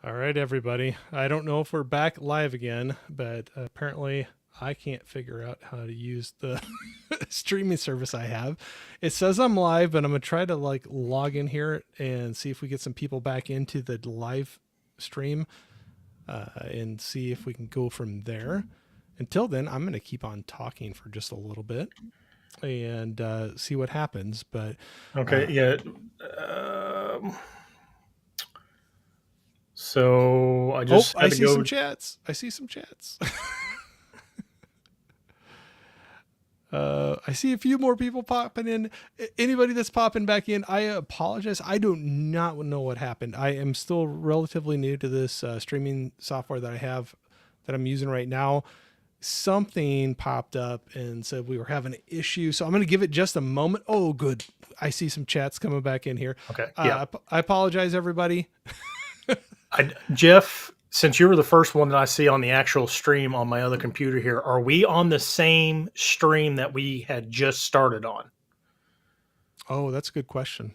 All right, everybody. I don't know if we're back live again, but apparently I can't figure out how to use the streaming service I have. It says I'm live, but I'm going to try to log in here and see if we get some people back into the live stream and see if we can go from there. Until then, I'm going to keep on talking for just a little bit and see what happens. But Okay, yeah. So I oh, just I had to see some go. chats. I see some chats. I see a few more people popping in. Anybody that's popping back in, I apologize. I do not know what happened. I am still relatively new to this streaming software that I have that I'm using right now. Something popped up and said we were having an issue. So I'm going to give it just a moment. Oh, good. I see some chats coming back in here. Okay, yeah. I apologize, everybody. Jeff, since you were the first one that I see on the actual stream on my other computer here, are we on the same stream that we had just started on? Oh, that's a good question.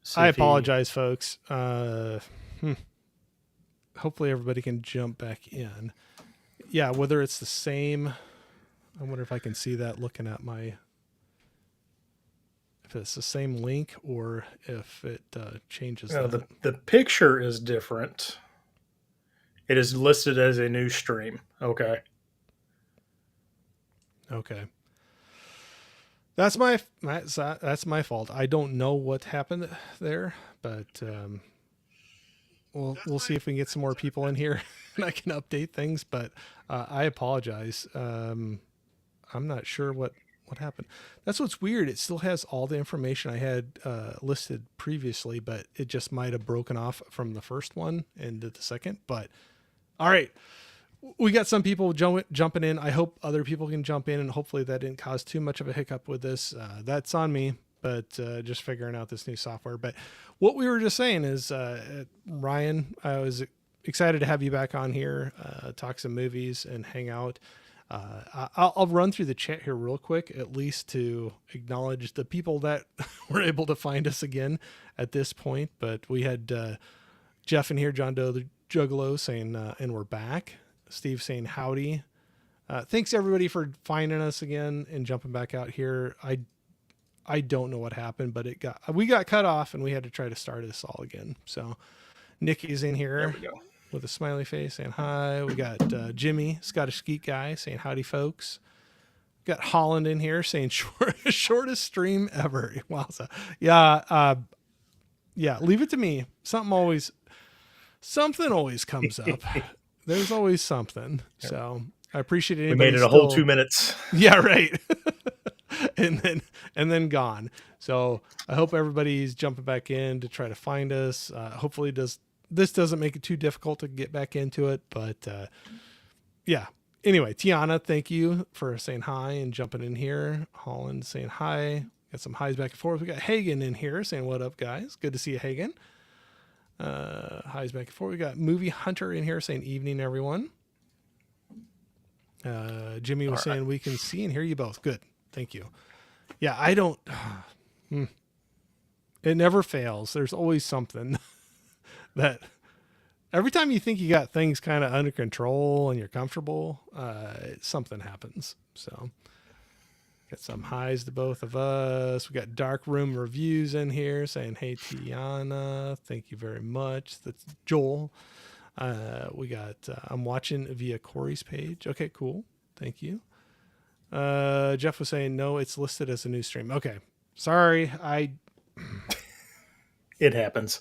See I if he. apologize, folks. Hopefully everybody can jump back in. Yeah, whether it's the same, I wonder if I can see that looking at if it's the same link or if it changes that. The picture is different. It is listed as a new stream. Okay. Okay. That's my fault. I don't know what happened there, but we'll see if we can get some more people in here and I can update things. But I apologize. I'm not sure what happened. That's what's weird. It still has all the information I had listed previously, but it just might have broken off from the first one into the second. But all right, we got some people jumping in. I hope other people can jump in, and hopefully that didn't cause too much of a hiccup with this. That's on me, but just figuring out this new software. But what we were just saying is, Ryan, I was excited to have you back on here, talk some movies and hang out. I'll run through the chat here real quick, at least to acknowledge the people that were able to find us again at this point. But we had Jeff in here, John Doe the Juggalo, saying, and we're back. Steve saying howdy. Thanks everybody for finding us again and jumping back out here. I don't know what happened, but we got cut off and we had to try to start this all again. So Nikki's in here. There we go. With a smiley face saying hi. We got Jimmy, Scottish Geek Guy, saying howdy, folks. Got Holland in here saying shortest stream ever. Wow. So, yeah. Yeah. Leave it to me. Something always comes up. There's always something. So I appreciate it. We made it a whole 2 minutes. Yeah. Right. and then gone. So I hope everybody's jumping back in to try to find us. Hopefully this doesn't make it too difficult to get back into it, but yeah. Anyway, Tiana, thank you for saying hi and jumping in here. Holland saying hi. Got some highs back and forth. We got Hagen in here saying, what up, guys? Good to see you, Hagen. Highs back and forth. We got Movie Hunter in here saying, evening, everyone. Jimmy was saying, we can see and hear you both. Good. Thank you. Yeah, I don't. It never fails. There's always something. That every time you think you got things kind of under control and you're comfortable, something happens. So got some highs to both of us. We got Dark Room Reviews in here saying, hey, Tiana, thank you very much. That's Joel. We got, I'm watching via Corey's page. Okay, cool. Thank you. Jeff was saying, no, it's listed as a new stream. Okay. Sorry. It happens.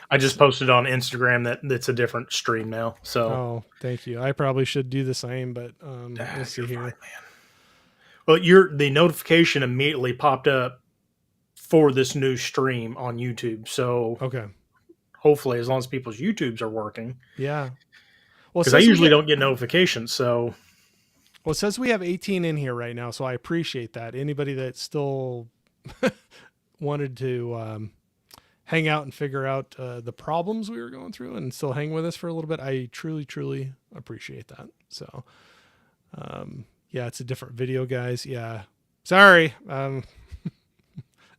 I just posted on Instagram that it's a different stream now. So, oh, thank you. I probably should do the same, but let's see here. Fine, man. Well, the notification immediately popped up for this new stream on YouTube. So, okay. Hopefully, as long as people's YouTubes are working. Yeah. Well, because I usually don't get notifications. So, well, it says we have 18 in here right now, so I appreciate that. Anybody that still wanted to hang out and figure out the problems we were going through and still hang with us for a little bit, I truly, truly appreciate that. So, yeah, it's a different video, guys. Yeah. Sorry.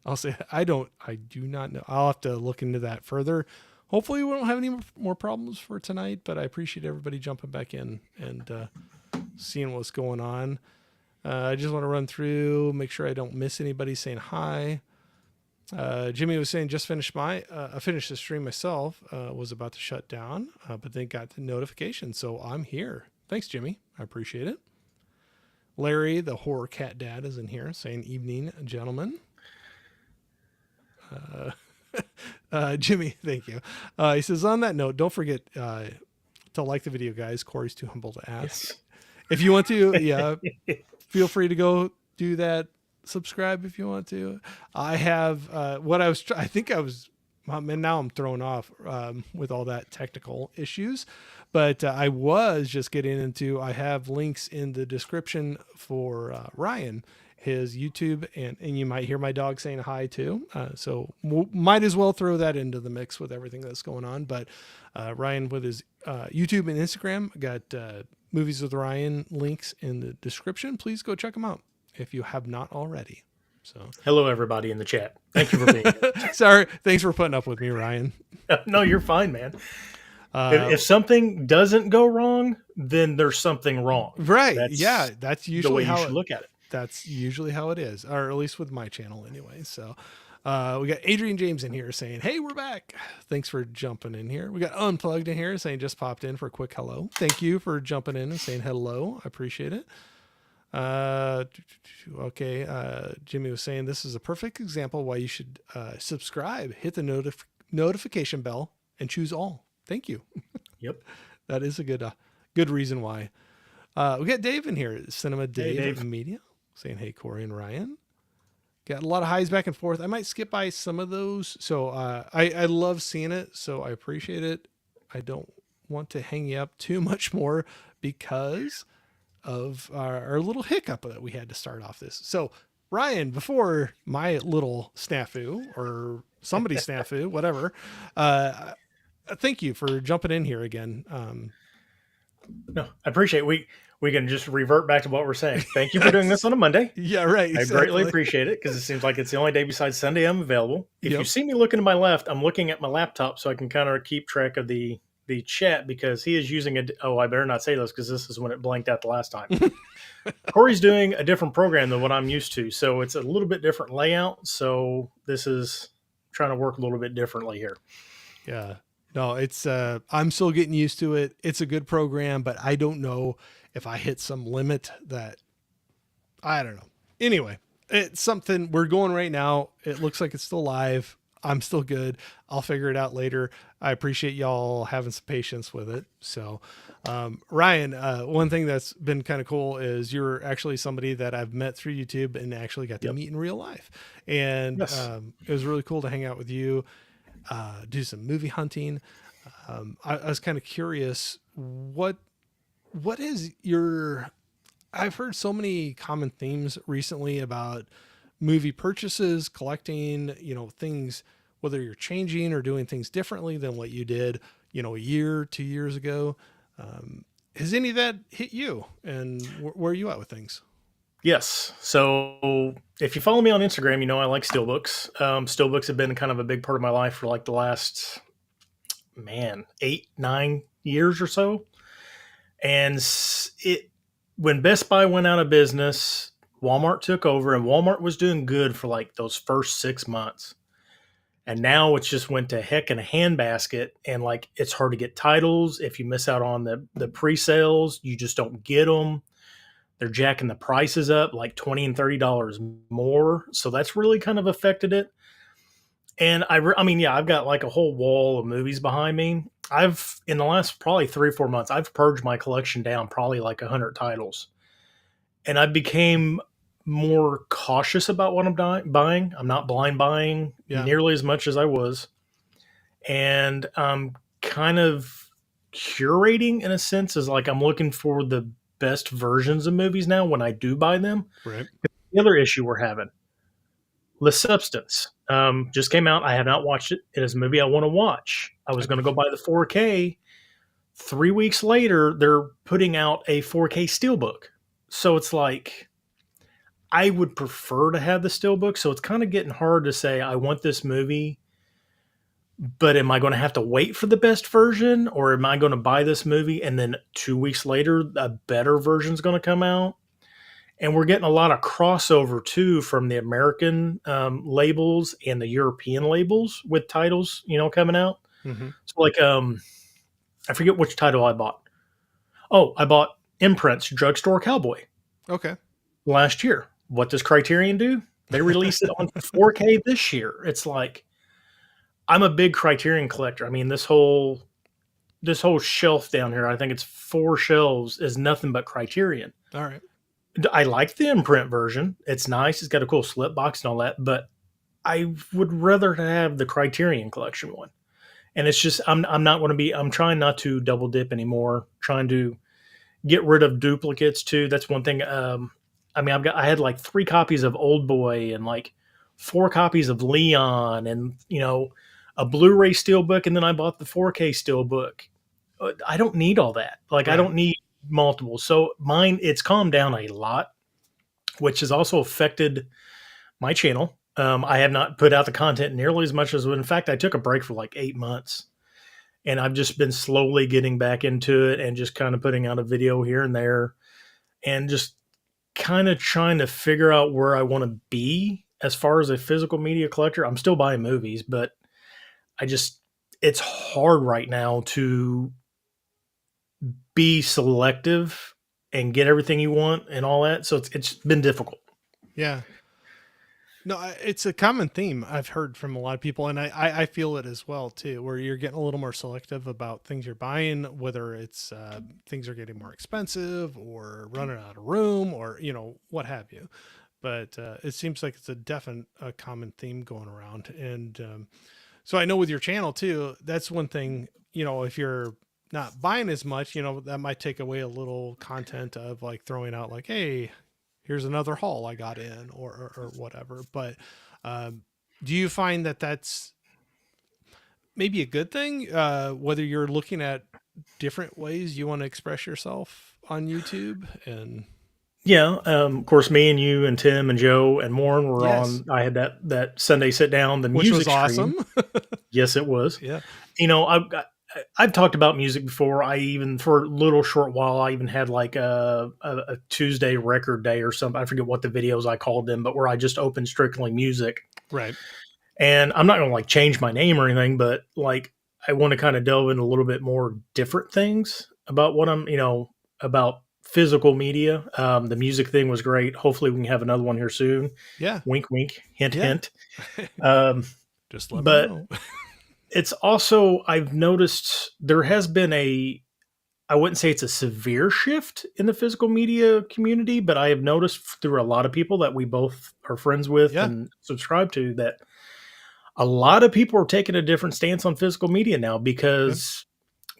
I'll say I do not know. I'll have to look into that further. Hopefully we don't have any more problems for tonight, but I appreciate everybody jumping back in and seeing what's going on. I just want to run through, make sure I don't miss anybody saying hi. Jimmy was saying just finished I finished the stream myself, was about to shut down, but then got the notification. So I'm here. Thanks, Jimmy. I appreciate it. Larry, the horror cat dad, is in here saying evening, gentlemen. Jimmy, thank you. He says, on that note, don't forget to like the video, guys. Corey's too humble to ask. Yes. If you want to, yeah, feel free to go do that. Subscribe if you want to. I have I think I was, and now I'm thrown off with all that technical issues, but I was just getting into, I have links in the description for Ryan, his YouTube, and you might hear my dog saying hi too. So might as well throw that into the mix with everything that's going on. But Ryan with his YouTube and Instagram, got Movies with Ryan links in the description. Please go check them out if you have not already. So hello everybody in the chat. Thank you for being here. Sorry, thanks for putting up with me, Ryan. No, you're fine, man. If something doesn't go wrong, then there's something wrong. Right? That's usually the way you should look at it. That's usually how it is, or at least with my channel anyway. So we got Adrian James in here saying, hey, we're back. Thanks for jumping in here. We got Unplugged in here saying just popped in for a quick hello. Thank you for jumping in and saying hello. I appreciate it. Okay. Jimmy was saying this is a perfect example why you should subscribe, hit the notification bell, and choose all. Thank you. Yep. That is a good reason why. We got Dave in here, Cinema Dave Media, saying, hey, Corey and Ryan. Got a lot of highs back and forth. I might skip by some of those. So I love seeing it, so I appreciate it. I don't want to hang you up too much more because of our little hiccup that we had to start off this. So Ryan, before my little snafu or somebody's snafu, whatever, thank you for jumping in here again. No, I appreciate it. We can just revert back to what we're saying. Thank you for doing this on a Monday. Yeah, right. Exactly. I greatly appreciate it because it seems like it's the only day besides Sunday I'm available. If you see me looking to my left, I'm looking at my laptop so I can kind of keep track of the chat because he is using I better not say this because this is when it blanked out the last time. Corey's doing a different program than what I'm used to. So it's a little bit different layout. So this is trying to work a little bit differently here. Yeah. No, it's I'm still getting used to it. It's a good program, but I don't know if I hit some limit that I don't know. Anyway, it's something we're going right now. It looks like it's still live. I'm still good. I'll figure it out later. I appreciate y'all having some patience with it. So, Ryan, one thing that's been kind of cool is you're actually somebody that I've met through YouTube and actually got to meet in real life. And it was really cool to hang out with you, do some movie hunting. I was kind of curious, what is I've heard so many common themes recently about movie purchases, collecting, things, whether you're changing or doing things differently than what you did, a year, 2 years ago. Has any of that hit you, and where are you at with things? Yes. So if you follow me on Instagram, I like steelbooks. Steelbooks have been kind of a big part of my life for like the last, 8-9 years or so. And when Best Buy went out of business, Walmart took over, and Walmart was doing good for like those first 6 months. And now it's just went to heck in a handbasket, and like it's hard to get titles. If you miss out on the pre-sales, you just don't get them. They're jacking the prices up like $20 and $30 more. So that's really kind of affected it. And I've got like a whole wall of movies behind me. In the last probably 3 or 4 months, I've purged my collection down probably like 100 titles. And I became more cautious about what I'm buying. I'm not blind buying nearly as much as I was. And I'm kind of curating in a sense, as like I'm looking for the best versions of movies now when I do buy them. Right. The other issue we're having, The Substance, just came out. I have not watched it. It is a movie I want to watch. I was going to go buy the 4K. 3 weeks later, they're putting out a 4K steelbook. So it's like, I would prefer to have the steelbook, so it's kind of getting hard to say I want this movie, but am I going to have to wait for the best version, or am I going to buy this movie and then 2 weeks later a better version is going to come out? And we're getting a lot of crossover too from the American labels and the European labels with titles, coming out. Mm-hmm. So like, I forget which title I bought. Oh, I bought Imprint's Drugstore Cowboy Okay. last year. What does Criterion do? They released it on 4K this year. It's like, I'm a big Criterion collector. I mean, this whole shelf down here, I think it's 4 shelves, is nothing but Criterion. All right. I like the imprint version. It's nice. It's got a cool slip box and all that, but I would rather have the Criterion collection one. And it's just I'm not going to be I'm trying not to double dip anymore. Trying to get rid of duplicates too. That's one thing. I mean, I had like 3 copies of Old Boy and like 4 copies of Leon, and a Blu-ray steelbook, and then I bought the 4K steelbook. I don't need all that. Like, I Right. don't need multiple. So mine, it's calmed down a lot, which has also affected my channel. I have not put out the content nearly as much as, in fact, I took a break for like 8 months, and I've just been slowly getting back into it and just kind of putting out a video here and there, and just kind of trying to figure out where I want to be as far as a physical media collector. I'm still buying movies, but I just, it's hard right now to be selective and get everything you want and all that. So it's been difficult. Yeah. No, it's a common theme I've heard from a lot of people, and I feel it as well too, where you're getting a little more selective about things you're buying, whether it's things are getting more expensive or running out of room, or what have you. But it seems like it's a common theme going around, and so I know with your channel too, that's one thing. If you're not buying as much, that might take away a little content of like throwing out like, hey, here's another haul I got in, or whatever. But um, do you find that that's maybe a good thing? Whether you're looking at different ways you want to express yourself on YouTube, and Yeah. Of course, me and you and Tim and Joe and Warren were yes, on. I had that Sunday sit down, the which was music stream. awesome. Yes, it was. Yeah, I've talked about music before. I even, for a little short while, I even had like a Tuesday record day or something. I forget what the videos I called them, but where I just opened strictly music. right. And I'm not going to like change my name or anything, but like I want to kind of delve into a little bit more different things about what about physical media. The music thing was great. Hopefully we can have another one here soon. Yeah, Wink, wink, hint, yeah. hint. Um, Just let me but know. it's also, I've noticed there has been I wouldn't say it's a severe shift in the physical media community, but I have noticed through a lot of people that we both are friends with Yeah, and subscribe to, that a lot of people are taking a different stance on physical media now yeah, because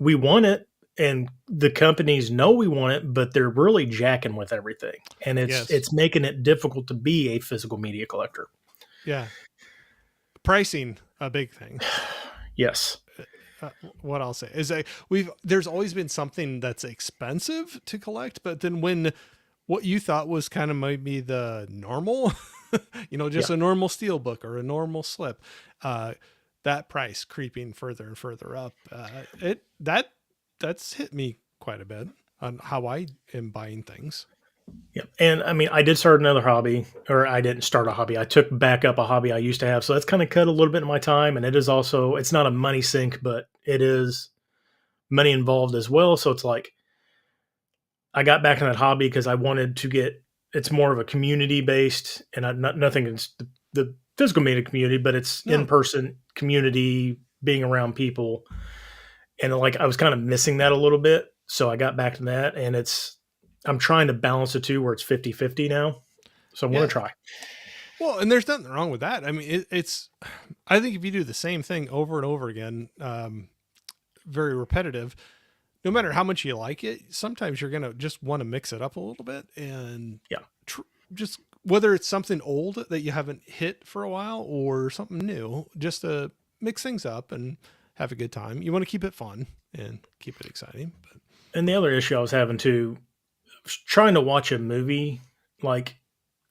we want it and the companies know we want it, but they're really jacking with everything. And yes, it's making it difficult to be a physical media collector. yeah. Pricing a big thing. Yes. What I'll say is that there's always been something that's expensive to collect, but then when what you thought was kind of maybe the normal, Yeah. just a normal steel book or a normal slip, uh, that price creeping further and further up, that's hit me quite a bit on how I am buying things. Yeah. And I mean, I did start another hobby, or I didn't start a hobby. I took back up a hobby I used to have. So that's kind of cut a little bit of my time. And it is also, it's not a money sink, but it is money involved as well. So it's like, I got back in that hobby because I wanted to get, it's more of a community based, and nothing against the physical media community, but it's in No, person community, being around people. And like, I was kind of missing that a little bit. So I got back to that, and I'm trying to balance the two where it's 50-50 now. So I'm going to yeah. try. Well, and there's nothing wrong with that. I mean, I think if you do the same thing over and over again, very repetitive, no matter how much you like it, sometimes you're going to just want to mix it up a little bit and Yeah. just whether it's something old that you haven't hit for a while or something new, just to mix things up and have a good time. You want to keep it fun and keep it exciting. But And the other issue I was having too, trying to watch a movie, like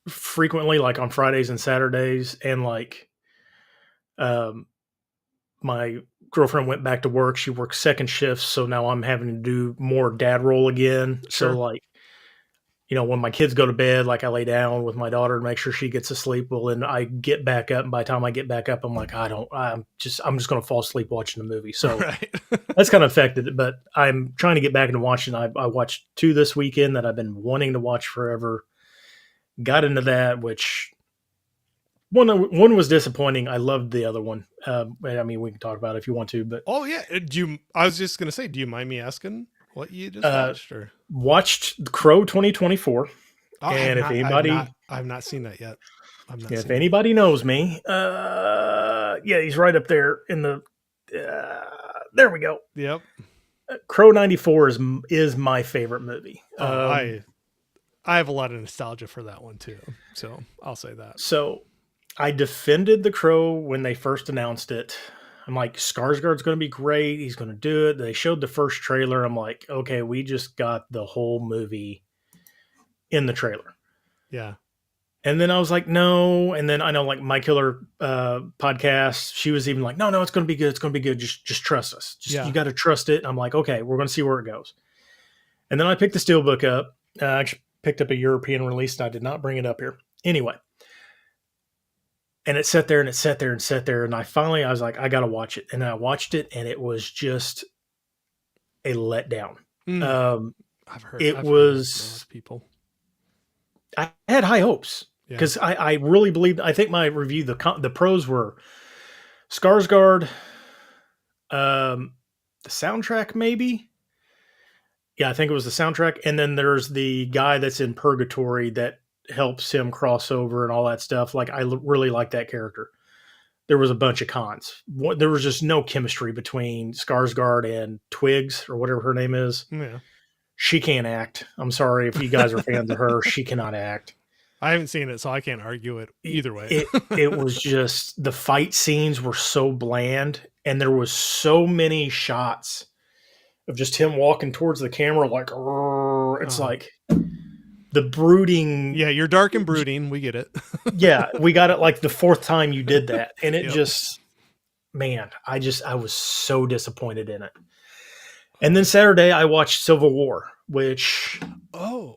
frequently, like on Fridays and Saturdays, and like um, my girlfriend went back to work. She works second shifts, so now I'm having to do more dad role again. So Sure. like, when my kids go to bed, like I lay down with my daughter to make sure she gets to sleep. Well, then I get back up, and by the time I get back up, I'm like, I'm just going to fall asleep watching the movie. So Right. that's kind of affected it. But I'm trying to get back into watching. I watched two this weekend that I've been wanting to watch forever. Got into that, which one was disappointing. I loved the other one. I mean, we can talk about it if you want to, but Oh yeah. I was just gonna say, do you mind me asking what you just uh, watched, or? watched Crow 2024. Oh, And I've not seen that yet. I've not if seen it. anybody knows me, yeah, he's right up there in the. There we go. Yep. Crow 94 is my favorite movie. Oh, I have a lot of nostalgia for that one too. So I'll say that. So I defended The Crow when they first announced it. I'm like, Skarsgård's going to be great. He's going to do it. They showed the first trailer. I'm like, okay, we just got the whole movie in the trailer. Yeah. And then I was like, no. And then I know, like, My Killer podcast, she was even like, no, it's going to be good. It's going to be good. Just trust us. You got to trust it. I'm like, okay, we're going to see where it goes. And then I picked the Steelbook up. I actually picked up a European release, and I did not bring it up here. Anyway. And it sat there and it sat there and sat there. And I was like, I got to watch it. And I watched it, and it was just a letdown. I've heard it from a lot was, of people. I had high hopes because I really believed, I think my review, the pros were Skarsgård, the soundtrack, maybe. Yeah, I think it was the soundtrack. And then there's the guy that's in purgatory that helps him cross over and all that stuff. Like, I really like that character. There was a bunch of cons. There was just no chemistry between Skarsgård and Twigs, or whatever her name is. Yeah. She can't act. I'm sorry if you guys are fans of her. She cannot act. I haven't seen it, so I can't argue it either way. It was just, the fight scenes were so bland, and there was so many shots of just him walking towards the camera like, it's like the brooding. Yeah, you're dark and brooding. We get it. Yeah, we got it like the fourth time you did that. And it just, man, I was so disappointed in it. And then Saturday I watched Civil War, which I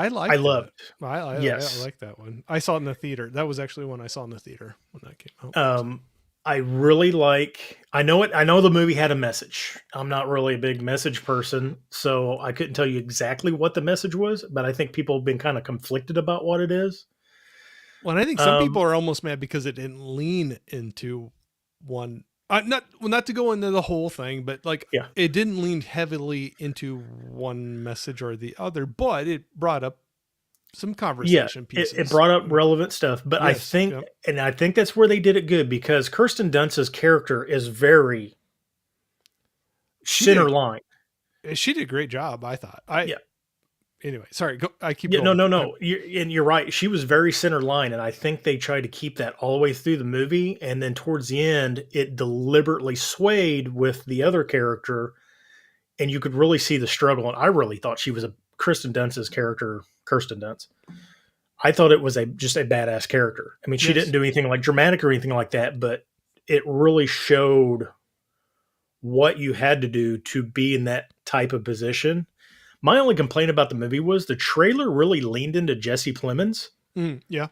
loved. Yes. I like that one. I saw it in the theater. That was actually one I saw in the theater when that came out. I really like, I know the movie had a message. I'm not really a big message person, so I couldn't tell you exactly what the message was, but I think people have been kind of conflicted about what it is. Well, and I think some people are almost mad because it didn't lean into one. Not to go into the whole thing, but like, it didn't lean heavily into one message or the other, but it brought up some conversation pieces. It brought up relevant stuff, but I think that's where they did it good, because Kirsten Dunst's character is very line. She did a great job, I thought. Anyway, sorry. I keep going. No. You're right. She was very center line, and I think they tried to keep that all the way through the movie. And then towards the end, it deliberately swayed with the other character, and you could really see the struggle. And I really thought she was Kirsten Dunst's character, Kirsten Dunst. I thought it was just a badass character. I mean, she didn't do anything like dramatic or anything like that, but it really showed what you had to do to be in that type of position. My only complaint about the movie was the trailer really leaned into Jesse Plemons.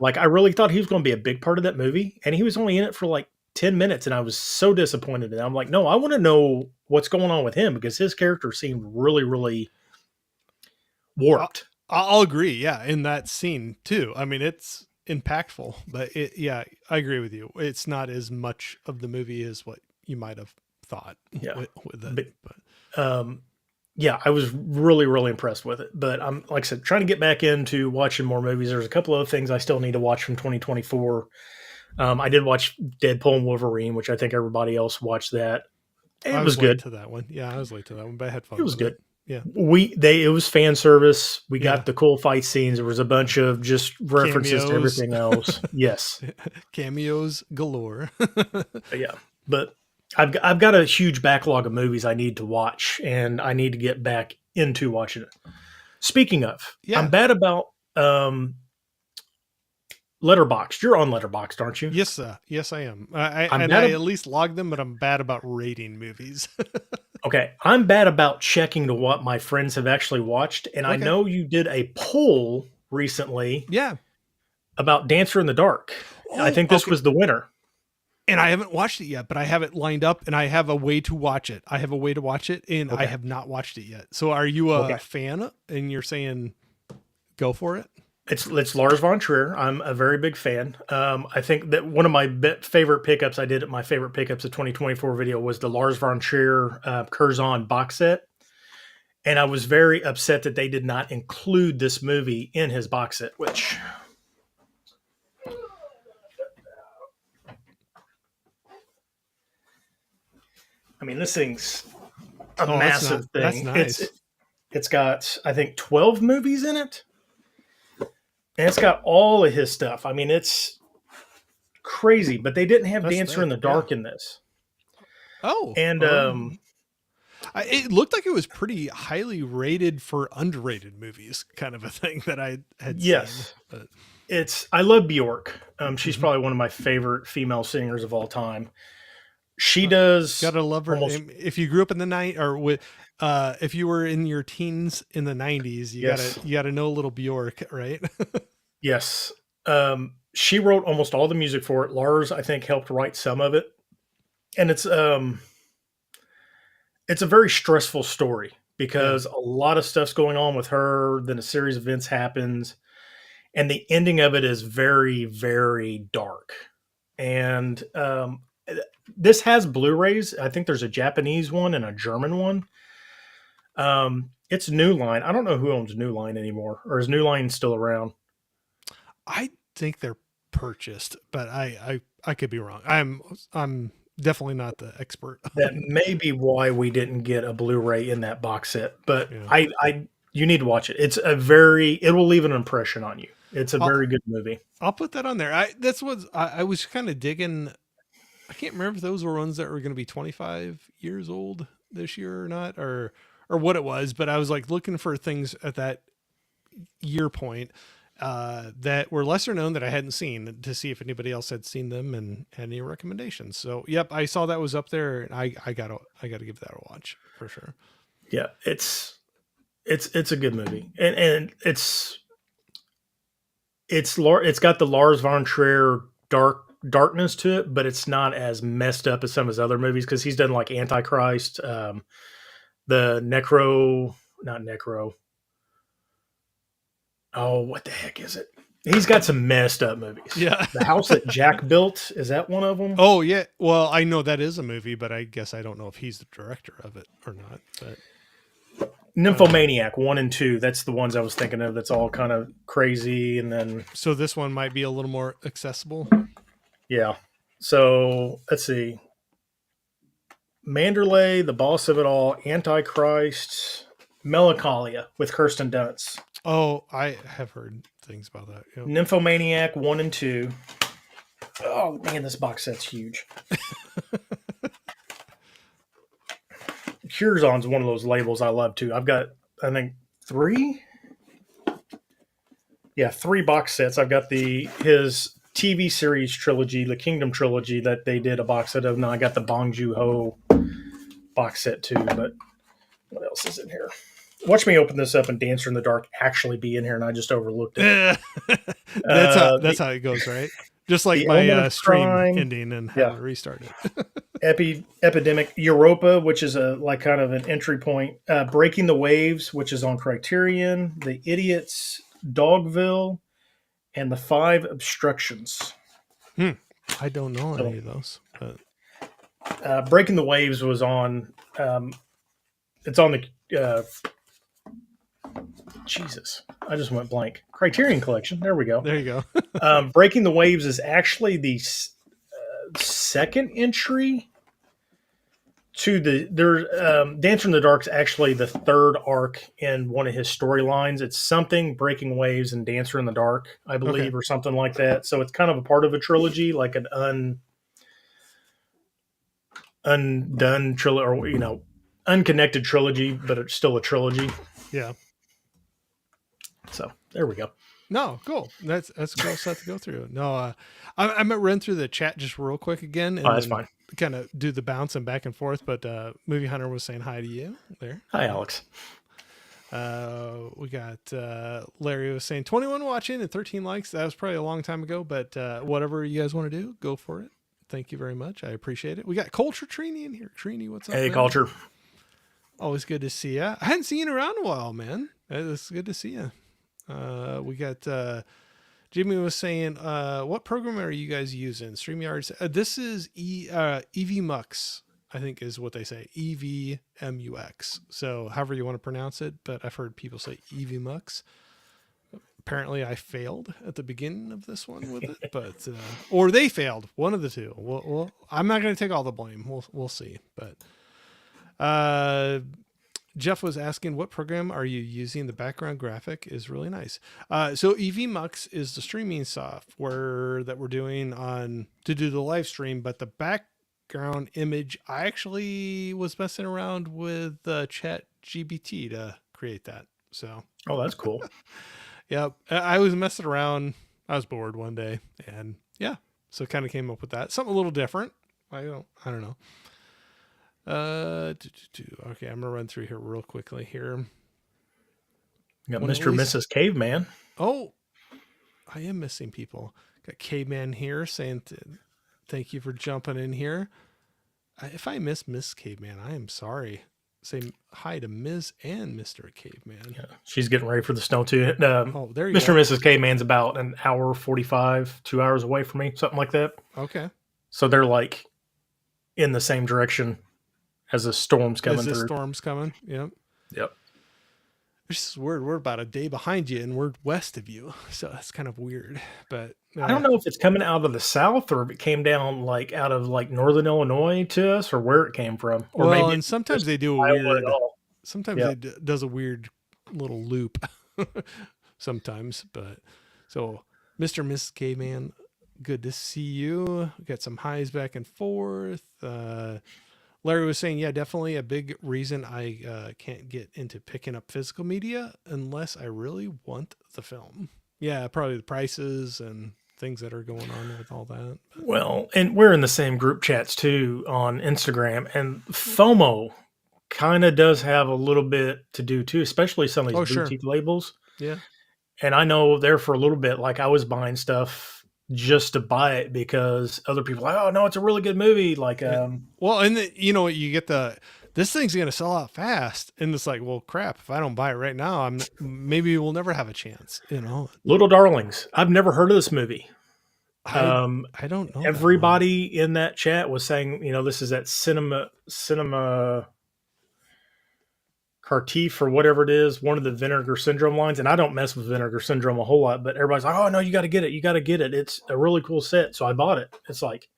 Like, I really thought he was going to be a big part of that movie, and he was only in it for like 10 minutes, and I was so disappointed. And I'm like, no, I want to know what's going on with him, because his character seemed really, really warped. I'll agree. Yeah. In that scene too. I mean, it's impactful, but I agree with you. It's not as much of the movie as what you might have thought with it. But I was really, really impressed with it. But I'm, like I said, trying to get back into watching more movies. There's a couple of things I still need to watch from 2024. I did watch Deadpool and Wolverine, which I think everybody else watched that. It was good. To that one. Yeah, I was late to that one, but I had fun. It was good. Yeah. It was fan service. We got the cool fight scenes. There was a bunch of just references to everything else. Yes. Cameos galore. Yeah. But I've got a huge backlog of movies I need to watch, and I need to get back into watching it. Speaking of, I'm bad about Letterboxd. You're on Letterboxd, aren't you? Yes, I am. I'm And bad. I at least log them, but I'm bad about rating movies. Okay, I'm bad about checking to what my friends have actually watched, and I Okay. know you did a poll recently Yeah. about Dancer in the Dark. I Oh, think this okay. was the winner. And I haven't watched it yet, but I have it lined up and I have a way to watch it. I have a way to watch it and I Okay. have not watched it yet. So are you Okay. a fan and you're saying go for it? It's Lars von Trier. I'm a very big fan. I think that one of my favorite pickups I did at my favorite pickups of 2024 video was the Lars von Trier Curzon box set. And I was very upset that they did not include this movie in his box set, which I mean, this thing's a Oh, massive that's thing. nice. It's got I think 12 movies in it, and it's got all of his stuff. I mean, it's crazy, but they didn't have That's Dancer in thick. the Yeah. Dark in this. Oh, And it looked like it was pretty highly rated for underrated movies, kind of a thing that I had seen. yes, But I love Bjork. She's mhm. probably one of my favorite female singers of all time. She does Gotta love her. almost If you grew up in the night or with, if you were in your teens in the '90s, yes, you gotta know a little Bjork, right? yes. She wrote almost all the music for it. Lars, I think, helped write some of it, and it's a very stressful story Yeah. because a lot of stuff's going on with her. Then a series of events happens, and the ending of it is very, very dark. And this has Blu-rays. I think there's a Japanese one and a German one. It's New Line. I don't know who owns New Line anymore, or is New Line still around? I think they're purchased, but I could be wrong. I'm definitely not the expert That on. may be why we didn't get a Blu-ray in that box set. But Yeah. you need to watch it. It will leave an impression on you. It's a I'll very good movie. I'll put that on there. That's what I was kind of digging. I can't remember if those were ones that were going to be 25 years old this year or not, or what it was. But I was like looking for things at that year point that were lesser known that I hadn't seen to see if anybody else had seen them and had any recommendations. So, yep, I saw that was up there, and I gotta give that a watch for sure. Yeah, it's a good movie, and it's got the Lars von Trier darkness to it, but it's not as messed up as some of his other movies because he's done like Antichrist, the Necro, not Necro. Oh, what the heck is it? He's got some messed up movies. Yeah. The House That Jack Built, is that one of them? Oh yeah. Well, I know that is a movie, but I guess I don't know if he's the director of it or not. But Nymphomaniac 1 and 2. That's the ones I was thinking of. That's all kind of crazy, and then so this one might be a little more accessible. yeah. So let's see. Manderley, the boss of it all, Antichrist, Melancholia with Kirsten Dunst, Oh, I have heard things about that. Yep. Nymphomaniac 1 and 2. Oh man, this box set's huge. Curzon's one of those labels I love too. I've got, I think, three. Yeah, three box sets. I've got his TV series trilogy, the Kingdom trilogy that they did a box set of. Now I got the Bong Joon Ho box set too. But what else is in here? Watch me open this up and Dancer in the Dark actually be in here, and I just overlooked it. That's how it goes, right? Just like The my Omen of stream Crime. ending and Yeah. having to restart it. Epidemic Europa, which is a like kind of an entry point. Breaking the Waves, which is on Criterion. The Idiots, Dogville, and the Five Obstructions. I don't know So, any of those. But Breaking the Waves was on. It's on the. Jesus, I just went blank. Criterion Collection. There we go. there you go. Breaking the Waves is actually the second entry to Dancer in the Dark's actually the third arc in one of his storylines. It's something Breaking Waves and Dancer in the Dark, I believe, Okay. or something like that. So it's kind of a part of a trilogy, like an undone trilogy, or unconnected trilogy, but it's still a trilogy. Yeah. So there we go. No, cool. That's a cool set to go through. No, I might run through the chat just real quick again, Oh, and that's then fine. kind of do the bounce and back and forth. But Movie Hunter was saying hi to you there. Hi, Yeah. Alex. We got Larry was saying 21 watching and 13 likes. That was probably a long time ago, but whatever you guys want to do, go for it. Thank you very much. I appreciate it. We got Culture Trini in here. Trini, what's up, Hey, man? culture. Always good to see you. I hadn't seen you around a while, man. It's good to see you. We got Jimmy was saying, what program are you guys using? StreamYards. This is EVMux, I think is what they say. EVMUX. So however you want to pronounce it, but I've heard people say EVMux. Apparently I failed at the beginning of this one with it, but or they failed. One of the two. Well, I'm not going to take all the blame. We'll see. But Jeff was asking, what program are you using? The background graphic is really nice. So EVMux is the streaming software that we're doing on to do the live stream, but the background image, I actually was messing around with Chat GBT to create that. So, Oh, that's cool. yep, I was messing around. I was bored one day, and yeah, so kind of came up with that. Something a little different. I don't know. Okay, I'm gonna run through here real quickly here. You got When at Mr. and least, Mrs. Caveman. oh, I am missing people. Got Caveman here saying thank you for jumping in here. If I miss Caveman, I am sorry. Say hi to Ms. and Mr. Caveman. Yeah, she's getting ready for the snow too. Oh, there you Mr. go. and Mrs. Caveman's about an hour 45, 2 hours away from me, something like that. Okay. So they're like in the same direction as the storm's coming As this through. storm's coming. Yep. Yep. It's weird. We're about a day behind you and we're west of you. So that's kind of weird. But I don't know if it's coming out of the south or if it came down like out of like northern Illinois to us or where it came from. Or well, maybe and it's sometimes just they do a Iowa at weird, all. sometimes Yeah. it does a weird little loop sometimes. But so Mr. and Mrs. Caveman, good to see you. We got some highs back and forth. Larry was saying, yeah, definitely a big reason I can't get into picking up physical media unless I really want the film. Yeah, probably the prices and things that are going on with all that. But, Well, and we're in the same group chats too on Instagram, and FOMO kind of does have a little bit to do too, especially some of these oh, sure. boutique labels. Yeah. And I know there for a little bit, like I was buying stuff just to buy it because other people are like, oh no, it's a really good movie. Like, Yeah. Well, and you know, you get this thing's going to sell out fast. And it's like, well, crap, if I don't buy it right now, maybe we'll never have a chance, you know? Little Darlings. I've never heard of this movie. I, I don't know. Everybody in that chat was saying, you know, this is that cinema Cartif or whatever it is, one of the Vinegar Syndrome lines. And I don't mess with Vinegar Syndrome a whole lot, but everybody's like, oh no, you got to get it. You got to get it. It's a really cool set. So I bought it. It's like,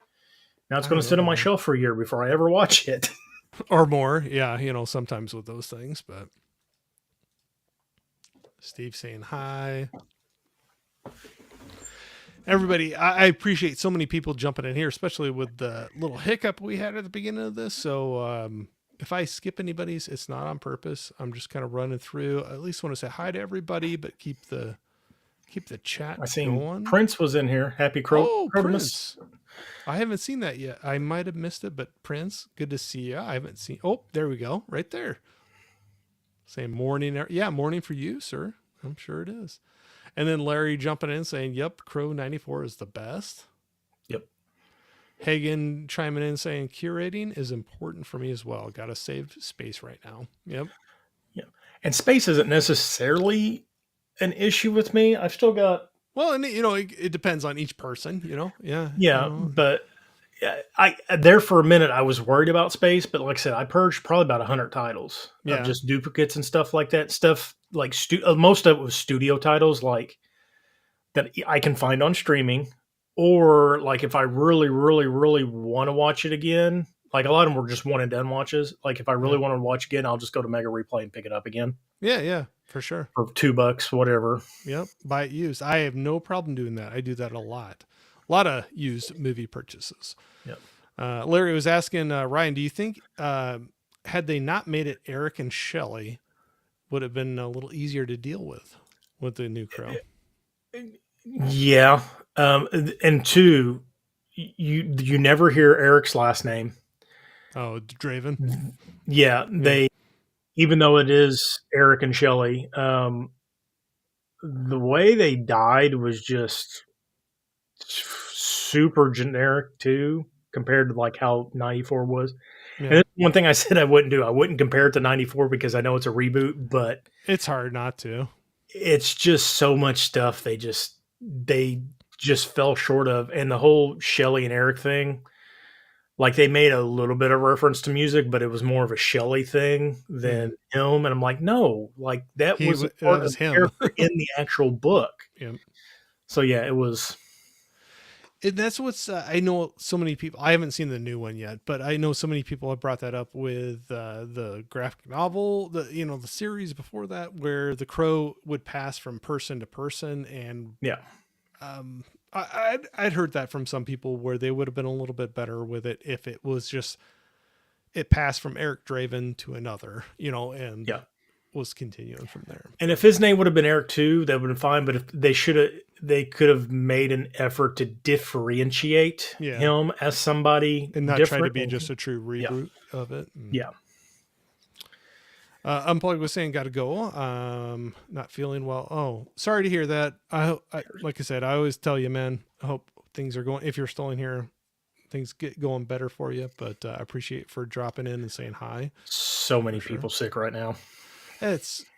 now it's I going don't to sit on my know. shelf for a year before I ever watch it. Or more. Yeah. You know, sometimes with those things, but Steve saying hi. Everybody, I appreciate so many people jumping in here, especially with the little hiccup we had at the beginning of this. So if I skip anybody's, it's not on purpose. I'm just kind of running through. I at least want to say hi to everybody, but keep the chat I seen going. Prince was in here. Happy Oh, Crotimus. Prince. I haven't seen that yet. I might have missed it, but Prince, good to see you. I haven't seen. Oh, there we go, right there. Saying morning. Yeah, morning for you, sir. I'm sure it is. And then Larry jumping in saying, yep, Crow 94 is the best. Yep. Hagen chiming in saying, curating is important for me as well. Got to save space right now. Yep. Yeah. And space isn't necessarily an issue with me. I've still got. Well, and you know, it depends on each person, you know? Yeah. Yeah. You know. But I there for a minute, I was worried about space. But like I said, I purged probably about 100 titles Yeah. of just duplicates and stuff like that. Stuff like most of it was studio titles like that I can find on streaming. Or like if I really, really, really want to watch it again, like a lot of them were just one and done watches. Like if I really want to watch again, I'll just go to Mega Replay and pick it up again Yeah, for sure. for $2, whatever. Yep. Buy it used. I have no problem doing that. I do that a lot. A lot of used movie purchases. Yep. Larry was asking, Ryan, do you think had they not made it Eric and Shelley, would have been a little easier to deal with the new Crow? Yeah. And two, you never hear Eric's last name. Oh, Draven. Yeah, Yeah. they even though it is Eric and Shelley, the way they died was just super generic too, compared to like how 94 was. And Yeah. that's one thing I said I wouldn't do. I wouldn't compare it to 94 because I know it's a reboot, but It's hard not to. it's just so much stuff they just fell short of. And the whole Shelley and Eric thing, like they made a little bit of reference to music, but it was more of a Shelley thing Hmm. than him. And I'm like, no, like that was a That part of was the him. character in the actual book. Yeah. So yeah, it was. And that's what's I know so many people. I haven't seen the new one yet, but I know so many people have brought that up with the graphic novel, the series before that, where the crow would pass from person to person, and Yeah, I'd heard that from some people where they would have been a little bit better with it if it was just it passed from Eric Draven to another, and yeah. was continuing from there. And But if his name would have been Eric too, that would have been fine. But if they could have made an effort to differentiate yeah, him as somebody and not try to different. be just a true Yeah, reboot of it. And, yeah. Unplugged was saying got to go. Not feeling well. Oh, sorry to hear that. Like I said, I always tell you, man. I hope things are going. If you're still in here, things get going better for you. But I appreciate for dropping in and saying hi So for many sure. people sick right now.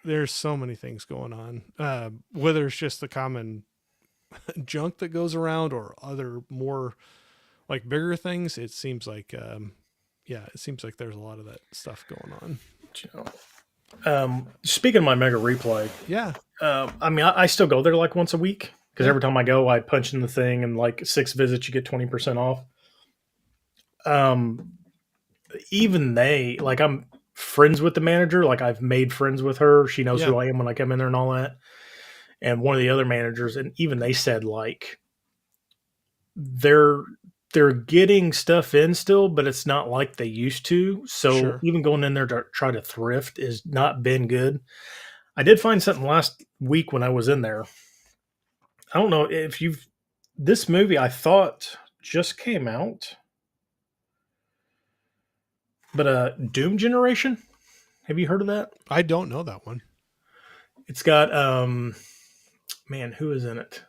There's so many things going on. Whether it's just the common junk that goes around or other more like bigger things, it seems like it seems like there's a lot of that stuff going on. You know. Speaking of my mega replay, Yeah, I mean, I still go there like once a week because yeah, every time I go, I punch in the thing and like 6 visits, you get 20% off. Um, Even they like I'm friends with the manager. Like I've made friends with her. She knows yeah, who I am when I come in there and all that. And one of the other managers, and even they said like they're they're getting stuff in still, but it's not like they used to. So sure. even going in there to try to thrift has not been good. I did find something last week when I was in there. I don't know if you've this movie I thought just came out, but Doom Generation. Have you heard of that? I don't know that one. It's got man, who is in it?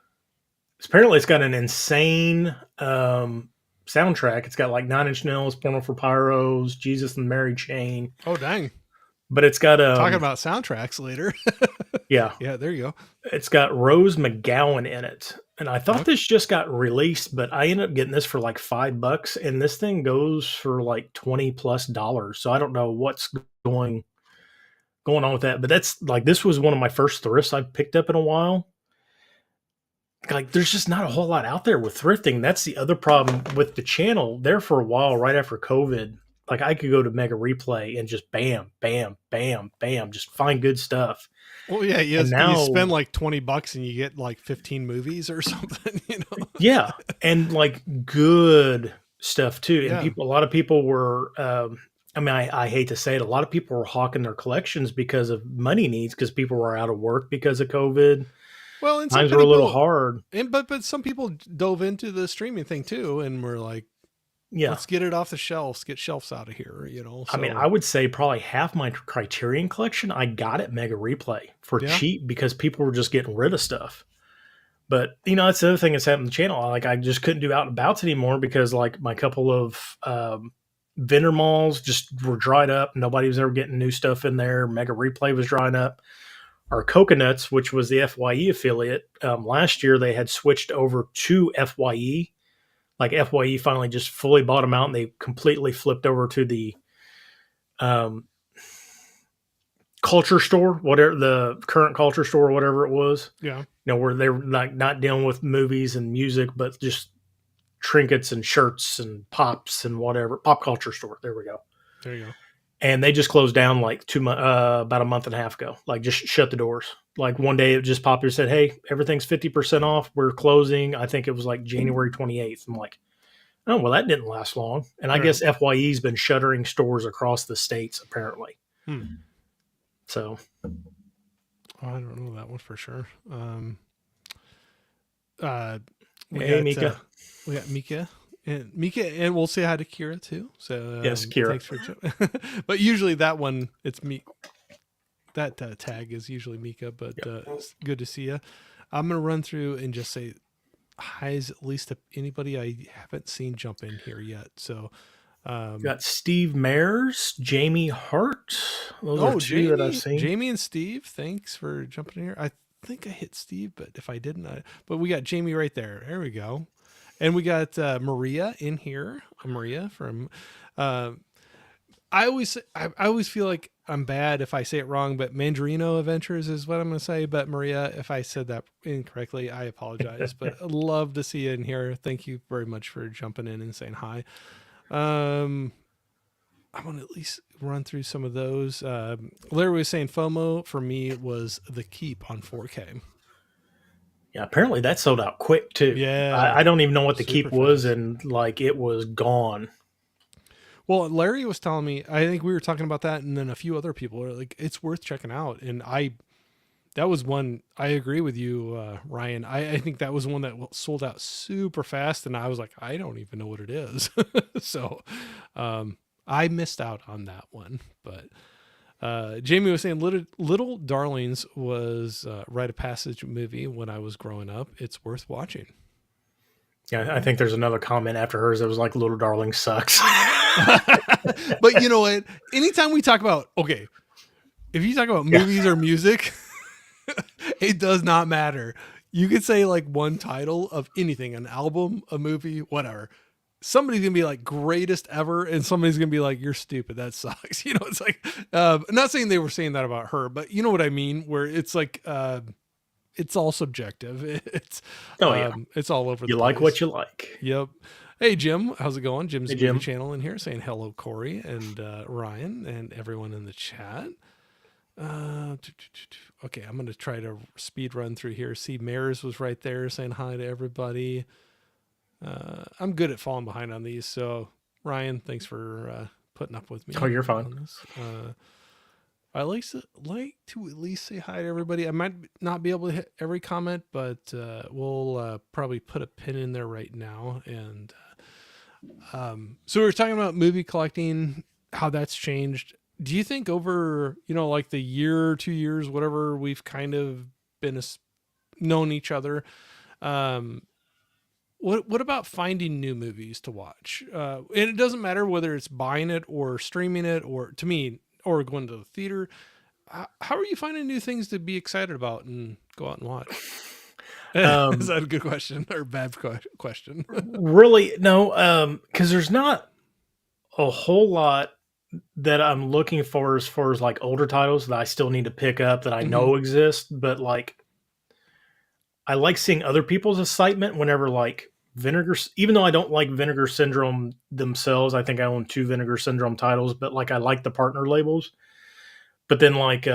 Apparently, it's got an insane soundtrack. It's got like Nine Inch Nails, Porno for Pyros, Jesus and Mary Chain, Oh dang! but it's got Talking about soundtracks later. yeah, Yeah, there you go. it's got Rose McGowan in it. And I thought Okay. this just got released, but I ended up getting this for like $5, and this thing goes for like $20+. So I don't know what's going going on with that. But that's like this was one of my first thrifts I've picked up in a while. Like there's just not a whole lot out there with thrifting. That's the other problem with the channel. There for a while, right after COVID, like I could go to Mega Replay and just bam, bam, bam, bam, just find good stuff. Well, yeah, And you now, spend like $20 and you get like 15 movies or something. yeah, and like good stuff too. And Yeah. people, a lot of people were. I mean, I hate to say it, a lot of people were hawking their collections because of money needs, because people were out of work because of COVID. Well, and some Times were a little people, hard. but some people dove into the streaming thing too, and were like, Yeah, let's get it off the shelves, get shelves out of here. I mean, I So would say probably half my Criterion collection I got at Mega Replay for yeah. cheap because people were just getting rid of stuff. But that's the other thing that's happened to the channel. Like I just couldn't do out and abouts anymore because like my couple of vendor malls just were dried up. Nobody was ever getting new stuff in there. Mega Replay was drying up. Our Coconuts, which was the FYE affiliate, last year they had switched over to FYE. Like FYE finally just fully bought them out, and they completely flipped over to the um, culture store, whatever the current culture store, whatever it was. Yeah. Where they were like not dealing with movies and music, but just trinkets and shirts and pops and whatever. Pop culture store. There we go. There you go. And they just closed down like about a month and a half ago. Like just shut the doors. Like one day it just popped and said, "Hey, everything's 50% off. We're closing." I think it was like January 28th. I'm like, "Oh well, that didn't last long." And I All right. guess FYE's been shuttering stores across the states apparently. Hmm. So Oh, I don't know that one for sure. Uh, we Hey, got Mika. Mika. And we'll say hi to Kira too. So Yes, Kira. thanks for but usually that one it's me. That tag is usually Mika, but Yep. it's good to see you. I'm gonna run through and just say hi's at least to anybody I haven't seen jump in here yet. So, Got Steve Mayers, Jamie Hart. Those are oh, two that I've seen. Jamie and Steve, thanks for jumping in here. I think I hit Steve, but if I didn't, but we got Jamie right there. There we go. And we got Maria in here. Maria from. Uh, I always feel like I'm bad if I say it wrong, but Mandarino Adventures is what I'm going to say. But Maria, if I said that incorrectly, I apologize. But I'd love to see you in here. Thank you very much for jumping in and saying hi. I want to at least run through some of those. Larry was saying FOMO for me was The Keep on 4K. Yeah, apparently that sold out quick too. Yeah, I don't even know what the super keep was, fast. and like it was gone. Well, Larry was telling me, I think we were talking about that, and then a few other people were like, it's worth checking out. And that was one, I agree with you, Ryan. I think that was one that sold out super fast, and I was like, I don't even know what it is. So I missed out on that one. But Jamie was saying Little Darlings was a rite of passage movie when I was growing up. It's worth watching. Yeah, I think there's another comment after hers that was like "Little Darling sucks." But you know what? Anytime we talk about, okay, if you talk about Yeah. movies or music, it does not matter. You could say like one title of anything, an album, a movie, whatever. Somebody's gonna be like greatest ever, and somebody's gonna be like, you're stupid, that sucks. You know, it's like I'm not saying they were saying that about her, but you know what I mean, where it's like it's all subjective. Oh yeah, It's all over the you like what place. you like. Yep. Hey Jim, how's it going? Jim's Hey movie Jim. channel in here saying hello, Corey and Ryan and everyone in the chat. Okay, I'm gonna try to speed run through here. See, Mares was right there saying hi to everybody. I'm good at falling behind on these, so Ryan, thanks for putting up with Oh, me you're fine. on this. I like to at least say hi to everybody. I might not be able to hit every comment, but we'll probably put a pin in there right now. And so we were talking about movie collecting, how that's changed. Do you think over, like the year, 2 years, whatever we've kind of been known each other, um, what about finding new movies to watch? And it doesn't matter whether it's buying it or streaming it, or to me, or going to the theater. How are you finding new things to be excited about and go out and watch? Is Um, that a good question or a bad question? really, no, because there's not a whole lot that I'm looking for as far as like older titles that I still need to pick up that I Hmm. know exist, but like I like seeing other people's excitement whenever like Vinegar, even though I don't like Vinegar Syndrome themselves, I think I own two Vinegar Syndrome titles, but like I like the partner labels. But then like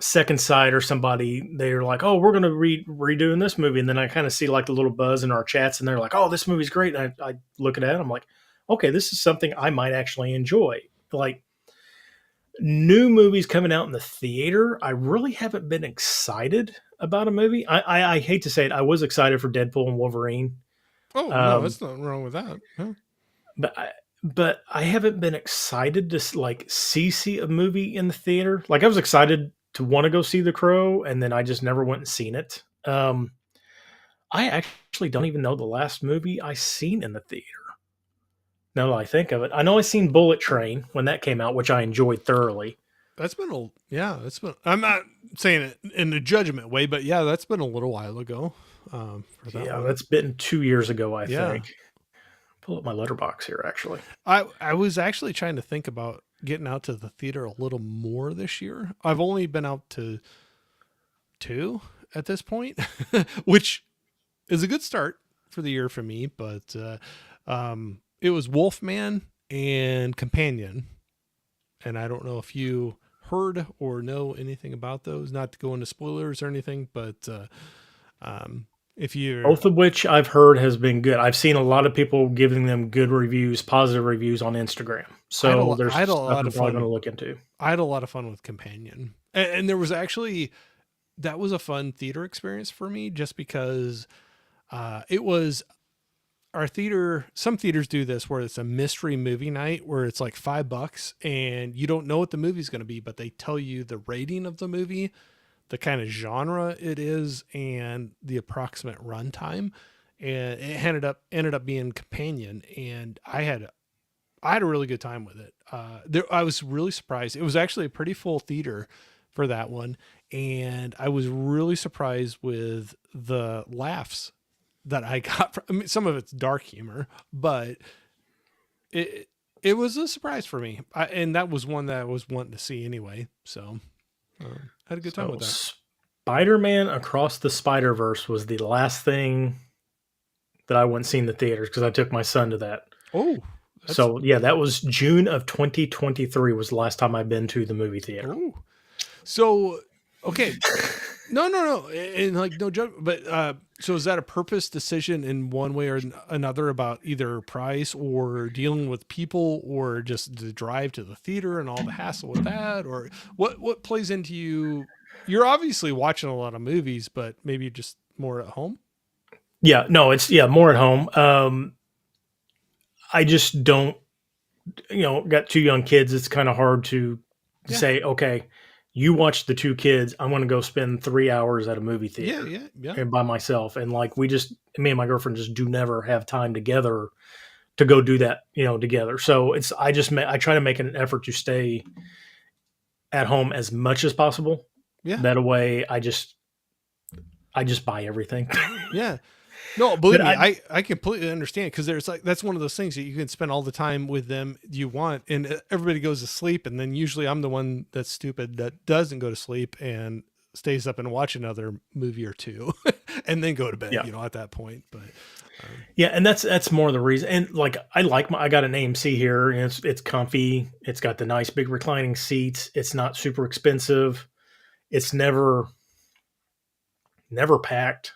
Second Sight or somebody, they're like, "Oh, we're going to redoing this movie," and then I kind of see like the little buzz in our chats, and they're like, "Oh, this movie's great." And I look at it, I'm like, "Okay, this is something I might actually enjoy." Like new movies coming out in the theater, I really haven't been excited about a movie. I hate to say it, I was excited for Deadpool and Wolverine, Oh no, um, that's nothing wrong with that. Huh? but I haven't been excited to like see a movie in the theater. Like I was excited to want to go see The Crow, and then I just never went and seen it. I actually don't even know the last movie I seen in the theater. Now that I think of it, I know I seen Bullet Train when that came out, which I enjoyed thoroughly. That's been yeah. That's been. I'm not saying it in a judgment way, but yeah, that's been a little while ago for that Yeah, one. that's been 2 years ago, I Yeah, think. Pull up my letterbox here, actually. I was actually trying to think about getting out to the theater a little more this year. I've only been out to two at this point, which is a good start for the year for me. But it was Wolfman and Companion, and I don't know if you heard or know anything about those. Not to go into spoilers or anything, but if you're, Both of which I've heard has been good. I've seen a lot of people giving them good reviews, positive reviews on Instagram. So I had there's a stuff lot I'm of probably going fun. to look into. I had a lot of fun with Companion, and there was actually that was a fun theater experience for me just because It was our theater. Some theaters do this where it's a mystery movie night where it's like $5 and you don't know what the movie's going to be, but they tell you the rating of the movie, the kind of genre it is, and the approximate runtime. And it ended up being Companion, and I had a really good time with it. I was really surprised. It was actually a pretty full theater for that one, and I was really surprised with the laughs that I got. From, I mean, some of it's dark humor, but it was a surprise for me, and that was one that I was wanting to see anyway. So I had a good time So with that. Spider-Man Across the Spider-Verse was the last thing that I went see in the theaters because I took my son to that. Oh, that's So yeah, that was June of 2023 was the last time I've been to the movie theater. oh. So okay, no, and like no joke, but so is that a purpose decision in one way or another about either price or dealing with people or just the drive to the theater and all the hassle with that, or what plays into you? You're obviously watching a lot of movies, but maybe just more at home. Yeah, no, it's more at home. I just don't, got two young kids. It's kind of hard to Yeah, say, okay, you watch the two kids. I want to go spend 3 hours at a movie yeah, theater yeah, yeah, and by myself. And like me and my girlfriend just do never have time together to go do that, together. So I try to make an effort to stay at home as much as possible. yeah, That way, I just buy everything. yeah. No, believe but me, I I completely understand because there's like that's one of those things that you can spend all the time with them you want, and everybody goes to sleep, and then usually I'm the one that's stupid that doesn't go to sleep and stays up and watch another movie or two, and then go to bed. yeah, At that point, but yeah, and that's more the reason. And like I got an AMC here, and it's comfy. It's got the nice big reclining seats. It's not super expensive. It's never packed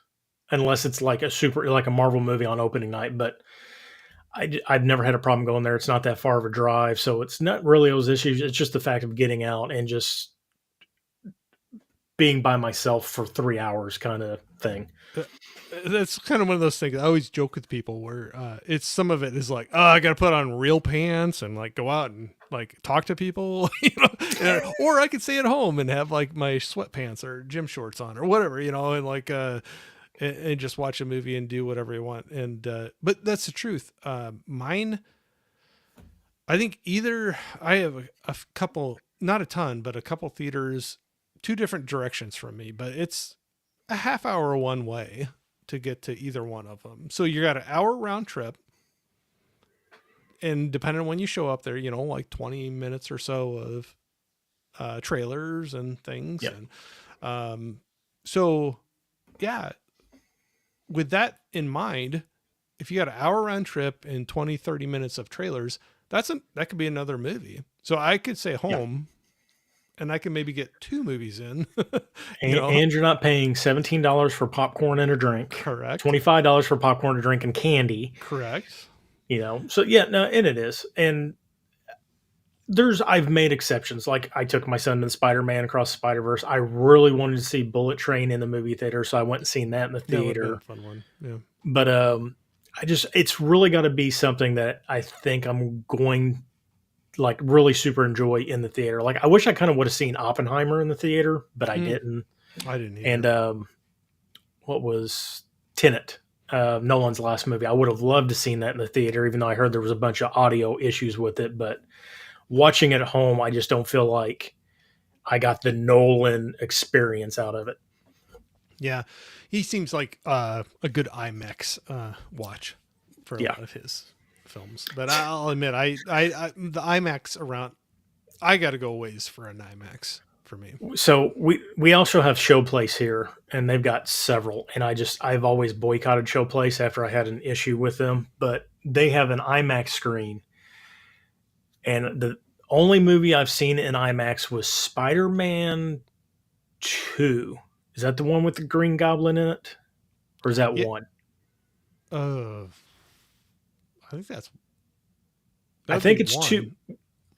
unless it's like like a Marvel movie on opening night. But I've never had a problem going there. It's not that far of a drive, so it's not really those issues. It's just the fact of getting out and just being by myself for 3 hours, kind of thing. uh, that's kind of one of those things. I always joke with people where it's some of it is like, oh, I got to put on real pants and like go out and like talk to people, or I could stay at home and have like my sweatpants or gym shorts on or whatever, and like and just watch a movie and do whatever you want. And but that's the truth. Mine, I think either I have a couple, not a ton, but a couple theaters, two different directions from me, but it's a half hour one way to get to either one of them. So you got an hour round trip, and depending on when you show up there, like 20 minutes or so of trailers and things. Yeah, And so, yeah, with that in mind, if you got an hour round trip and 20, 30 minutes of trailers, that could be another movie. So I could stay yeah. home and I can maybe get two movies in, And you're not paying $17 for popcorn and a drink, correct. $25 for popcorn, a drink, and candy. Correct. So yeah, no, and it is. And I've made exceptions. Like I took my son to Spider-Man Across the Spider-Verse. I really wanted to see Bullet Train in the movie theater, so I went and seen that in the That would have been a theater. fun one. Yeah. But it's really got to be something that I think I'm going like really super enjoy in the theater. Like I wish I kind of would have seen Oppenheimer in the theater, but I Mm, didn't. I didn't And either. what was Tenet? Nolan's last movie. I would have loved to seen that in the theater, even though I heard there was a bunch of audio issues with it. But watching it at home, I just don't feel like I got the Nolan experience out of it. Yeah. He seems like a good IMAX watch for a Yeah. lot of his films. But I'll admit, I the IMAX around, I got to go ways for an IMAX for me. So we also have Showplace here, and they've got several. And I've always boycotted Showplace after I had an issue with them, but they have an IMAX screen, and the only movie I've seen in IMAX was Spider-Man 2. Is that the one with the Green Goblin in it, or is that Yeah. one? Uh, I think that I would be think it's two.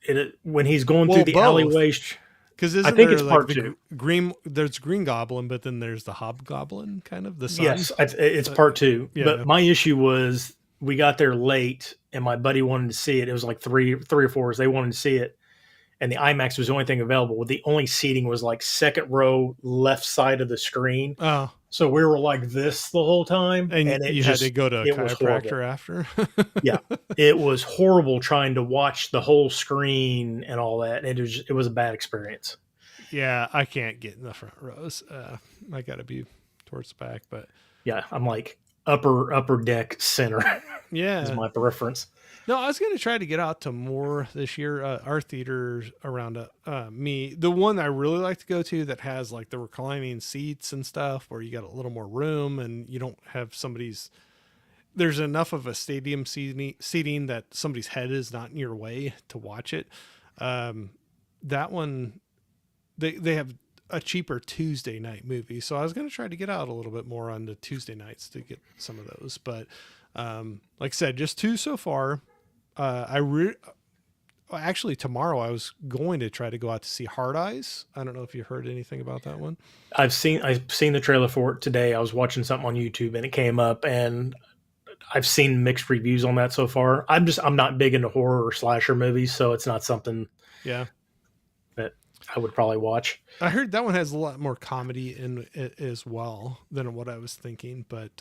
one. When he's going through Well, the both. alleyways. Because I isn't think there it's like part the two. green? There's Green Goblin, but then there's the Hobgoblin, kind of the son. Yes, it's Uh, part two. But yeah. my issue was we got there late, and my buddy wanted to see it. It was like three or four. They wanted to see it, and the IMAX was the only thing available. The only seating was like second row, left side of the screen. Oh, So we were like this the whole time, and and you had to go to a it was horrible. chiropractor after. Yeah, it was horrible trying to watch the whole screen and all that. It was a bad experience. Yeah, I can't get in the front rows. I got to be towards the back, but Yeah, I'm like upper deck center is yeah. my preference. No, I was going to try to get out to more this year. Our theaters around me, the one I really like to go to that has like the reclining seats and stuff, where you got a little more room and you don't have somebody's. There's enough of a stadium seating that somebody's head is not in your way to watch it. That one, they have a cheaper Tuesday night movie, so I was going to try to get out a little bit more on the Tuesday nights to get some of those. But like I said, just two so far. Actually tomorrow I was going to try to go out to see Hard Eyes. I don't know if you heard anything about that one. I've seen the trailer for it today. I was watching something on YouTube and it came up, and I've seen mixed reviews on that so far. I'm not big into horror or slasher movies, so it's not something Yeah. that I would probably watch. I heard that one has a lot more comedy in it as well than what I was thinking. But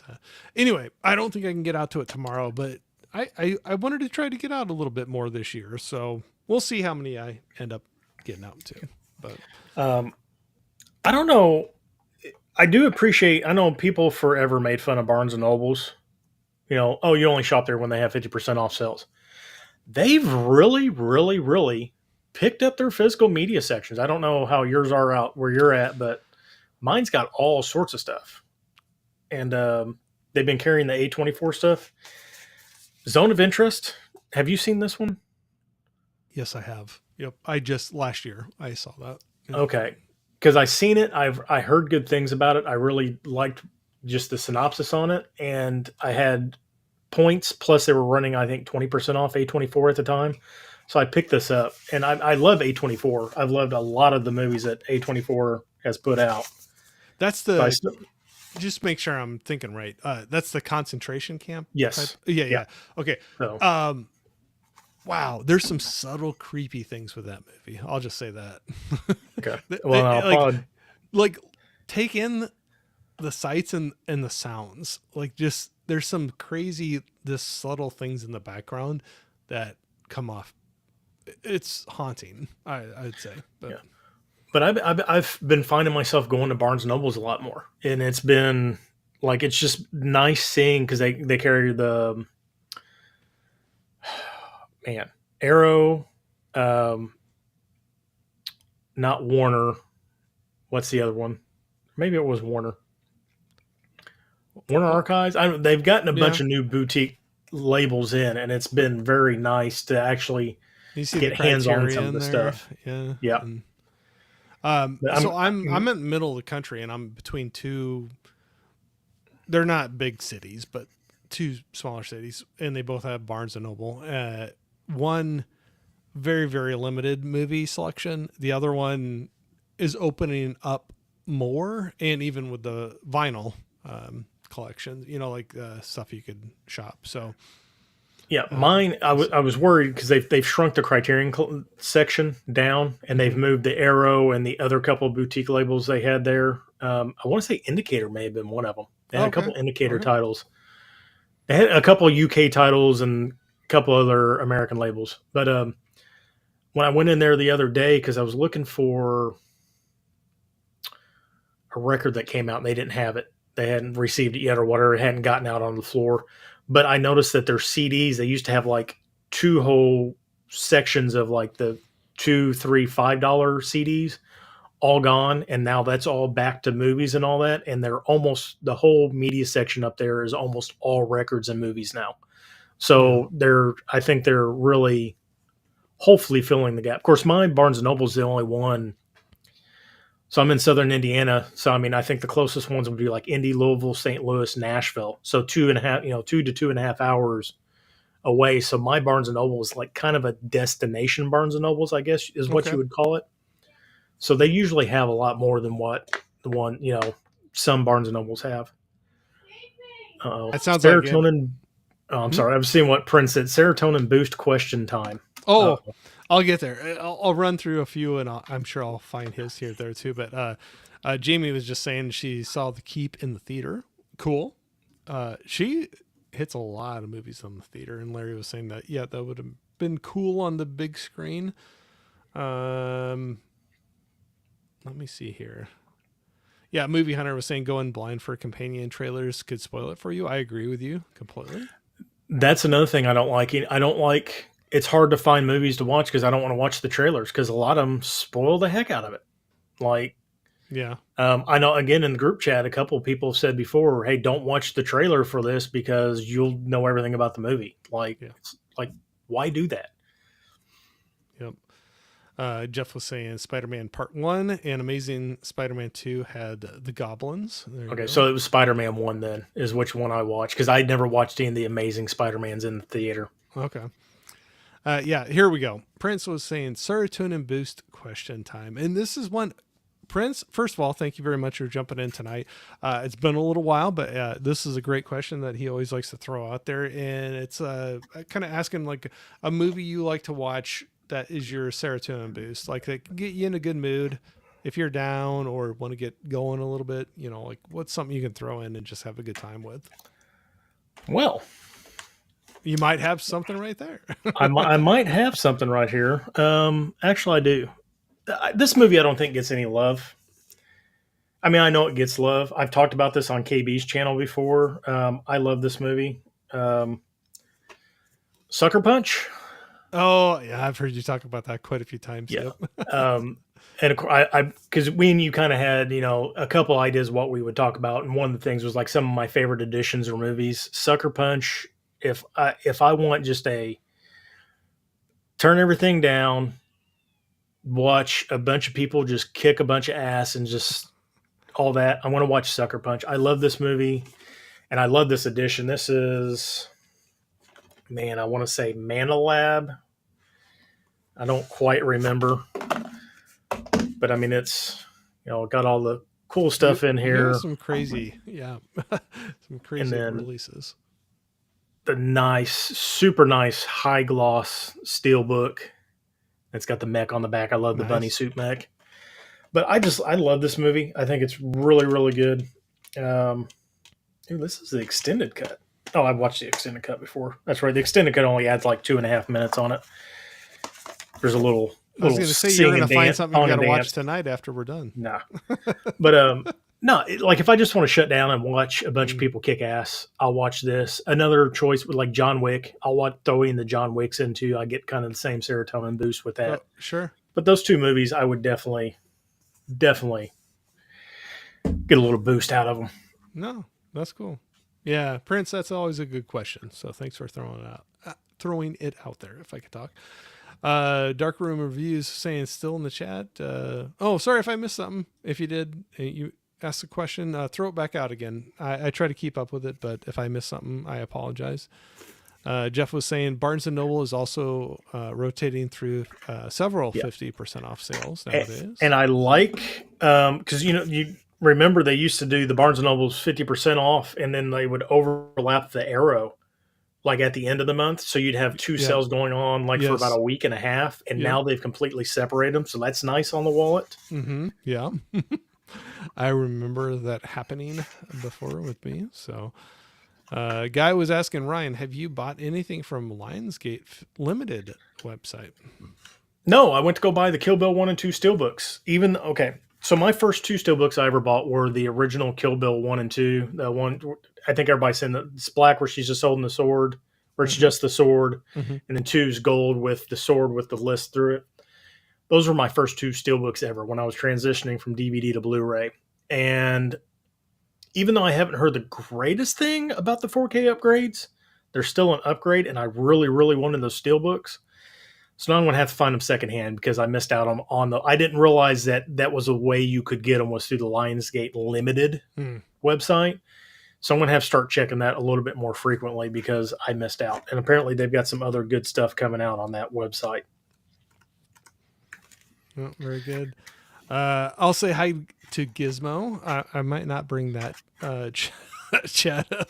anyway, I don't think I can get out to it tomorrow, but I wanted to try to get out a little bit more this year. So we'll see how many I end up getting out to. But Um, I don't know. I do appreciate. I know people forever made fun of Barnes and Nobles. Oh, you only shop there when they have 50% off sales. They've really, really, really picked up their physical media sections. I don't know how yours are out where you're at, but mine's got all sorts of stuff. And they've been carrying the A24 stuff. Zone of Interest. Have you seen this one? yes, I have. Yep. I just last year I saw that. Yeah. Okay. Because I seen it. I heard good things about it. I really liked just the synopsis on it. And I had points, plus they were running, I think, 20% off A24 at the time. So I picked this up. And I love A24. I've loved a lot of the movies that A24 has put out. That's So the just make sure I'm thinking right. That's the concentration camp. yes. Yeah, Yeah. yeah. Okay. So Wow, there's some subtle creepy things with that movie. I'll just say that. okay. They- Well, they- I'll like, probably, like take in the sights and the sounds. Like just there's some crazy, this subtle things in the background that come off. It's haunting. I'd say, but yeah. But I've been finding myself going to Barnes and Nobles a lot more, and it's been like it's just nice seeing because they carry the man Arrow, um, not Warner. What's the other one? Maybe it was Warner. Warner Archives. They've gotten a yeah. bunch of new boutique labels in, and it's been very nice to actually You see get the hands on some of Criterion the there, stuff. yeah. Yeah. And, But so I'm in the middle of the country, and I'm between two. They're not big cities, but two smaller cities, and they both have Barnes and Noble. One very very limited movie selection. The other one is opening up more, and even with the vinyl collection, like stuff you could shop. So Yeah, mine. I was worried because they've shrunk the Criterion section down, and they've moved the Arrow and the other couple of boutique labels they had there. I want to say Indicator may have been one of them. They had a couple Indicator Okay. titles. They had a couple of UK titles and a couple other American labels. But when I went in there the other day, because I was looking for a record that came out and they didn't have it, they hadn't received it yet or whatever, it hadn't gotten out on the floor. But I noticed that their CDs, they used to have like two whole sections of like the $2, $3, $5 CDs, all gone, and now that's all back to movies and all that. And they're almost the whole media section up there is almost all records and movies now. So I think they're really hopefully filling the gap. Of course, my Barnes and Noble is the only one. So I'm in Southern Indiana. So I mean, I think the closest ones would be like Indy, Louisville, St. Louis, Nashville. So 2 to 2.5 hours away. So my Barnes and Noble is like kind of a destination Barnes and Nobles, I guess, is what Okay. you would call it. So they usually have a lot more than what the one, some Barnes and Nobles have. That sounds like it. Serotonin. Oh, I'm Hmm? sorry. I was seeing what Prince said. Serotonin boost question time. Uh, Oh, I'll get there. I'll run through a few, and I'm sure I'll find his here there too. But Jamie was just saying she saw The Keep in the theater. Cool. She hits a lot of movies on the theater, and Larry was saying that that would have been cool on the big screen. Um, Let me see here. Yeah, Movie Hunter was saying going blind for companion trailers could spoil it for you. I agree with you completely. that's another thing I don't like. I don't like. It's hard to find movies to watch because I don't want to watch the trailers because a lot of them spoil the heck out of it. Like, Yeah. I know, again, in the group chat, a couple of people have said before, "Hey, don't watch the trailer for this because you'll know everything about the movie." Like, Yeah. like, why do that? Yep. Jeff was saying Spider-Man Part 1 and Amazing Spider-Man 2 had the goblins. There you Okay, go. so it was Spider-Man 1 then, is which one I watched because I'd never watched any of the Amazing Spider-Mans in the theater. Okay. Yeah, here we go. Prince was saying serotonin boost question time. And this is one, Prince, first of all, thank you very much for jumping in tonight. It's been a little while, but this is a great question that he always likes to throw out there. And it's kind of asking like a movie you like to watch that is your serotonin boost, like that can get you in a good mood if you're down or want to get going a little bit, like what's something you can throw in and just have a good time with. Well, You might have something right there. I might have something right here. Actually, I do. This movie I don't think gets any love. I mean, I know it gets love. I've talked about this on KB's channel before. I love this movie. Um, Sucker Punch. Oh, yeah, I've heard you talk about that quite a few times. Yeah. Yep. Um, and of course, I because we and you kind of had a couple ideas what we would talk about, and one of the things was like some of my favorite editions or movies. Sucker Punch. If I want just a turn everything down, watch a bunch of people just kick a bunch of ass and just all that, I want to watch Sucker Punch. I love this movie, and I love this edition. This is, man, I want to say Manalab. I don't quite remember, but I mean it's got all the cool You stuff in you have here, some crazy, yeah, some and crazy then releases. the nice, super nice high gloss steel book. It's got the mech on the back. I love the bunny Nice. suit mech. But I love this movie. I think it's really, really good. Um, this is the extended cut. Oh, I've watched the extended cut before. That's right. The extended cut only adds like 2.5 minutes on it. There's a little I was little going to say you're sing going to and find dance, something you song got and to watch dance. tonight after we're done. Nah, but no. Like if I just want to shut down and watch a bunch of people kick ass, I'll watch this. Another choice with like John Wick. I'll watch throwing the John Wicks into. I get kind of the same serotonin boost with Oh, that. sure. But those two movies, I would definitely get a little boost out of them. No, that's cool. Yeah, Prince, that's always a good question. So thanks for throwing it out there. If I could talk. Dark Room Reviews saying still in the chat. Oh, sorry if I missed something. If you did, you asked a question, throw it back out again. I try to keep up with it, but if I miss something, I apologize. Jeff was saying Barnes and Noble is also rotating through several Yeah. 50% off sales nowadays. And I like because you remember they used to do the Barnes and Noble's 50% off, and then they would overlap the Arrow like at the end of the month, so you'd have two Yeah. sales going on like for about Yes. a week and a half, and Yep. now they've completely separated them, so that's nice on the wallet. Mm-hmm. Yeah. I remember that happening before with me. So, guy was asking Ryan, have you bought anything from Lionsgate Limited website? No, I went to go buy the Kill Bill 1 and 2 steelbooks. Okay, so my first two steelbooks I ever bought were the original Kill Bill 1 and 2. The one I think everybody's saying that it's black where she's just holding the sword, where it's just the sword, Mm-hmm. and then two's gold with the sword with the list through it. Those were my first two steelbooks ever when I was transitioning from DVD to Blu-ray. And even though I haven't heard the greatest thing about the 4K upgrades, they're still an upgrade, and I really, really wanted those steelbooks. So now I'm going to have to find them secondhand because I missed out on the. I didn't realize that was a way you could get them was through the Lionsgate Limited website. So I'm going to have to start checking that a little bit more frequently because I missed out. And apparently they've got some other good stuff coming out on that website. Oh, very good. I'll say hi to Gizmo. I might not bring that chat up.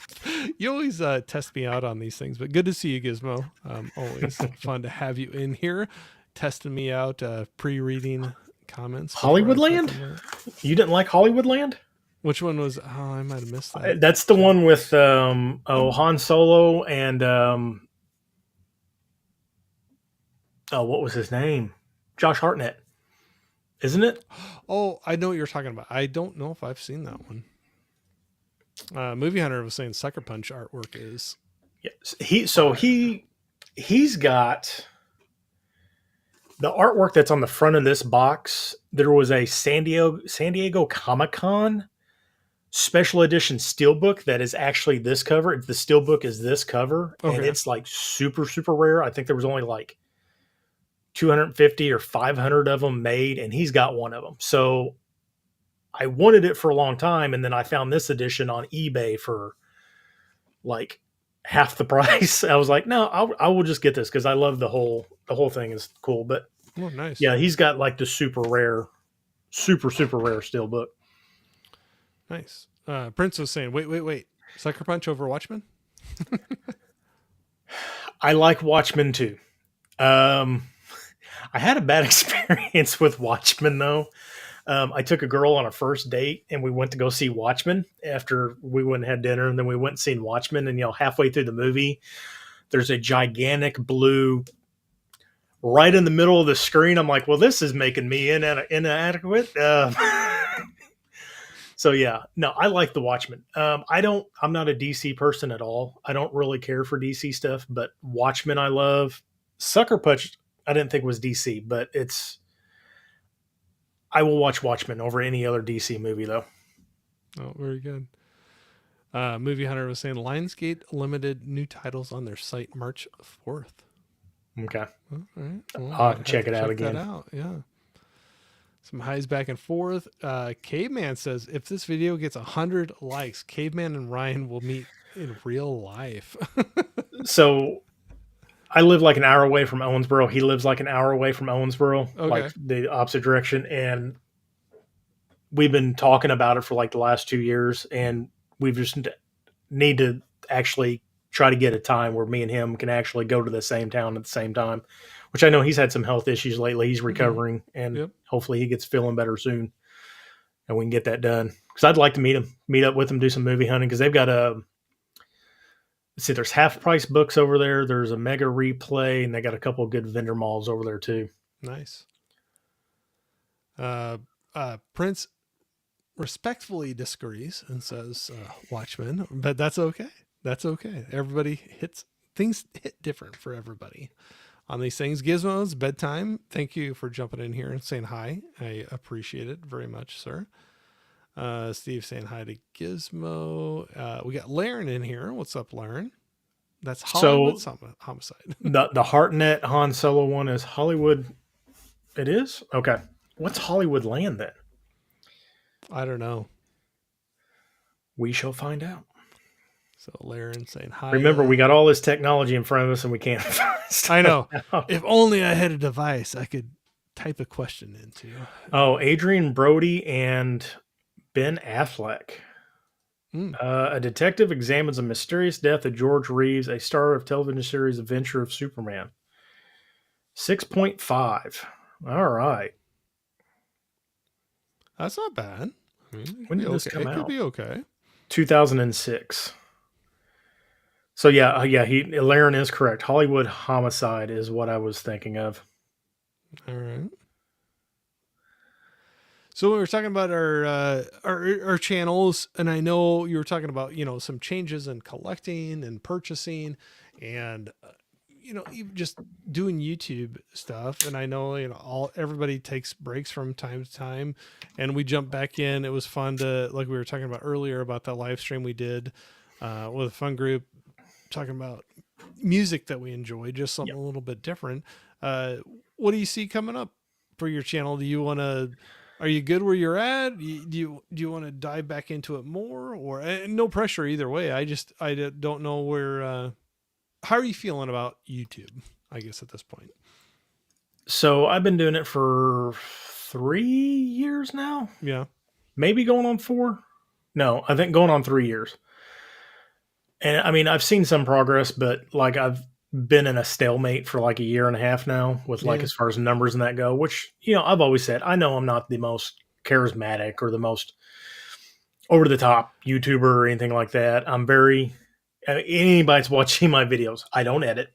You always test me out on these things, but good to see you, Gizmo. Always fun to have you in here, testing me out, pre-reading comments before I put Hollywoodland? them out. You didn't like Hollywoodland? Which one was? Oh, I might have missed that. That's the one with Han Solo and what was his name? Josh Hartnett, isn't it? Oh, I know what you're talking about. I don't know if I've seen that one. Movie Hunter was saying Sucker Punch artwork is Yes. He's got the artwork that's on the front of this box. There was a San Diego Comic-Con special edition steelbook that is actually this cover. The steelbook is this cover, and okay. it's like super super rare. I think there was only like 250 or 500 of them made, and he's got one of them. So I wanted it for a long time, and then I found this edition on eBay for like half the price. I was like, no, I will just get this because I love the whole thing is cool. But Oh, nice. yeah, he's got like the super rare, super super rare steelbook. Nice. Prince was saying, wait. Sucker Punch over Watchmen? I like Watchmen too. Um, I had a bad experience with Watchmen though. I took a girl on a first date and we went to go see Watchmen after we went and had dinner, and then we went and seen Watchmen. And halfway through the movie, there's a gigantic blue right in the middle of the screen. I'm like, well, this is making me inadequate. So yeah, no, I like the Watchmen. I'm not a DC person at all. I don't really care for DC stuff, but Watchmen I love. Sucker Punch I didn't think was DC, but I will watch Watchmen over any other DC movie though. Oh, very good. Movie Hunter was saying Lionsgate limited new titles on their site March 4th. Okay. All right. Well, I'll have to check it out again. That out. Yeah. Some highs back and forth. Caveman says if this video gets 100 likes, Caveman and Ryan will meet in real life. So I live like an hour away from Owensboro. He lives like an hour away from Owensboro, like Okay. the opposite direction. And we've been talking about it for like the last 2 years. And we've just need to actually try to get a time where me and him can actually go to the same town at the same time, which I know he's had some health issues lately. He's recovering, and Yep. hopefully he gets feeling better soon and we can get that done. Because I'd like to meet up with him, do some movie hunting, because they've got let's see, there's half price books over there. There's a Mega Replay, and they got a couple of good vendor malls over there too. Nice. Prince respectfully disagrees and says Watchmen, but that's okay. That's okay. Everybody things hit different for everybody on these things. Gizmo's bedtime. Thank you for jumping in here and saying hi. I appreciate it very much, sir. Steve saying hi to Gizmo. We got Laren in here. What's up, Laren? That's Hollywood Homicide. The Hartnett Han Solo one is Hollywood. It is? Okay. What's Hollywood Land then? I don't know. We shall find out. So Laren saying hi. Remember, we got all this technology in front of us and we can't I know. If only I had a device I could type a question into. Oh, Adrian Brody and Ben Affleck. Mm. A detective examines the mysterious death of George Reeves, a star of television series Adventure of Superman. 6.5. All right. That's not bad. When did this come It could out? be okay. 2006. So yeah, Laren is correct. Hollywood Homicide is what I was thinking of. All right. So we were talking about our channels, and I know you were talking about some changes in collecting and purchasing, and even just doing YouTube stuff. And I know everybody takes breaks from time to time, and we jump back in. It was fun to, like we were talking about earlier about that live stream we did with a fun group talking about music that we enjoy, just something a little bit different. What do you see coming up for your channel? Do you want to? Are you good where you're at? Do you want to dive back into it more, or no pressure either way? I don't know where. How are you feeling about YouTube? I guess at this point. So I've been doing it for 3 years now, Yeah. maybe going on 4. No, I think going on 3 years. And I mean, I've seen some progress, but like I've been in a stalemate for like a year and a half now with like Yeah. as far as numbers and that go, which, I've always said, I know I'm not the most charismatic or the most over the top YouTuber or anything like that. I'm very, anybody's watching my videos, I don't edit.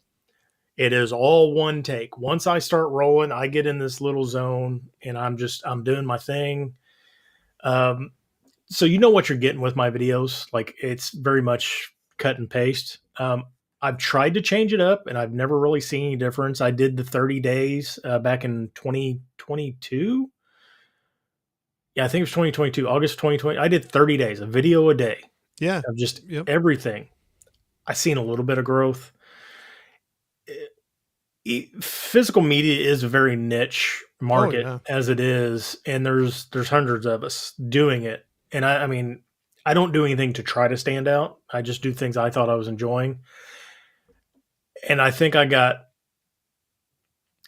It is all one take. Once I start rolling, I get in this little zone and I'm doing my thing. Um, so you know what you're getting with my videos. Like it's very much cut and paste. I've tried to change it up and I've never really seen any difference. I did the 30 days back in 2022. Yeah, I think it was 2022, August 2020. I did 30 days, a video a day Yeah. of just Yep. everything. I seen a little bit of growth. Physical media is a very niche Oh market yeah. as it is, and there's hundreds of us doing it. And I mean, I don't do anything to try to stand out. I just do things I thought I was enjoying. And I think I got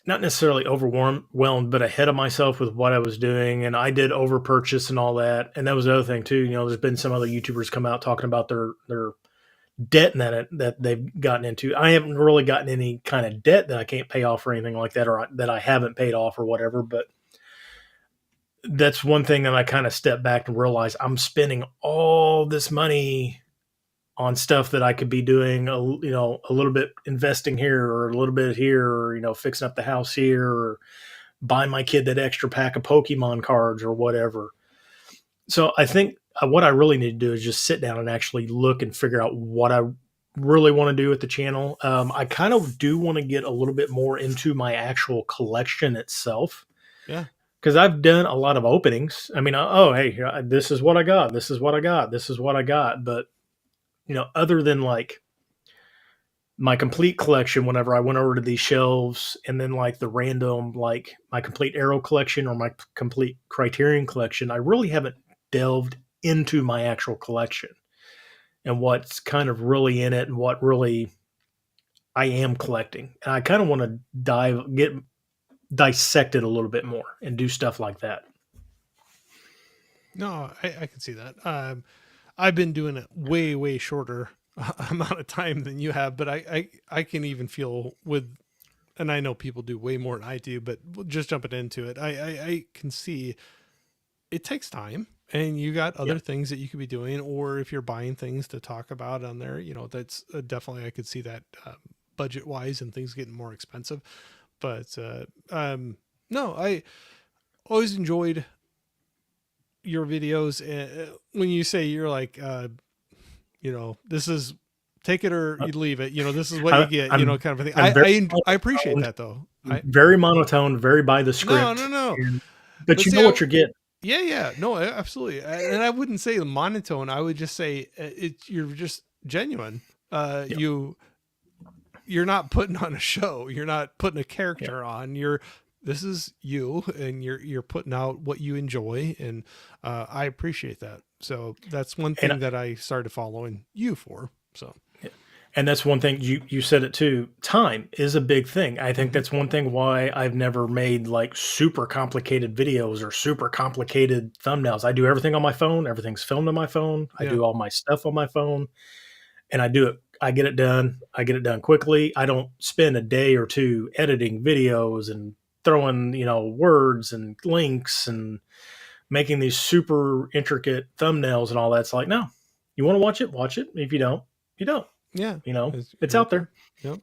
not necessarily overwhelmed, but ahead of myself with what I was doing. And I did over purchase and all that. And that was the other thing too. There's been some other YouTubers come out talking about their debt that they've gotten into. I haven't really gotten any kind of debt that I can't pay off or anything like that, or that I haven't paid off or whatever. But that's one thing that I kind of stepped back and realized I'm spending all this money on stuff that I could be doing, a little bit investing here or a little bit here, or, fixing up the house here, or buying my kid that extra pack of Pokemon cards or whatever. So I think what I really need to do is just sit down and actually look and figure out what I really want to do with the channel. I kind of do want to get a little bit more into my actual collection itself Yeah. because I've done a lot of openings. I mean, oh, hey, this is what I got. This is what I got. This is what I got. But, other than like my complete collection, whenever I went over to these shelves and then like the random, like my complete Arrow collection or my complete Criterion collection, I really haven't delved into my actual collection and what's kind of really in it and what really I am collecting. And I kind of want to get dissect it a little bit more and do stuff like that. No, I can see that. I've been doing it way shorter amount of time than you have, but I can even feel with, and I know people do way more than I do, but just jumping into it, I can see it takes time, and you got Yeah. other things that you could be doing, or if you're buying things to talk about on there, that's definitely, I could see that budget wise and things getting more expensive. But no, I always enjoyed your videos. When you say you're like, this is take it or Uh, you leave it, this is what you I, get, I'm kind of a thing. I'm very I appreciate monotone, that though. I very monotone, very by the No, no, script, no. but But you see, know what you're getting. yeah, yeah, no, absolutely. And I wouldn't say the monotone. I would just say you're just genuine. Yeah, You're not putting on a show. You're not putting a yeah. character on. This is you, and you're putting out what you enjoy, and I appreciate that. So that's one And thing that I started following you for. So And that's one thing you said it too. Time is a big thing. I think mhm. that's one thing why I've never made like super complicated videos or super complicated thumbnails. I do everything on my phone. Everything's filmed on my phone. I Yeah, do all my stuff on my phone and I do it. I get it done. I get it done quickly. I don't spend a day or two editing videos and throwing, words and links and making these super intricate thumbnails and all that. It's like, no, you want to watch it? Watch it. If you don't, you don't. yeah, It's you're out okay. there. Yep.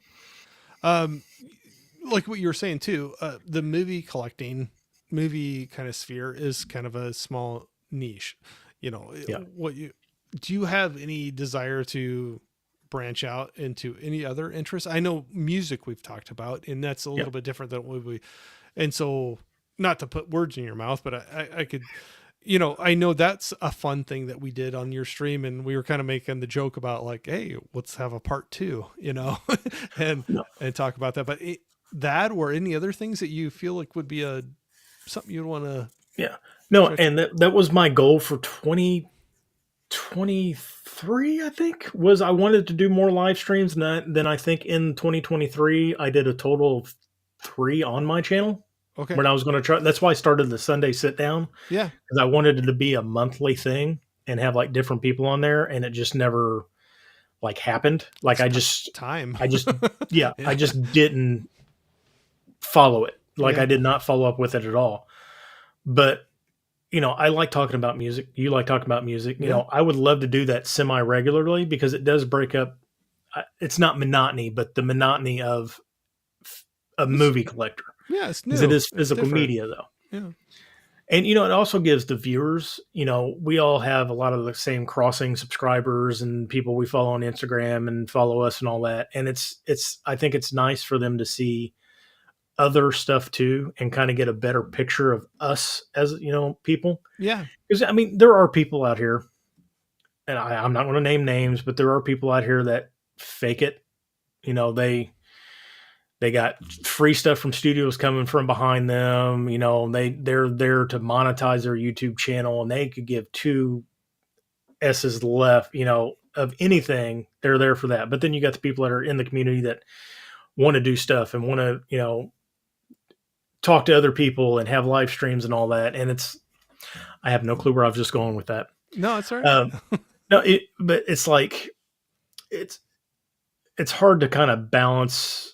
Um, like what you were saying too, the movie collecting, movie kind of sphere is kind of a small niche. Yeah, What you do you have any desire to branch out into any other interests? I know music we've talked about, and that's a yeah. little bit different than what we. And so, not to put words in your mouth, but I could, I know that's a fun thing that we did on your stream, and we were kind of making the joke about like, hey, let's have a part two, and No, talk about that. But that or any other things that you feel like would be a something you'd want to yeah. No, stretch. and that was my goal for 2023, I think, was I wanted to do more live streams than I think in 2023 I did a total of 3 on my channel. Okay. when I was going to try. That's why I started the Sunday sit down, Yeah. because I wanted it to be a monthly thing and have like different people on there, and it just never like happened. Like It's time. I just, yeah, Yeah. I just didn't follow it. Like Yeah. I did not follow up with it at all. But I like talking about music. You like talking about music. Yeah. I would love to do that semi regularly because it does break up. It's not monotony, but the monotony of a It's, movie collector, yeah. It's because it new. is It's physical different. media though. Yeah. And it also gives the viewers, we all have a lot of the same crossing subscribers and people we follow on Instagram and follow us and all that. And it's I think it's nice for them to see other stuff too and kind of get a better picture of us as, people. Yeah. Because I mean, there are people out here, and I'm not going to name names, but there are people out here that fake it. They got free stuff from studios coming from behind them. They're there to monetize their YouTube channel, and they could give two s's left, of anything. They're there for that. But then you got the people that are in the community that want to do stuff and want to, talk to other people and have live streams and all that. And I have no clue where I was just going with that. No, it's all right. Um, no, but it's like it's it's hard to kind of balance.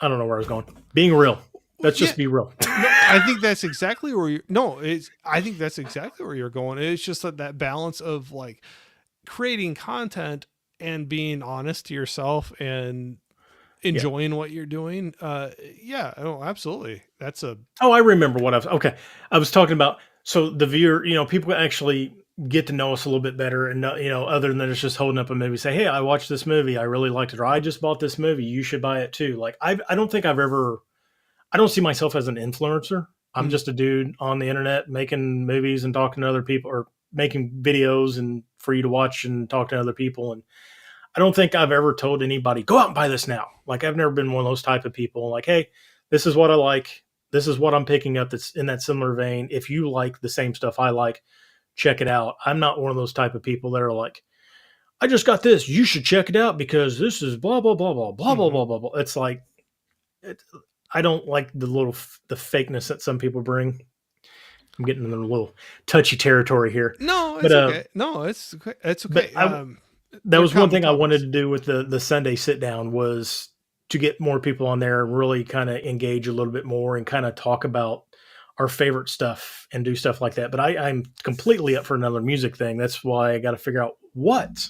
I don't know where I was going. Being real. Let's Yeah. just be real. No, I think that's exactly where you. No, it's. I think that's exactly where you're going. It's just that balance of like creating content and being honest to yourself and Yeah. enjoying what you're doing. Yeah. Oh, absolutely. That's a. Oh, I remember what I was. Okay, I was talking about. So the viewer, people actually get to know us a little bit better, and other than it's just holding up a movie, say, "Hey, I watched this movie. I really liked it," or "I just bought this movie. You should buy it too." Like I don't think I've ever. I don't see myself as an influencer. I'm Mm, just a dude on the internet making movies and talking to other people, or making videos and for you to watch and talk to other people. And I don't think I've ever told anybody, go out and buy this now. Like I've never been one of those type of people. Like, hey, this is what I like. This is what I'm picking up that's in that similar vein. If you like the same stuff I like, check it out. I'm not one of those type of people that are like, I just got this. You should check it out because this is blah blah blah blah blah blah mm-hmm. blah blah blah. It's like I don't like the fakeness that some people bring. I'm getting in a little touchy territory here, No, but it's okay. No, it's okay. It's but okay. that They're was one common thing I wanted topics. to do with the Sunday sit down was to get more people on there and really kind of engage a little bit more and kind of talk about our favorite stuff and do stuff like that. But I'm completely up for another music thing. That's why I got to figure out what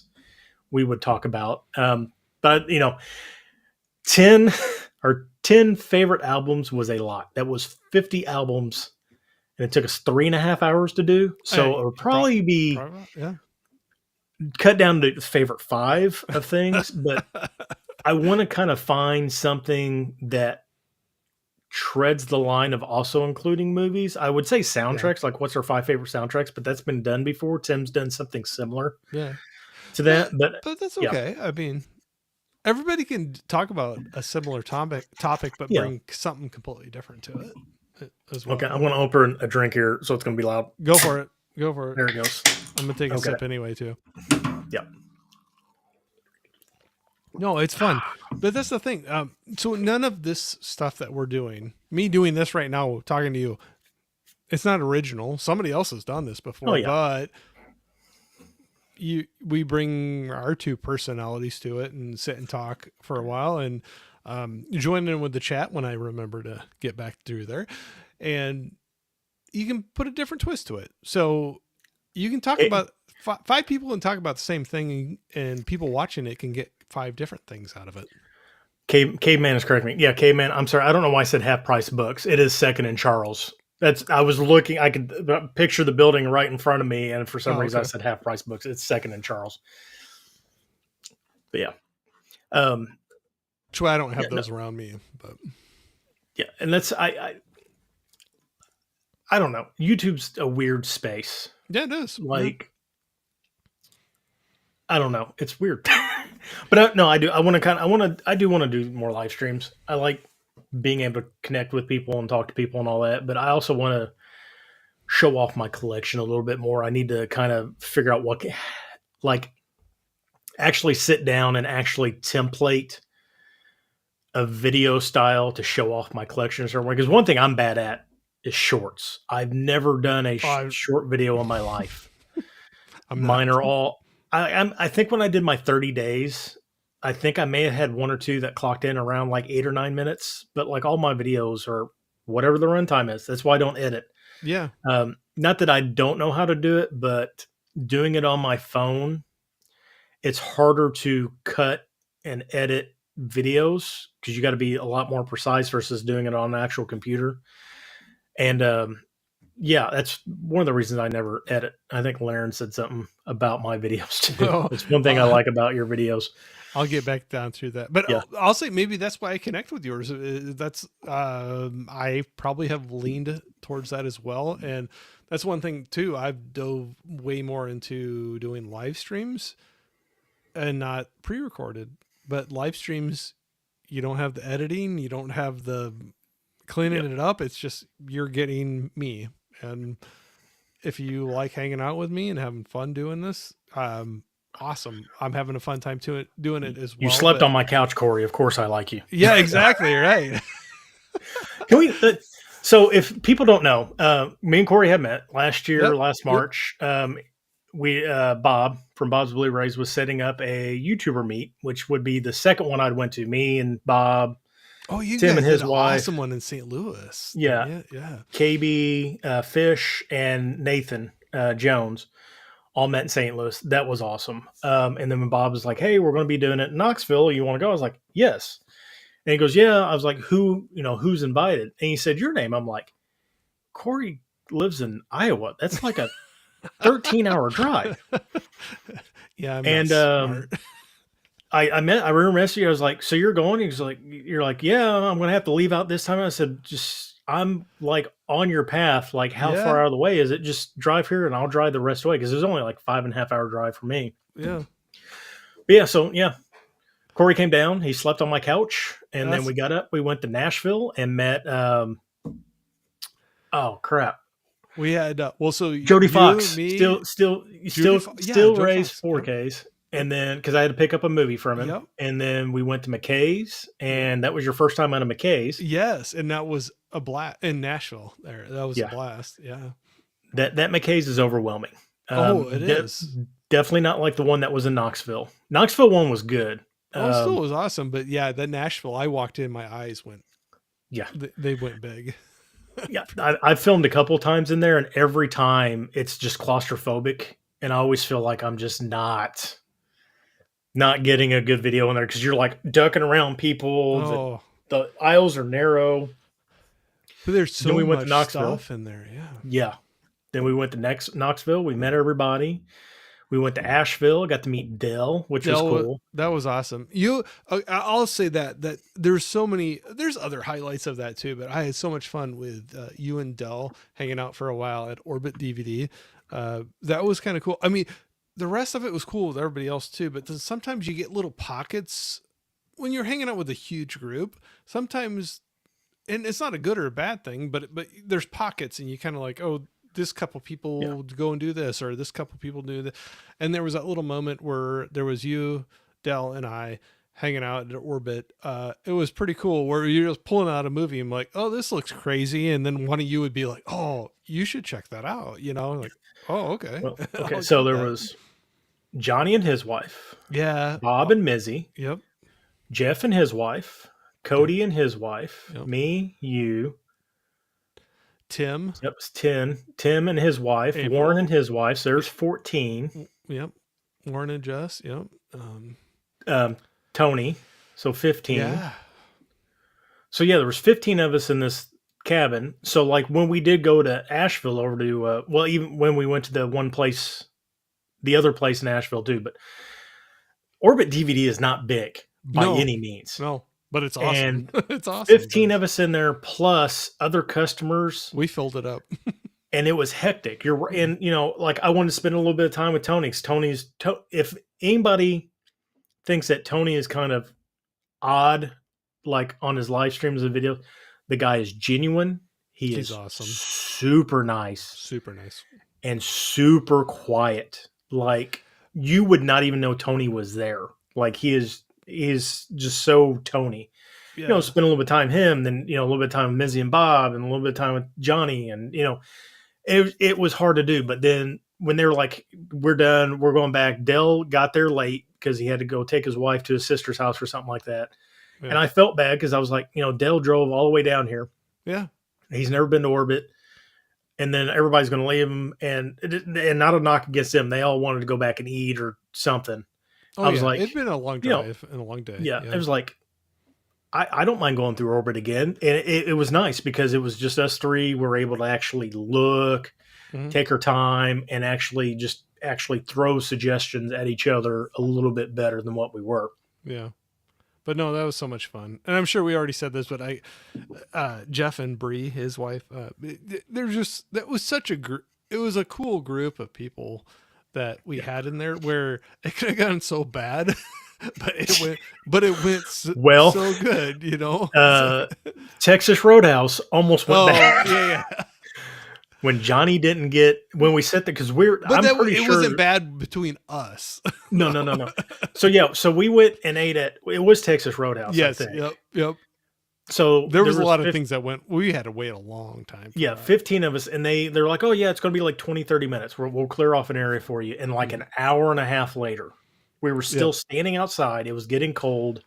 we would talk about. But 10 or 10 favorite albums was a lot. That was 50 albums, and it took us 3.5 hours to do. So it would probably be Yeah. cut down to favorite five of things, but I want to kind of find something that treads the line of also including movies. I would say Yeah. soundtracks, like what's our five favorite soundtracks, but that's been done before. Tim's done something similar Yeah. to Yeah. that, but But that's yeah, okay. I mean, everybody can talk about a similar topic, but yeah. bring something completely different to it as Okay, well. I'm going to open a drink here, so it's going to be loud. Go for it. Go for it. There it goes. I'm gonna take a Okay, sip anyway too. yeah. No, it's fun, but that's the thing. So none of this stuff that we're doing, me doing this right now, talking to you, it's not original. Somebody else has done this Oh before, yeah. but we bring our two personalities to it and sit and talk for a while and join in with the chat when I remember to get back through there, and you can put a different twist to it. So you can talk It, about five people and talk about the same thing, and people watching it can get five different things out of it. Caveman is correcting me. Yeah, Caveman. I'm sorry. I don't know why I said half price books. It is Second and Charles. I was looking. I could picture the building right in front of me, and for some Oh, reason I okay. said half price books. It's Second and Charles. But yeah, um, Which I don't yeah, have no, those around me, but yeah, and that's I don't know. YouTube's a weird space. yeah, it is. Yeah. Like I don't know. It's weird. But no, I do. I want to kind of. I do want to do more live streams. I like being able to connect with people and talk to people and all that. But I also want to show off my collection a little bit more. I need to kind of figure out like, actually sit down and actually template a video style to show off my collection or something. Because one thing I'm bad at is shorts. I've never done a I, short video in my life. I'm not. Mine are all. I think when I did my 30 days, I think I may have had one or two that clocked in around like 8 or 9 minutes. But like all my videos are whatever the runtime is. That's why I don't edit. Yeah. Not that I don't know how to do it, but doing it on my phone, it's harder to cut and edit videos because you got to be a lot more precise versus doing it on an actual computer. And yeah, that's one of the reasons I never edit. I think Laren said something about my videos too. Well, It's one thing I like about your videos. I'll get back down through that, but Yeah. I'll say maybe that's why I connect with yours. That's I probably have leaned towards that as well, and that's one thing too. I've dove way more into doing live streams and not pre-recorded, but live streams, you don't have the editing, you don't have the cleaning Yep. it up. It's just you're getting me, and if you like hanging out with me and having fun doing this, awesome. I'm having a fun time doing it as well. You slept but on my couch, Corey. Of course I like you. yeah, exactly right. Can we? So if people don't know, me and Corey had met last year, Yep, last yep. March. We Bob from Bob's Blu-rays was setting up a YouTuber meet, which would be the second one I'd went to. Me and Bob, Oh, you Tim guys and did his an wife, awesome one in St. Louis. yeah, Yeah. KB, Fish, and Nathan Jones all met in St. Louis. That was awesome. And then when Bob was like, "Hey, we're going to be doing it in Knoxville. You want to go?" I was like, "Yes." And he goes, "Yeah." I was like, who's invited?" And he said, "Your name." I'm like, "Corey lives in Iowa. That's like a 13-hour drive." Yeah, I'm not And smart. I remember messaging. I was like, "So you're going?" He's like, "You're like, yeah, I'm going to have to leave out this time." I said, "Just I'm like on your path. Like, how far Yeah, out of the way is it? Just drive here, and I'll drive the rest away because there's only like 5.5 hour drive for me." yeah. But yeah, so yeah, Corey came down. He slept on my couch, and then That's we got up. We went to Nashville and met. Oh crap, we had well, so Jody you, Fox. me, yeah, Still Jody raised Fox. Yep, 4Ks. And then because I had to pick up a movie from him, yep. and then we went to McKay's, and that was your first time out of McKay's. Yes, and that was a blast in Nashville. There, that was a Yeah, blast. Yeah. that McKay's is overwhelming. Oh, it is. Definitely not like the one that was in Knoxville. Knoxville one was good. Oh, it still was awesome, but yeah, the Nashville. I walked in, my eyes went. Yeah, They went big. yeah. I filmed a couple times in there, and every time it's just claustrophobic, and I always feel like I'm just not getting a good video in there because you're like ducking around people. Oh, The aisles are narrow. but there's Then so we went to much Knoxville. stuff in there. Yeah. Yeah. Then we went to Knoxville. We met everybody. We went to Asheville. Got to meet Dell, which was cool. That was awesome. I'll say that there's so many. There's other highlights of that too, but I had so much fun with you and Dell hanging out for a while at Orbit DVD. That was kind of cool. I mean, the rest of it was cool with everybody else too, but then sometimes you get little pockets when you're hanging out with a huge group. Sometimes, and it's not a good or a bad thing, but there's pockets, and you kind of like, oh, this couple Yeah. people go and do this, or this couple people do this. And there was that little moment where there was you, Dell, and I hanging out at Orbit. It was pretty cool where you're just pulling out a movie. I'm like, oh, this looks crazy. And then one of you would be like, oh, you should check that out. Like, oh, okay. Well, okay. I'll So get there that. was Johnny and his wife, Yeah. Bob and Mizzy, Yep. Jeff and his wife, Cody and his wife, Yep. me, you. Tim. Yep, it's 10. Tim and his wife, April. Warren and his wife. So there's 14. Yep. Warren and Jess. Yep. Tony, so 15. Yeah. So yeah, there was 15 of us in this cabin. So like when we did go to Asheville over to even when we went to the other place in Asheville too, but Orbit DVD is not big by No. any means. No, but it's awesome. And It's awesome. 15 of us in there plus other customers, We filled it up. and it was hectic. And like I wanted to spend a little bit of time with Tony. 'Cause if anybody thinks that Tony is kind of odd, like on his live streams and videos, the guy is genuine. He's He's awesome. super nice Super nice. and super quiet. Like you would not even know Tony was there. Like he is just so Tony. Yeah. spend a little bit of time with him, then a little bit of time with Mizzy and Bob, and a little bit of time with Johnny, and it was hard to do. But then when they were like, "We're done, we're going back," Dell got there late because he had to go take his wife to his sister's house or something like that. And Yeah. I felt bad because I was like, Dell drove all the way down here. Yeah. He's never been to orbit, and then everybody's going to leave him. And not a knock against them, they all wanted to go back and eat or something. Oh I was yeah. like, It'd been a long drive and a long day. yeah, it Yeah. was like I don't mind going through orbit again. And it was nice because it was just us three. We're able to actually look, Mhm. take our time, and actually throw suggestions at each other a little bit better than what we were. Yeah. But no, that was so much fun. And I'm sure we already said this, but Jeff and Bree, his wife, they're just, that was such a group. It was a cool group of people that we Yeah. had in there where it could have gone so bad, but it went so, Well, so good, you know? uh, Texas Roadhouse almost went Oh back yeah, yeah. when Johnny didn't get when we set there because But I'm pretty it sure wasn't bad between us. no. So yeah, so we went and ate at it was Texas Roadhouse, I Yes. think. Yep. Yep. So There was a lot of 50, things that went, we had to wait a long time for yeah, that. 15 of us, and they're like, oh yeah, it's going to be like 20, 30 minutes. We'll clear off an area for you. And like an hour and a half later, we were still Yep. standing outside. It was getting cold,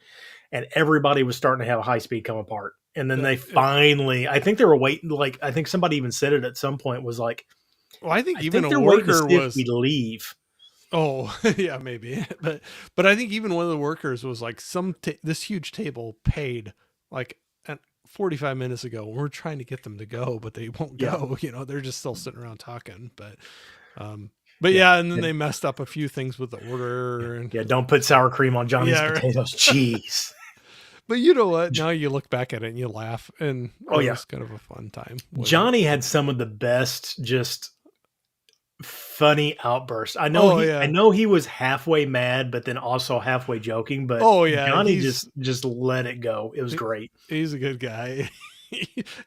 and everybody was starting to have a high speed come apart. And then they finally, I think they were waiting. Like I think somebody even said it at some point was like, Well, I think I even think a they're waiting to worker see if was, we leave. oh yeah, maybe, but I think even one of the workers was like, this huge table paid like at 45 minutes ago. We're trying to get them to go, but they won't Yeah, go. You know, they're just still sitting around talking. But yeah, yeah, and then and- they messed up a few things with the order, and yeah. Don't put sour cream on Johnny's yeah. Right. potatoes. Jeez. But you know what? Now you look back at it and you laugh, and Oh it yeah, was kind of a fun time. Johnny had some of the best just funny outbursts. Oh I yeah. know he was halfway mad, but then also halfway joking. But Oh yeah. Johnny just let it go. It was great. He's a good guy.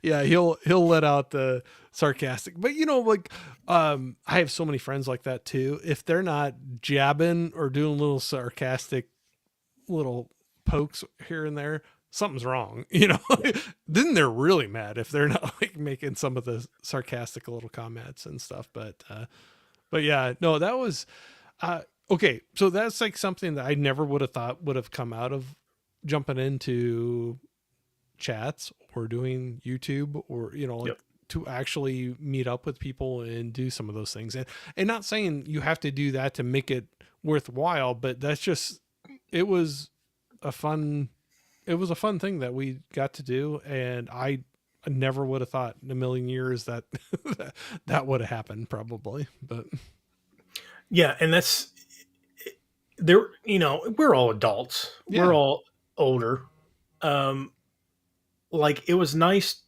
Yeah, he'll let out the sarcastic. But like I have so many friends like that too. If they're not jabbing or doing little sarcastic little pokes here and there, something's wrong. Yeah. Then they're really mad if they're not like making some of the sarcastic little comments and stuff. But yeah, no, that was okay. So that's like something that I never would have thought would have come out of jumping into chats or doing YouTube or like Yep. to actually meet up with people and do some of those things. And not saying you have to do that to make it worthwhile, but that's just it was a fun thing that we got to do, and I never would have thought in a million years that that would have happened probably. But Yeah, and that's there. We're all adults. yeah. We're all older. Like it was nice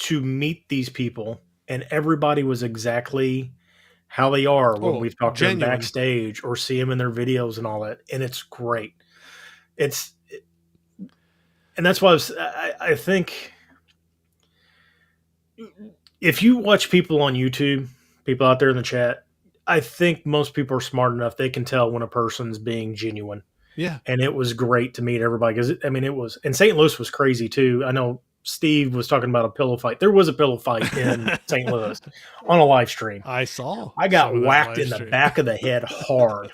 to meet these people, and everybody was exactly how they are when Oh, we've talked to them genuine. backstage or see them in their videos and all that, and it's great. It's and that's why I think if you watch people on YouTube, people out there in the chat, I think most people are smart enough they can tell when a person's being genuine. Yeah. And it was great to meet everybody because it was, and St. Louis was crazy too. I know Steve was talking about a pillow fight. There was a pillow fight in St. Louis on a live stream. I saw. I got some of that whacked live in the stream. back of the head hard.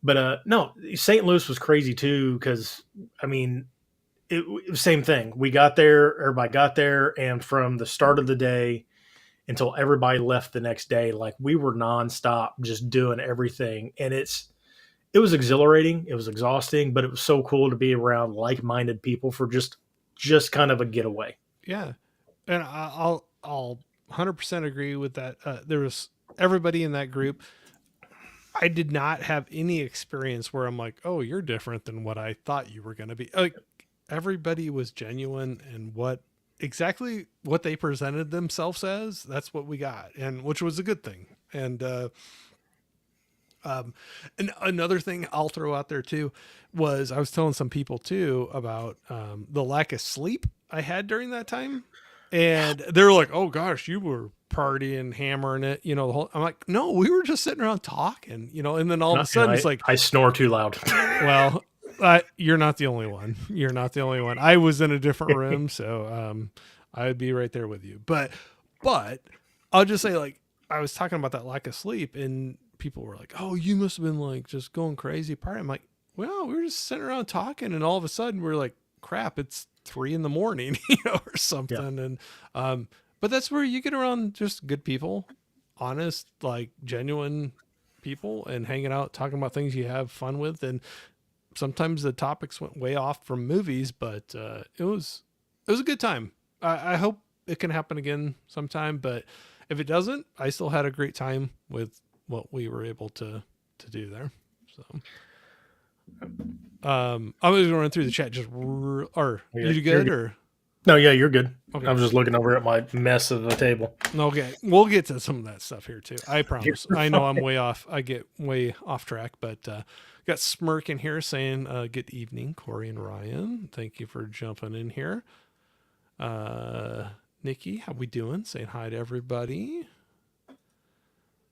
But no, St. Louis was crazy too because it was same thing. We got there, everybody got there, and from the start of the day until everybody left the next day, like we were nonstop just doing everything, and it was exhilarating, it was exhausting, but it was so cool to be around like-minded people for just kind of a getaway. Yeah, and I'll 100% agree with that. There was everybody in that group. I did not have any experience where I'm like, oh, you're different than what I thought you were going to be. Like everybody was genuine, and exactly what they presented themselves as, that's what we got, and which was a good thing. And another thing I'll throw out there too was I was telling some people too about the lack of sleep I had during that time, and they're like, "Oh gosh, you were partying, hammering it," the whole. I'm like, "No, we were just sitting around talking," and then all of a sudden it's like, I snore too loud. well, You're not the only one. You're not the only one. I was in a different room, so I'd be right there with you. But I'll just say, like, I was talking about that lack of sleep, and people were like, "Oh, you must have been like just going crazy." Party. I'm like, well, we were just sitting around talking, and all of a sudden we're like, "Crap, it's 3 a.m, or Yeah. something." And but that's where you get around just good people, honest, like genuine people, and hanging out, talking about things you have fun with, and sometimes the topics went way off from movies, but it was a good time. I hope it can happen again sometime, but if it doesn't, I still had a great time with what we were able to do there. So I was going to run through the chat. Or Yeah, you you're good good. or No, yeah, you're good. I okay? was just looking over at my mess of the table. Okay, we'll get to some of that stuff here too. I You're promise. I know I'm fine. way off. I get way off track, but got Smirk in here saying, "Good evening, Corey and Ryan. Thank you for jumping in here." Nikki, how we doing? Saying hi to everybody.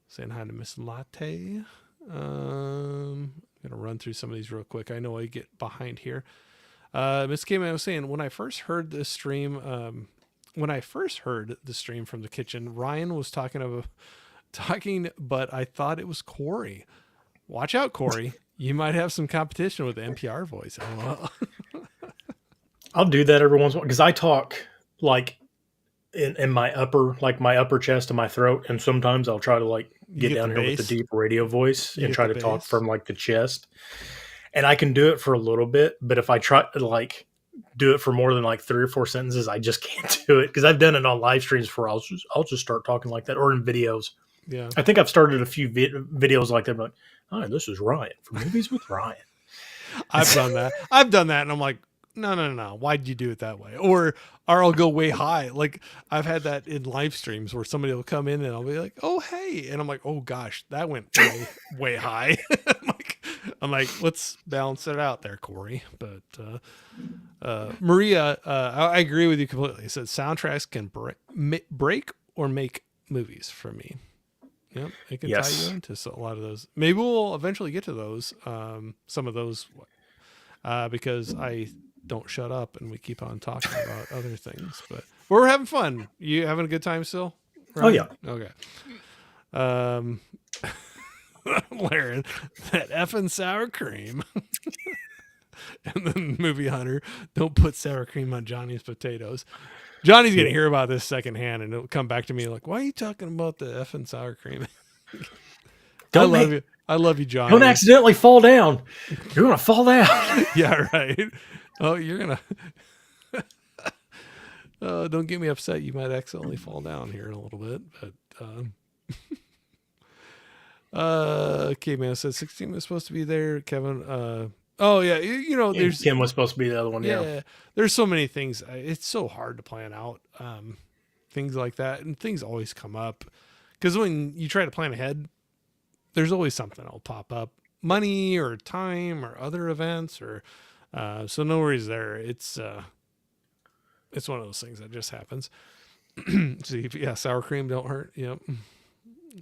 Saying hi to Miss Latte. Gonna run through some of these real quick. I know I get behind here. Miss Kim, I was saying when I first heard this stream, when I first heard the stream from the kitchen, Ryan was talking, but I thought it was Corey. Watch out, Corey. You might have some competition with the NPR voice. LOL. I'll do that every once in a while because I talk like in my upper chest and my throat, and sometimes I'll try to like You get get the down here with the bass. deep radio voice You and get try the to talk bass. from like the chest. And I can do it for a little bit, but if I try to like do it for more than like 3 or 4 sentences, I just can't do it because I've done it on live streams before. I'll just start talking like that, or in videos. Yeah. I think I've started a few videos like that. Like, hi, this is Ryan from Movies with Ryan. I've done that. I've done that, and I'm like, no, no, no, no. Why'd you do it that way? Or I'll go way high. Like I've had that in live streams where somebody will come in and I'll be like, oh hey, and I'm like, oh gosh, that went way high. I'm like, let's balance it out there, Corey. But Maria, I agree with you completely. It said soundtracks can break or make movies for me. Yep, it can tie you Yes. into a lot of those. Maybe we'll eventually get to those, some of those, because I don't shut up and we keep on talking about other things. But we're having fun. You having a good time still, Oh Ryan? yeah. Okay. Um, Laren, that effing sour cream. And then Movie Hunter, don't put sour cream on Johnny's potatoes. Johnny's Yeah. gonna hear about this secondhand, and it'll come back to me like, "Why are you talking about the effing sour cream?" I Don't love make you. I love you, don't Johnny. accidentally fall down. You're gonna fall down. Yeah, right. Oh, you're gonna. Don't get me upset. You might accidentally fall down here in a little bit, but. Okay, man. So 16 was supposed to be there, Kevin. Oh yeah, And there's Kim was supposed to be the other one. Yeah. yeah, there's so many things. It's so hard to plan out things like that, and things always come up because when you try to plan ahead, there's always something that'll pop up, money or time or other events or so no worries there. It's one of those things that just happens. See, yeah, sour cream don't hurt. Yep.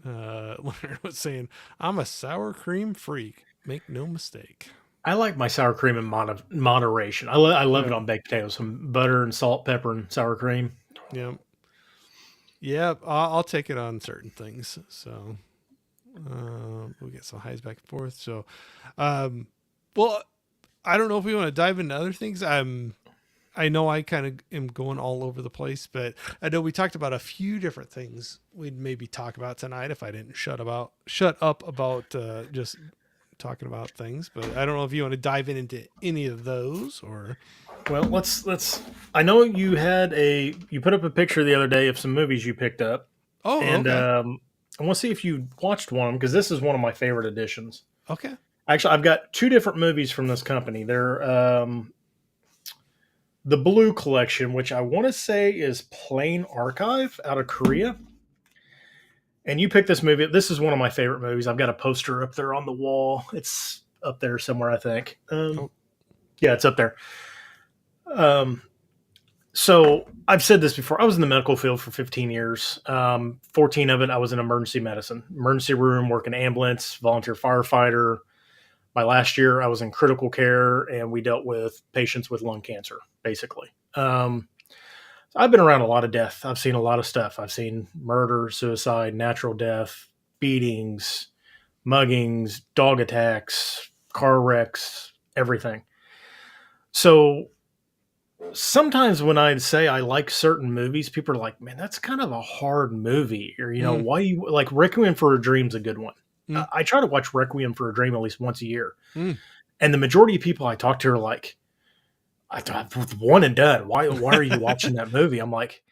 Leonard was saying, "I'm a sour cream freak. Make no mistake." I like my sour cream in moderation. I love Yeah. it on baked potatoes. Some butter and salt, pepper, and sour cream. Yep. Yeah, I'll take it on certain things. So we'll get some highs back and forth. So, um, well, I don't know if we want to dive into other things. I know I kind of am going all over the place, but I know we talked about a few different things we'd maybe talk about tonight if I didn't shut up about just talking about things. But I don't know if you want to dive into any of those or. Well, let's. I know you put up a picture the other day of some movies you picked up, Oh, and okay, I want to see if you watched one of them because this is one of my favorite editions. okay, Actually, I've got two different movies from this company. They're the Blue Collection, which I want to say is Plain Archive out of Korea. And you picked this movie. This is one of my favorite movies. I've got a poster up there on the wall. It's up there somewhere, I think. oh, Yeah, it's up there. Um, so I've said this before. I was in the medical field for 15 years. 14 of it, I was in emergency medicine, emergency room, working ambulance, volunteer firefighter. My last year, I was in critical care, and we dealt with patients with lung cancer, basically. I've been around a lot of death. I've seen a lot of stuff. I've seen murder, suicide, natural death, beatings, muggings, dog attacks, car wrecks, everything. So sometimes when I say I like certain movies, people are like, "Man, that's kind of a hard movie," or Mm, why you like Requiem for a Dream's a good one. mm, I try to watch Requiem for a Dream at least once a year, mm. and the majority of people I talk to are like, "I thought one and done. Why are you watching that movie?" I'm like,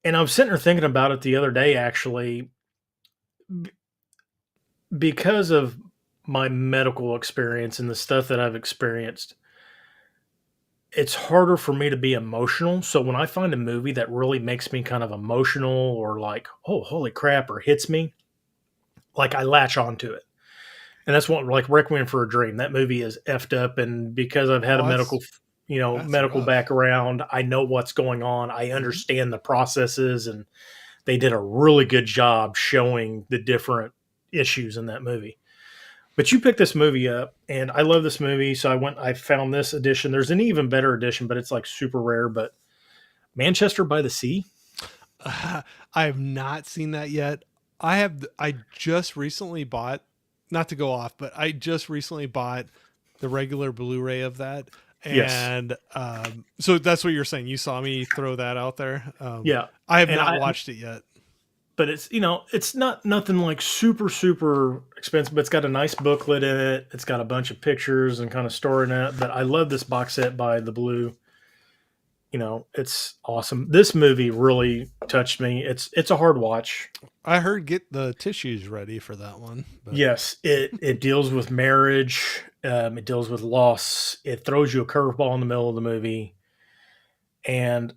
and I was sitting there thinking about it the other day, actually, b- because of my medical experience and the stuff that I've experienced. It's harder for me to be emotional. So when I find a movie that really makes me kind of emotional or like, oh, holy crap, or hits me, like I latch onto it. And that's what like Requiem for a Dream. That movie is effed up. And because I've had a Oh, that's medical rough. background, I know what's going on. I Hmm. understand the processes, and they did a really good job showing the different issues in that movie. But you picked this movie up, and I love this movie. So I found this edition. There's an even better edition, but it's like super rare. But Manchester by the Sea. I have not seen that yet. I just recently bought, not to go off, but I just recently bought the regular Blu-ray of that. Yes. And so that's what you're saying. You saw me throw that out there. Yeah. I have And not I watched it yet. but it's it's not nothing like super expensive, but it's got a nice booklet in it. It's got a bunch of pictures and kind of story in it. But I love this box set by the Blue. It's awesome. This movie really touched me. It's a hard watch. I heard get the tissues ready for that one, but Yes, it deals with marriage. It deals with loss. It throws you a curveball in the middle of the movie, and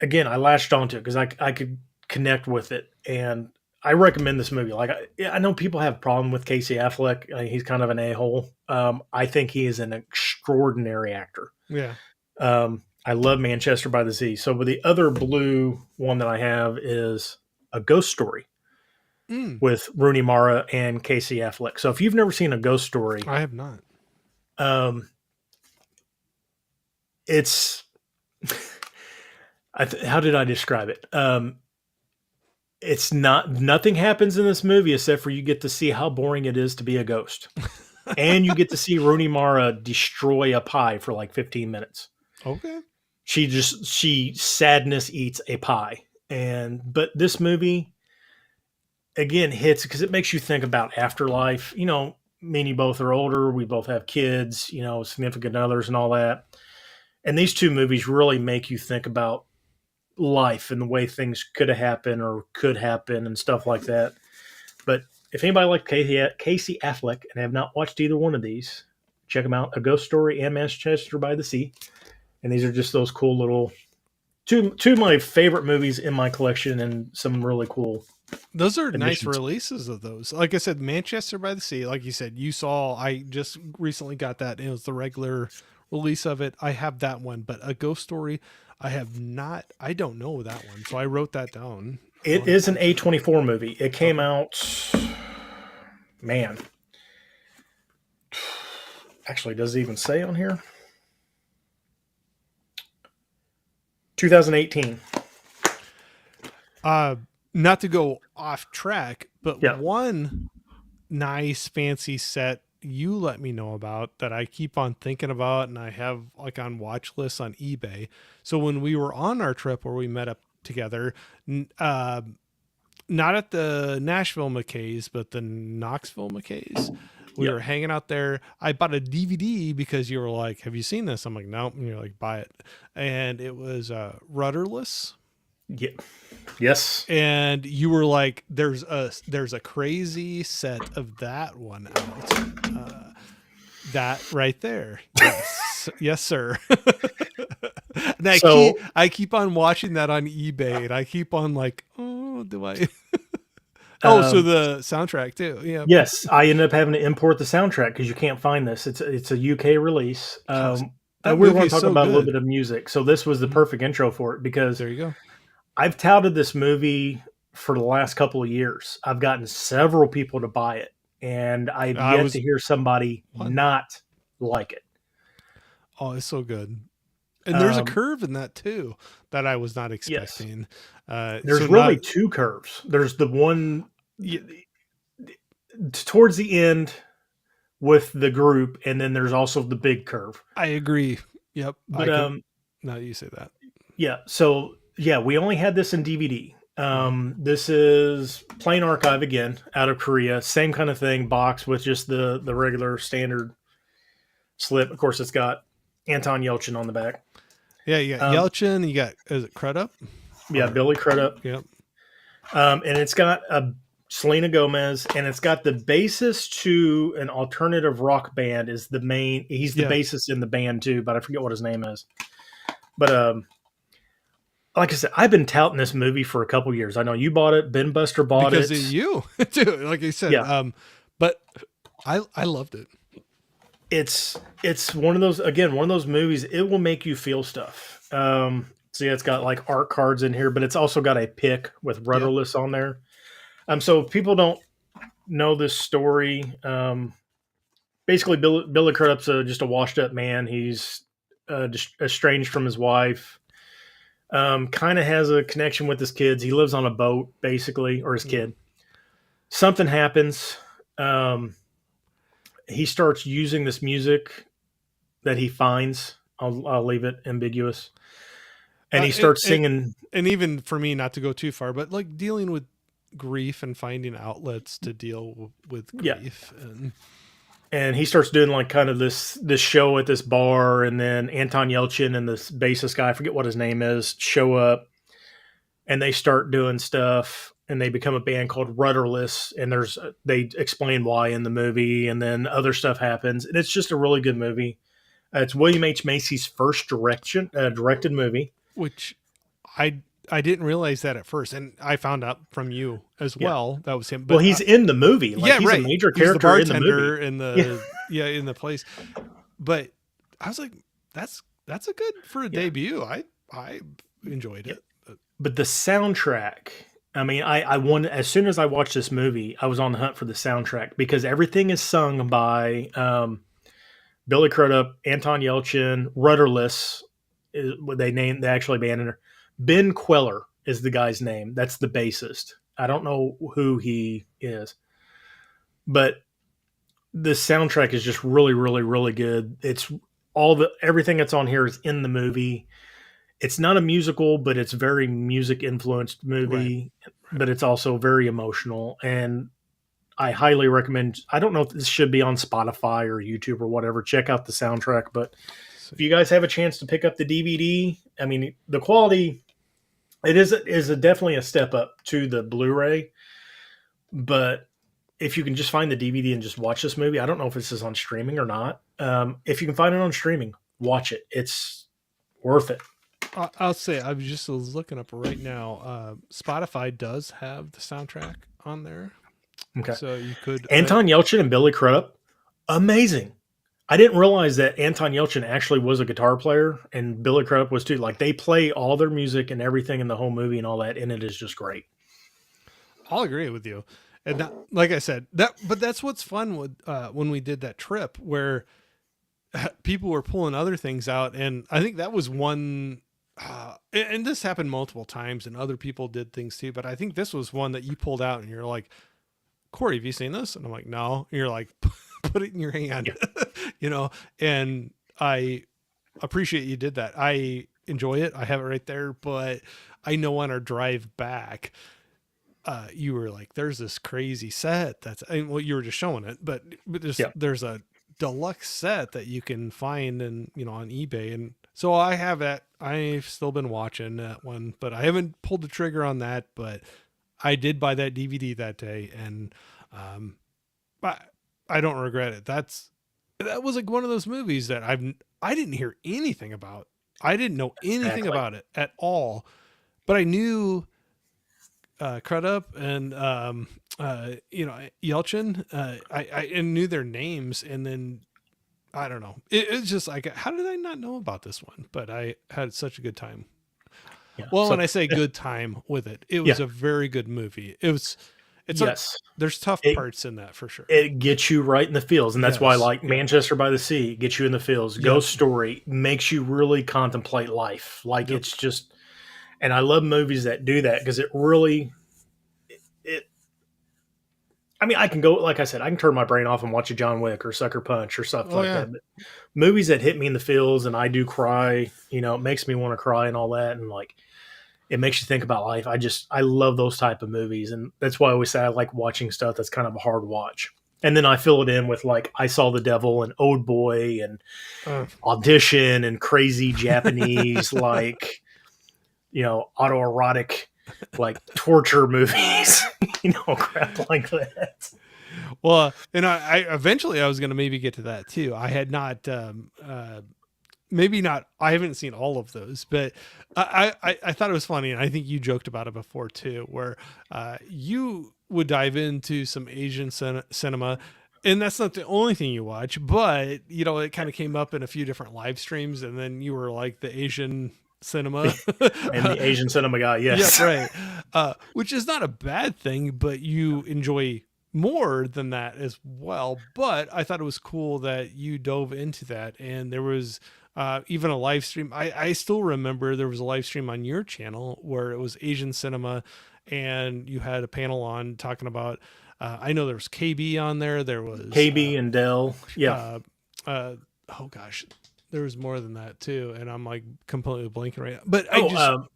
again, I latched onto it because I could connect with it, and I recommend this movie. Like I know people have a problem with Casey Affleck. He's kind of an a hole. I think he is an extraordinary actor. yeah. I love Manchester by the Sea. So, but the other Blue one that I have is A Ghost Story Mm, with Rooney Mara and Casey Affleck. So, if you've never seen A Ghost Story, I have not. um, it's how did I describe it? It's not nothing happens in this movie except for you get to see how boring it is to be a ghost, and you get to see Rooney Mara destroy a pie for like 15 minutes. Okay. She sadness eats a pie, and but this movie again hits because it makes you think about afterlife. Me and you both are older. We both have kids. Significant others and all that. And these two movies really make you think about life and the way things could have happened or could happen and stuff like that. But if anybody like Casey Affleck and have not watched either one of these, check them out. A Ghost Story and Manchester by the Sea. And these are just those cool little two of my favorite movies in my collection, and some really cool Those are nice additions. releases of those. Like I said, Manchester by the Sea, like you said, you saw, I just recently got that. And it was the regular release of it. I have that one, but A Ghost Story, I have not, I don't know that one. So I wrote that down. I'll It have is to an check. A24 movie. It came Okay. out, man. Actually, does it even say on here? 2018. Uh, Not to go off track, but Yeah. one nice fancy set you let me know about that I keep on thinking about and I have like on watch lists on eBay. So when we were on our trip where we met up together, not at the Nashville McKays, but the Knoxville McKays, we Yeah. were hanging out there. I bought a DVD because you were like, "Have you seen this?" I'm like, "Nope." And you're like, "Buy it." And it was Rudderless, Yeah. Yes. and you were like, there's a crazy set of that one out, that right there, yes, yes sir. And So, I keep on watching that on eBay, and I keep on like, oh, do I? Oh, so um, the soundtrack too, yeah. yes, I ended up having to import the soundtrack because you can't find this. It's a UK release. Gosh, And that we were movie going to is talk so about a little good. bit of music. So this was the Mhm. perfect intro for it because There you go. I've touted this movie for the last couple of years. I've gotten several people to buy it, and I've I yet was to hear somebody one. not like it. Oh, it's so good. And there's a Um, curve in that too that I was not yes, expecting. So there's not really two curves. There's the one yeah, towards the end with the group, and then there's also the big curve. I agree. Yep, I But can. Now that you say that. yeah, so yeah, we only had this in DVD. Mhm. This is plain archive again out of Korea. Same kind of thing, box with just the regular standard slip. Of course, it's got Anton Yelchin on the back. Yeah, you got Um, Yelchin. You got is it Crudup? yeah, Or Billy Crudup. yep, And it's got a Selena Gomez, and it's got the bassist to an alternative rock band is the main. He's the yeah. bassist in the band too, but I forget what his name is. But like I said, I've been touting this movie for a couple years. I know you bought it. Ben Buster bought Because of it. you too, like I said. Yeah, But I loved it. it's one of those again one of those movies. It will make you feel stuff. So yeah, it's got like art cards in here, but it's also got a pick with Yep. rudderless on there. So if people don't know this story. Basically, Billy Crudup's just a washed up man. He's just estranged from his wife. Kind of has a connection with his kids. He lives on a boat, basically, or his Mm. kid. Something happens. Um, he starts using this music that he finds. I'll leave it ambiguous. And he It, starts it singing. and even for me, not to go too far, but like dealing with grief and finding outlets to deal with Yeah, grief and and he starts doing like kind of this show at this bar, and then Anton Yelchin and this bassist guy, I forget what his name is, show up, and they start doing stuff, and they become a band called Rudderless, and they explain why in the movie, and then other stuff happens, and it's just a really good movie. It's William H Macy's first directed movie. which I I didn't realize that at first, and I found out from you as Yeah, well that was him. well, But he's in the movie, like yeah, he's a right. major He was the character in the bartender movie. in Yeah, the place. But I was like, that's a good for a yeah, debut. I enjoyed yeah. it. But the soundtrack, I mean, I wanted, as soon as I watched this movie, I was on the hunt for the soundtrack because everything is sung by Billy Crudup, Anton Yelchin, Rudderless is what they actually banned her. Ben Queller is the guy's name. That's the bassist. I don't know who he is, but the soundtrack is just really, really, really good. It's everything that's on here is in the movie. It's not a musical, but it's very music influenced Right, movie, right. but it's also very emotional. And I highly recommend. I don't know if this should be on Spotify or YouTube or whatever. Check out the soundtrack. But So, if you guys have a chance to pick up the DVD, I mean, the quality definitely a step up to the Blu-ray. But if you can just find the DVD and just watch this movie, I don't know if this is on streaming or not. If you can find it on streaming, watch it. It's worth it. I'll say I was just looking up right now. Spotify does have the soundtrack on there, Okay. so you could. Anton Yelchin and Billy Crudup, amazing. I didn't realize that Anton Yelchin actually was a guitar player and Billy Crudup was too. Like they play all their music and everything in the whole movie and all that, and it is just great. I'll agree with you. And that, like I said, but that's what's fun with when we did that trip where people were pulling other things out, and I think that was one. And this happened multiple times, and other people did things too. But I think this was one that you pulled out, and you're like, "Corey, have you seen this?" And I'm like, "No." And you're like, "Put it in your hand," Yeah, you know. And I appreciate you did that. I enjoy it. I have it right there, but I know on our drive back you were like, there's this crazy set that's, I mean, well, you were just showing it, but yeah, there's a deluxe set that you can find and on eBay, and so I have that. I've still been watching that one, but I haven't pulled the trigger on that. But I did buy that DVD that day, and um, I I don't regret it. That was like one of those movies that I didn't hear anything about. I didn't know anything exactly. about it at all, but I knew Crudup and Yelchin. I knew their names, and then I don't know. It's just like, how did I not know about this one? But I had such a good time. Yeah. Well, when So I say good time with it, it yeah, was a very good movie. It was. It's a Yes, there's tough it parts in that for sure. it gets you right in the feels, and that's why I Yes. like Yep. Manchester by the Sea. Gets you in the feels. Yep. Ghost Story makes you really contemplate life. Like Yep. it's just, and I love movies that do that because it really it. I mean, I can go like I said, I can turn my brain off and watch a John Wick or Sucker Punch or stuff Oh like yeah. that. But movies that hit me in the feels and I do cry, it makes me want to cry and all that, and like it makes you think about life. I love those type of movies, and that's why I always say I like watching stuff that's kind of a hard watch. And then I fill it in with like I Saw the Devil and Old Boy and Uh, Audition and crazy Japanese like autoerotic like torture movies, crap like that. well, and I eventually I was going to maybe get to that too. I had not maybe not. I haven't seen all of those, but I thought it was funny, and I think you joked about it before too, where you would dive into some Asian cinema, and that's not the only thing you watch, but it kind of came up in a few different live streams, and then you were like the Asian cinema. And the Asian cinema guy, Yep, yes. right. Which is not a bad thing, but you enjoy more than that as well. But I thought it was cool that you dove into that, and there was even a live stream. I still remember there was a live stream on your channel where it was Asian cinema, and you had a panel on talking about. I know there was KB on there. There was KB and Dell, yeah. uh, uh, oh gosh, there was more than that too, and I'm like completely blanking right now. But I Oh, just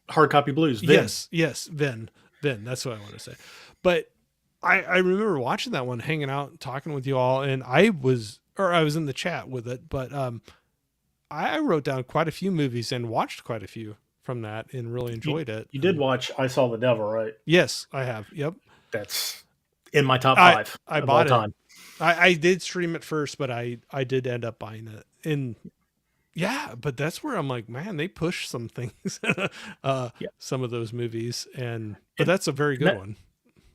Hard Copy Blues, Vin. yes, Vin. That's what I want to say. But I remember watching that one, hanging out, and talking with you all, and I was in the chat with it. But I wrote down quite a few movies and watched quite a few from that, and really You, enjoyed it. you did And watch I Saw the Devil, right? yes, I have. Yep, That's in my top I five I of all bought it. time. I did stream it first, but I did end up buying it. And yeah, but that's where I'm like, man, they push some things, Yeah. some of those movies, but And, that's a very and good that, one.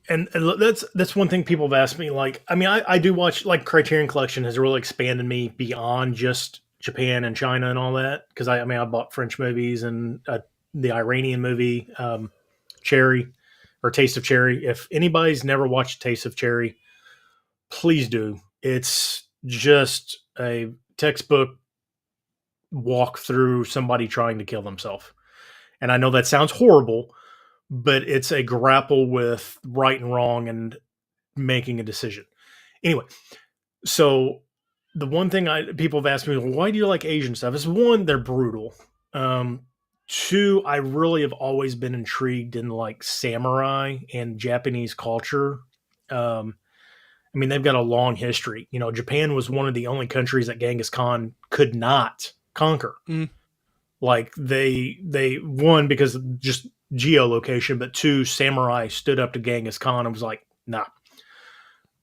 and that's one thing people have asked me. Like, I mean, I do watch like Criterion Collection has really expanded me beyond just Japan and China and all that. Because I bought French movies and the Iranian movie Cherry or Taste of Cherry. If anybody's never watched Taste of Cherry, please do. It's just a textbook walk through somebody trying to kill themselves. And I know that sounds horrible, but it's a grapple with right and wrong and making a decision. Anyway, so the one thing people have asked me, well, why do you like Asian stuff? Is one, they're brutal. Two, I really have always been intrigued in like samurai and Japanese culture. I mean, they've got a long history. Japan was one of the only countries that Genghis Khan could not conquer. Mm. Like they one because of just geolocation, but two, samurai stood up to Genghis Khan and was like, nah.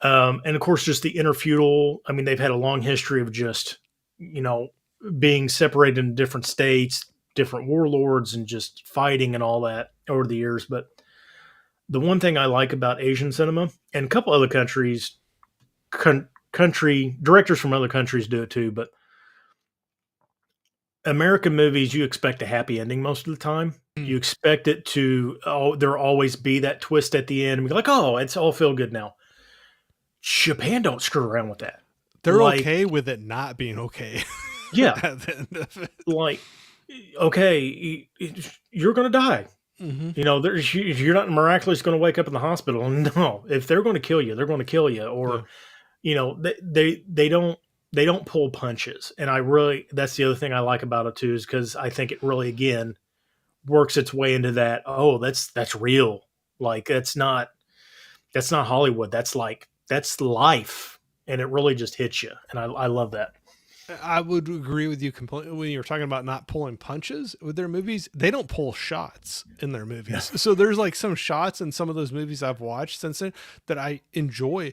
And of course, just the interfeudal. I mean, they've had a long history of just being separated in different states, different warlords, and just fighting and all that over the years. But the one thing I like about Asian cinema and a couple other countries, country directors from other countries do it too, but American movies, you expect a happy ending most of the time. Mm. You expect it to, there always be that twist at the end and be like, oh, it's all feel good now. Japan don't screw around with that. They're Like, okay with it not being okay. yeah, At the end of it. like, okay, you're going to die. Mm-hmm. You're not miraculously going to wake up in the hospital. No, if they're going to kill you, they're going to kill you. Or, they don't pull punches. And that's the other thing I like about it too, is because I think it really, again, works its way into that. Oh, that's real. Like that's not Hollywood. That's life. And it really just hits you. And I love that. I would agree with you completely when you're talking about not pulling punches with their movies. They don't pull shots in their movies. So there's like some shots in some of those movies I've watched since then that I enjoy.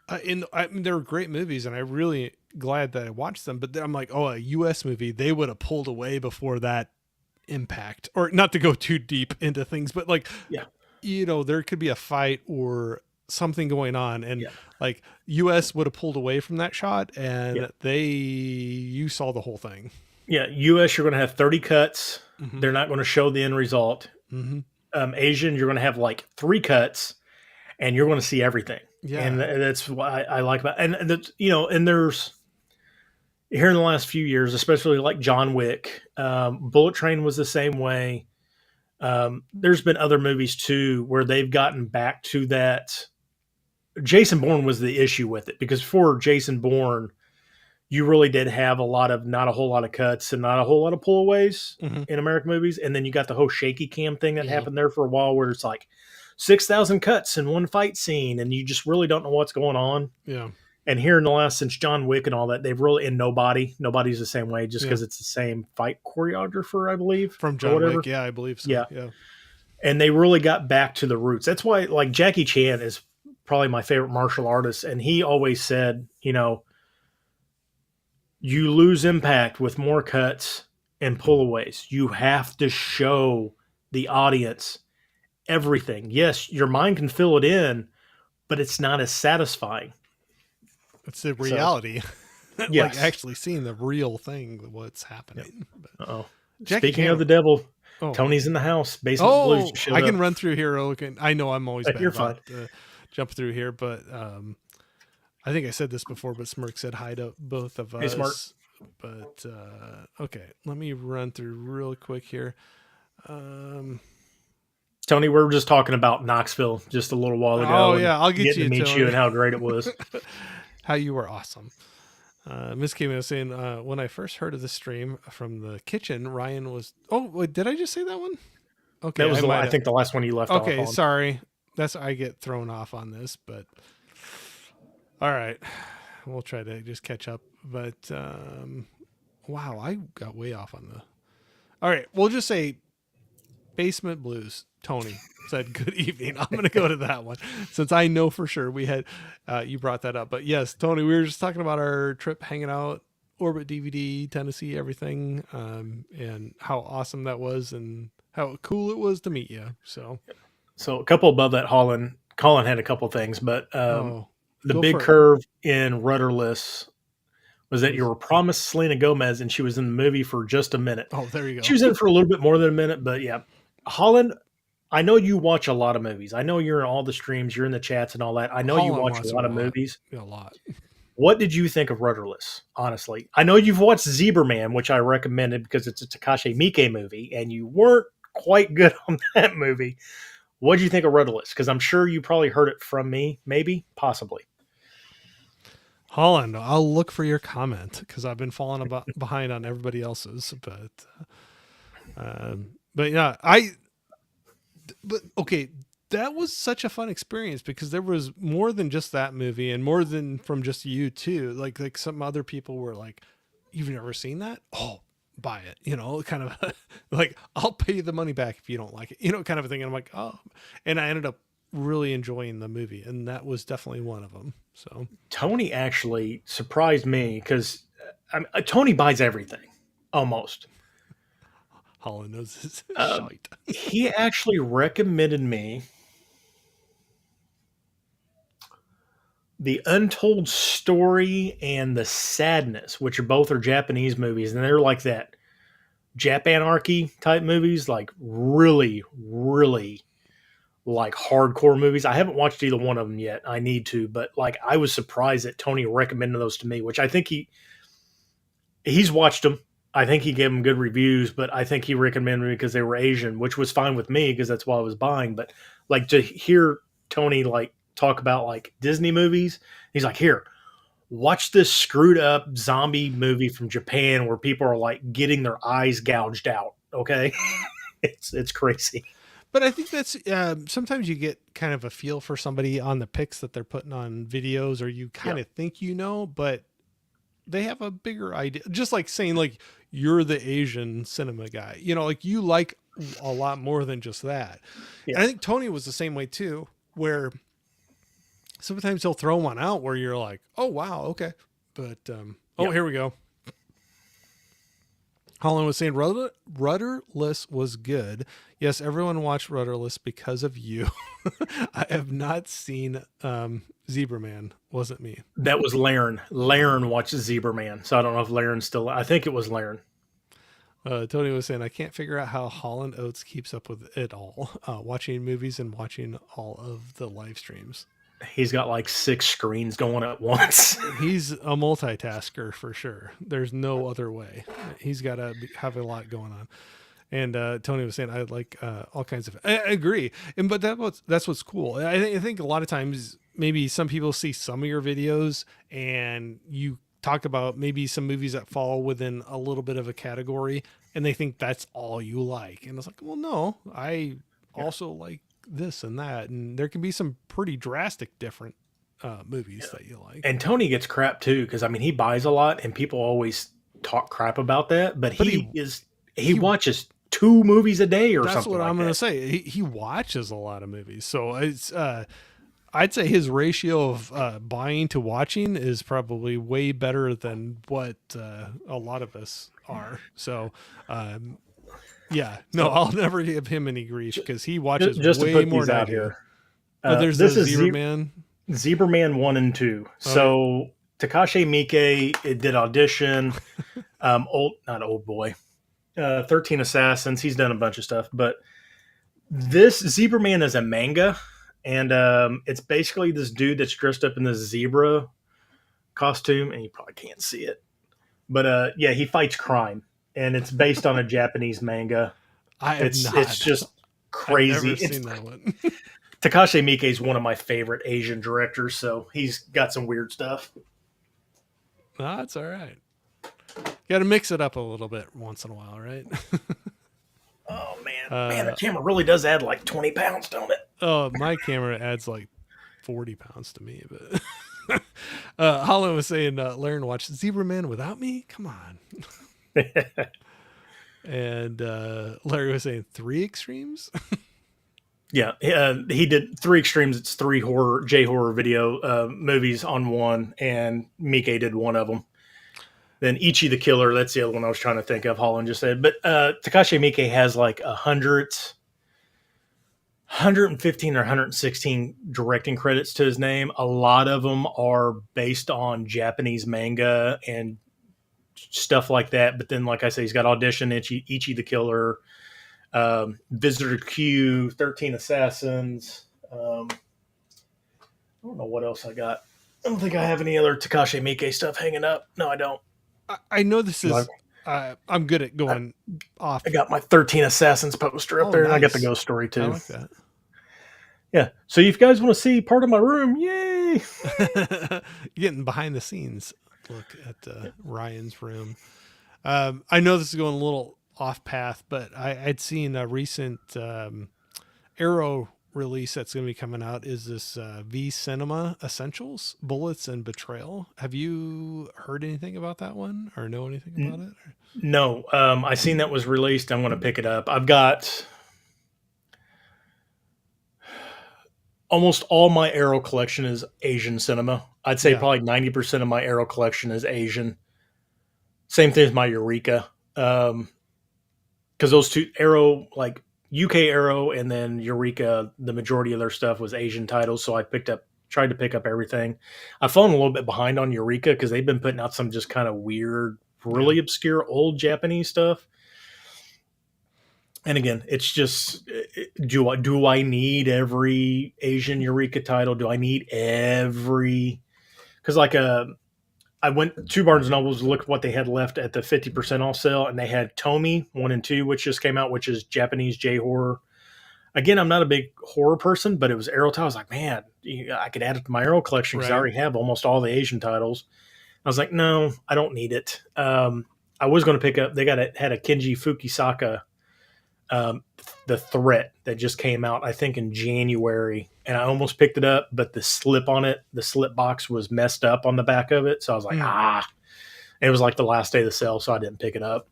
I mean, they're great movies, and I'm really glad that I watched them. But I'm like, oh, a U.S. movie, they would have pulled away before that impact, or not to go too deep into things, but like, Yeah. There could be a fight or something going on, and Yeah. like US would have pulled away from that shot, Yeah. and you saw the whole thing. Yeah. US, you're going to have 30 cuts. Mm-hmm. They're not going to show the end result. Mm-hmm. Asian, you're going to have like 3 cuts and you're going to see everything. And Yeah. that's what I like about, and that's, and there's here in the last few years, especially like John Wick, Bullet Train was the same way. There's been other movies too where they've gotten back to that. Jason Bourne was the issue with it because for Jason Bourne, you really did have not a whole lot of cuts and not a whole lot of pullaways Hmm. in American movies. And then you got the whole shaky cam thing that Yeah. happened there for a while where it's like 6,000 cuts in one fight scene and you just really don't know what's going on. Yeah. And here in the last, since John Wick and all that, they've really, and nobody's the same way just Yeah. because it's the same fight choreographer, I believe, From or John whatever. Wick. Yeah, I believe so. Yeah. Yeah. And they really got back to the roots. That's why, like, Jackie Chan is probably my favorite martial artist. And he always said, you lose impact with more cuts and pullaways. You have to show the audience everything. Yes, your mind can fill it in, but it's not as satisfying. It's the So, reality. Like yes. actually seeing the real thing, what's Yep. happening. But Oh, Jackie speaking of Chan. the devil, Oh, Tony's in the house. Basement Blues oh, just showed I can up. run through here. Okay, I know I'm always bad You're about fine. jump through here, but I think I said this before. But Smirk said hi to both of Hey, Smart. us. But okay, let me run through real quick here. Tony, we were just talking about Knoxville just a little while Oh ago and yeah, I'll get getting you, to meet you Tony. and how great it was. How you were awesome. Miss Kim was saying when I first heard of the stream from the kitchen, Ryan was. Oh, wait, did I just say that one? Okay, That was I I think the last one you left off Okay, on. sorry. That's I get thrown off on this, but all right, we'll try to just catch up. But wow, I got way off on the. All right, we'll just say Basement Blues. Tony said good evening. I'm going to go to that one since I know for sure we had you brought that up. But yes, Tony, we were just talking about our trip hanging out, Orbit DVD, Tennessee, everything, and how awesome that was and how cool it was to meet you. So a couple above that, Colin had a couple things, but oh, the go big for it. curve in Rudderless was that you Was were promised Selena Gomez and she was in the movie for just a minute. oh, there you She go. was in for a little bit more than a minute, but yeah. Holland, I know you watch a lot of movies. I know you're in all the streams, you're in the chats and all that. I know you Holland watch a wants lot of movies. a lot. What did you think of Rudderless? Honestly, I know you've watched Zebra Man, which I recommended because it's a Takashi Miike movie, and you weren't quite good on that movie. What did you think of Rudderless? Because I'm sure you probably heard it from me, maybe, possibly. Holland, I'll look for your comment because I've been falling behind on everybody else's. But yeah, but okay, that was such a fun experience because there was more than just that movie and more than from just you too. Like some other people were like, "You've never seen that? Oh, buy it." Kind of like I'll pay you the money back if you don't like it. Kind of a thing. And I'm like, oh, and I ended up really enjoying the movie, and that was definitely one of them. So Tony actually surprised me because Tony buys everything almost. Holland knows his Um, shite. he actually recommended me The Untold Story and The Sadness, which are both Japanese movies, and they're like that Japanarchy type movies, like really, really like hardcore movies. I haven't watched either one of them yet. I need to, but like I was surprised that Tony recommended those to me, which I think he's watched them. I think he gave them good reviews, but I think he recommended me because they were Asian, which was fine with me because that's why I was buying. But like to hear Tony like talk about like Disney movies, he's like, here, watch this screwed up zombie movie from Japan where people are like getting their eyes gouged out. Okay, it's crazy. But I think that's sometimes you get kind of a feel for somebody on the pics that they're putting on videos, or you kind Yeah, of think but they have a bigger idea. Just like saying like you're the Asian cinema guy, like you like a lot more than just that. yeah, And I think Tony was the same way too, where sometimes he'll throw one out where you're like, oh wow, okay, but yeah. here we go. Holland was saying Rudderless was good. Yes, everyone watched Rudderless because of you. I have not seen Zebra Man. Wasn't me. That was Laren. Laren watches Zebra Man, so I don't know if Laren's still. I think it was Laren. Tony was saying, I can't figure out how Holland Oates keeps up with it all, watching movies and watching all of the live streams. He's got like 6 screens going at once. He's a multitasker for sure. There's no other way. He's got to have a lot going on. And Tony was saying, I like all kinds of. I agree, and but that's what's cool. I think a lot of times maybe some people see some of your videos and you talk about maybe some movies that fall within a little bit of a category, and they think that's all you like. And it's like, well, no, I Yeah. also like this and that, and there can be some pretty drastic different Yeah. movies that you like. And Tony gets crap too, because I mean he buys a lot, and people always talk crap about that. But But he he watches 2 movies a day or that's something what I'm like gonna that. say. He watches a lot of movies, so it's I'd say his ratio of buying to watching is probably way better than what a lot of us are. So, yeah, no, So I'll never give him any grief because he watches just to way put more these than I out do. here, Oh, there's the this is Zebra Man. Zebra Man 1 and 2. Oh yeah, So Takashi Miike it did audition. Old not old boy. 13 Assassins. He's done a bunch of stuff, but this Zebra Man is a manga, and it's basically this dude that's dressed up in this zebra costume, and you probably can't see it, but yeah, he fights crime, and it's based on a Japanese manga. I have It's not. just I've crazy. never It's seen that one. Takashi Miike is one of my favorite Asian directors, so he's got some weird stuff. No, that's all right. Got to mix it up a little bit once in a while, right? Oh man, the uh, camera really does add like 20 pounds, don't it? oh, my camera adds like 40 pounds to me, but Holland was saying, learn watch Zebra Man without me. Come on. And Larry was saying 3 extremes. Yeah, he did 3 extremes. It's 3 horror J horror video movies on one, and Mike did one of them. Then Ichi the Killer, that's the other one I was trying to think of. Holland just said, but Takashi Miike has like 115 or 116 directing credits to his name. A lot of them are based on Japanese manga and stuff like that. But then, like I say, he's got Audition, Ichi the Killer, Visitor Q, 13 Assassins. I don't know what else I got. I don't think I have any other Takashi Miike stuff hanging up. No, I don't. I know this I, is. I'm good at going off. I got my 13 Assassins poster up Oh, there, and I got the nice. ghost story I too. like that. Yeah. So if you guys want to see part of my room, yay! Getting behind the scenes look at Ryan's room. I know this is going a little off path, but I'd seen a recent Arrow release that's going to be coming out. Is this V Cinema Essentials, Bullets and Betrayal? Have you heard anything about that one or know anything about it? No, I seen that was released. I'm going to pick it up. I've got almost all my Arrow collection is Asian cinema. I'd say Yeah, probably 90% of my Arrow collection is Asian. Same thing as my Eureka. Because those two Arrow, like UK Arrow and then Eureka, the majority of their stuff was Asian titles. So I tried to pick up everything. I've fallen a little bit behind on Eureka because they've been putting out some just kind of weird, yeah. really obscure old Japanese stuff. And again, it's just do I need every Asian Eureka title? Do I need every? Because like I went to Barnes and Nobles to look at what they had left at the 50% off sale, and they had Tomy 1 and 2, which just came out, which is Japanese J horror. Again, I'm not a big horror person, but it was Arrow. I was like, man, I could add it to my Arrow collection because I Right. already have almost all the Asian titles. I was like, no, I don't need it. I was going to pick up. They had a Kenji Fukisaka, the Threat that just came out, I think in January, and I almost picked it up, but the slip on it, the slip box was messed up on the back of it, so I was like, Mm. And it was like the last day of the sale, so I didn't pick it up.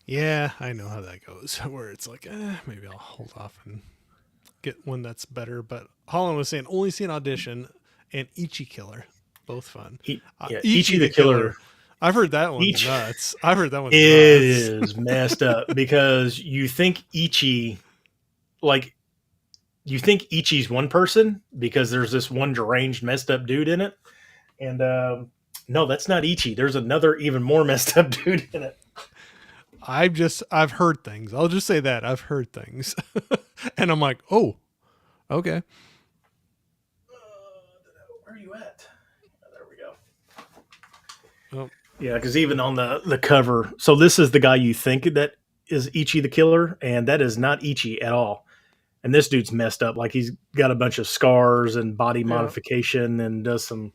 Yeah, I know how that goes. Where it's like, maybe I'll hold off and get one that's better. But Holland was saying only seen Audition and Ichi Killer, both fun. Yeah, Ichi the Killer. I've heard that one's Ichi, nuts. I've heard that one's it nuts. is messed up because you think Ichi, like you think Ichi's one person because there's this one deranged, messed up dude in it, and no, that's not Ichi. There's another even more messed up dude in it. I've heard things. I'll just say that I've heard things, and I'm like, oh, okay. Where are you at? Oh, there we go. Oh, Yeah, because even on the cover, so this is the guy you think that is Ichi the killer, and that is not Ichi at all. And this dude's messed up. Like he's got a bunch of scars and body yeah, modification and does some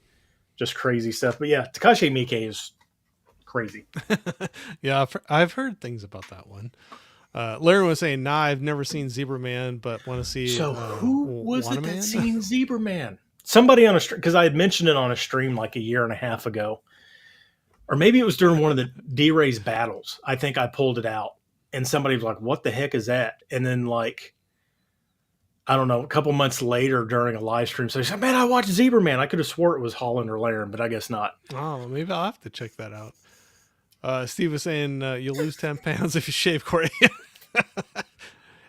just crazy stuff. But yeah, Takashi Miike is crazy. yeah. I've heard things about that one. Larry was saying, "Nah, I've never seen Zebra Man, but want to see So who was it that Wanaman." seen Zebra Man? Somebody on a stream, because I had mentioned it on a stream like a year and a half ago, or maybe it was during one of the D-Ray's battles. I think I pulled it out, and somebody was like, "What the heck is that?" And then like I don't know, a couple months later during a live stream, so he said, "Man, I watched Zebra Man." I could have swore it was Holland or Laren, but I guess not. Oh, maybe I'll have to check that out. Steve was saying you'll lose 10 pounds if you shave Corey.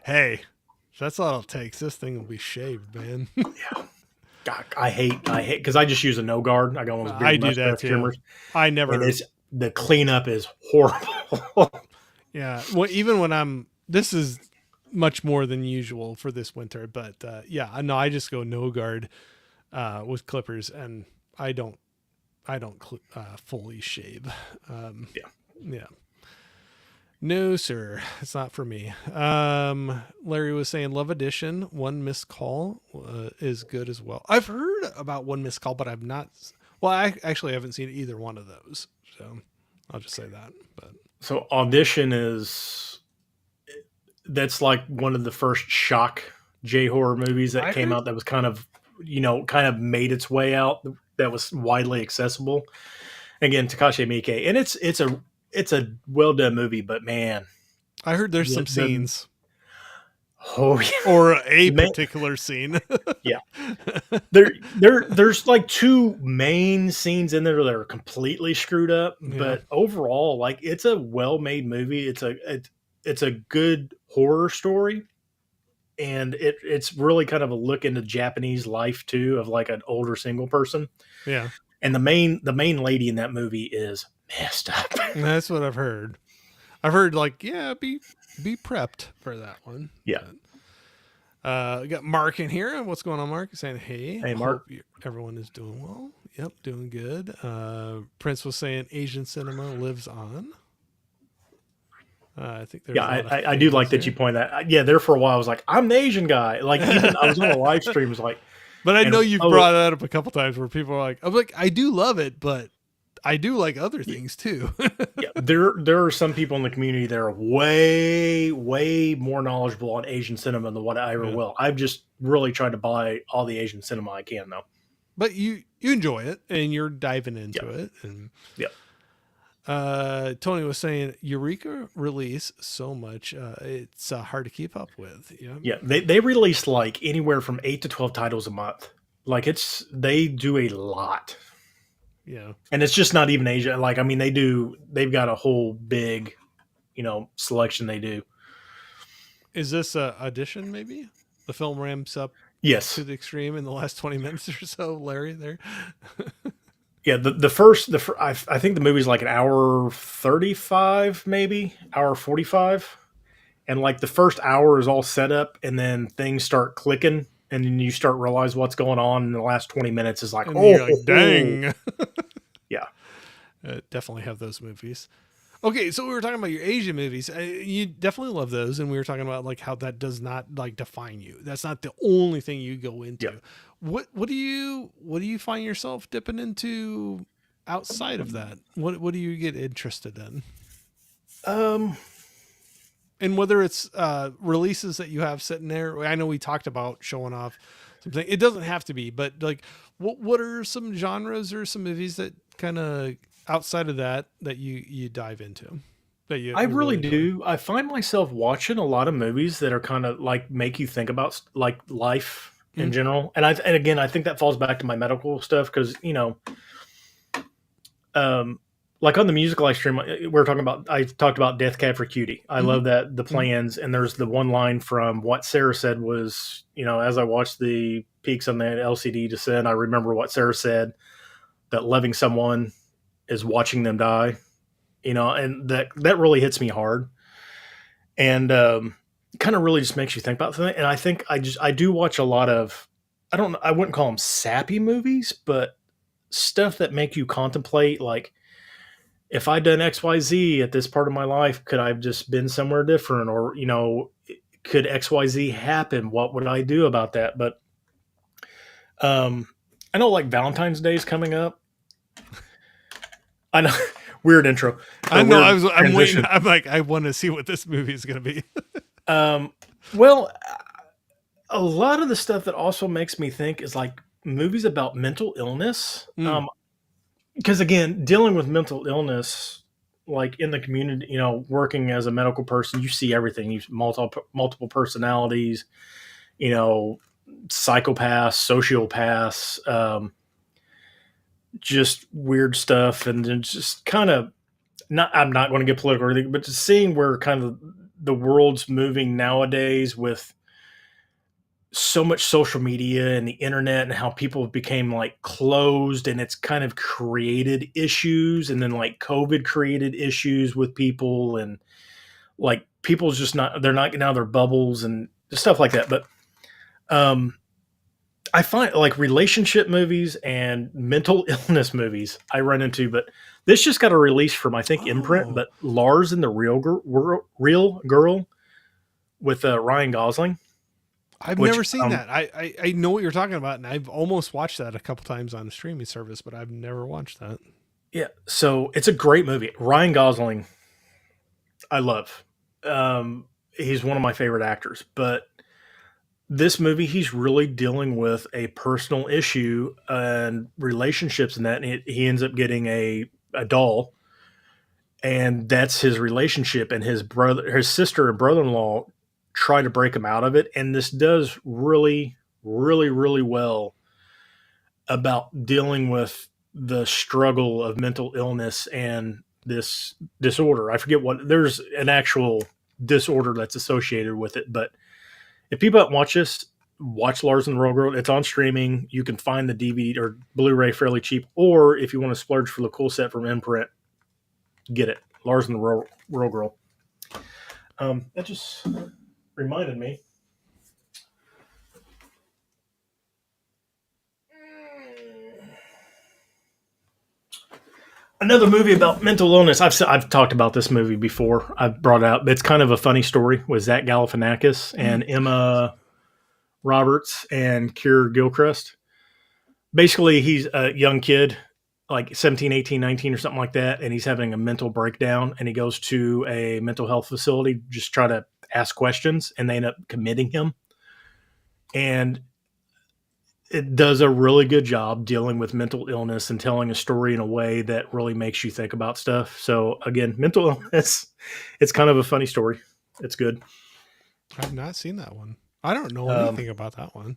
Hey, that's all it takes. This thing will be shaved, man. Yeah, God, I hate because I just use a no guard. I got one of those I big do that mustache too. trimmers, I and never. it's the cleanup is horrible. Yeah. Well, even when this is much more than usual for this winter, but yeah, no, I just go no guard with clippers, and I don't, fully shave. Yeah. Yeah. No, sir, it's not for me. Larry was saying Love Edition, One Missed Call is good as well. I've heard about One Missed Call, but I've not. Well, I actually haven't seen either one of those, so I'll just say that. But So Audition is that's like one of the first shock J horror movies that I came heard, out that was kind of kind of made its way out that was widely accessible. Again, Takashi Miike, and it's a well done movie, but man, I heard there's some the scenes oh yeah, or a man, particular scene. yeah. There's like two main scenes in there that are completely screwed up, Yeah, but overall, like it's a well made movie. It's a good horror story, and it's really kind of a look into Japanese life too, of like an older single person. yeah, And the main lady in that movie is messed up. that's what I've heard. I've heard like, yeah, be prepped for that one. Yeah. But, we got Mark in here. What's going on, Mark? He's saying, hey, Hey, hope Mark. everyone is doing well. Yep, doing good. Prince was saying Asian cinema lives on. I think there's Yeah, a lot of I do fans like that here. you point that. Yeah, there for a while, I was like, I'm the Asian guy. Like even I was on a live stream, was like, But I know and you've oh brought that up a couple times where people are like, I'm like, I do love it, but I do like other things too. yeah, there are some people in the community that are way more knowledgeable on Asian cinema than what I ever Yeah. will. I've just really tried to buy all the Asian cinema I can though. But you enjoy it and you're diving into Yeah, it. And yeah, Tony was saying Eureka release so much, it's hard to keep up with. Yeah. yeah. They release like anywhere from 8 to 12 titles a month. Like they do a lot. Yeah. And it's just not even Asia. Like, I mean, they've got a whole big, selection they do. Is this a audition? Maybe the film ramps up to Yes. the extreme in the last 20 minutes or so. Larry, there. Yeah. I think the movie's like an hour 35, maybe hour 45. And like the first hour is all set up and then things start clicking. And then you start realize what's going on in the last 20 minutes is like, And oh, you're like, dang. yeah. Definitely have those movies. Okay, so we were talking about your Asian movies. You definitely love those, and we were talking about like how that does not like define you. That's not the only thing you go Yeah. into. What do you find yourself dipping into outside of that? What do you get interested in? Um, And whether it's releases that you have sitting there, I know we talked about showing off something. It doesn't have to be, but like, what are some genres or some movies that kind of outside of that you dive into that you I you really really enjoy? do. I find myself watching a lot of movies that are kind of like make you think about like life in Mm, general. And again, I think that falls back to my medical stuff because um, like on the musical live stream, I talked about Death Cab for Cutie. I mm, love that the mm. plans and there's the one line from what Sarah said was, as I watched the peaks on the LCD descend, I remember what Sarah said that loving someone is watching them die. and that really hits me hard, and kind of really just makes you think about things. And I think I do watch a lot of, I wouldn't call them sappy movies, but stuff that make you contemplate, like, if I'd done XYZ at this part of my life, could I have just been somewhere different? Or, could XYZ happen? What would I do about that? But um, I know, like, Valentine's Day is coming up. I know, weird intro I or know. weird I'm waiting. transition. I'm like, I want to see what this movie is going to be. Well, a lot of the stuff that also makes me think is like movies about mental illness. Mm. Because again, dealing with mental illness, like in the community, working as a medical person, you see everything. You multiple personalities, you know, psychopaths, sociopaths, just weird stuff, and then just kind of not. I'm not going to get political or anything, but just seeing where kind of the world's moving nowadays with so much social media and the internet, and how people became like closed, and it's kind of created issues, and then like COVID created issues with people, and like people's just not, they're not getting out of their bubbles and stuff like that. But um I find like relationship movies and mental illness movies I run into. But this just got a release from, I think, Imprint, Oh, but Lars and the Real Girl with Ryan Gosling, I've which never seen that. I know what you're talking about, and I've almost watched that a couple times on a streaming service, but I've never watched that. yeah, so it's a great movie. Ryan Gosling, I love. He's one of my favorite actors, but this movie, he's really dealing with a personal issue and relationships, and that, and he ends up getting a doll, and that's his relationship. And his sister and brother-in-law try to break him out of it, and this does really, really, really well about dealing with the struggle of mental illness and this disorder. I forget what, there's an actual disorder that's associated with it. But if people haven't watched this, watch Lars and the Real Girl. It's on streaming. You can find the DVD or Blu-ray fairly cheap, or if you want to splurge for the cool set from Imprint, get it. Lars and the Real Girl. That just reminded me. Another movie about mental illness. I've talked about this movie before. I've brought it out. It's kind of a funny story with Zach Galifianakis and Emma Roberts and Keir Gilchrist. Basically, he's a young kid, like 17, 18, 19 or something like that, and he's having a mental breakdown, and he goes to a mental health facility, just try to ask questions, and they end up committing him. And it does a really good job dealing with mental illness and telling a story in a way that really makes you think about stuff. So again, mental illness, it's kind of a funny story. It's good. I've not seen that one. I don't know Um, anything about that one.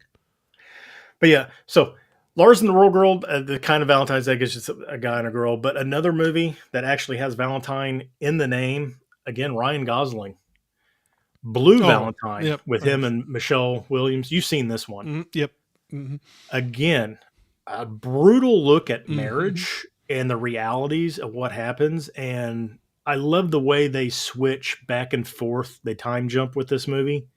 but yeah, so Lars and the Real Girl, the kind of Valentine's Day is just a guy and a girl. But another movie that actually has Valentine in the name, again, Ryan Gosling, Blue Oh, Valentine, yep. with him and Michelle Williams. You've seen this one. Yep. Mm-hmm. Again, a brutal look at Mm-hmm. marriage and the realities of what happens. And I love the way they switch back and forth. They time jump with this movie.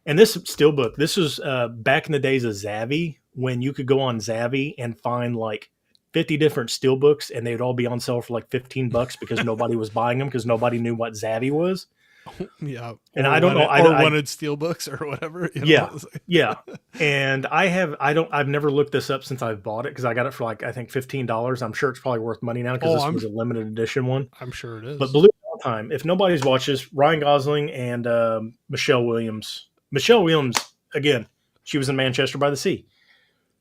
And this steelbook, this was back in the days of Zavvi, when you could go on Zavvi and find like 50 different steelbooks, and they'd all be on sale for like $15 because nobody was buying them because nobody knew what Zavvi was. Yeah. And Or I don't know. wanted, or wanted steelbooks or whatever. Yeah, yeah. And I've never looked this up since I've bought it, because I got it for like, I think $15. I'm sure it's probably worth money now, because Oh, this was a limited edition one. I'm sure it But is. Blue Valentine, if nobody's watched this, Ryan Gosling and Michelle Williams. Michelle Williams, again, she was in Manchester by the Sea.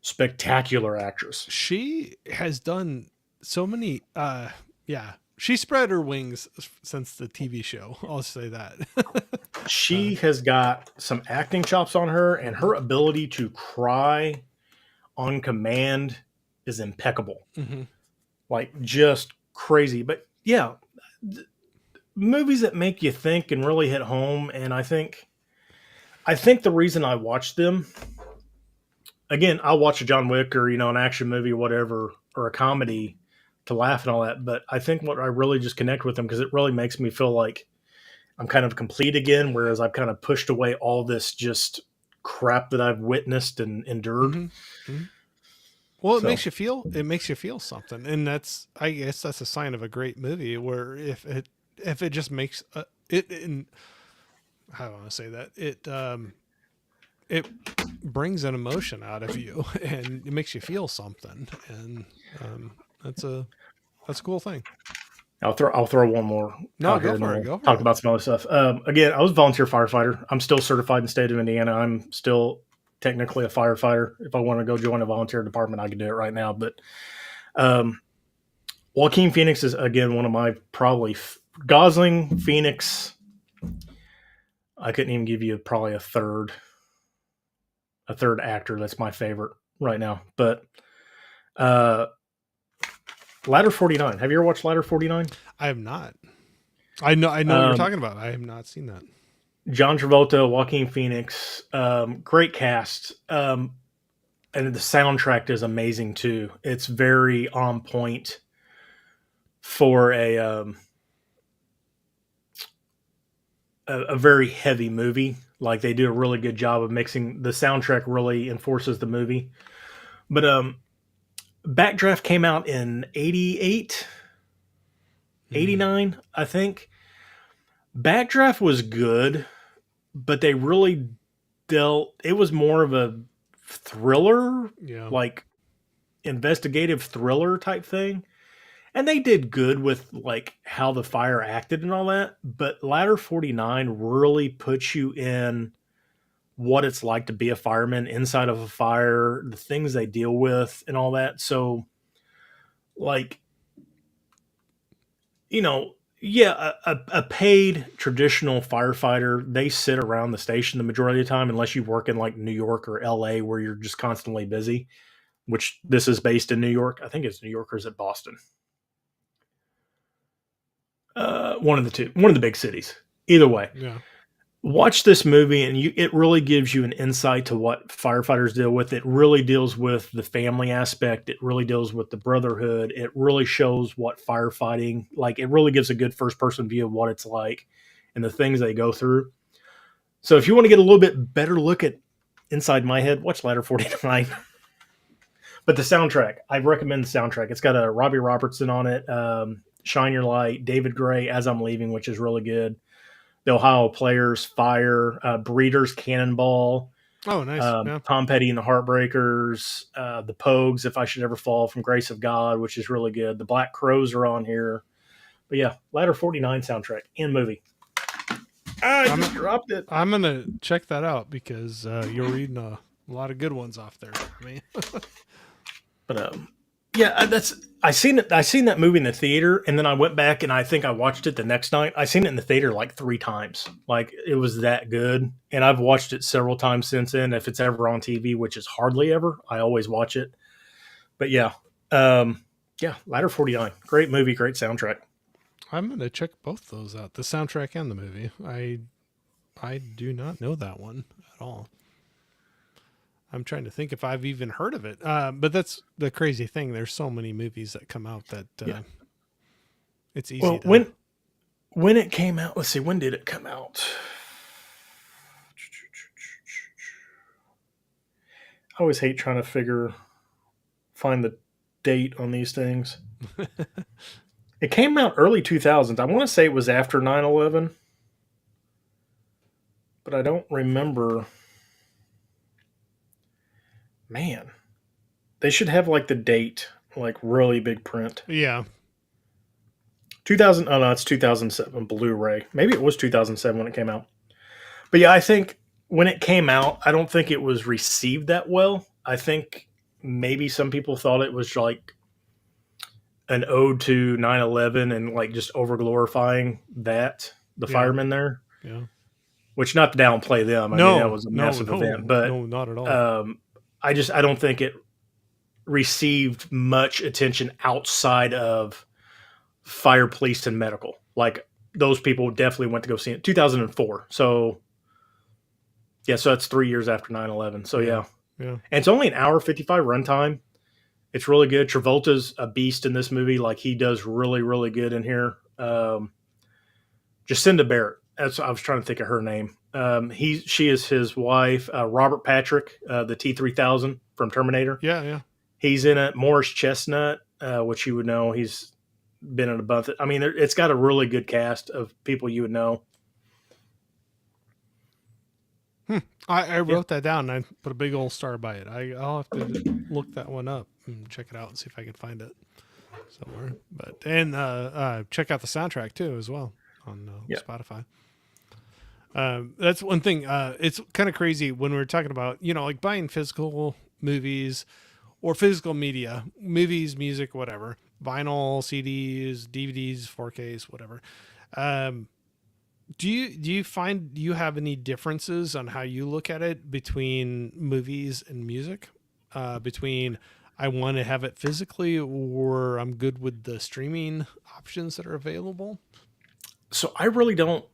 Spectacular actress. She has done so many. Yeah, she spread her wings since the TV show. I'll say that. She has got some acting chops on her, and her ability to cry on command is impeccable. Mm-hmm. Like, just crazy. But yeah, movies that make you think and really hit home. And I think the reason I watch them, again, I'll watch a John Wick or, an action movie or whatever, or a comedy, to laugh and all that. But I think what I really just connect with him because it really makes me feel like I'm kind of complete again, whereas I've kind of pushed away all this just crap that I've witnessed and endured. Hmm. Hmm. Well, it So makes you feel. It makes you feel something, and that's. I guess that's a sign of a great movie. Where if it just makes it. And how do I want to say that it brings an emotion out of you, and it makes you feel something, and that's a cool thing. I'll throw one more No, out here, go and then for it. we'll Go for talk it. about some other stuff. Again, I was a volunteer firefighter. I'm still certified in the state of Indiana. I'm still technically a firefighter. If I want to go join a volunteer department, I can do it right now. But um, Joaquin Phoenix is again one of my probably Gosling, Phoenix. I couldn't even give you probably a third actor that's my favorite right now. But uh, Ladder 49. Have you ever watched Ladder 49? I have not. I know what you're Um, talking about. I have not seen that. John Travolta, Joaquin Phoenix, great cast. And the soundtrack is amazing too. It's very on point for a very heavy movie. Like they do a really good job of mixing the soundtrack. Really enforces the movie. But Backdraft came out in 88, Mm, 89, I think. Backdraft was good, but they really dealt. It was more of a thriller, yeah. like investigative thriller type thing. And they did good with like how the fire acted and all that, but Ladder 49 really puts you in what it's like to be a fireman inside of a fire, the things they deal with and all that. So like, yeah, a paid traditional firefighter, they sit around the station the majority of the time unless you work in like New York or LA where you're just constantly busy, which this is based in New York. I think it's New York or is it Boston? One of the two, one of the big cities. Either way, Yeah. watch this movie, and it really gives you an insight to what firefighters deal with. It really deals with the family aspect. It really deals with the brotherhood. It really shows what firefighting like. It really gives a good first person view of what it's like and the things they go through. So if you want to get a little bit better look at inside my head, watch Ladder 49. But the soundtrack, I recommend the soundtrack. It's got a Robbie Robertson on it, Shine Your Light, David Gray, As I'm Leaving, which is really good. The Ohio Players, Fire, Breeders, Cannonball, Oh, nice. Yeah. Tom Petty and the Heartbreakers, the Pogues, If I Should Ever Fall, From Grace of God, which is really good. The Black Crows are on here. But yeah, Ladder 49 soundtrack and movie. I I'm just dropped it. I'm gonna check that out because you're reading a lot of good ones off there for me. But yeah, that's I seen it. I seen that movie in the theater, and then I went back and I think I watched it the next night. I seen it in the theater like 3 times. Like it was that good, and I've watched it several times since then. If it's ever on TV, which is hardly ever, I always watch it. But yeah, yeah, Ladder 49, great movie, great soundtrack. I'm gonna check both those out, the soundtrack and the movie. I do not know that one at all. I'm trying to think if I've even heard of it. But that's the crazy thing. There's so many movies that come out that Yeah. it's easy Well, to. when it came out, let's see, when did it come out? I always hate trying to find the date on these things. It came out early 2000s. I want to say it was after 9/11, but I don't remember. Man, they should have like the date, like really big print. Yeah. 2000. Oh no, it's 2007 Blu-ray. Maybe it was 2007 when it came out. But yeah, I think when it came out, I don't think it was received that well. I think maybe some people thought it was like an ode to 9/11 and like just over glorifying the Yeah. firemen there, Yeah. which not to downplay them. I mean, that No. was a No. massive event, No. but No. Not at all. um, I don't think it received much attention outside of fire, police, and medical. Like those people definitely went to go see it. 2004. So yeah, so that's 3 years after 9/11. So Yeah. yeah, Yeah. and it's only an hour 55 runtime. It's really good. Travolta's a beast in this movie. Like he does really, really good in here. Jacinda Barrett. That's I was trying to think of her name. She is his wife. Robert Patrick, the T-3000 from Terminator. Yeah, yeah. He's in it. Morris Chestnut, which you would know. He's been in a bunch. I mean, it's got a really good cast of people you would know. Hmm. I Yeah, wrote that down and I put a big old star by it. I'll have to look that one up and check it out and see if I can find it somewhere. But and check out the soundtrack too as well on yeah. Spotify. That's one thing. It's kind of crazy when we're talking about like buying physical movies or physical media, movies, music, whatever, vinyl, CDs, DVDs, 4Ks, whatever. Um, do you find do you have any differences on how you look at it between movies and music? Between I want to have it physically or I'm good with the streaming options that are available? So I really don't.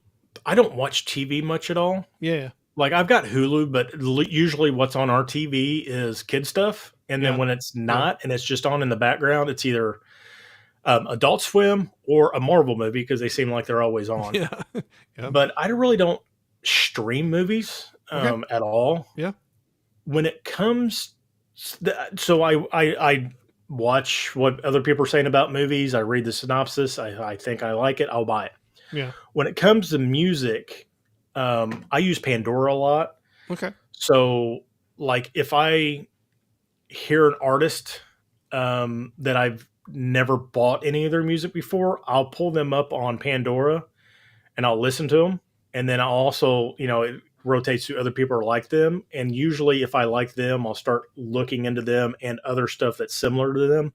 I don't watch TV much at all. Yeah, Like I've got Hulu, but usually what's on our TV is kid stuff, and then yeah, when it's yeah, not and it's just on in the background, it's either Adult Swim or a Marvel movie because they seem like they're always on. yeah, yeah. But I really don't stream movies Okay, at all. yeah, When it comes, so I watch what other people are saying about movies. I read the synopsis. I think I like it. I'll buy it. yeah. When it comes to music, I use Pandora a lot. Okay, So, like, if I hear an artist that I've never bought any of their music before, I'll pull them up on Pandora and I'll listen to them. And then I also, it rotates to other people who like them. And usually, if I like them, I'll start looking into them and other stuff that's similar to them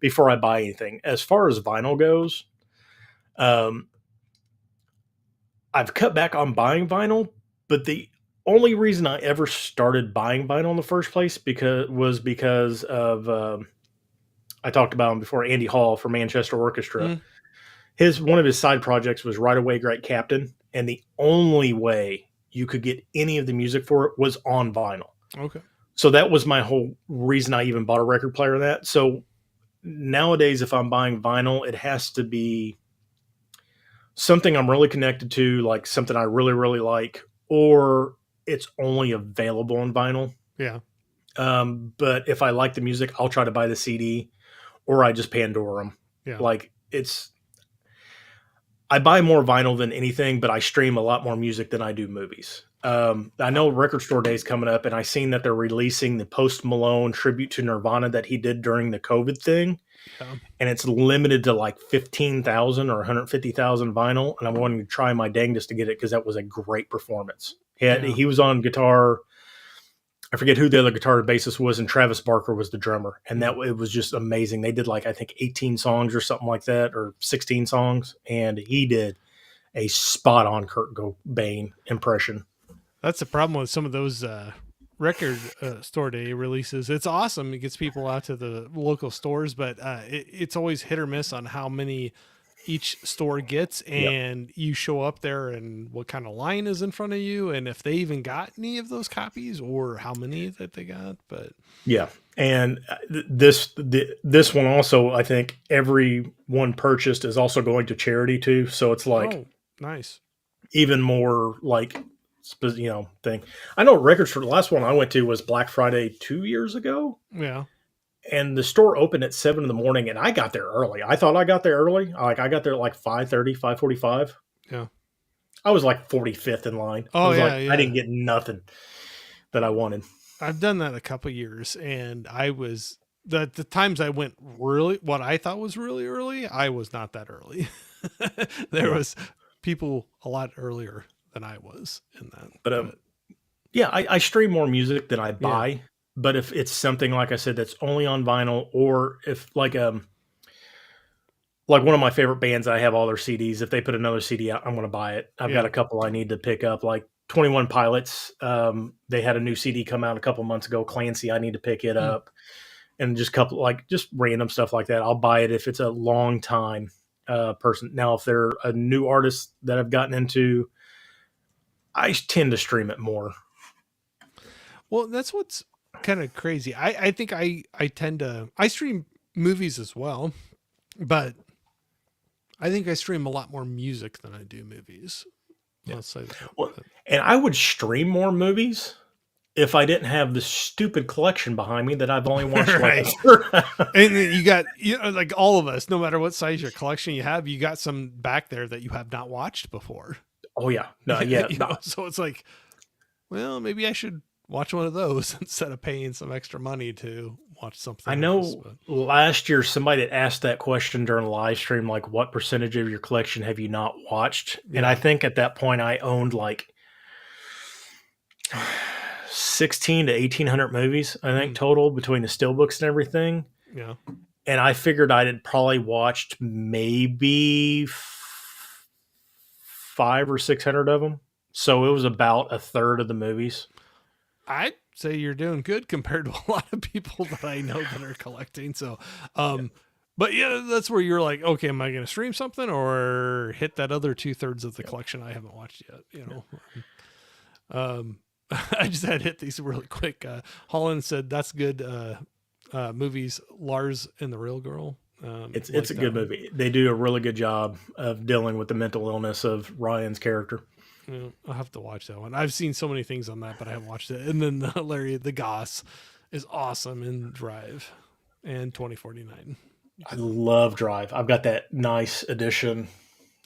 before I buy anything. As far as vinyl goes, um, I've cut back on buying vinyl, but the only reason I ever started buying vinyl in the first place because of I talked about him before, Andy Hall from Manchester Orchestra. mm, His One of his side projects was Right Away Great Captain, and the only way you could get any of the music for it was on vinyl. okay, So that was my whole reason I even bought a record player of that. So nowadays, if I'm buying vinyl, it has to be something I'm really connected to, like something I really, really like, or it's only available on vinyl. yeah, But if I like the music, I'll try to buy the CD or I just Pandora them. yeah, Like I buy more vinyl than anything, but I stream a lot more music than I do movies. I know Record Store Day is coming up, and I seen that they're releasing the Post Malone tribute to Nirvana that he did during the COVID thing, yeah, and it's limited to like 15,000 or 150,000 vinyl. And I'm wanting to try my dangest to get it because that was a great performance. yeah. He was on guitar. I forget who the other guitar bassist was, and Travis Barker was the drummer, and Mm. that it was just amazing. They did like I think 18 songs or something like that, or 16 songs, and he did a spot on Kurt Cobain impression. That's the problem with some of those record store day releases. It's awesome. It gets people out to the local stores, but it's always hit or miss on how many each store gets. Yep. And you show up there and what kind of line is in front of you, and if they even got any of those copies or how many that they got. But Yeah, and this one also, I think every one purchased is also going to charity too. So it's like oh, nice. even more like thing. I know records for the last one I went to was Black Friday 2 years ago, Yeah. and the store opened at 7 in the morning, and I got there early. I thought I got there early. Like I got there at like 5:30, 5:45. Yeah. I was like 45th in line. I Oh, was like, yeah. I Yeah. didn't get nothing that I wanted. I've done that a couple years, and I was the times I went really what I thought was really early. I was not that early. There Yeah, was people a lot earlier than I was in that. but But yeah, I stream more music than I yeah, buy. But if it's something like I said that's only on vinyl, or if like one of my favorite bands, I have all their CDs. If they put another CD out, I'm going to buy it. I've got yeah, a couple I need to pick up, like 21 Pilots. They had a new CD come out a couple months ago. Clancy, I need to pick it mm. up, and just couple like just random stuff like that. I'll buy it if it's a long time person. Now, if they're a new artist that I've gotten into, I tend to stream it more. Well, that's what's kind of crazy. I think I tend to I stream movies as well, but I think I stream a lot more music than I do movies. Yeah. I'll say that. Well, But and I would stream more movies if I didn't have this stupid collection behind me that I've only watched like a right. third. And then you got, like all of us, no matter what size your collection you have, you got some back there that you have not watched before. Oh yeah, no, yeah, no. So it's like, well, maybe I should watch one of those instead of paying some extra money to watch I something else. know But last year somebody had asked that question during a live stream, like, what percentage of your collection have you not watched? And I yeah, think at that point I owned like 16 to 1800 movies, I think, mm, total between the steelbooks and everything. yeah. And I figured I had probably watched maybe 500 or 600 of them. So it was about a third of the movies. I'd say you're doing good compared to a lot of people that I know that are collecting. So, Yeah. but yeah, that's where you're like, okay, am I going to stream something or hit that other 2/3 of the Yeah. collection I haven't watched yet? Um, I just had to hit these really quick. Holland said that's good. Movies, Lars and the Real Girl. It's Like a that good one. movie. They do a really good job of dealing with the mental illness of Ryan's character. Yeah, I'll have to watch that one. I've seen so many things on that, but I haven't watched it. And then Larry the Goss is awesome in Drive and 2049. I love Drive. I've got that nice edition.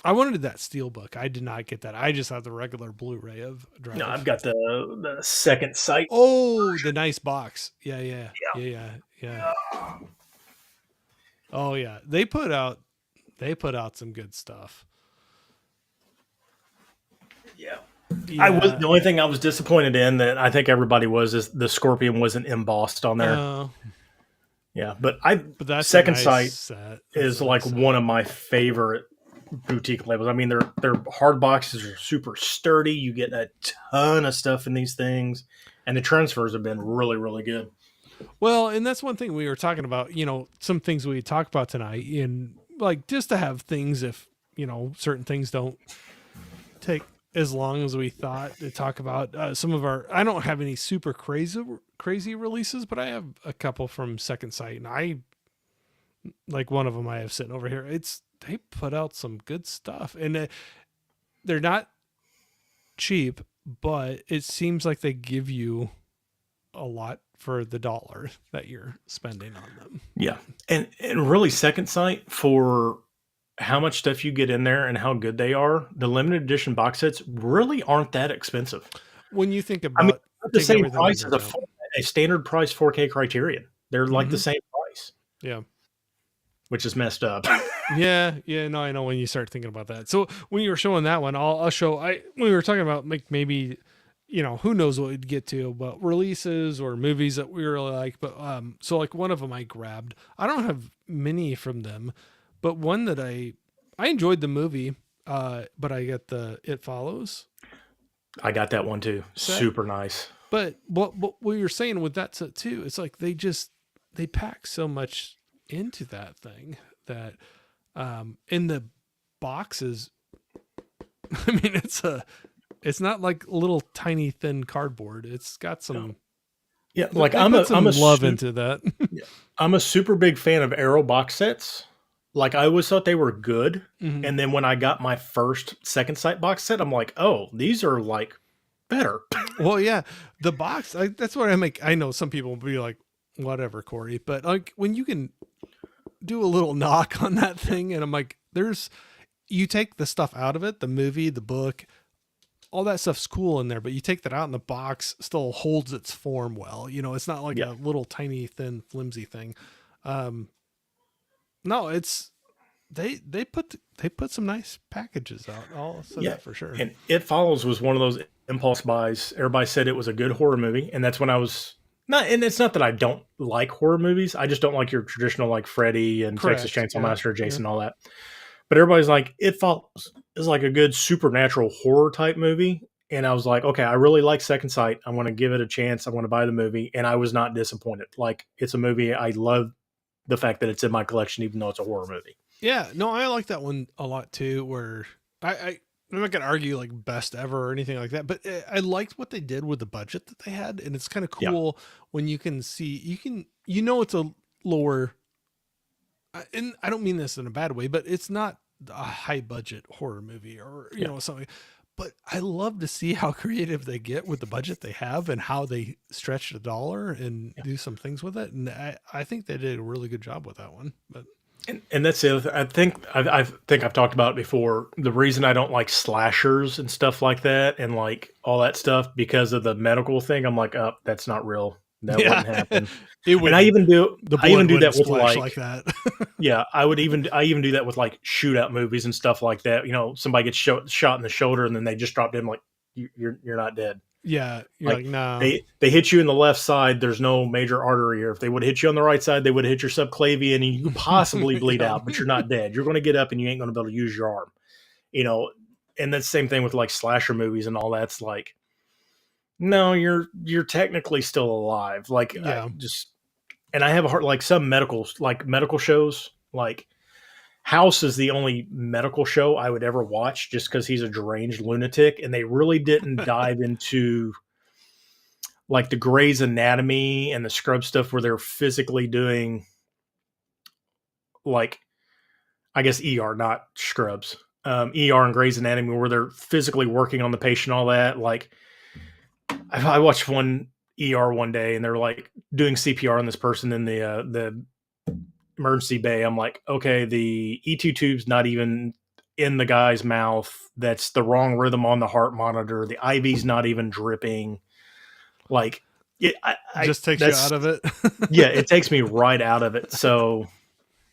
I wanted that steel book. I did not get that. I just have the regular Blu-ray of No, I've Drive. got the second sight. Oh, the nice box. Yeah, yeah, Yeah. yeah, yeah, yeah. Oh yeah, they put out some good stuff. Yeah. I was Yeah. the only thing I was disappointed in that I think everybody was is the scorpion wasn't embossed on there. Oh, Yeah, but I but that's a Second nice Sight set. That's is a like nice set. one of my favorite boutique labels. I mean, their hard boxes are super sturdy. You get a ton of stuff in these things, and the transfers have been really, really good. Well, and that's one thing we were talking about, some things we talk about tonight in like just to have things if, certain things don't take as long as we thought to talk about some of our I don't have any super crazy releases, but I have a couple from Second Sight and I like one of them I have sitting over here. They put out some good stuff and they're not cheap, but it seems like they give you a lot for the dollar that you're spending on them. Yeah, and really, Second Sight for how much stuff you get in there and how good they are. The limited edition box sets really aren't that expensive. When you think I mean, about they're the taking same everything price into as account. a standard price 4K Criterion. They're like the Mhm. same price, Yeah. which is messed up. Yeah, yeah, no, I know when you start thinking about that. So when you were showing that one, I'll show. When we were talking about like maybe, who knows what we'd get to, but releases or movies that we really like. But so like one of them I grabbed. I don't have many from them, but one that I enjoyed the movie. But I got the It Follows I got that one too. set. Super nice. But what you're saying with that set too, it's like they pack so much into that thing that in the boxes. I mean, it's not like little tiny thin cardboard. It's got No. some. Yeah, They like put some love su- into that. yeah, I'm a super big fan of Arrow box sets. Like I always thought they were good, Mhm. and then when I got my first Second Sight box set, I'm like, oh, these are like better. Well, yeah, the box. That's what I make. I know some people will be like, whatever, Corey, but like when you can do a little knock on that thing, and I'm like, you take the stuff out of it, the movie, the book, all that stuff's cool in there, but you take that out and the box still holds its form well. It's not like Yeah. a little tiny, thin, flimsy thing. No, it's they put some nice packages out. I'll say Yeah, that for sure. and It Follows was one of those impulse buys. Everybody said it was a good horror movie, and that's when I was not. And it's not that I don't like horror movies. I just don't like your traditional like Freddy and Texas Correct. Chainsaw Yeah. Massacre, Yeah. Jason, all that. But everybody's like, It Follows is like a good supernatural horror type movie. And I was like, okay, I really like Second Sight. I'm going to give it a chance. I'm going to buy the movie. And I was not disappointed. Like, it's a movie. I love the fact that it's in my collection, even though it's a horror movie. Yeah. No, I like that one a lot too. Where I I'm not gonna argue like best ever or anything like that, but I liked what they did with the budget that they had, and it's kind of Yeah, cool when you can see you know it's a lower, and I don't mean this in a bad way, but it's not a high budget horror movie or yeah. something. But I love to see how creative they get with the budget they have and how they stretch the dollar and do some things with it. And I think they did a really good job with that one. But And that's the other thing. I think I've talked about it before. The reason I don't like slashers and stuff like that, and like all that stuff, because of the medical thing. I'm like, oh, that's not real. That yeah, wouldn't happen. it And would the I even blood do wouldn't that with splash like, like that. yeah, I even do that with like shootout movies and stuff like that. You know, somebody gets shot in the shoulder and then they just drop dead. I'm like, you're not dead. Yeah, you're Like like, no. they hit you in the left side. There's no major artery, or if they would have hit you on the right side, they would have hit your subclavian, and you could possibly bleed Yep. out, but you're not dead. You're going to get up, and you ain't going to be able to use your arm. You know, and that's the same thing with like slasher movies and all. That's like, no, you're technically still alive. Like I Yeah. just, and I have a heart like some medical shows like. House is the only medical show I would ever watch just because he's a deranged lunatic, and they really didn't dive into like the Grey's Anatomy and the Scrub stuff where they're physically doing like I guess ER, not Scrubs. ER and Grey's Anatomy where they're physically working on the patient, all that. Like I watched one ER one day and they're like doing CPR on this person in the emergency bay. I'm like, okay, the E2 tube's not even in the guy's mouth. That's the wrong rhythm on the heart monitor. The IV's not even dripping. Like I Just takes you that's out of it. yeah, it takes me right out of it. So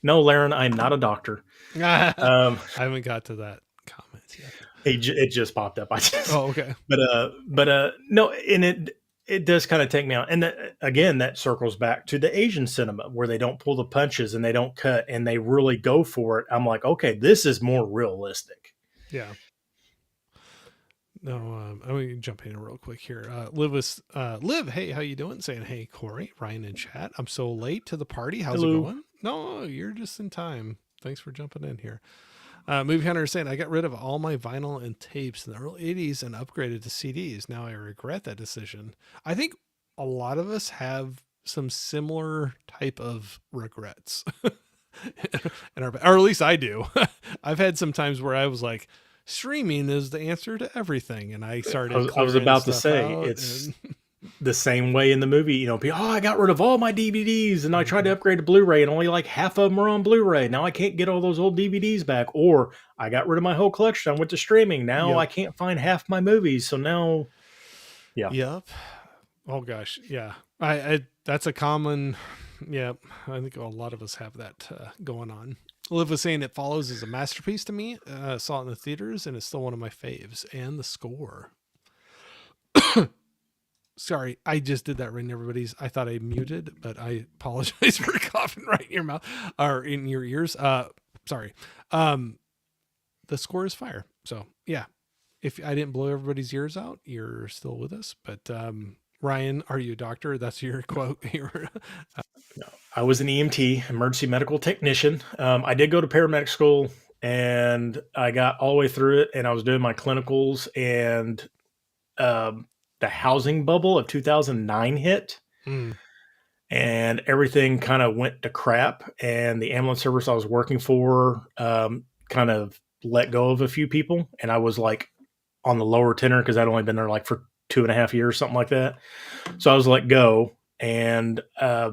no, Laren, I'm not a doctor. I Um, haven't got to that comment yet. it just popped up. I just, Oh, okay. no, and it does kind of take me out. And again, that circles back to the Asian cinema where they don't pull the punches and they don't cut and they really go for it. I'm like, okay, this is more realistic. Yeah. No, I'm gonna jump in real quick here. Liv was Liv, hey, how you doing? Saying, hey, Corey, Ryan in chat. I'm so late to the party. How's it Hello. going? No, you're just in time. Thanks for jumping in here. Movie Hunter is saying, I got rid of all my vinyl and tapes in the early 80s and upgraded to CDs. Now I regret that decision. I think a lot of us have some similar type of regrets. Or at least I do. I've had some times where I was like, streaming is the answer to everything. And I started I was clearing about to stuff say out. it's And the same way in the movie. You know, people, oh, I got rid of all my DVDs and I tried to upgrade to Blu-ray and only like half of them are on Blu-ray. Now I can't get all those old DVDs back. Or I got rid of my whole collection. I went to streaming. Now yep. I can't find half my movies. So now, yeah. Yep. Oh gosh. Yeah. I that's a common, yep. I think a lot of us have that going on. Liv was saying it follows as a masterpiece to me. Saw it in the theaters and it's still one of my faves. And the score. Sorry, I just did that right in everybody's. I thought I muted, but I apologize for coughing right in your mouth or in your ears. Sorry. The score is fire. So yeah, if I didn't blow everybody's ears out, you're still with us. But Ryan, are you a doctor? That's your quote here. No, I was an EMT, emergency medical technician. I did go to paramedic school and I got all the way through it and I was doing my clinicals and um, the housing bubble of 2009 hit Mm, and everything kind of went to crap. And the ambulance service I was working for kind of let go of a few people. And I was like on the lower tenor because I'd only been there like for 2.5 years, something like that. So I was let go. And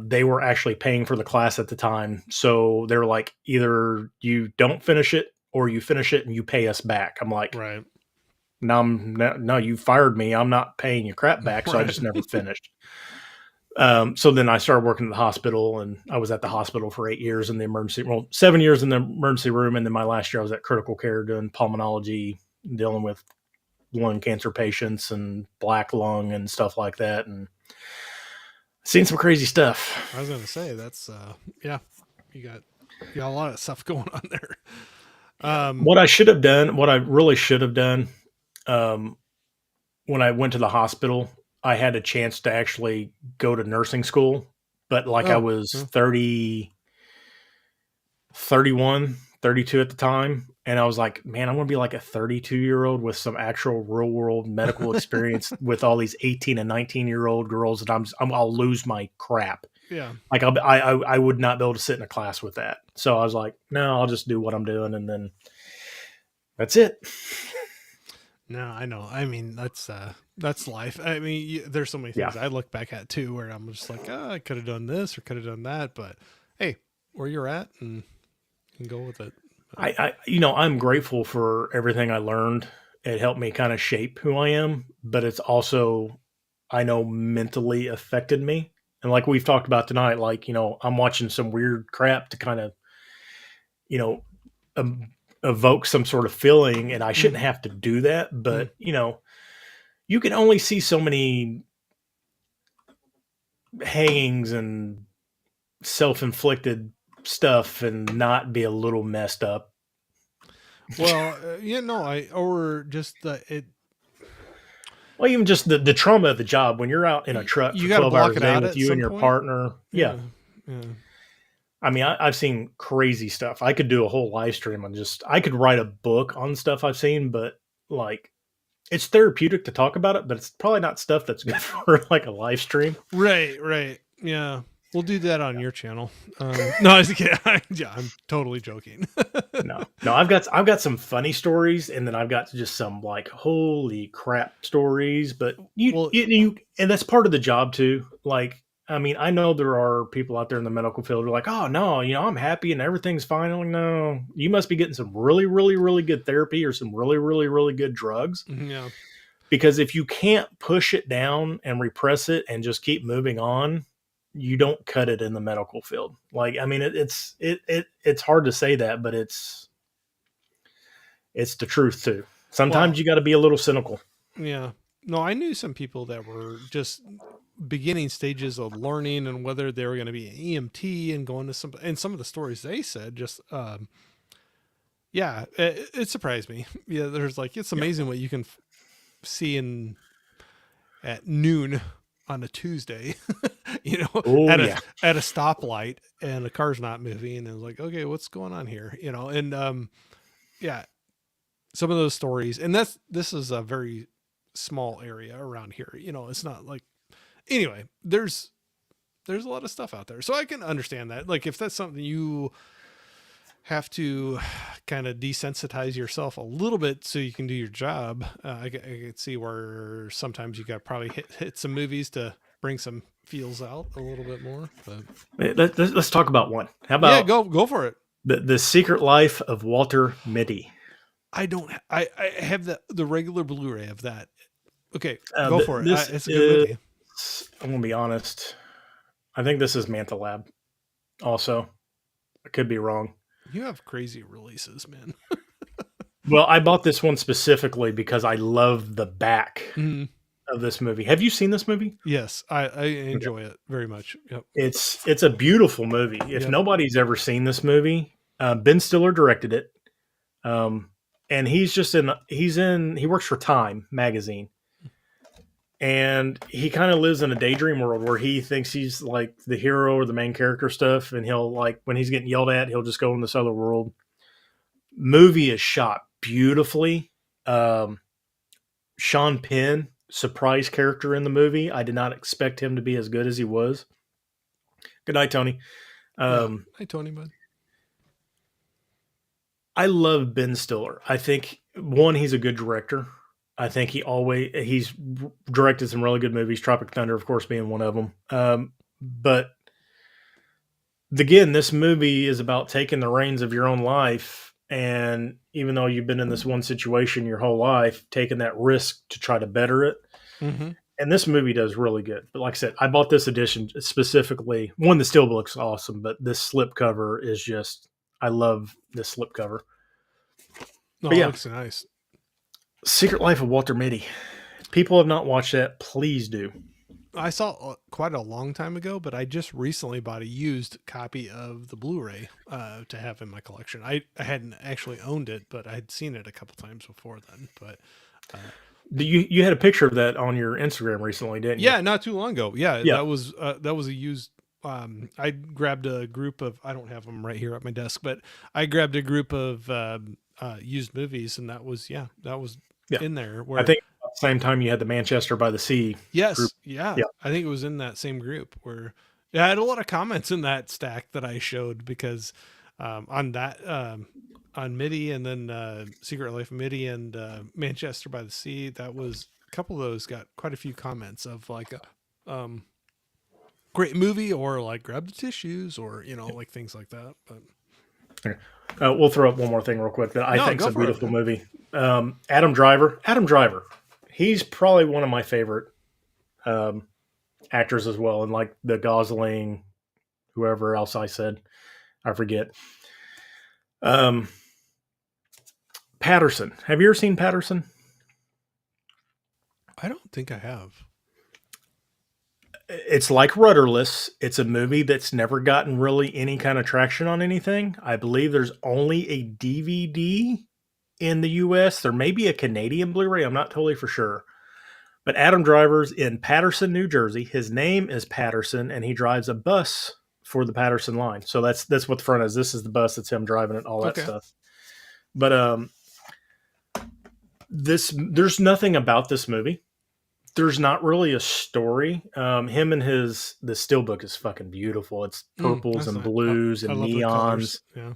they were actually paying for the class at the time. So they're like, either you don't finish it or you finish it and you pay us back. I'm like, right. no, you fired me. I'm not paying your crap back. So I Right. just never finished. So then I started working at the hospital and I was at the hospital for 8 years in the emergency, well, 7 years in the emergency room. And then my last year I was at critical care doing pulmonology, dealing with lung cancer patients and black lung and stuff like that. And seen some crazy stuff. I was gonna say that's yeah, you got a lot of stuff going on there. What I should have done, what I really should have done, um, when I went to the hospital, I had a chance to actually go to nursing school, but like I Oh, was yeah. 30, 31, 32 at the time, and I was like, man, I want to be like a 32-year-old with some actual real world medical experience with all these 18 and 19-year-old girls that I'll lose my crap. Yeah. Like I would not be able to sit in a class with that. So I was like, no, I'll just do what I'm doing, and then that's it. No, I know. I mean, that's life. I mean, there's so many Yeah. things I look back at too, where I'm just like, I could have done this or could have done that, but hey, where you're at, and you can go with it. I'm grateful for everything I learned. It helped me kind of shape who I am, but it's also, I know, mentally affected me. And like we've talked about tonight, like, I'm watching some weird crap to kind of, you know, um, evoke some sort of feeling, and I shouldn't Mm, have to do that. mm. But, you can only see so many hangings and self-inflicted stuff and not be a little messed up. Well, or just it. Well, even just the trauma of the job when you're out in a truck You for got to 12 block hours a it day out with at you and some your point. partner. Yeah. Yeah, yeah. I mean, I've seen crazy stuff. I could do a whole live stream on I could write a book on stuff I've seen, but like, it's therapeutic to talk about it, but it's probably not stuff that's good for like a live stream. Right, right. Yeah. We'll do that on your channel. No, I was kidding. Yeah, I'm totally joking. No, I've got some funny stories, and then I've got just some like holy crap stories. But Well, and that's part of the job too. Like, I mean, I know there are people out there in the medical field who are like, oh no, I'm happy and everything's fine. I'm like, no, you must be getting some really, really, really good therapy or some really, really, really good drugs. yeah. Because if you can't push it down and repress it and just keep moving on, you don't cut it in the medical field. Like, I mean, it's hard to say that, but it's the truth too. Sometimes Well, you got to be a little cynical. yeah. No, I knew some people that were just beginning stages of learning and whether they were going to be an EMT and going to some of the stories they said just yeah, it surprised me. Yeah, there's like it's Yeah. amazing what you can see in at noon on a Tuesday, Oh at a yeah. stoplight and the car's not moving and it's like, okay, what's going on here? And yeah, some of those stories, and this is a very small area around here. It's not like anyway, there's a lot of stuff out there. So I can understand that. Like if that's something you have to kind of desensitize yourself a little bit so you can do your job. I could see where sometimes you got to probably hit some movies to bring some feels out a little bit more. But Let's talk about one. How yeah, about go for it. the Secret Life of Walter Mitty? I don't. I have the regular Blu-ray of that. Okay, Uh, go th- for it. this It's a good is. movie. I'm gonna be honest. I think this is Manta Lab. Also, I could be wrong. You have crazy releases, man. Well, I bought this one specifically because I love the back Mm, of this movie. Have you seen this movie? yes, I Okay. enjoy it very much. Yep. It's a beautiful movie. If Yep. nobody's ever seen this movie, Ben Stiller directed it, and he works for Time magazine, and he kind of lives in a daydream world where he thinks he's like the hero or the main character stuff, and he'll like when he's getting yelled at, he'll just go in this other world. Movie is shot beautifully. Um, Sean Penn, surprise character in the movie. I did not expect him to be as good as he was. Good night, Tony. Yeah. Um, Hi, Tony, bud. I love Ben Stiller. I think one, he's a good director. I think he's directed some really good movies. Tropic Thunder, of course, being one of them. But again, this movie is about taking the reins of your own life, and even though you've been in this one situation your whole life, taking that risk to try to better it. Mm-hmm. And this movie does really good. But like I said, I bought this edition specifically. One, the steelbook's awesome, but this slipcover is just, I love this slipcover. No, But it yeah, looks nice. Secret Life of Walter Mitty. If people have not watched that, please do. I saw quite a long time ago, but I just recently bought a used copy of the Blu-ray to have in my collection. I hadn't actually owned it, but I had seen it a couple times before then. But uh, You had a picture of that on your Instagram recently, didn't you? yeah, not too long ago. Yeah, Yeah. that was a used I grabbed a group of, I don't have them right here at my desk, but I grabbed a group of used movies, and that was, yeah, that was Yeah, in there I where, think at the same time you had the Manchester by the Sea group. yes, yeah, Yeah, I think it was in that same group where I had a lot of comments in that stack that I showed because on that, on MIDI and then Secret Life of MIDI and Manchester by the Sea, that was a couple of those got quite a few comments of like, um, great movie or like grab the tissues or, like things like that. But we'll throw up one more thing real quick that I no, think is go a for it, beautiful man. movie. Adam Driver. Adam Driver. He's probably one of my favorite um, actors as well, and like the Gosling, whoever else I said, I forget. Um, Patterson. Have you ever seen Patterson? I don't think I have. It's like Rudderless. It's a movie that's never gotten really any kind of traction on anything. I believe there's only a DVD in the US. There may be a Canadian Blu-ray. I'm not totally for sure. But Adam Driver's in Patterson, New Jersey. His name is Patterson, and he drives a bus for the Patterson line. So that's what the front is. This is the bus. That's him driving it. All that Okay. stuff. But this there's nothing about this movie. There's not really a story. Him and his the steelbook is fucking beautiful. It's purples That's and nice. blues I and love the colors. neons. Yeah.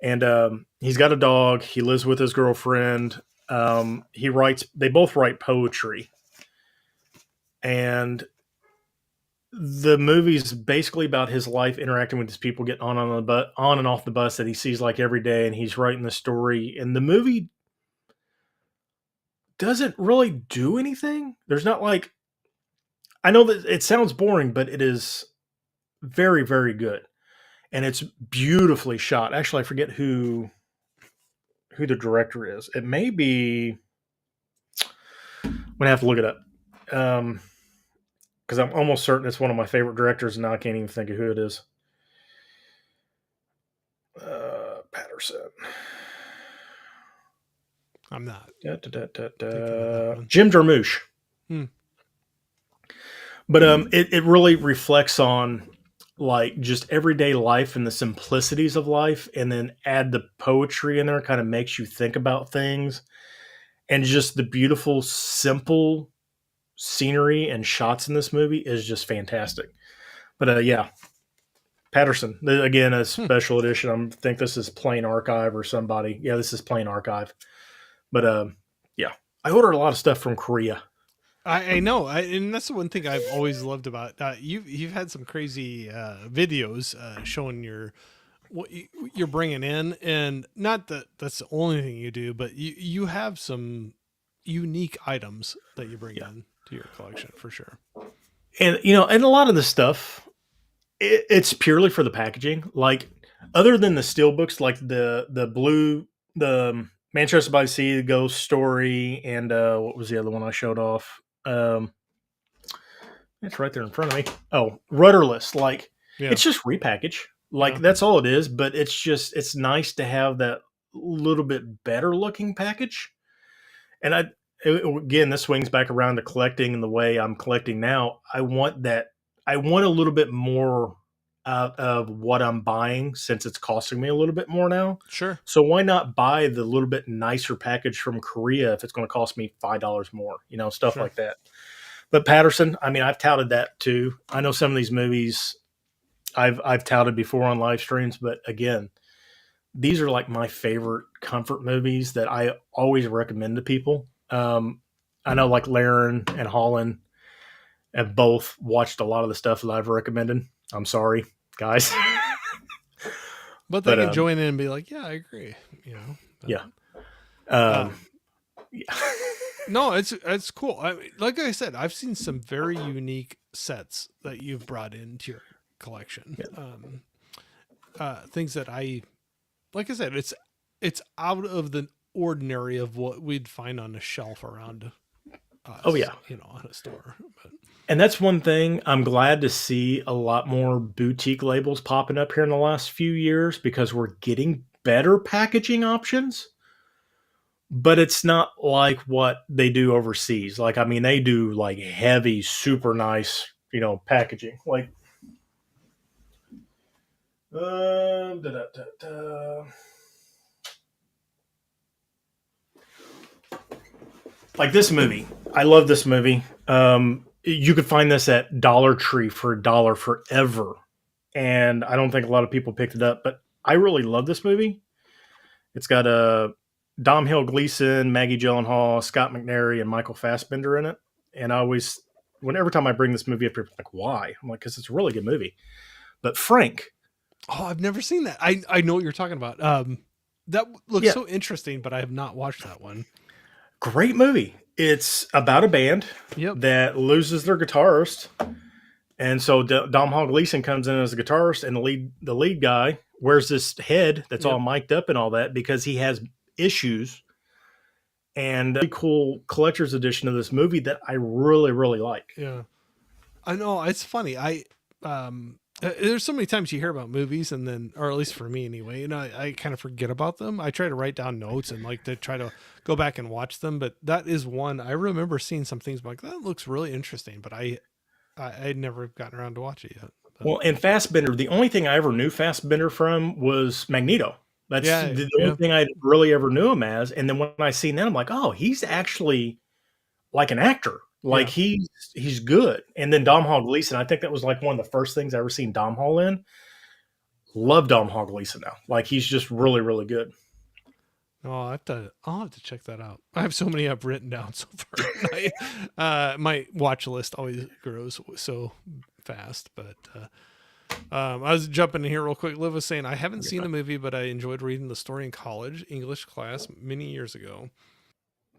And he's got a dog. He lives with his girlfriend. He writes. They both write poetry, and the movie's basically about his life interacting with these people, getting on and off the bus that he sees like every day, and he's writing the story. And the movie doesn't really do anything. There's not like I know that it sounds boring, but it is very, very good, and it's beautifully shot. Actually, I forget who the director is. It may be. I'm gonna have to look it up. Because I'm almost certain it's one of my favorite directors, and now I can't even think of who it is. Patterson. I'm not Da, da, da, da, thinking of that da. one. Jim Jarmusch. Hmm. But it really reflects on like just everyday life and the simplicities of life, and then add the poetry in there, kind of makes you think about things, and just the beautiful, simple scenery and shots in this movie is just fantastic. But yeah, Patterson again, a Hmm. special edition. I think this is Plain Archive or somebody. Yeah, this is Plain Archive. But yeah, I ordered a lot of stuff from Korea. I know, and that's the one thing I've always loved about you've had some crazy videos showing you're bringing in, and not that that's the only thing you do, but you have some unique items that you bring Yeah, in to your collection for sure. and and a lot of the stuff, it's purely for the packaging. Like other than the steel books, like the blue, the Manchester by the Sea, the Ghost Story, and what was the other one I showed off? It's right there in front of me. Oh, Rudderless. Like Yeah, it's just repackage. Like yeah, that's all it is. But it's nice to have that little bit better looking package. And again, this swings back around to collecting and the way I'm collecting now. I want that. I want a little bit more out of what I'm buying since it's costing me a little bit more now. sure. So why not buy the little bit nicer package from Korea if it's going to cost me $5 more? Stuff Sure. like that. But Patterson, I mean, I've touted that too. I know some of these movies I've touted before on live streams, but again, these are like my favorite comfort movies that I always recommend to people. I know like Laren and Holland have both watched a lot of the stuff that I've recommended. I'm sorry, guys, But they but can join in and be like, yeah, I agree. But, yeah, um, um, yeah, no, it's cool. Like I said, I've seen some very unique sets that you've brought into your collection. yeah. Things that like I said, it's out of the ordinary of what we'd find on a shelf around Oh us, yeah. in a store. But And that's one thing I'm glad to see a lot more boutique labels popping up here in the last few years because we're getting better packaging options, but it's not like what they do overseas. Like, I mean, they do like heavy, super nice, packaging. Like, Da, da, da, da. Like this movie. I love this movie. You could find this at Dollar Tree for a dollar forever. And I don't think a lot of people picked it up, but I really love this movie. It's got Dom Hill Gleason, Maggie Gyllenhaal, Scott McNairy, and Michael Fassbender in it. And I always, whenever time I bring this movie up, people are like, why? I'm like, because it's a really good movie. But Frank, Oh, I've never seen that. I know what you're talking about. That looks yeah, so interesting, but I have not watched that one. great movie. It's about a band Yep. that loses their guitarist, and so Dom Hall Gleason comes in as a guitarist, and the lead guy wears this head that's all Yep. mic'd up and all that because he has issues. And a really cool collector's edition of this movie that I really really like. Yeah. I know it's funny. There's so many times you hear about movies and then, or at least for me anyway, I kind of forget about them. I try to write down notes and like to try to go back and watch them. But that is one I remember seeing some things like that looks really interesting, but I'd never gotten around to watch it yet. But Well, and Fassbender, the only thing I ever knew Fassbender from was Magneto. That's yeah, the only yeah, thing I really ever knew him as. And then when I seen that, I'm like, oh, he's actually like an actor. Like yeah. he's good. And then Dom Hall Gleason, I think that was like one of the first things I ever seen Dom Hall in. Love Dom Hall Gleason now. Like he's just really, really good. Oh, I'll have to check that out. I have so many I've written down so far. My watch list always grows so fast, but I was jumping in here real quick. Liv was saying, I haven't seen the movie, but I enjoyed reading the story in college English class many years ago.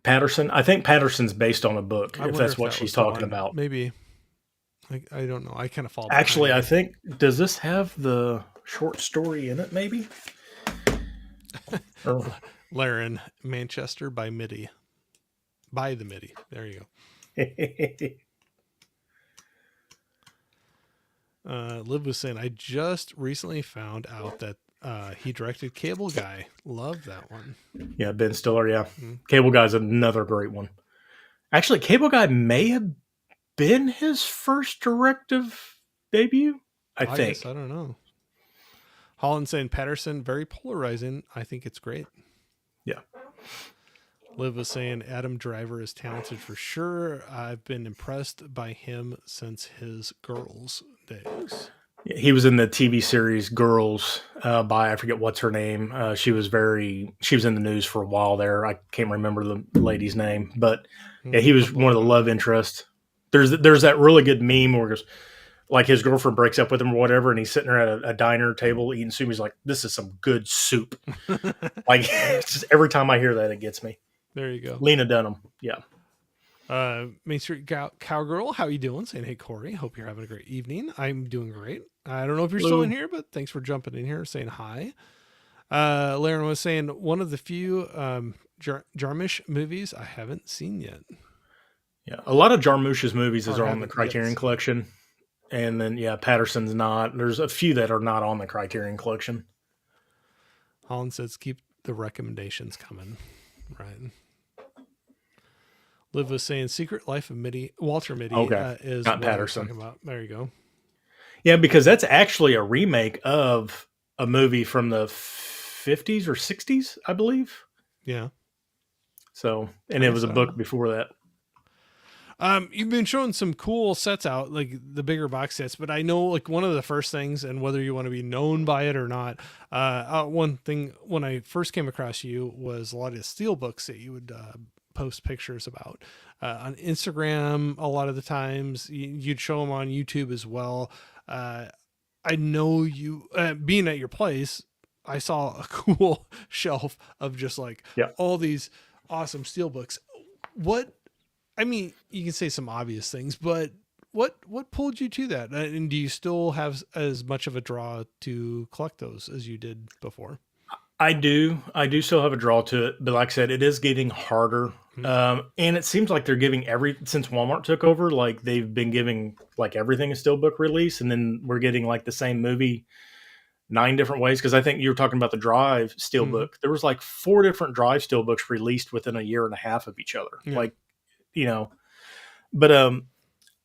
Patterson. I think Patterson's based on a book, I if wonder that's if what that she's was the talking one. about. Maybe. I don't know. I kind of fall behind Actually, I here. think does this have the short story in it, maybe? Or Laren, Manchester by MIDI. By the MIDI. There you go. Liv was saying, I just recently found out that he directed Cable Guy. Love that one. Yeah, Ben Stiller. Yeah, Mm. Cable Guy's another great one. Actually, Cable Guy may have been his first directive debut. I I guess think. I don't know. Holland saying Patterson, very polarizing. I think it's great. Yeah, Liv was saying Adam Driver is talented for sure. I've been impressed by him since his Girls days. he was in the TV series Girls by I forget what's her name. She was in the news for a while there. I can't remember the lady's name, but yeah, he was I'm one of the blanking on love that. interests. There's that really good meme where it's like his girlfriend breaks up with him or whatever, and he's sitting there at a diner table eating soup. He's like, "This is some good soup." Like it's just, every time I hear that, it gets me. There you go. Lena Dunham, yeah. Main Street Cowgirl, how you doing? Saying, hey, Corey, hope you're having a great evening. I'm doing great. I don't know if you're still in Hello. here, but thanks for jumping in here, saying hi. Laren was saying, one of the few Jarmusch movies I haven't seen yet. Yeah, a lot of Jarmusch's movies Or are on the haven't yet Criterion seen. Collection, and then yeah, Patterson's not. There's a few that are not on the Criterion Collection. Holland says, keep the recommendations coming. Right. Liv was saying, Secret Life of Walter Mitty Okay, is not what I was Patterson. talking about. There you go. Yeah, because that's actually a remake of a movie from the 50s or 60s, I believe. Yeah. So, and it was Nice. a book before that. You've been showing some cool sets out, like the bigger box sets, but I know like one of the first things, and whether you want to be known by it or not, one thing when I first came across you was a lot of steel books that you would post pictures about on Instagram. A lot of the times you'd show them on YouTube as well. I know you being at your place. I saw a cool shelf of just like Yeah. all these awesome steel books. What I mean, you can say some obvious things, but what pulled you to that? And do you still have as much of a draw to collect those as you did before? I do. I do still have a draw to it, but like I said, it is getting harder. Hmm. And it seems like they're giving since Walmart took over, like they've been giving like everything a steelbook release, and then we're getting like the same movie 9 different ways. Because I think you were talking about the Drive Hmm. steelbook. There was like 4 different Drive steelbooks released within a year and a half of each other. Yeah. Like you know, but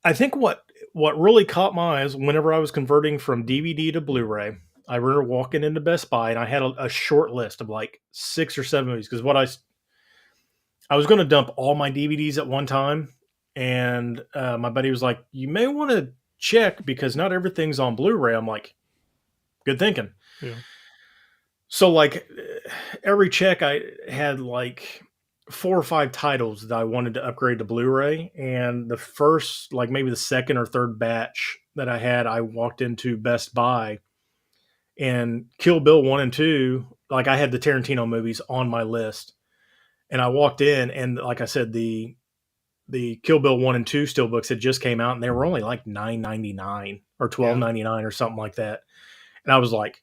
I think what really caught my eyes whenever I was converting from DVD to Blu-ray, I remember walking into Best Buy and I had a short list of like 6 or 7 movies because I was going to dump all my DVDs at one time, and my buddy was like, "You may want to check because not everything's on Blu-ray." I'm like, "Good thinking." Yeah. So like every check, I had like 4 or 5 titles that I wanted to upgrade to Blu-ray, and the first, like maybe the second or third batch that I had, I walked into Best Buy and Kill Bill 1 and 2. Like I had the Tarantino movies on my list, and I walked in, and like I said, the Kill Bill 1 and 2 steelbooks had just came out, and they were only like $9.99 or Yeah. $12.99 or something like that. And I was like,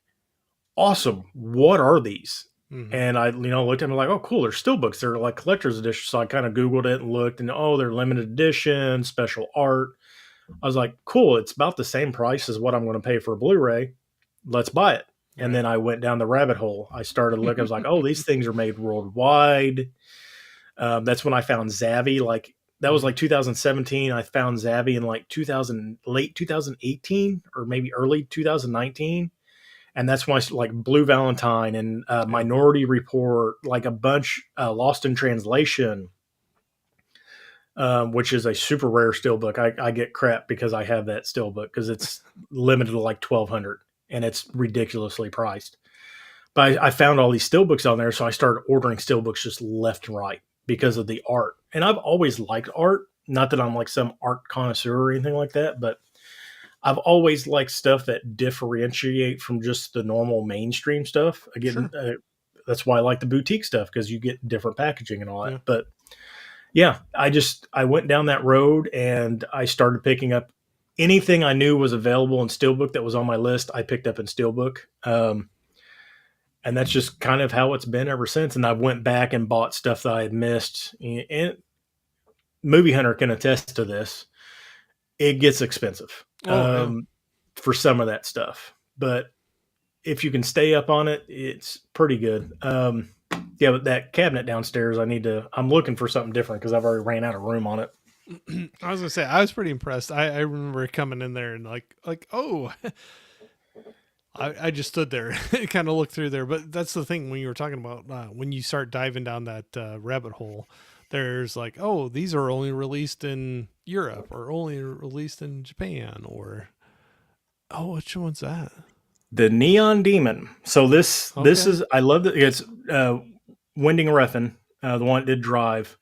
"Awesome! What are these?" Mm-hmm. And I, looked at them like, "Oh, cool! They're steelbooks. They're like collector's edition." So I kind of Googled it and looked, and they're limited edition, special art. I was like, "Cool! It's about the same price as what I'm going to pay for a Blu-ray. Let's buy it." And Right. then I went down the rabbit hole. I started to look. I was like, "Oh, these things are made worldwide." That's when I found Zavvi. Like that was Mm-hmm. like 2017. I found Zavvi in like 2000, late 2018 or maybe early 2019, and that's when I like Blue Valentine and Yeah. Minority Report, like a bunch, Lost in Translation, which is a super rare steelbook. I get crap because I have that steelbook because it's limited to like 1,200 and it's ridiculously priced. But I found all these steelbooks on there, so I started ordering steelbooks just left and right because of the art. And I've always liked art. Not that I'm like some art connoisseur or anything like that, but I've always liked stuff that differentiate from just the normal mainstream stuff. Again, Sure. that's why I like the boutique stuff because you get different packaging and all that. Yeah. But yeah, I went down that road and I started picking up anything I knew was available in steelbook that was on my list. I picked up in steelbook. And that's just kind of how it's been ever since. And I went back and bought stuff that I had missed. And Movie Hunter can attest to this. It gets expensive Oh yeah. for some of that stuff, but if you can stay up on it, it's pretty good. Yeah, but that cabinet downstairs, I'm looking for something different because I've already ran out of room on it. I was gonna say I was pretty impressed. I remember coming in there and like oh, I just stood there and kind of looked through there. But that's the thing when you were talking about when you start diving down that rabbit hole. There's like, oh, these are only released in Europe or only released in Japan or oh, which one's that? The Neon Demon. So this Okay, is I love that it's Winding Refn, the one that did Drive.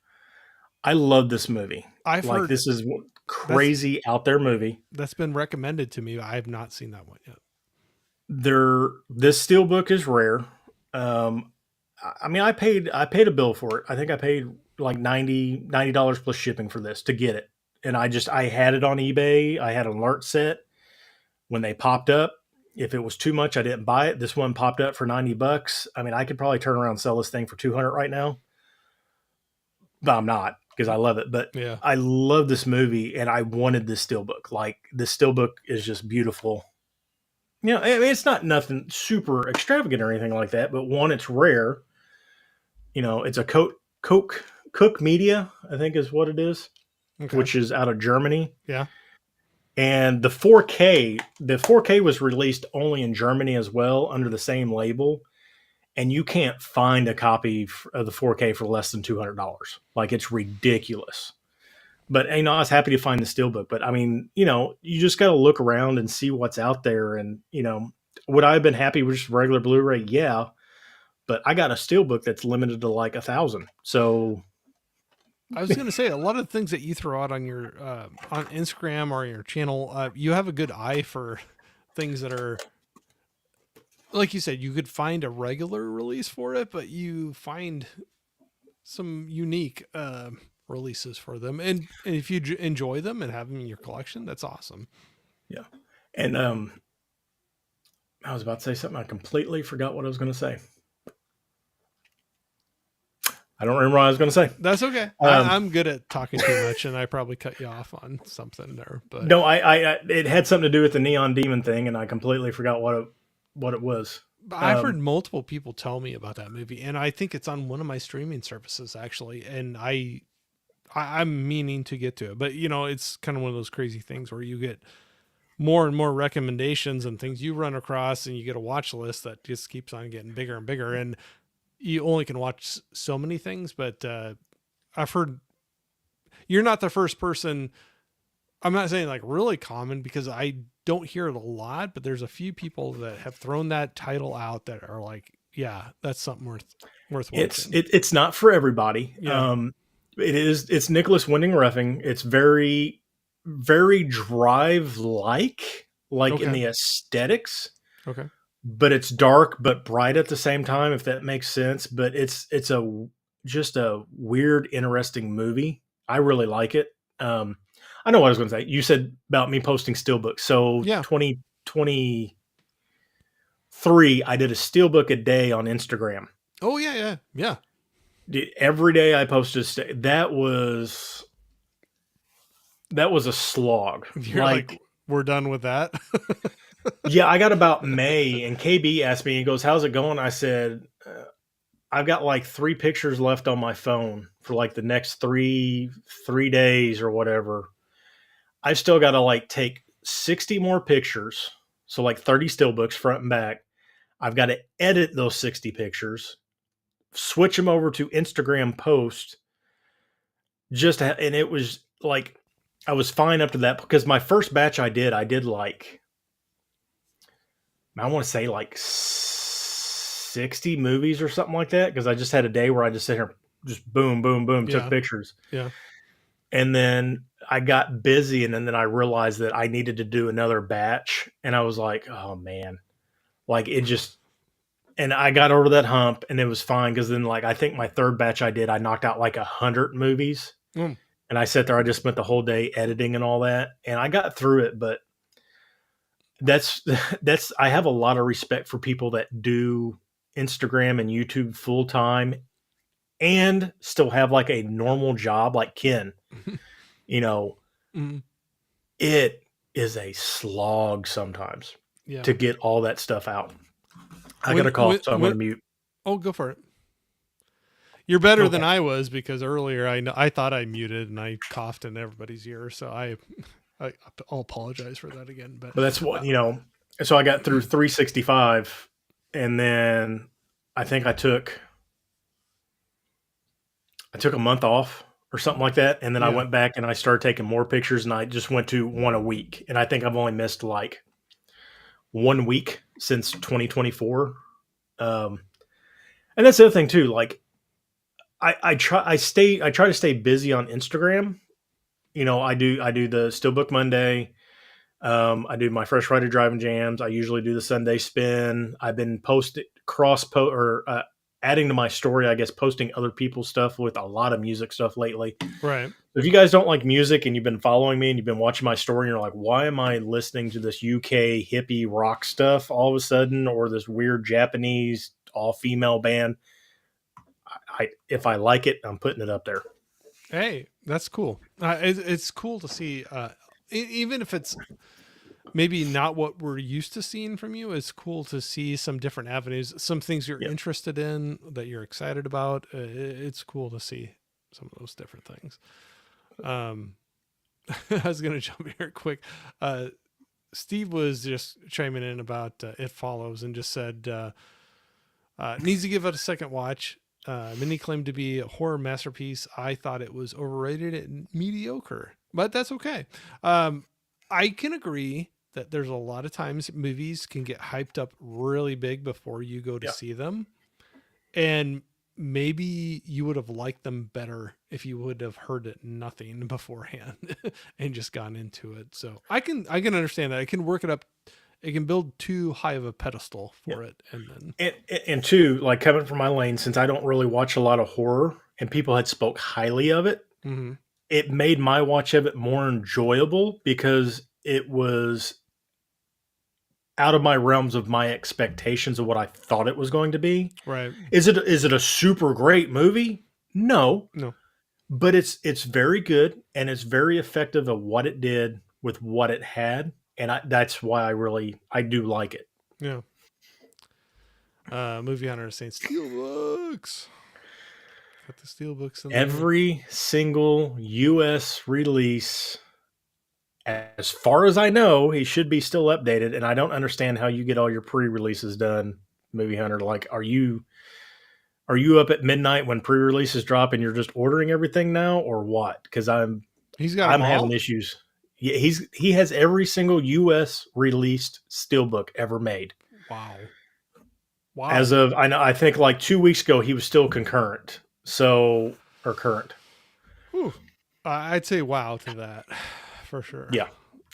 I love this movie. I've Like heard this is that's crazy out there movie. that's been recommended to me. I have not seen that one yet. This steelbook is rare. Um, I mean, I paid a bill for it. I think I paid like $90 plus shipping for this to get it, and I had it on eBay. I had an alert set when they popped up. If it was too much, I didn't buy it. This one popped up for $90. I mean, I could probably turn around and sell this thing for 200 right now, but I'm not because I love it. But Yeah. I love this movie, and I wanted this steelbook. Like this steelbook is just beautiful. I mean, it's not nothing super extravagant or anything like that, but one, it's rare. It's a Coke Media, I think is what it is, Okay. which is out of Germany. Yeah. And the 4K was released only in Germany as well under the same label. And you can't find a copy of the 4K for less than $200. Like it's ridiculous. But I was happy to find the steelbook. But I mean, you just got to look around and see what's out there. And would I have been happy with just regular Blu-ray? Yeah, but I got a steelbook that's limited to like 1,000. So I was gonna say a lot of the things that you throw out on your on Instagram or your channel, you have a good eye for things that are like you said. You could find a regular release for it, but you find some unique releases for them, and if you enjoy them and have them in your collection, that's awesome. yeah, and I was about to say something. I completely forgot what I was going to say. I don't remember what I was going to say. That's okay. Um, I'm good at talking too much, and I probably cut you off on something there, but no, it had something to do with the Neon Demon thing, and I completely forgot what it was. I've heard Um, multiple people tell me about that movie, and I think it's on one of my streaming services actually. And I'm meaning to get to it, but it's kind of one of those crazy things where you get more and more recommendations and things you run across, and you get a watch list that just keeps on getting bigger and bigger. And you only can watch so many things, but I've heard you're not the first person. I'm not saying like really common because I don't hear it a lot, but there's a few people that have thrown that title out that are like, yeah, that's something worth watching. It's not for everybody. Yeah. It's Nicholas Winding Refn. It's very Drive like in Okay. the aesthetics, Okay. but it's dark but bright at the same time, if that makes sense. But it's a just a weird, interesting movie. I really like it. I know what I was going to say. You said about me posting steelbooks. So Yeah. 2023, I did a steelbook a day on Instagram. Oh yeah. Yeah. Yeah. Every day I posted. That was a slog. You're like, Like, we're done with that. yeah, I got about May, and KB asked me, he goes, "How's it going?" I said, "I've got like 3 pictures left on my phone for like the next three days or whatever. I've still got to like take 60 more pictures, so like 30 still books front and back. I've got to edit those 60 pictures, switch them over to Instagram post, and it was like I was fine up to that because my first batch I did like I want to say like 60 movies or something like that because I just had a day where I just sit here, just boom, boom, boom, took Yeah. pictures. Yeah. And then I got busy, and then I realized that I needed to do another batch. And I was like, oh man, like it just, and I got over that hump and it was fine because then, like, I think my third batch I knocked out like 100 movies. Mm. And I sat there, I just spent the whole day editing and all that. And I got through it, but that's I have a lot of respect for people that do Instagram and YouTube full time and still have like a normal job like Ken. You know, Mm. it is a slog sometimes Yeah. to get all that stuff out. I got When a cough, so I'm going when to mute. oh, go for it. You're better than Okay. I was because earlier I thought I muted and I coughed in everybody's ear, so I'll apologize for that again. But But that's what, uh, so I got through 365, and then I think I took a month off or something like that, and then I yeah, went back and I started taking more pictures, and I just went to one a week, and I think I've only missed like 1 week since 2024. Um, and that's the other thing too. Like I try to stay busy on Instagram. I do the Steelbook Monday. I do my Fresh Friday driving jams. I usually do the Sunday spin. I've been posting adding to my story, I guess, posting other people's stuff with a lot of music stuff lately. right. If you guys don't like music and you've been following me and you've been watching my story and you're like, why am I listening to this UK hippie rock stuff all of a sudden, or this weird Japanese all female band? If I like it, I'm putting it up there. Hey, that's cool. It's cool to see, even if it's maybe not what we're used to seeing from you. It's cool to see some different avenues, some things you're Yeah. interested in that you're excited about. It's cool to see some of those different things. Um, I was gonna jump here quick. Uh, Steve was just chiming in about It Follows and just said needs to give it a second watch. Many claim to be a horror masterpiece. I thought it was overrated and mediocre, but that's okay. I can agree that there's a lot of times movies can get hyped up really big before you go to Yeah. see them, and maybe you would have liked them better if you would have heard it nothing beforehand and just gone into it. So I can understand that. I can work it up. It can build too high of a pedestal Yeah. for it, and then And two, like coming from my lane, since I don't really watch a lot of horror and people had spoke highly of it, mm-hmm. it made my watch of it more enjoyable because it was out of my realms of my expectations of what I thought it was going to be. Right. Is it a super great movie? No, No. but it's very good and it's very effective at what it did with what it had, and that's why I do like it. Yeah. Movie Hunter is saying steelbooks. Got the steelbooks in there. Every single US release As far as I know, he should be still updated, and I don't understand how you get all your pre-releases done, Movie Hunter. Like, are you up at midnight when pre-releases drop and you're just ordering everything now, or what? Because He's got I'm them having all. issues. Yeah, he has every single U.S. released steelbook ever made. Wow. As Wow. of I think like 2 weeks ago, he was still concurrent. So or current, Whew. I'd say wow to that for sure. yeah,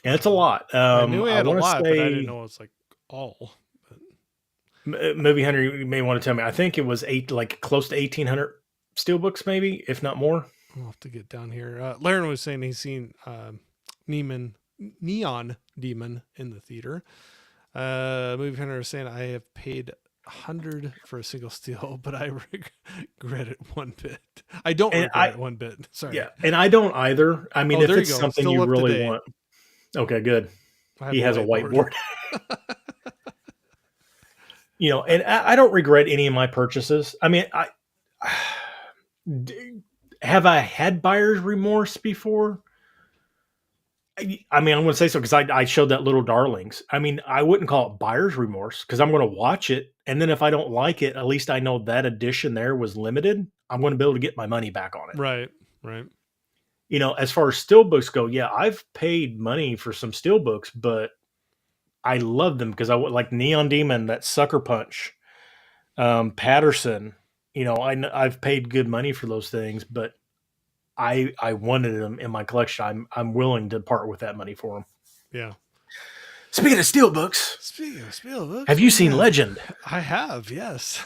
and it's a Um, lot. I knew he I had a want to lot, but I didn't say know it's like all. But Movie Hunter, you may want to tell me. I think it was like close to 1,800 steelbooks, maybe if not more. I'll have to get down here. Laren was saying he's seen Neiman, Neon Demon in the theater. Movie Hunter was saying I have paid 100 for a single steel, but I regret it one bit. I don't And regret it one bit. Sorry. yeah, and I don't either. I mean, Oh, if there you it's go. something Still you up to really date. want, okay, good. I have He a has a whiteboard. whiteboard, and I don't regret any of my purchases. I mean, have I had buyer's remorse before? I mean, I'm going to say so because I showed that Little Darlings. I mean, I wouldn't call it buyer's remorse because I'm going to watch it. And then if I don't like it, at least I know that edition there was limited. I'm going to be able to get my money back on it. Right. Right. As far as steelbooks go, yeah, I've paid money for some steelbooks, but I love them because I would like Neon Demon, that Sucker Punch, Patterson. I've paid good money for those things, but I wanted them in my collection. I'm willing to part with that money for them. Yeah. Speaking of steelbooks, Speaking of Spielberg, have you what do seen you got? Legend I have, yes.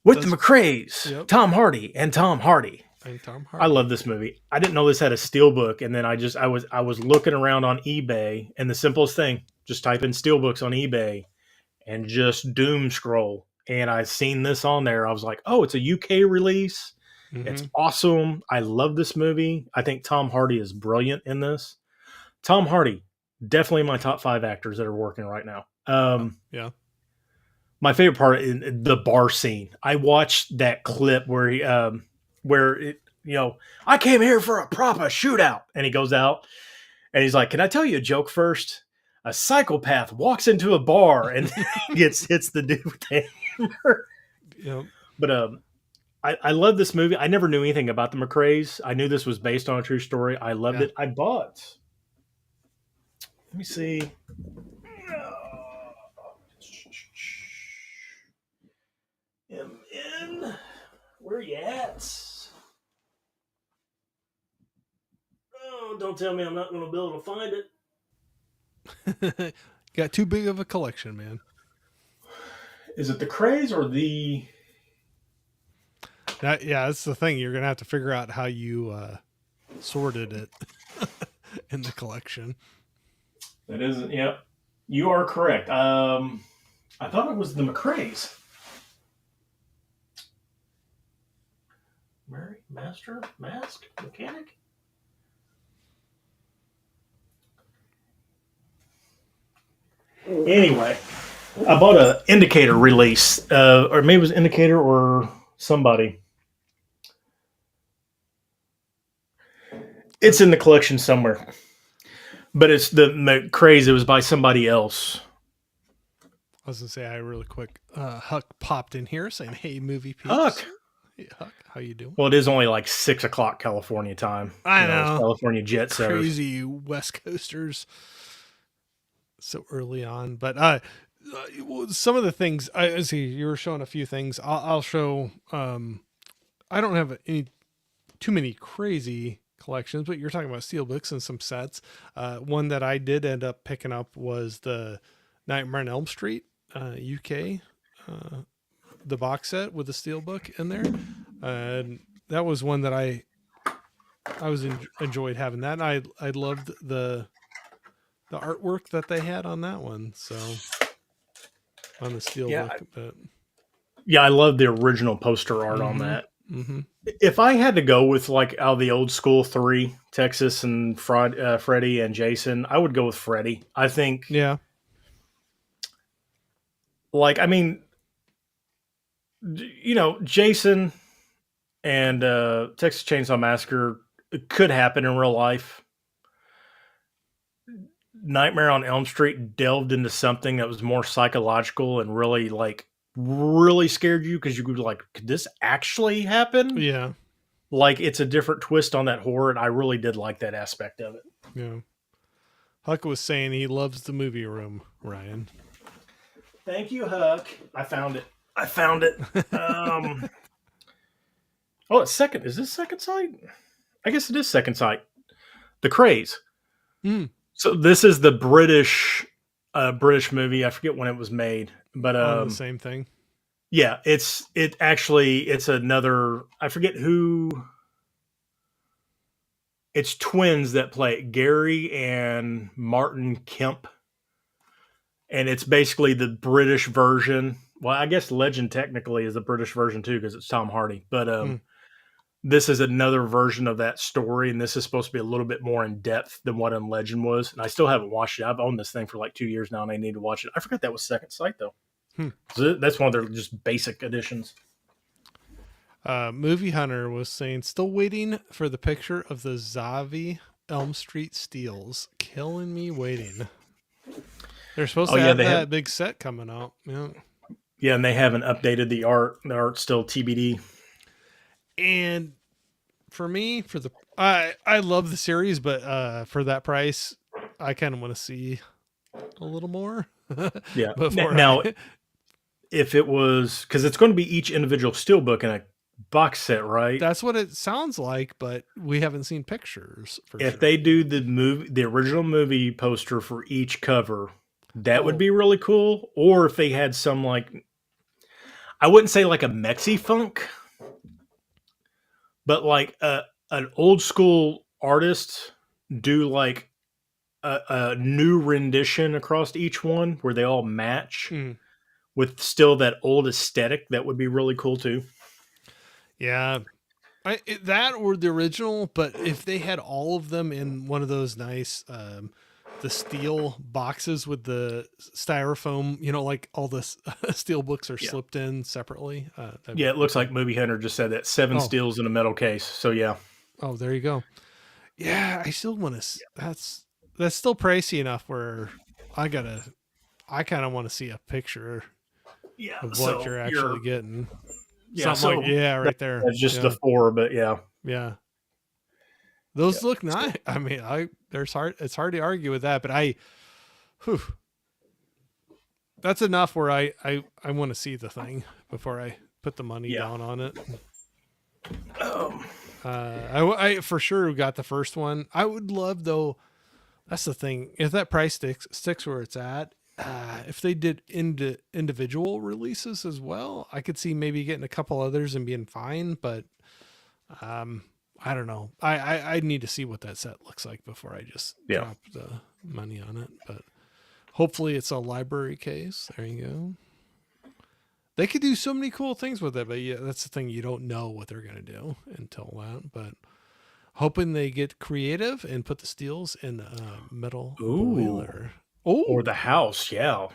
with the Does McRaes, yep. Tom Hardy and Tom Hardy? And Tom I Hardy. love this movie. I didn't know this had a steelbook, and then I was looking around on eBay, and the simplest thing, just type in steelbooks on eBay and just doom scroll. And I seen this on there. I was like, oh, it's a UK release. It's Mm-hmm. awesome. I love this movie. I think Tom Hardy is brilliant in this. Tom Hardy, definitely my top 5 actors that are working right now. Yeah. Yeah. My favorite part in the bar scene. I watched that clip where I came here for a proper shootout, and he goes out and he's like, "Can I tell you a joke first? A psychopath walks into a bar and hits the dude with the hammer." Yep. But I love this movie. I never knew anything about the McRaes. I knew this was based on a true story. I loved Yeah. it. I bought. Let me see. MN, where you at? Oh, don't tell me I'm not going to be able to find it. Got too big of a collection, man. Is it the craze or the? Yeah, that's the thing. You're gonna have to figure out how you sorted it in the collection. That isn't. Yep, you are correct. I thought it was the McRae's. Mary Master Mask Mechanic. Anyway, I bought a Indicator release, or maybe it was Indicator or somebody. It's in the collection somewhere, but it's the craze. It was by somebody else. I was gonna say I really quick. Huck popped in here saying, "Hey, movie peeps." Huck. Hey, Huck, how you doing? Well, it is only like 6 o'clock California time. I know. California jet setters. Crazy West Coasters so early on, but some of the things I see you were showing a few things. I'll show. I don't have any too many crazy collections, but you're talking about steelbooks and some sets. One that I did end up picking up was the Nightmare on Elm Street UK, the box set with the steelbook in there. And that was one that enjoyed having that. And I loved the artwork that they had on that one. So on the steelbook, Yeah, but yeah, I love the original poster art on mm-hmm, that. mm-hmm. If I had to go with like out of the old school three, Texas and Freddy and Jason, I would go with Freddy. I think, Yeah, like, I mean, Jason and Texas Chainsaw Massacre could happen in real life. Nightmare on Elm Street delved into something that was more psychological and really really scared you because you could be like, could this actually happen? Yeah. Like it's a different twist on that horror, and I really did like that aspect of it. Yeah. Huck was saying he loves the movie room, Ryan. Thank you, Huck. I found it. I found it. Oh, it's second. Is this second sight? I guess it is second sight. The Craze. Mm. So this is the British movie. I forget when it was made, but On the same thing. yeah, it's another. I forget who. It's twins that play it, Gary and Martin Kemp, and it's basically the British version. Well, I guess Legend technically is the British version too because it's Tom Hardy, but this is another version of that story, and this is supposed to be a little bit more in depth than what in Legend was. And I still haven't watched it. I've owned this thing for like 2 years now, and I need to watch it. I forgot that was Second Sight though. So that's one of their just basic additions. Movie Hunter was saying, still waiting for the picture of the Zavi Elm Street steals. Killing me waiting. They're supposed to have that big set coming out. Yeah. Yeah, and they haven't updated the art. The art's still TBD. And for me, I love the series, but for that price, I kind of want to see a little more. Yeah. Now, if it was, because it's going to be each individual steelbook in a box set, right? That's what it sounds like, but we haven't seen pictures. If they do the original movie poster for each cover, that would be really cool. Or if they had some like, I wouldn't say like a Mexi funk, but like an old school artist do like a new rendition across each one where they all match with still that old aesthetic. That would be really cool too. Yeah. That or the original, but if they had all of them in one of those nice the steel boxes with the styrofoam, like all the steel books are slipped in separately. Yeah, it looks like Movie Hunter just said that 7 steels in a metal case. So yeah. Oh, there you go. Yeah, I still want to. That's still pricey enough where I kind of want to see a picture of what you're actually getting. Yeah, right there. That's just the 4, but yeah. Yeah. Those look nice. I mean, it's hard to argue with that, but that's enough where I want to see the thing before I put the money down on it. I for sure got the first one. I would love though. That's the thing. If that price sticks where it's at, if they did individual releases as well, I could see maybe getting a couple others and being fine. But I don't know. I need to see what that set looks like before I just drop the money on it. But hopefully it's a library case. There you go. They could do so many cool things with it, but yeah, that's the thing. You don't know what they're going to do until that. But hoping they get creative and put the steels in a metal boiler. Or the house. Yeah.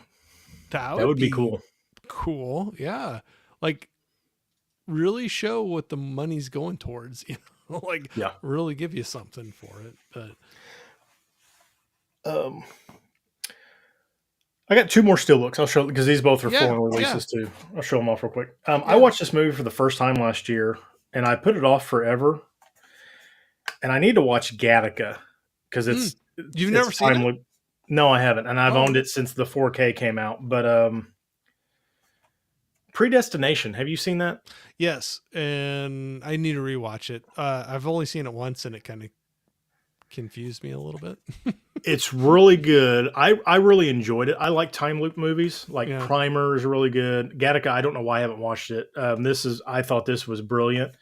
That would be cool. Cool. Yeah. Like really show what the money's going towards, really give you something for it. But I got 2 more steelbooks. I'll show because these both are foreign releases too. I'll show them off real quick. I watched this movie for the first time last year, and I put it off forever. And I need to watch Gattaca because you've never seen it? No, I haven't, and I've owned it since the 4K came out. But Predestination, have you seen that? Yes, and I need to rewatch it. I've only seen it once, and it kind of confused me a little bit. It's really good. I really enjoyed it. I like time loop movies. Primer is really good. Gattaca, I don't know why I haven't watched it. I thought this was brilliant.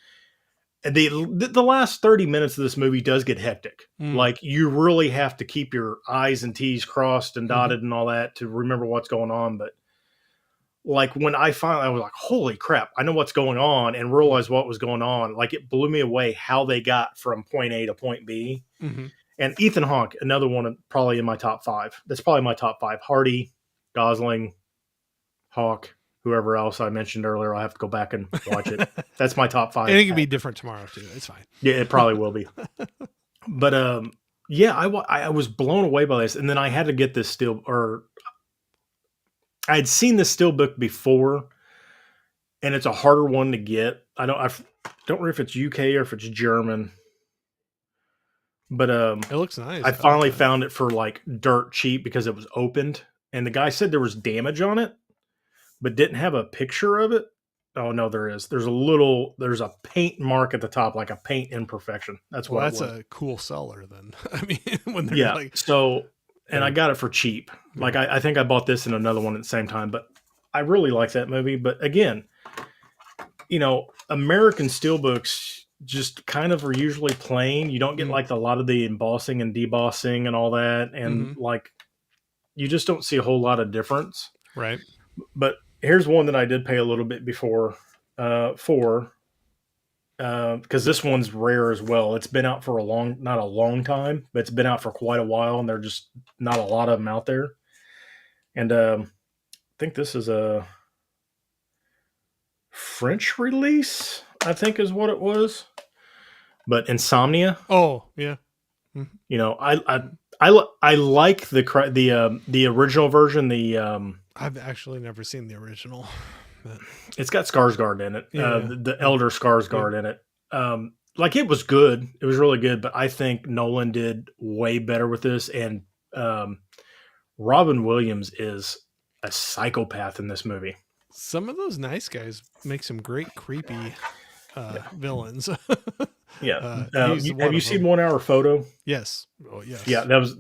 And the last 30 minutes of this movie does get hectic. Like you really have to keep your I's and T's crossed and dotted and all that to remember what's going on. But like when I was like, holy crap, I know what's going on, and realized what was going on. Like it blew me away how they got from point A to point B. And Ethan Hawke, another one probably in my top 5. That's probably my top 5. Hardy, Gosling, Hawke, whoever else I mentioned earlier. I'll have to go back and watch it. That's my top 5. And it can be different tomorrow too. It's fine. Yeah, it probably will be. But Yeah, I was blown away by this, and then I had to get this still, or I had seen this steelbook before, and it's a harder one to get. Don't remember if it's UK or if it's German, but It looks I nice. I like finally that. found it for like dirt cheap because it was opened, and the guy said there was damage on it, but didn't have a picture of it. Oh no, there is. There's a paint mark at the top, like a paint imperfection. That's Well, what it that's was. a cool seller then. I mean, when they're Yeah. like, So, and I they're, got it for cheap. Like yeah. I think I bought this and another one at the same time, but I really like that movie. But again, American steelbooks just kind of are usually plain. You don't get Mm, like a lot of the embossing and debossing and all that, and mm-hmm. like you just don't see a whole lot of difference. Right. But here's one that I did pay a little bit before for because this one's rare as well. It's been out for not a long time, but it's been out for quite a while, and there are just not a lot of them out there. And I think this is a French release. I think is what it was. But Insomnia, Oh, yeah. Mm-hmm. you know, I like the original version. I've actually never seen the original, but It's got Skarsgård in it, yeah, yeah, the yep, elder yep. Skarsgård in it. Like it was good, it was really good, but I think Nolan did way better with this. And um, Robin Williams is a psychopath in this movie. Some of those nice guys make some great creepy Yeah, villains. yeah. He's Have one you of seen them. 1 Hour Photo? Yes. Oh, Yeah, yes. that was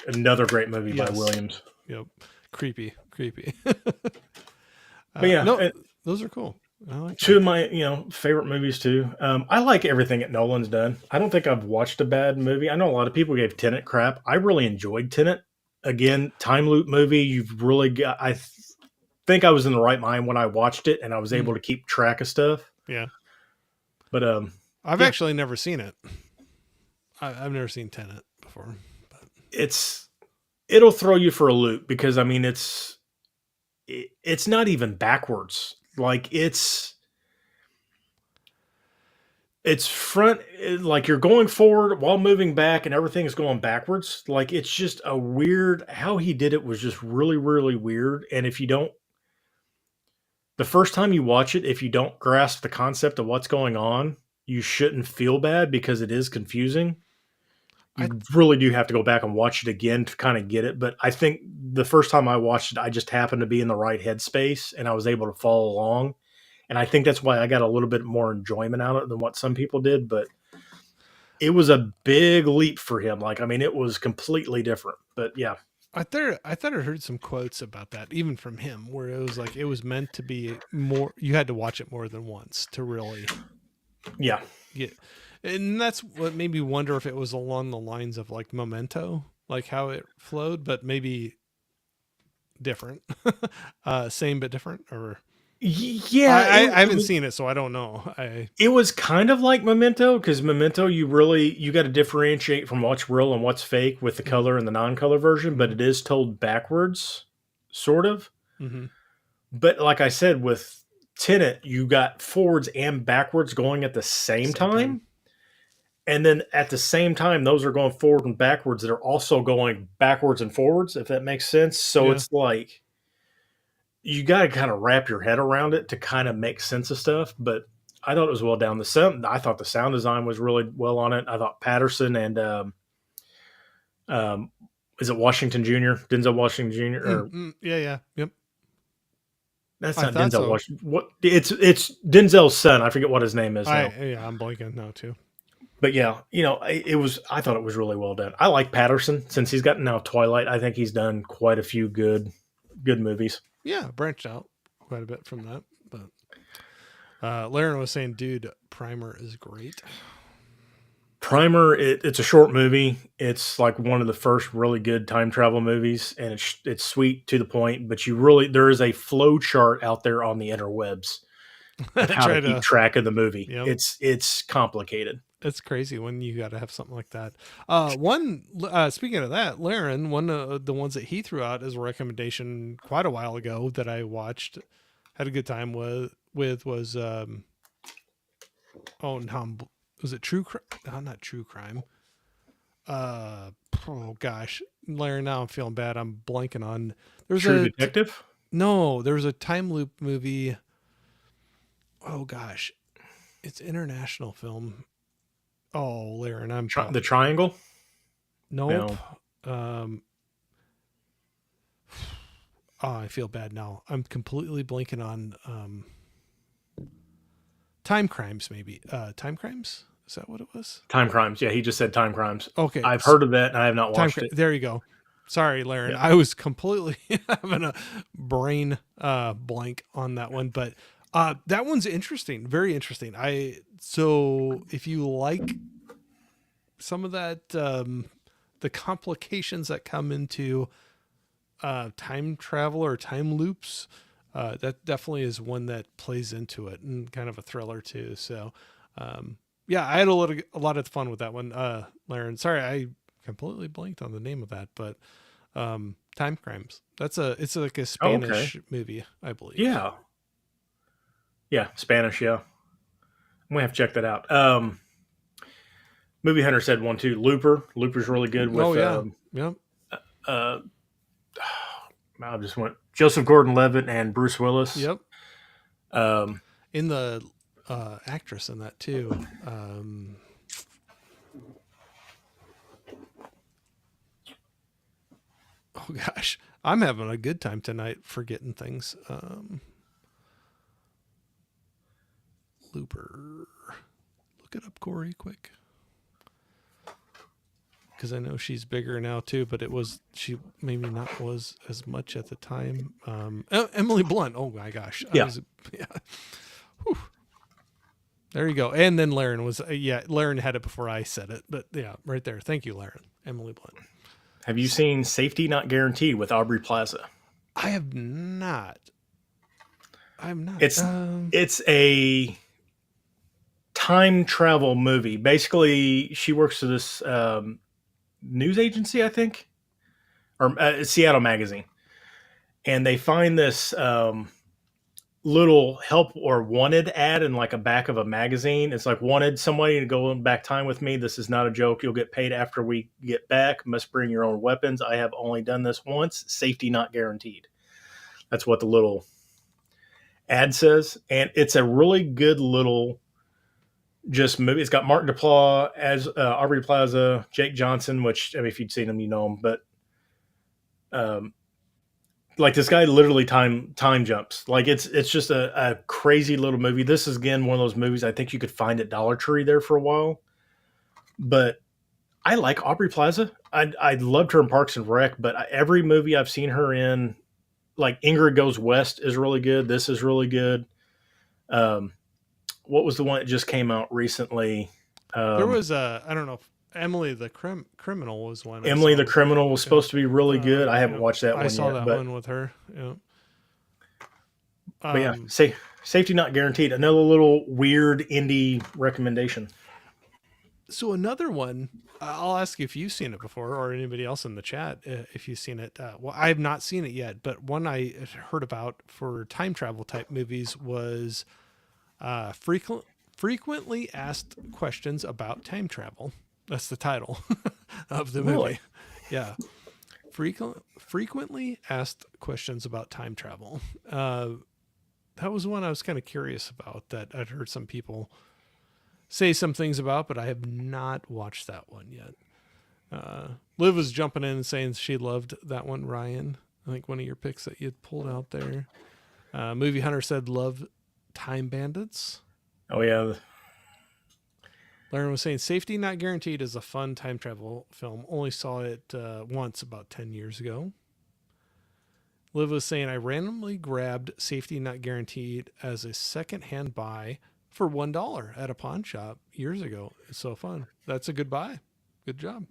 another great movie by Yes. Williams. Yep. Creepy. Creepy. But yeah, No, those are cool. I like two them. of my favorite movies too. I like everything that Nolan's done. I don't think I've watched a bad movie. I know a lot of people gave Tenet crap. I really enjoyed Tenet. Again, time loop movie. You've really got. Think I was in the right mind when I watched it, and I was Mm, able to keep track of stuff. yeah. But I've yeah, actually never seen it. I've never seen Tenet before. But it's it'll throw you for a loop because I mean it's not even backwards. Like it's front, like you're going forward while moving back and everything is going backwards. Like it's just a weird how he did it was just really really weird. And if you don't the first time you watch it, if you don't grasp the concept of what's going on, you shouldn't feel bad because it is confusing. I You really do have to go back and watch it again to kind of get it. But I think the first time I watched it, I just happened to be in the right headspace and I was able to follow along. And I think that's why I got a little bit more enjoyment out of it than what some people did. But it was a big leap for him. Like, I mean, it was completely different. But yeah, I thought I heard some quotes about that, even from him, where it was like it was meant to be more. You had to watch it more than once to really yeah, get. And that's what made me wonder if it was along the lines of like Memento, like how it flowed, but maybe different. Same but different. Or yeah. I haven't seen it, so I don't know. I It was kind of like Memento because Memento, you got to differentiate from what's real and what's fake with the mm, color and the non-color version, but mm, it is told backwards, sort of. mm-hmm. But like I said, with Tenet, you got forwards and backwards going at the same Same time. time. And then at the same time, those are going forward and backwards that are also going backwards and forwards, if that makes sense. So Yeah. it's like you got to kind of wrap your head around it to kind of make sense of stuff. But I thought it was well done. I thought the sound design was really well on it. I thought Patterson and um, is it Washington Jr. Denzel Washington Jr. Mm, or mm, yeah. Yeah. Yep. that's I not thought Denzel so. Washington. What it's Denzel's son. I forget what his name is now. I'm blanking now too. But yeah, it was. I thought it was really well done. I like Patterson since he's got now Twilight. I think he's done quite a few good movies. Yeah, branched out quite a bit from that, but Laren was saying, dude, Primer is great. Primer, it's a short movie. It's like one of the first really good time travel movies, and it's sweet to the point. But there is a flow chart out there on the interwebs of how to Try keep to, track of the movie. yep. It's complicated. It's crazy when you got to have something like that. Speaking of that, Laren, one of the ones that he threw out as a recommendation quite a while ago that I watched, had a good time with was, oh, no, was it True Crime? No, not True Crime. uh oh gosh, Larry, now I'm feeling bad. I'm blanking on. There's True a Detective, no, there's a time loop movie. Oh gosh, it's international film. Oh, Laren, I'm The Triangle. nope. No, Um, oh, I feel bad now. I'm completely blanking on time crimes. Maybe time crimes. Is that what it was? Time Crimes. Yeah, he just said Time Crimes. Okay, I've heard of that, and I have not watched it. there you go. Sorry, Laren. Yeah. I was completely having a brain blank on that one, but that one's interesting. Very interesting. So if you like some of that, the complications that come into time travel or time loops, that definitely is one that plays into it, and kind of a thriller too. So, yeah, I had a lot of fun with that one, Laren. Sorry, I completely blanked on the name of that, but time crimes. It's like a Oh, okay. Spanish movie, I believe. Yeah. Yeah. Spanish. Yeah. I'm gonna have to check that out. Movie Hunter said one too. Looper. Looper's really good Oh with yeah, yep. uh I just went Joseph Gordon-Levitt and Bruce Willis. Yep. Um, In the actress in that too. Oh gosh, I'm having a good time tonight forgetting things. Looper. Look it up, Corey, quick. Because I know she's bigger now too, but she maybe not was as much at the time. Emily Blunt. Oh my gosh, I yeah. was yeah. Whew. There you go. And then Laren was yeah. Laren had it before I said it, but yeah, right there. Thank you, Laren. Emily Blunt. Have you seen Safety Not Guaranteed with Aubrey Plaza? I have not. I'm not. It's it's a time travel movie. Basically, she works for this news agency, I think, or Seattle Magazine, and they find this little help or wanted ad in like a back of a magazine. It's like wanted somebody to go back time with me. This is not a joke. You'll get paid after we get back. Must bring your own weapons. I have only done this once. Safety not guaranteed. That's what the little ad says, and it's a really good little just movie. It's got Mark Duplass as Aubrey Plaza, Jake Johnson, which I mean, if you'd seen him, you know him, but um, like this guy literally time jumps. Like it's just a crazy little movie. This is again one of those movies I think you could find at Dollar Tree there for a while. But I like Aubrey Plaza. I loved her in Parks and Rec, but every movie I've seen her in, like Ingrid Goes West, is really good. This is really good. Um, what was the one that just came out recently? There Um, was a. I don't know if Emily the Criminal was one I Emily saw the with her. Criminal was Yeah. supposed to be really good. I haven't Yeah. watched that I one saw yet, that but one with her. Yeah. yeah, Um. safety not guaranteed. Another little weird indie recommendation. So another one. I'll ask you if you've seen it before, or anybody else in the chat if you've seen it. Well, I have not seen it yet, but one I heard about for time travel type movies was frequently asked questions about time travel. That's the title of the Really? movie. Yeah, frequently asked questions about time travel. That was one I was kind of curious about. That I'd heard some people say some things about, but I have not watched that one yet. Liv was jumping in and saying she loved that one, Ryan. I think one of your picks that you had pulled out there. Movie Hunter said love Time Bandits. Oh yeah, Lauren was saying Safety Not Guaranteed is a fun time travel film. Only saw it once about 10 years ago. Liv was saying I randomly grabbed Safety Not Guaranteed as a secondhand buy for $1 at a pawn shop years ago. It's so fun. That's a good buy. Good job.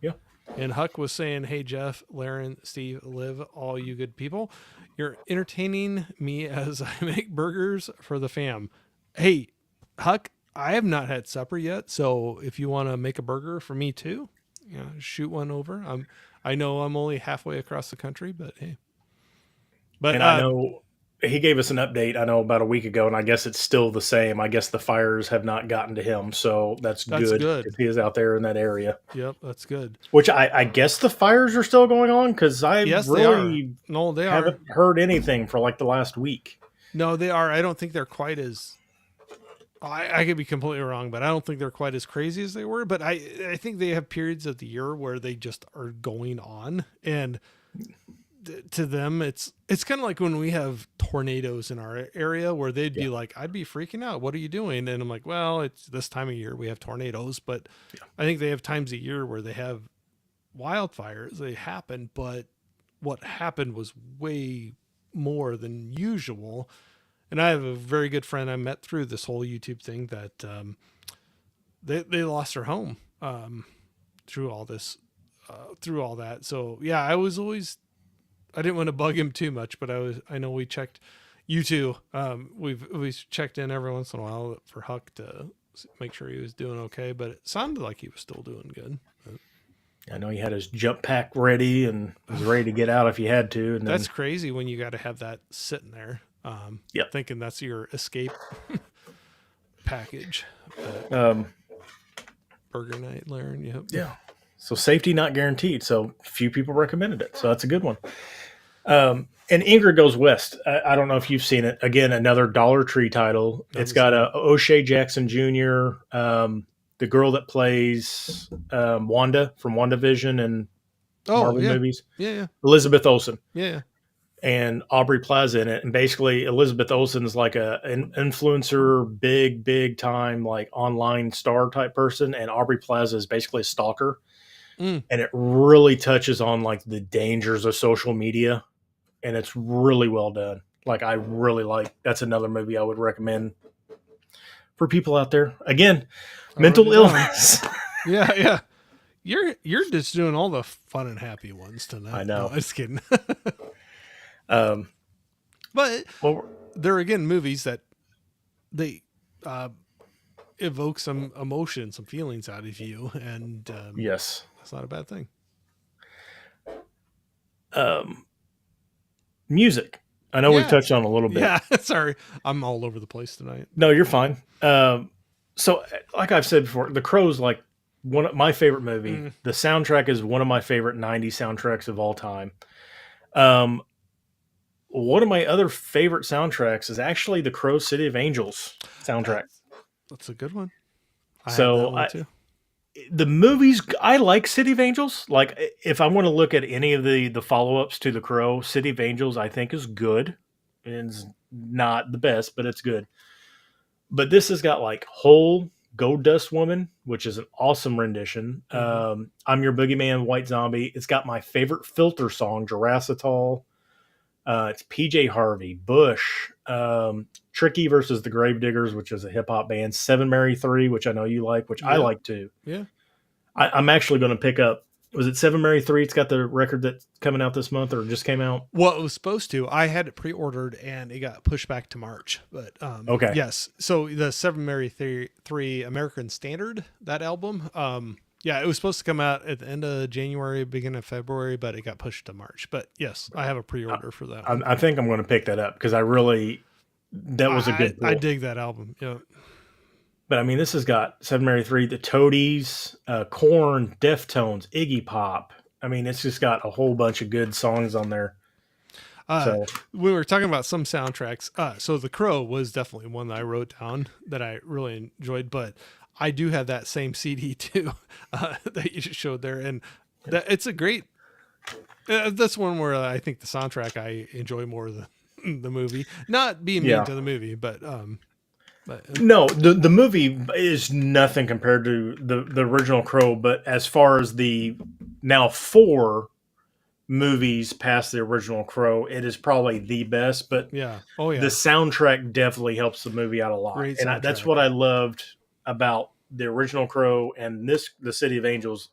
yeah. And Huck was saying, hey, Jeff, Laren, Steve, Liv, all you good people, you're entertaining me as I make burgers for the fam. Hey, Huck, I have not had supper yet. So if you want to make a burger for me too, shoot one over. I know I'm only halfway across the country, but hey. But And I know he gave us an update, I know, about a week ago, and I guess it's still the same. I guess the fires have not gotten to him, so that's That's good good. if he is out there in that area. Yep, that's good. Which I guess the fires are still going on because I Yes, they are. really No, they are. haven't heard anything for like the last week. No, they are. I don't think they're quite as. I could be completely wrong, but I don't think they're quite as crazy as they were. But I think they have periods of the year where they just are going on, and to them, it's kind of like when we have tornadoes in our area where they'd Yeah, be like, "I'd be freaking out. What are you doing?" And I'm like, "Well, it's this time of year we have tornadoes, but yeah, I think they have times a year where they have wildfires. They happen, but what happened was way more than usual." And I have a very good friend I met through this whole YouTube thing that they lost her home through all this, through all that. So yeah, I was always I didn't want to bug him too much, but I know we checked you too. We've checked in every once in a while for Huck to make sure he was doing okay, but it sounded like he was still doing good. I know he had his jump pack ready and was ready to get out if he had to, and That's then crazy when you got to have that sitting there, yep. thinking that's your escape package. But Um, Burger Night, Laren, yep. yeah. So safety not guaranteed. So few people recommended it. So that's a good one. And Ingrid Goes West. I don't know if you've seen it. Again, another Dollar Tree title. I It's haven't got seen a it. O'Shea Jackson Jr., the girl that plays Wanda from WandaVision and Oh Marvel yeah, movies, yeah, yeah, Elizabeth Olsen, yeah, yeah. and Aubrey Plaza in it. And basically, Elizabeth Olsen is like an influencer, big time, like online star type person. And Aubrey Plaza is basically a stalker. Mm. And it really touches on like the dangers of social media, and it's really well done. Like I really like that's another movie I would recommend for people out there. Again, I wrote mental it down. illness. Yeah, yeah. You're just doing all the fun and happy ones I tonight. No, know. I'm just kidding. Um, But well, they're again movies that they uh, evoke some emotion, some feelings out of you, and yes. that's not a bad thing. Um, music. I know we've Yeah, touched on a little bit. yeah. Sorry, I'm all over the place tonight. No, you're fine. So, like I've said before, The Crow's like one of my favorite movie. Mm. The soundtrack is one of my favorite '90s soundtracks of all time. Um, one of my other favorite soundtracks is actually the Crow City of Angels soundtrack. That's that's a good one. I have that So one too. the movies I like City of Angels. Like if I want to look at any of the follow ups to the Crow, City of Angels I think is good. It's not the best, but it's good. But this has got like Whole, Gold Dust Woman, which is an awesome rendition. Hmm. I'm Your Boogeyman, White Zombie. It's got my favorite Filter song, Jurassitol. It's PJ Harvey, Bush, Tricky versus the Gravediggers, which is a hip hop band, Seven Mary Three, which I know you like, which I Yep. like too. Yeah. I'm actually going to pick up. Was it Seven Mary Three? It's got the record that's coming out this month or just came out. Well, it was supposed to. I had it pre-ordered and it got pushed back to March. But Okay, yes, so the Seven Mary Three American Standard, that album, yeah, it was supposed to come out at the end of January, beginning of February, but it got pushed to March. But yes, I have a pre-order for that one. I think I'm going to pick that up because I really that was a good I pull. dig that album. Yeah. But I mean, this has got Seven Mary Three, the Toadies, Corn, Deftones, Iggy Pop. I mean, it's just got a whole bunch of good songs on there. Uh, So we were talking about some soundtracks. So The Crow was definitely one that I wrote down that I really enjoyed, but I do have that same CD too that you just showed there, and that it's a great. That's one where I think the soundtrack I enjoy more than the movie. Not being mean yeah, to the movie, but no, the movie is nothing compared to the original Crow. But as far as the now four movies past the original Crow, it is probably the best. But yeah, oh the yeah, soundtrack definitely helps the movie out a lot, great and that's soundtrack. what I loved about the original Crow and the City of Angels.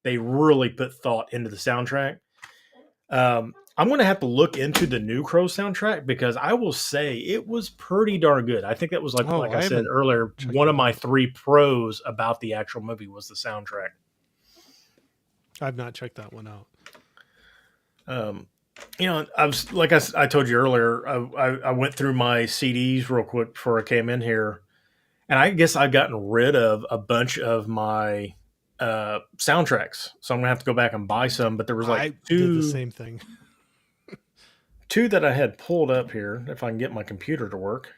They really put thought into the soundtrack. I'm going to have to look into the new Crow soundtrack because I will say it was pretty darn good. I think that was Oh, like I I said haven't earlier, checked one of that my out. three pros about the actual movie was the soundtrack. I've not checked that one out. Um, I was like I told you earlier. I went through my CDs real quick before I came in here, and I guess I've gotten rid of a bunch of my soundtracks. So I'm gonna have to go back and buy some. But there was like I did the same thing. two that I had pulled up here. If I can get my computer to work,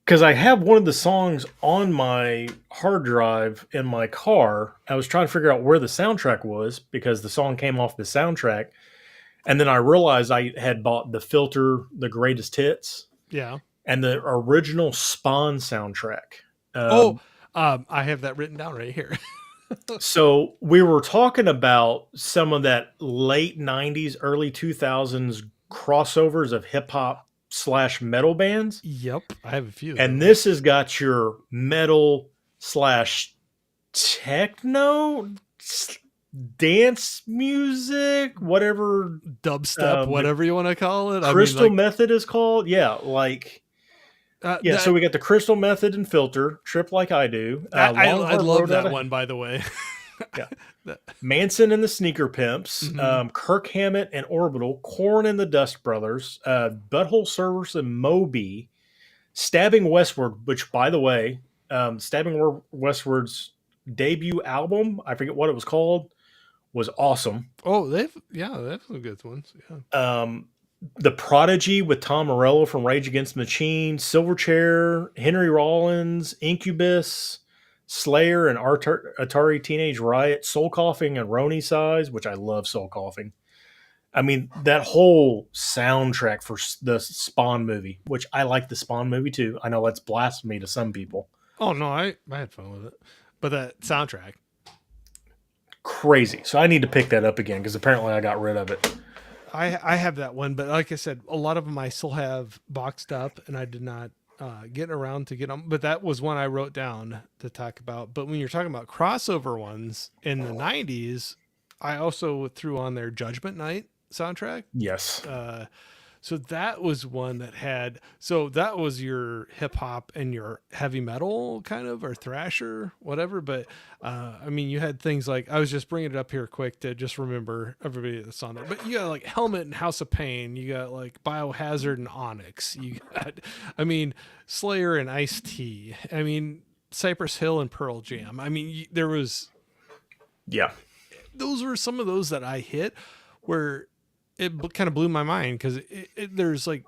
because I have one of the songs on my hard drive in my car. I was trying to figure out where the soundtrack was because the song came off the soundtrack. And then I realized I had bought the Filter, the greatest hits, Yeah. and the original Spawn soundtrack. Oh, Um, I have that written down right here. so we were talking about some of that late 90s, early 2000s crossovers of hip hop slash metal bands. Yep, I have a few of And those. this has got your metal slash techno dance music, whatever Dubstep, the whatever you want to call it. I mean, Crystal like, Method is called. Yeah, like yeah. So that we got the Crystal Method and Filter, Trip Like I Do, I Long Hard love Road that Out of one, by the way. yeah, That- Manson and the Sneaker Pimps, mhm. Kirk Hammett and Orbital, Korn and the Dust Brothers, Butthole Service and Moby, Stabbing Westward, which by the way, Stabbing Westward's debut album, I forget what it was called, was awesome. Oh, they have some good ones. Yeah. Um, the Prodigy with Tom Morello from Rage Against the Machine, Silverchair, Henry Rollins, Incubus, Slayer, and Atari Teenage Riot, Soul Coughing, and Roni Size, which I love Soul Coughing. I mean, that whole soundtrack for the Spawn movie, which I like the Spawn movie too. I know that's blasphemy to some people. Oh no, I had fun with it, but that soundtrack. Crazy. So I need to pick that up again because apparently I got rid of it. I have that one, but like I said, a lot of them I still have boxed up, and I did not get around to get them. But that was one I wrote down to talk about. But when you're talking about crossover ones in the '90s, I also threw on their Judgment Night soundtrack. Yes. So that was one that had, so that was your hip hop and your heavy metal kind of, or thrasher, whatever. But I mean, you had things like, I was just bringing it up here quick to just remember everybody that's on there. But you got like Helmet and House of Pain. You got like Biohazard and Onyx. You got, I mean, Slayer and Ice T. I mean, Cypress Hill and Pearl Jam. I mean, there was, Yeah. those were some of those that I hit where kind of blew my mind because there's like,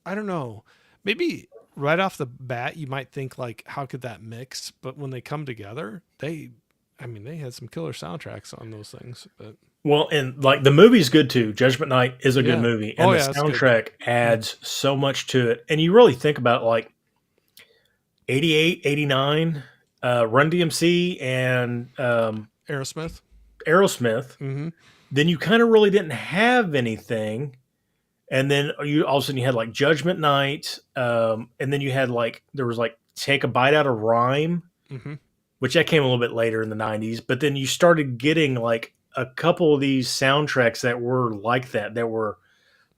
I don't know, maybe right off the bat you might think like, how could that mix? But when they come together, I mean, they had some killer soundtracks on those things. But Well, and like the movie's good too. Judgment Night is a good yeah, movie, and oh the yeah, it's good. soundtrack adds so much to it. And you really think about like 88, 89, Run DMC and Aerosmith. Aerosmith. Mm-hmm. Then you kind of really didn't have anything. And then you all of a sudden you had like Judgment Night, and then you had like there was like Take a Bite Out of Rhyme, Mm-hmm. which that came a little bit later in the 90s. But then you started getting like a couple of these soundtracks that were like that were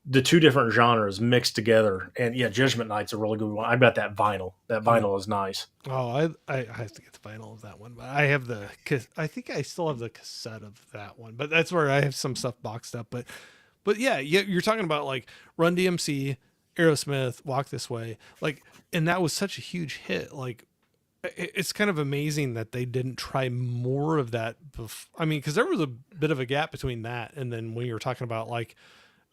the two different genres mixed together. And yeah, Judgment Night's a really good one. I've got that vinyl. That vinyl is nice. Oh, I have to get the vinyl of that one, but I have I think I still have the cassette of that one, but that's where I have some stuff boxed up. But yeah, you're talking about like Run DMC, Aerosmith, Walk This Way, like, and that was such a huge hit. Like, it's kind of amazing that they didn't try more of that. I mean, because there was a bit of a gap between that and then when you were talking about like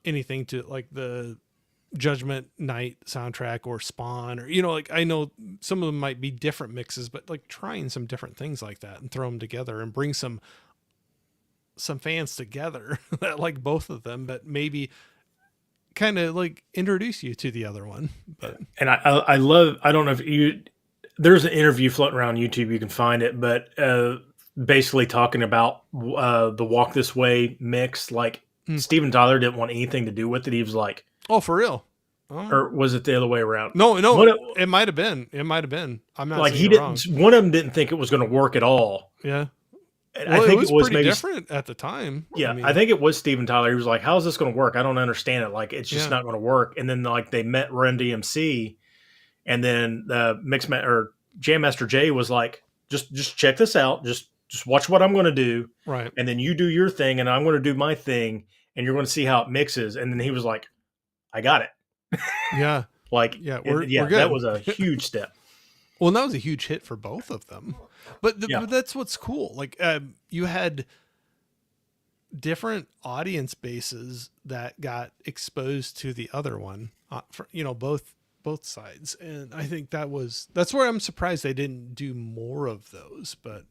anything to like the Judgment Night soundtrack or Spawn, or like, I know some of them might be different mixes, but like trying some different things like that and throw them together and bring some fans together that like both of them, but maybe kind of like introduce you to the other one. But And I love, I don't know if you, there's an interview floating around YouTube, you can find it, but basically talking about the Walk This Way mix. Like Steven Tyler didn't want anything to do with it. He was like, oh, for real? Oh. or was it the other way around? No, What it might have been. It might have been. I'm not like saying he you're wrong. didn't. One of them didn't think it was going to work at all. Yeah. And Well, I think it was pretty maybe different at the time. yeah. I mean, I think it was Steven Tyler. He was like, "How is this going to work? I don't understand it. Like it's just Yeah. not going to work." And then like they met Run DMC, and then the Jam Master Jay was like, "Just check this out. Just Just watch what I'm going to do, Right. and then you do your thing, and I'm going to do my thing, and you're going to see how it mixes. And then he was like, I got it. Yeah. Like, Yeah. We're yeah, that good. was a huge step. Well, and that was a huge hit for both of them. But, Yeah. but that's what's cool. Like, you had different audience bases that got exposed to the other one, for, both sides. And I think that's where I'm surprised they didn't do more of those. But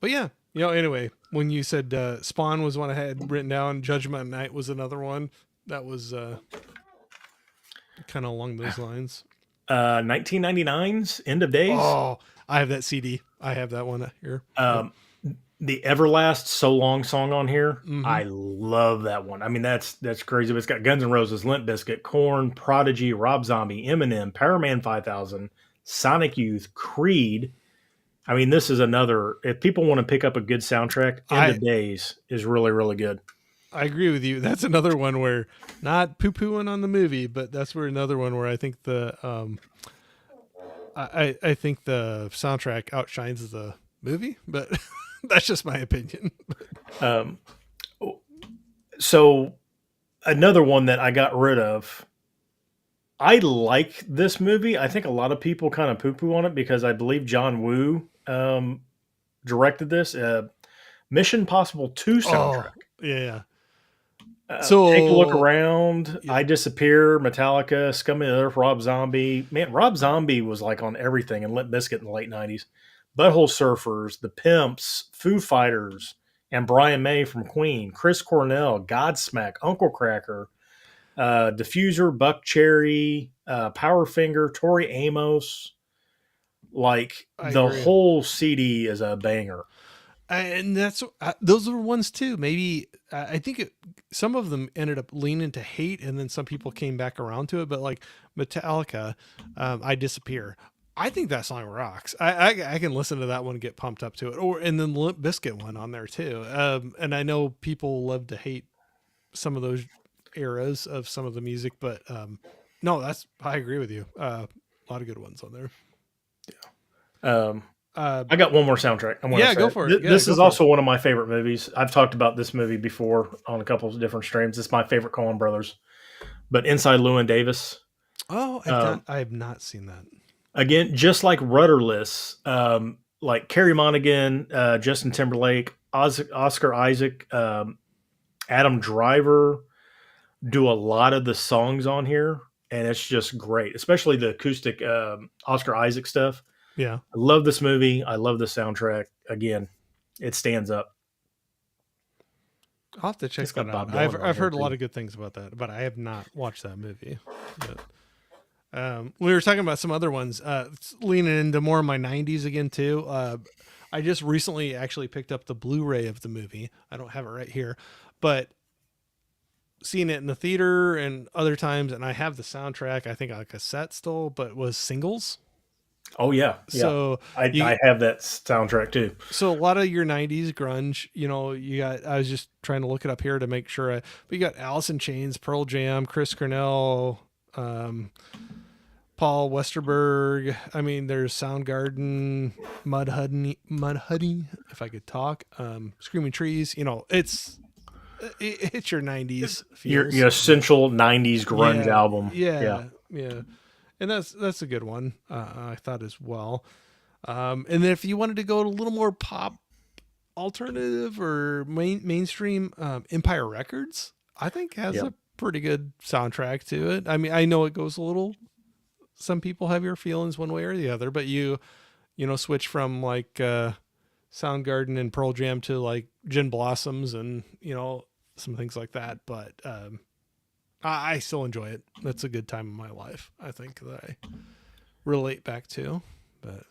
yeah, anyway, when you said Spawn was one I had written down, Judgment Night was another one that was kind of along those lines. 1999's End of Days. Oh, I have that CD. I have that one here. Yep. Um, the Everlast So Long song on here. Mm-hmm. I love that one. I mean, that's crazy. But it's got Guns N' Roses, Limp Bizkit, Korn, Prodigy, Rob Zombie, Eminem, Powerman 5000, Sonic Youth, Creed. I mean, this is another. If people want to pick up a good soundtrack, End of Days is really, really good. I agree with you. That's another one where not poo pooing on the movie, but that's where another one where I think I think the soundtrack outshines the movie, but that's just my opinion. Um, so another one that I got rid of. I like this movie. I think a lot of people kind of poo poo on it because I believe John Woo directed this. Mission Possible 2 soundtrack. Oh, yeah. Take a look So around. yeah, I Disappear, Metallica, Scum of the Earth, Rob Zombie. Man, Rob Zombie was like on everything in Limp Bizkit in the late 90s. Butthole Surfers, The Pimps, Foo Fighters, and Brian May from Queen, Chris Cornell, Godsmack, Uncle Cracker, Diffuser, Buck Cherry, Powderfinger, Tori Amos. Like I the agree. whole CD is a banger. And that's those are ones too. Maybe I think some of them ended up leaning to hate, and then some people came back around to it. But like Metallica, "I Disappear." I think that song rocks. I can listen to that one and get pumped up to it. And then the Limp Bizkit one on there too. And I know people love to hate some of those eras of some of the music, but no, I agree with you. A lot of good ones on there. Um, Uh, I got one more soundtrack. I want yeah, to go say for it. Yeah, this go is for it. also one of my favorite movies. I've talked about this movie before on a couple of different streams. It's my favorite Coen Brothers. But Inside Llewyn Davis, Oh, um, I have not seen that. again, just like Rudderless, like Carrie Monaghan, Justin Timberlake, Oscar Isaac, Adam Driver do a lot of the songs on here, and it's just great, especially the acoustic Oscar Isaac stuff. Yeah. I love this movie. I love the soundtrack. Again, it stands up. I'll have to check It's that got out. Bob Dylan on I've here heard a lot too. of good things about that, but I have not watched that movie. But, we were talking about some other ones, leaning into more of my '90s again too. I just recently actually picked up the Blu-ray of the movie. I don't have it right here, but seeing it in the theater and other times, and I have the soundtrack. I think on a cassette still, but was singles. Oh yeah, yeah. So I you have that soundtrack too. so a lot of your '90s grunge, I was just trying to look it up here to make sure. But you got Alice in Chains, Pearl Jam, Chris Cornell, Paul Westerberg. I mean, there's Soundgarden, Mudhoney, if I could talk, Screaming Trees. It's your '90s Your feels. essential '90s grunge Yeah, album. Yeah, yeah, and that's a good one. I thought as well. And then if you wanted to go a little more pop alternative or mainstream, Empire Records, I think has yeah. a pretty good soundtrack to it. I mean, I know it goes a little. Some people have your feelings one way or the other, but switch from like Soundgarden and Pearl Jam to like Gin Blossoms and some things like that. But I still enjoy it. That's a good time in my life. I think that I relate back to. But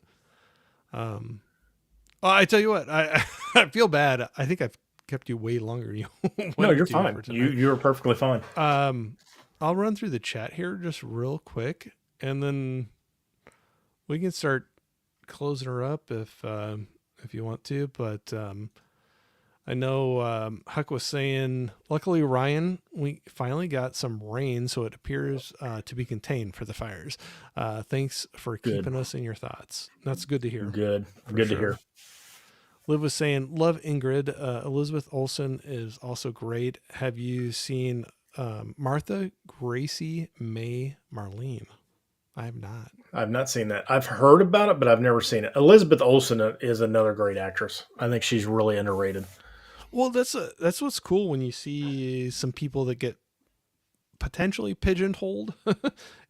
I tell you what, I I feel bad. I think I've kept you way longer than you No, wanted you're to fine. for You tonight. you're perfectly fine. I'll run through the chat here just real quick, and then we can start closing her up if you want to. But I know Huck was saying, luckily Ryan, we finally got some rain, so it appears to be contained for the fires. Thanks for Good, keeping us in your thoughts. That's good to hear. good, For good to sure. hear. Liv was saying, love Ingrid. Elizabeth Olsen is also great. Have you seen Martha Gracie May Marlene? I have not. I've not seen that. I've heard about it, but I've never seen it. Elizabeth Olsen is another great actress. I think she's really underrated. Well, that's what's cool when you see some people that get potentially pigeonholed,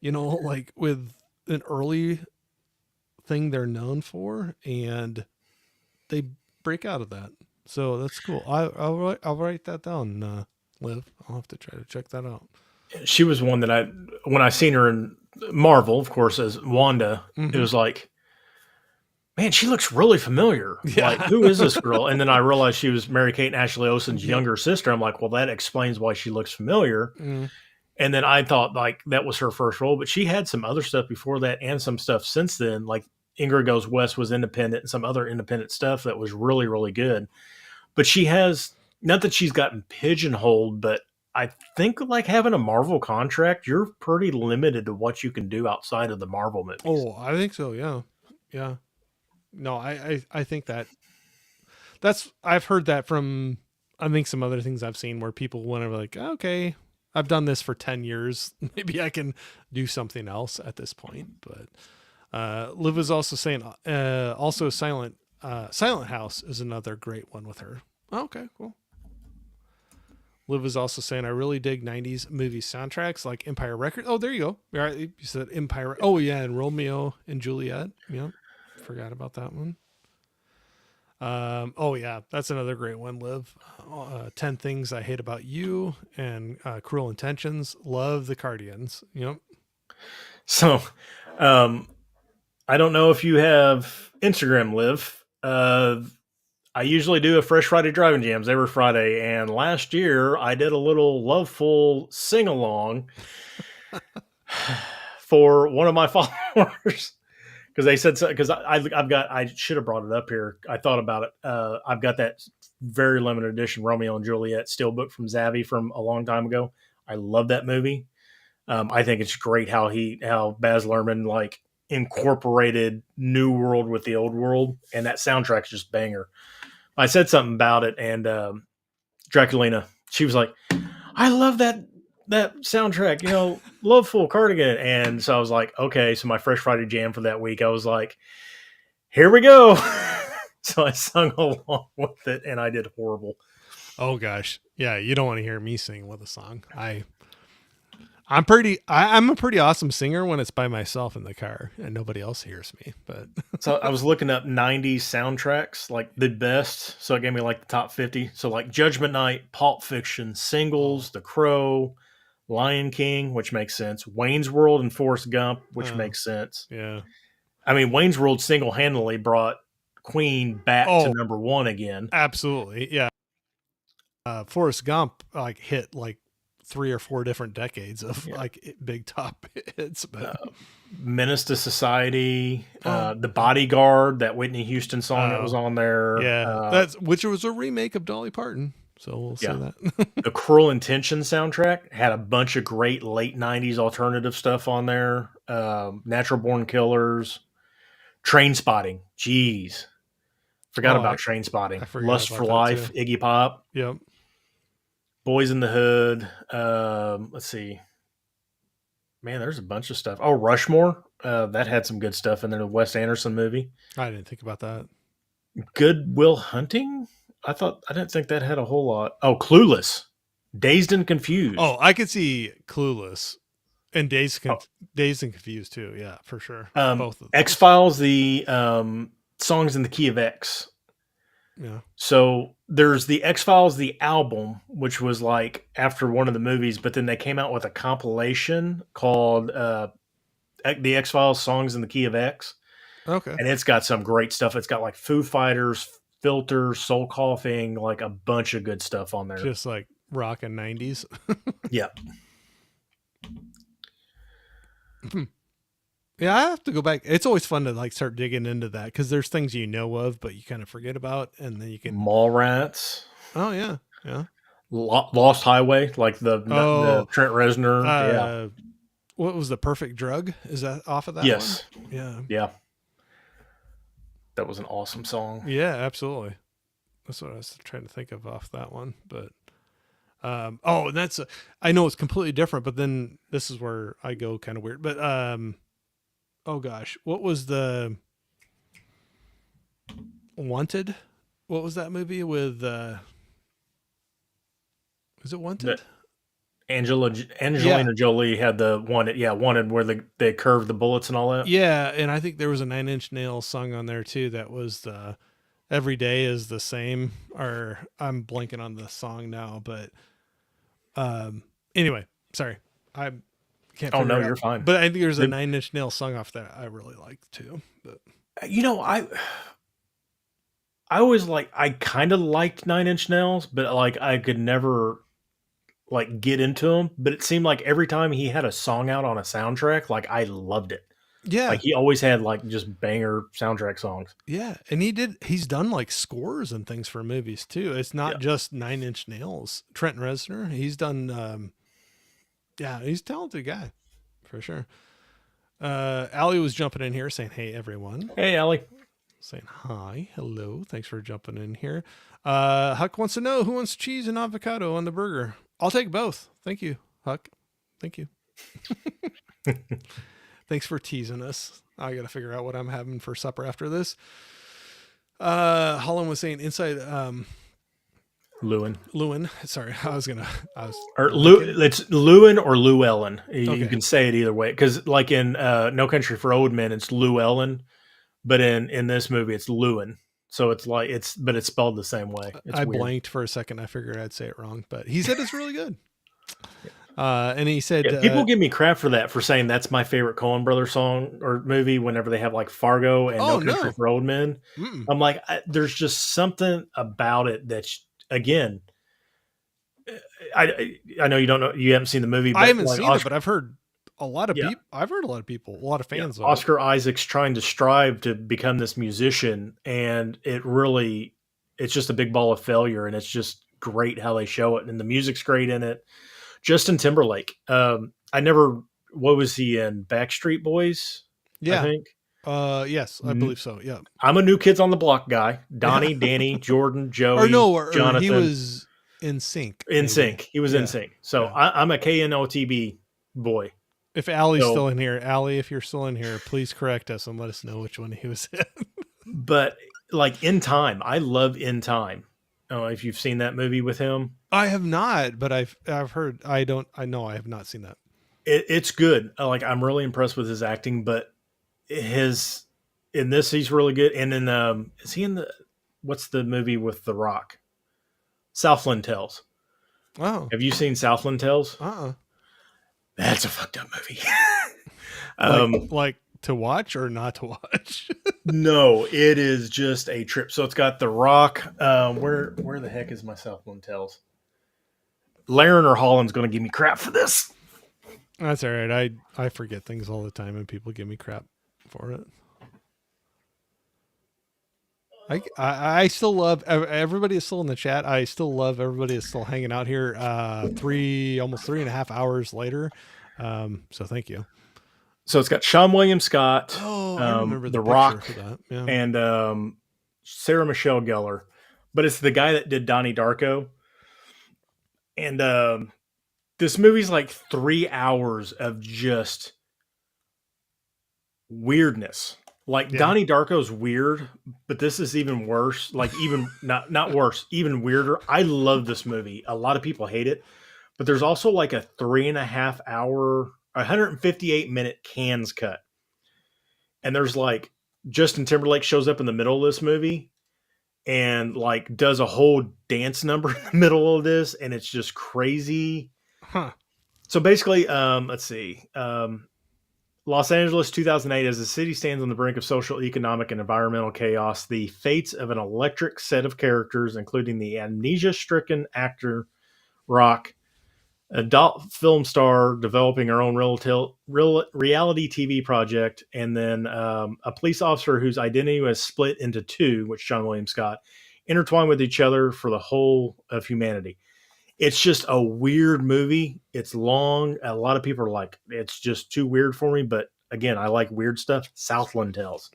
like with an early thing they're known for, and they break out of that. So that's cool. I'll write that down. Liv, I'll have to try to check that out. She was one that when I seen her in Marvel, of course, as Wanda, it Mm-hmm. was like, man, she looks really familiar. Like, Yeah. who is this girl? And then I realized she was Mary Kate and Ashley Olsen's Yep. younger sister. I'm like, well, that explains why she looks familiar. Mm. And then I thought like that was her first role, but she had some other stuff before that and some stuff since then. Like Ingrid Goes West was independent and some other independent stuff that was really, really good. But she has, not that she's gotten pigeonholed, but I think like having a Marvel contract, you're pretty limited to what you can do outside of the Marvel movies. Oh, I think so. Yeah. Yeah. No, I think that's I've heard that from I think some other things I've seen where people whenever like, okay, I've done this for 10 years. Maybe I can do something else at this point. But Liv was also saying also Silent House is another great one with her. Oh, okay, cool. Liv was also saying I really dig 90s movie soundtracks like Empire Records. Oh, there you go. All right, you said Empire. Oh yeah, and Romeo and Juliet. Yep. Forgot about that one. Oh yeah, that's another great one. Liv, 10 Things I Hate About You and Cruel Intentions. Love the Cardians. Yep. So, um, I don't know if you have Instagram, Liv. I usually do a Fresh Friday driving jams every Friday, and last year I did a little loveful sing along for one of my followers because they said so, because I've got I should have brought it up here. I thought about it. I've got that very limited edition Romeo and Juliet steelbook from Zavi from a long time ago. I love that movie. I think it's great how Baz Luhrmann like incorporated New World with the Old World, and that soundtrack's just banger. I said something about it, and Draculina, she was like, "I love that soundtrack, Loveful Cardigan." And so I was like, "Okay." So my Fresh Friday jam for that week, I was like, "Here we go." So I sung along with it, and I did horrible. Oh gosh, yeah. You don't want to hear me sing with a song. I'm a pretty awesome singer when it's by myself in the car and nobody else hears me. But So I was looking up 90s soundtracks, like the best. So it gave me like the top 50. So like Judgment Night, Pulp Fiction, Singles, The Crow, Lion King, which makes sense, Wayne's World and Forrest Gump, which makes sense. yeah. I mean, Wayne's World single-handedly brought Queen back to Oh, number one again. absolutely. Yeah. Forrest Gump like hit like 3 or 4 different decades of Yeah. like big top hits, but Menace to Society, The Bodyguard, that Whitney Houston song that was on there. yeah, that's which was a remake of Dolly Parton. So we'll say Yeah. that. The Cruel Intention soundtrack had a bunch of great late 90s alternative stuff on there. Natural Born Killers, Train Spotting. Jeez. Forgot Oh, about Train Spotting. I forgot Lust about for that Life, too. Iggy Pop, Yep. Boys in the Hood. Let's see. Man, there's a bunch of stuff. Oh, Rushmore. That had some good stuff in there. The Wes Anderson movie. I didn't think about that. Good Will Hunting. I didn't think that had a whole lot. Oh, Clueless. Dazed and Confused. Oh, I could see Clueless and Oh, Dazed and Confused too. Yeah, for sure. Both of X those. Files, the songs in the key of X. Yeah. So there's the X Files, the album, which was like after one of the movies, but then they came out with a compilation called the X Files songs in the key of X, Okay. and it's got some great stuff. It's got like Foo Fighters, Filter, Soul Coughing, like a bunch of good stuff on there. Just like rock and 90s. Yeah, Yeah, I have to go back. It's always fun to like start digging into that because there's things you know of, but you kind of forget about, and then you can. Mallrats, Oh yeah, yeah. Lost Highway, like the Oh, Trent Reznor. Yeah. uh, what was the Perfect Drug? Is that off of that one? Yes. Yeah, Yeah. That was an awesome song. yeah, absolutely. That's what I was trying to think of off that one. But oh, and that's I know it's completely different, but then this is where I go kind of weird. But oh gosh, what was the Wanted? What was that movie with? Was it That Wanted? Yeah, Angelina Jolie had the one, yeah, wanted where they curved the bullets and all that. yeah, and I think there was a Nine Inch Nails song on there too. That was the Every Day is the Same. Or I'm blanking on the song now, but anyway, sorry, I can't Oh figure no, it out. you're fine. But I think there's a The, Nine Inch Nails song off that I really liked too. But you know, I always like I kind of liked Nine Inch Nails, but like I could never like get into him. But it seemed like every time he had a song out on a soundtrack, like I loved it. Like yeah, he always had like just banger soundtrack songs. yeah, and he's done like scores and things for movies too. It's Yeah. not just Nine Inch Nails. Trent Reznor, he's done. Yeah, he's a talented guy for sure. Allie was jumping in here saying, "Hey everyone," Hey, Allie. saying hi, hello, thanks for jumping in here. Huck wants to know who wants cheese and avocado on the burger. I'll take both. Thank you, Huck. Thank you. Thanks for teasing us. I got to figure out what I'm having for supper after this. Holland was saying inside Lewin. Lewin. Sorry, I was Or blanking. it's Lewin or Llewellyn. You Okay. can say it either way. Because like in No Country for Old Men, it's Llewellyn, but in this movie, it's Lewin. So it's like but it's spelled the same way. It's I weird. blanked for a second. I figured I'd say it wrong, but he said it's really good. And he said, Yeah, people give me crap for that for saying that's my favorite Coen Brothers song or movie. Whenever they have like Fargo and No "Oh Country no, for Old Men, mm-mm. I'm like, there's just something about it that's again. I know you don't know you haven't seen the movie, I but haven't like seen it, but I've heard a lot of yeah, people. I've heard a lot of people, a lot of yeah, fans of it. Oscar Isaac's trying to strive to become this musician, and it's just a big ball of failure, and it's just great how they show it, and the music's great in it. Justin Timberlake, I never, what was he in? Backstreet Boys, I Yeah. think. Yes, I N- believe so. Yeah. I'm a New Kids on the Block guy. Yeah. Donnie, Danny, Jordan, Or Joey, no, or he Jonathan, was in sync, in maybe. sync. He was in Yeah. sync. So Yeah. I'm a KNOTB boy. If Allie's So still in here, Allie, if you're still in here, please correct us and let us know which one he was in. but like In Time, I love In Time. If you've seen that movie with him, I have not, but I've heard. I know I have not seen that. it's good. Like I'm really impressed with his acting, but his in this he's really good. And in is he in the what's the movie with The Rock? Southland Tales. Oh. Have you seen Southland Tales? Uh-uh. That's a fucked up movie. Like um, like to watch or not to watch? no, it is just a trip. So it's got The Rock. Where the heck is my Southland Tales? Laren or Holland's going to give me crap for this. That's all right. I forget things all the time and people give me crap for it. I still love everybody is still in the chat. I still love everybody is still hanging out here. Almost 3.5 hours later. So thank you. So it's got Sean William Scott, Oh, I remember the The picture Rock, for that. Yeah. and Sarah Michelle Gellar. But it's the guy that did Donnie Darko. And this movie's like 3 hours of just weirdness. Like Yeah. Donnie Darko's weird, but this is even worse. Like even not worse, even weirder. I love this movie. A lot of people hate it, but there's also like a 3.5 hour, 158-minute cans cut, and there's like Justin Timberlake shows up in the middle of this movie and like does a whole dance number in the middle of this, and it's just crazy. Huh. So basically, let's see. Los Angeles, 2008, as the city stands on the brink of social, economic, and environmental chaos, the fates of an electric set of characters, including the amnesia stricken actor Rock, adult film star developing her own reality TV project, and then a police officer whose identity was split into two, which John William Scott, intertwined with each other for the whole of humanity. It's just a weird movie. It's long. A lot of people are like, it's just too weird for me. But again, I like weird stuff. Southland Tales.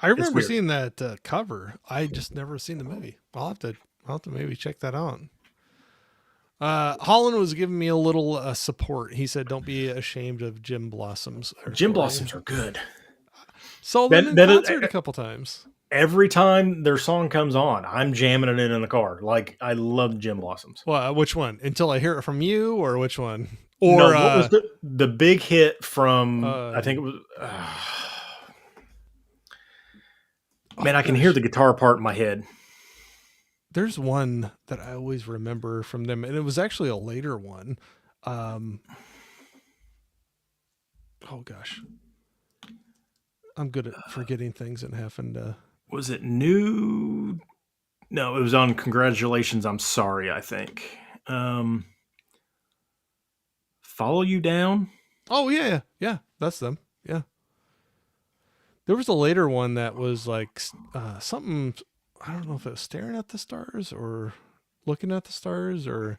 I It's remember weird. seeing that cover. I just never seen the movie. I'll have to maybe check that out. Holland was giving me a little support. He said, "Don't be ashamed of Jim Blossoms or Gin story." Blossoms are good. Saw them That in that is, concert a couple times. every time their song comes on, I'm jamming it in the car. Like I love Gin Blossoms. Well, which one? Until I hear it from you, or which one? No, Or what was the big hit from? I think it was. Man, oh I can hear gosh, the guitar part in my head. there's one that I always remember from them, and it was actually a later one. Um, oh gosh, I'm good at forgetting things and having to. Was it new? No, it was on Congratulations. I'm sorry. I think. Follow You Down. Oh yeah, yeah, that's them. Yeah, there was a later one that was like something. I don't know if it was staring at the stars or looking at the stars or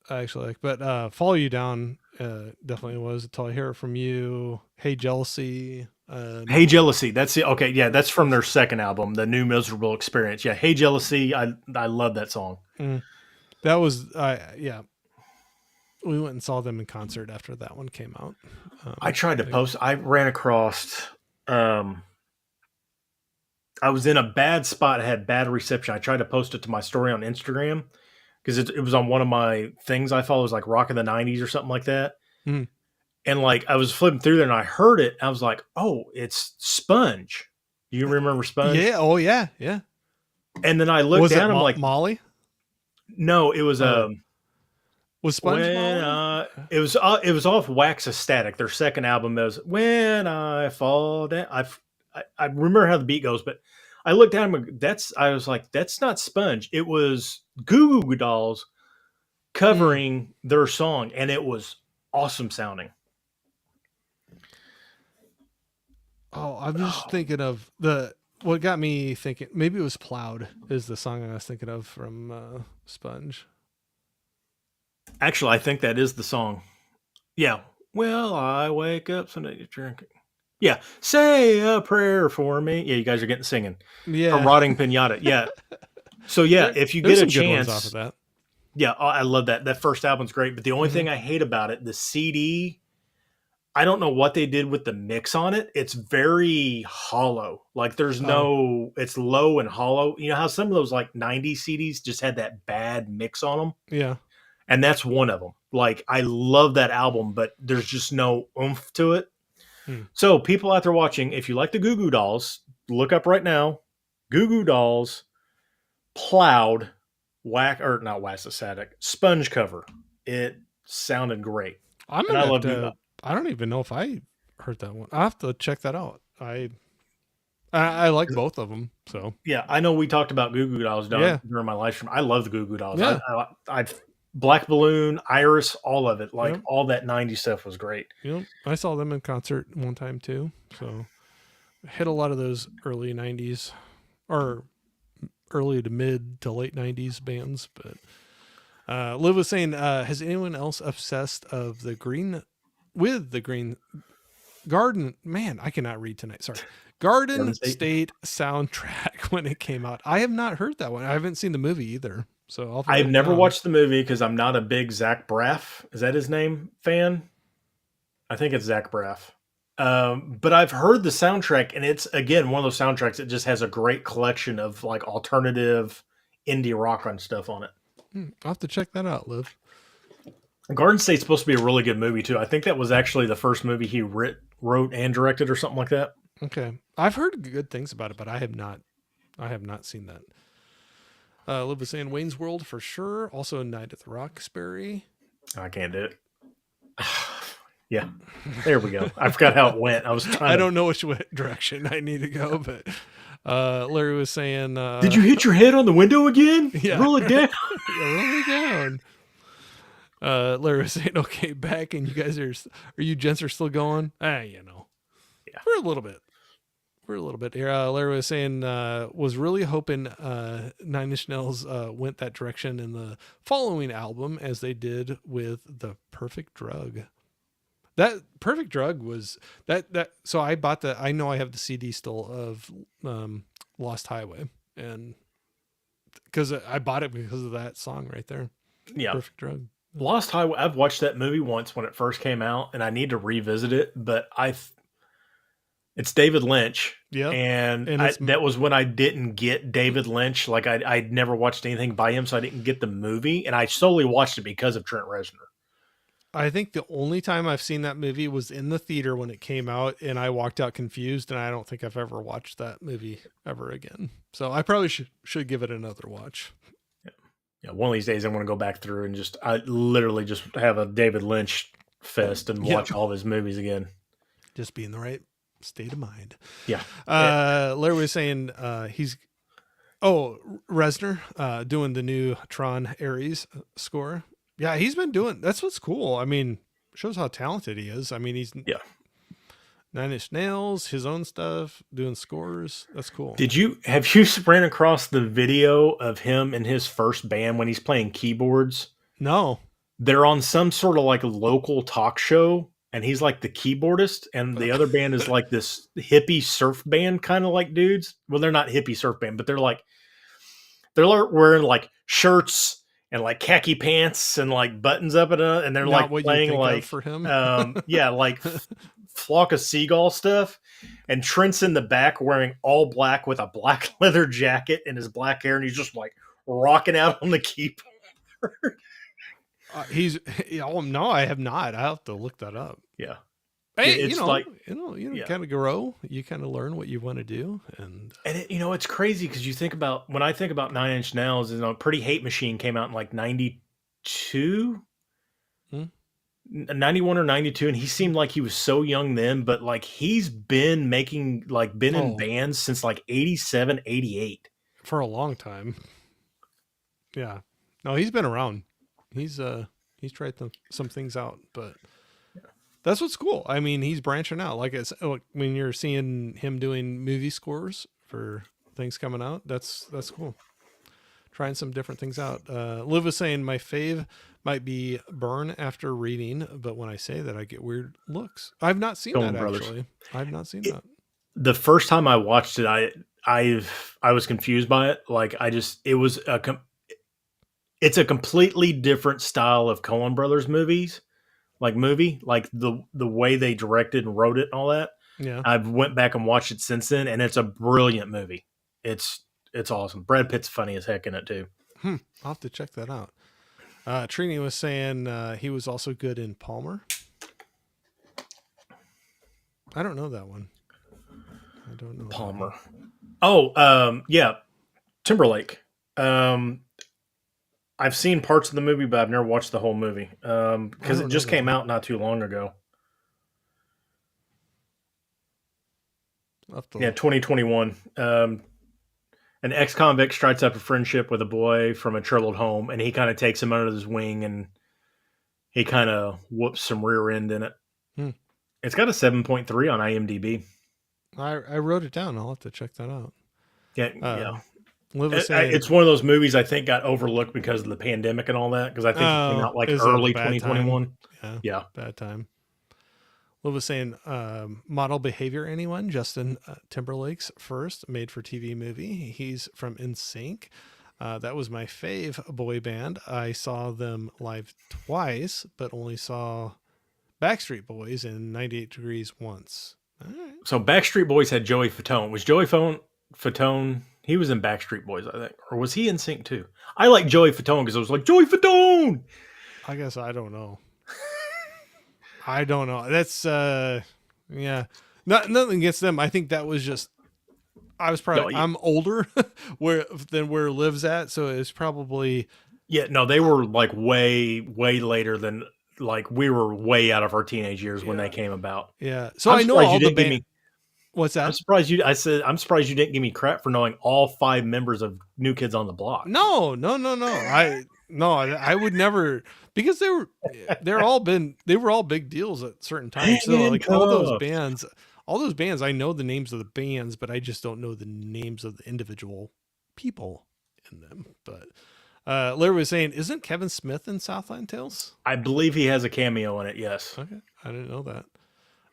actually like, but follow you down definitely was until I hear it from you. Hey jealousy. Hey Jealousy. That's it. Okay, yeah, that's from their second album, The New Miserable Experience. Yeah, Hey Jealousy. I love that song. Mm, that was yeah. We went and saw them in concert after that one came out. I tried to Like, post. I ran across. Um, I was in a bad spot. I had bad reception. I tried to post it to my story on Instagram because it was on one of my things I follow. It was like Rock in the '90s or something like that. mm, And like I was flipping through there and I heard it. I was like, "Oh, it's Sponge." You remember Sponge? yeah. Oh yeah. Yeah. And then I looked Was it down. I'm like, Molly "No, it was or was Sponge when Molly? it was off Wax Ecstatic. Their second album was When I Fall Down. I remember how the beat goes, but I looked down. I was like, that's not Sponge. It was Goo Goo Dolls Mm. covering their song, and it was awesome sounding. Oh, I'm just Oh, thinking of the what got me thinking. Maybe it was "Plowed" is the song I was thinking of from Sponge. actually, I think that is the song. Yeah. Well, I wake up Sunday to drink. Yeah. Say a prayer for me. Yeah, you guys are getting singing from Yeah, Rotting Pinata. Yeah. So yeah, there if you there's get a some good ones off of chance, that. yeah, I love that. That first album's great, but the only Hmm. thing I hate about it, the CD, I don't know what they did with the mix on it. It's very hollow. Like there's Oh no, it's low and hollow. You know how some of those like 90s CDs just had that bad mix on them? yeah. And that's one of them. Like I love that album, but there's just no oomph to it. Hmm. So people out there watching, if you like the Goo Goo Dolls, look up right now, Goo Goo Dolls, Plowed, whack or not wax static, Sponge cover. It sounded great. I'm And gonna I have love Goo. to. I don't even know if I heard that one. I have to check that out. I like both of them. So Yeah, I know we talked about Goo Goo Dolls yeah, during my live stream. I love the Goo Goo Dolls. yeah, I Black Balloon, Iris, all of it. Like yep, all that '90s stuff was great. yep. I saw them in concert one time too. So hit a lot of those early '90s or early to mid to late '90s bands. But Liv was saying, has anyone else obsessed of the green with the Green Garden? Man, I cannot read tonight. Sorry. Garden Garden State. State soundtrack when it came out. I have not heard that one. I haven't seen the movie either. So I'll have to I've write it never down. watched the movie because I'm not a big Zach Braff. Is that his name? Fan? I think it's Zach Braff. But I've heard the soundtrack, and it's again one of those soundtracks that just has a great collection of like alternative indie rock and stuff on it. I'll have to check that out, Liv. Garden State's supposed to be a really good movie too. I think that was actually the first movie he wrote and directed, or something like that. Okay. I've heard good things about it, but I have not seen that. Liv was saying Wayne's World for sure. Also Night at the Roxbury. I can't do it. Yeah, there we go. I forgot how it went. I was I trying to. don't know which direction I need to go, but Larry was saying Did you hit your head on the window again? yeah. Roll it down. Yeah, roll it down. Larry was saying, okay, back, and you guys are you gents are still going? You know, Yeah. for a little bit. For a little bit here. Larry was saying, was really hoping Nine Inch Nails went that direction in the following album as they did with The Perfect Drug. That Perfect Drug was that. So I bought the. I know I have the CD still of Lost Highway, and because I bought it because of that song right there, Yeah. Perfect Drug. Lost Highway. I've watched that movie once when it first came out, and I need to revisit it. But it's David Lynch, Yep, and and it's. that was when I didn't get David Lynch. Like I'd never watched anything by him, so I didn't get the movie, and I solely watched it because of Trent Reznor. I think the only time I've seen that movie was in the theater when it came out, and I walked out confused, and I don't think I've ever watched that movie ever again. So I probably should give it another watch. Yeah, one of these days I'm going to go back through and I literally just have a David Lynch fest and Yep. watch all of his movies again. Just be in the right state of mind. Yeah. Larry was saying he's Reznor doing the new Tron Ares score. Yeah, he's been doing. That's what's cool. I mean, shows how talented he is. I mean, he's Yeah. Nine Inch Nails, his own stuff, doing scores. That's cool. Have you ran across the video of him and his first band when he's playing keyboards? No. They're on some sort of like local talk show, and he's like the keyboardist, and the other band is like this hippie surf band kind of like dudes. Well, they're not hippie surf band, but they're wearing like shirts and like khaki pants and like buttons up and they're Not like playing like for him. Yeah, like flock of seagull stuff. And Trent's in the back wearing all black with a black leather jacket and his black hair, and he's just like rocking out on the keyboard. Oh no, I have not. I have to look that up. Yeah. Hey, It's yeah. kind of grow. You kind of learn what you want to do, and it's crazy because when I think about Nine Inch Nails, Pretty Hate Machine came out in like 92, 91 or 92, and he seemed like he was so young then, but like he's been in bands since like 87, 88 for a long time. Yeah, no, he's been around. He's tried some things out, but that's what's cool. I mean, he's branching out. Like when you're seeing him doing movie scores for things coming out, that's cool. Trying some different things out. Liv was saying my fave might be Burn After Reading, but when I say that, I get weird looks. I've not seen that actually. I've not seen that. The first time I watched it, I was confused by it. Like it's a completely different style of Coen Brothers movies. Like the way they directed and wrote it and all that. Yeah. I've went back and watched it since then, and it's a brilliant movie. It's awesome. Brad Pitt's funny as heck in it too. I'll have to check that out. Trini was saying he was also good in Palmer. I don't know that one. I don't know Palmer. Oh, yeah, Timberlake. I've seen parts of the movie, but I've never watched the whole movie because it just came out not too long ago. Yeah, 2021. An ex-convict strikes up a friendship with a boy from a troubled home, and he kind of takes him under his wing, and he kind of whoops some rear end in it. It's got a 7.3 on IMDb. I wrote it down. I'll have to check that out. Yeah. It's one of those movies I think got overlooked because of the pandemic and all that, because I think it came out like early 2021. Yeah. Bad time. Liv was saying model behavior, anyone? Justin Timberlake's first made-for-TV movie. He's from NSYNC. That was my fave boy band. I saw them live twice, but only saw Backstreet Boys in 98 Degrees once. All right. So Backstreet Boys had Joey Fatone. Was Joey Fatone? He was in Backstreet Boys, I think. Or was he in Sync too? I like Joey Fatone because I was like, Joey Fatone! I guess I don't know. I don't know. That's, yeah. Nothing against them. I think that was just, I'm older than where Liv's at. So it's probably. Yeah, no, they were like way, way later than, like, we were way out of our teenage years when they came about. Yeah. So I know all the band. What's that? I'm surprised you didn't give me crap for knowing all 5 members of New Kids on the Block. No. I would never, because they were all big deals at certain times. So like all those bands, I know the names of the bands, but I just don't know the names of the individual people in them. But Larry was saying, isn't Kevin Smith in Southland Tales? I believe he has a cameo in it. Yes. Okay. I didn't know that.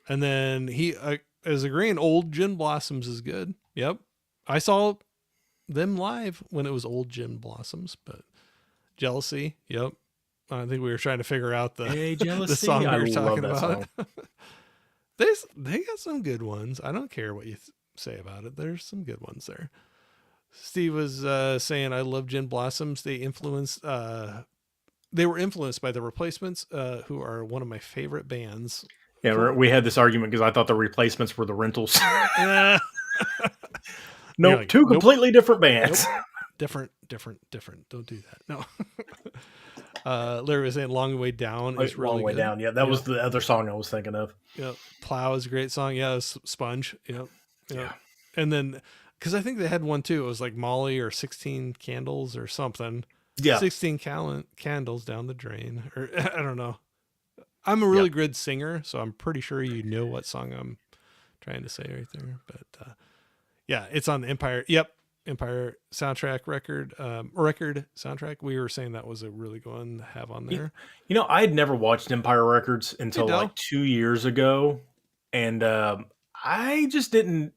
And then he is agreeing Old Gin Blossoms is good. Yep. I saw them live when it was Old Gin Blossoms, but Jealousy. Yep. I think we were trying to figure out the Hey, the Jealousy. song I we were love talking that about. song. They got some good ones. I don't care what you say about it. There's some good ones there. Steve was saying, "I love Gin Blossoms. They influenced. They were influenced by the Replacements, who are one of my favorite bands." Yeah, we had this argument because I thought the Replacements were the Rentals. Uh, you're Nope, like, two nope, completely different nope, bands. different. Don't do that. No. Larry was saying, "Long Way Down" is Long really Way good. Down. Yeah, that was Yep. the other song I was thinking of. Yep. Plow is a great song. Yeah, Sponge. Yep. Yep. Yeah. And then, because I think they had one too. It was like Molly or 16 Candles or something. Yeah. 16 candles down the drain. Or I don't know. I'm a Yeah. really good singer, so I'm pretty sure you know what song I'm trying to say right there. But yeah, it's on the Empire. Yep. Empire soundtrack record soundtrack. We were saying that was a really good one to have on there. I had never watched Empire Records Hey, until Dell. like 2 years ago, and I just didn't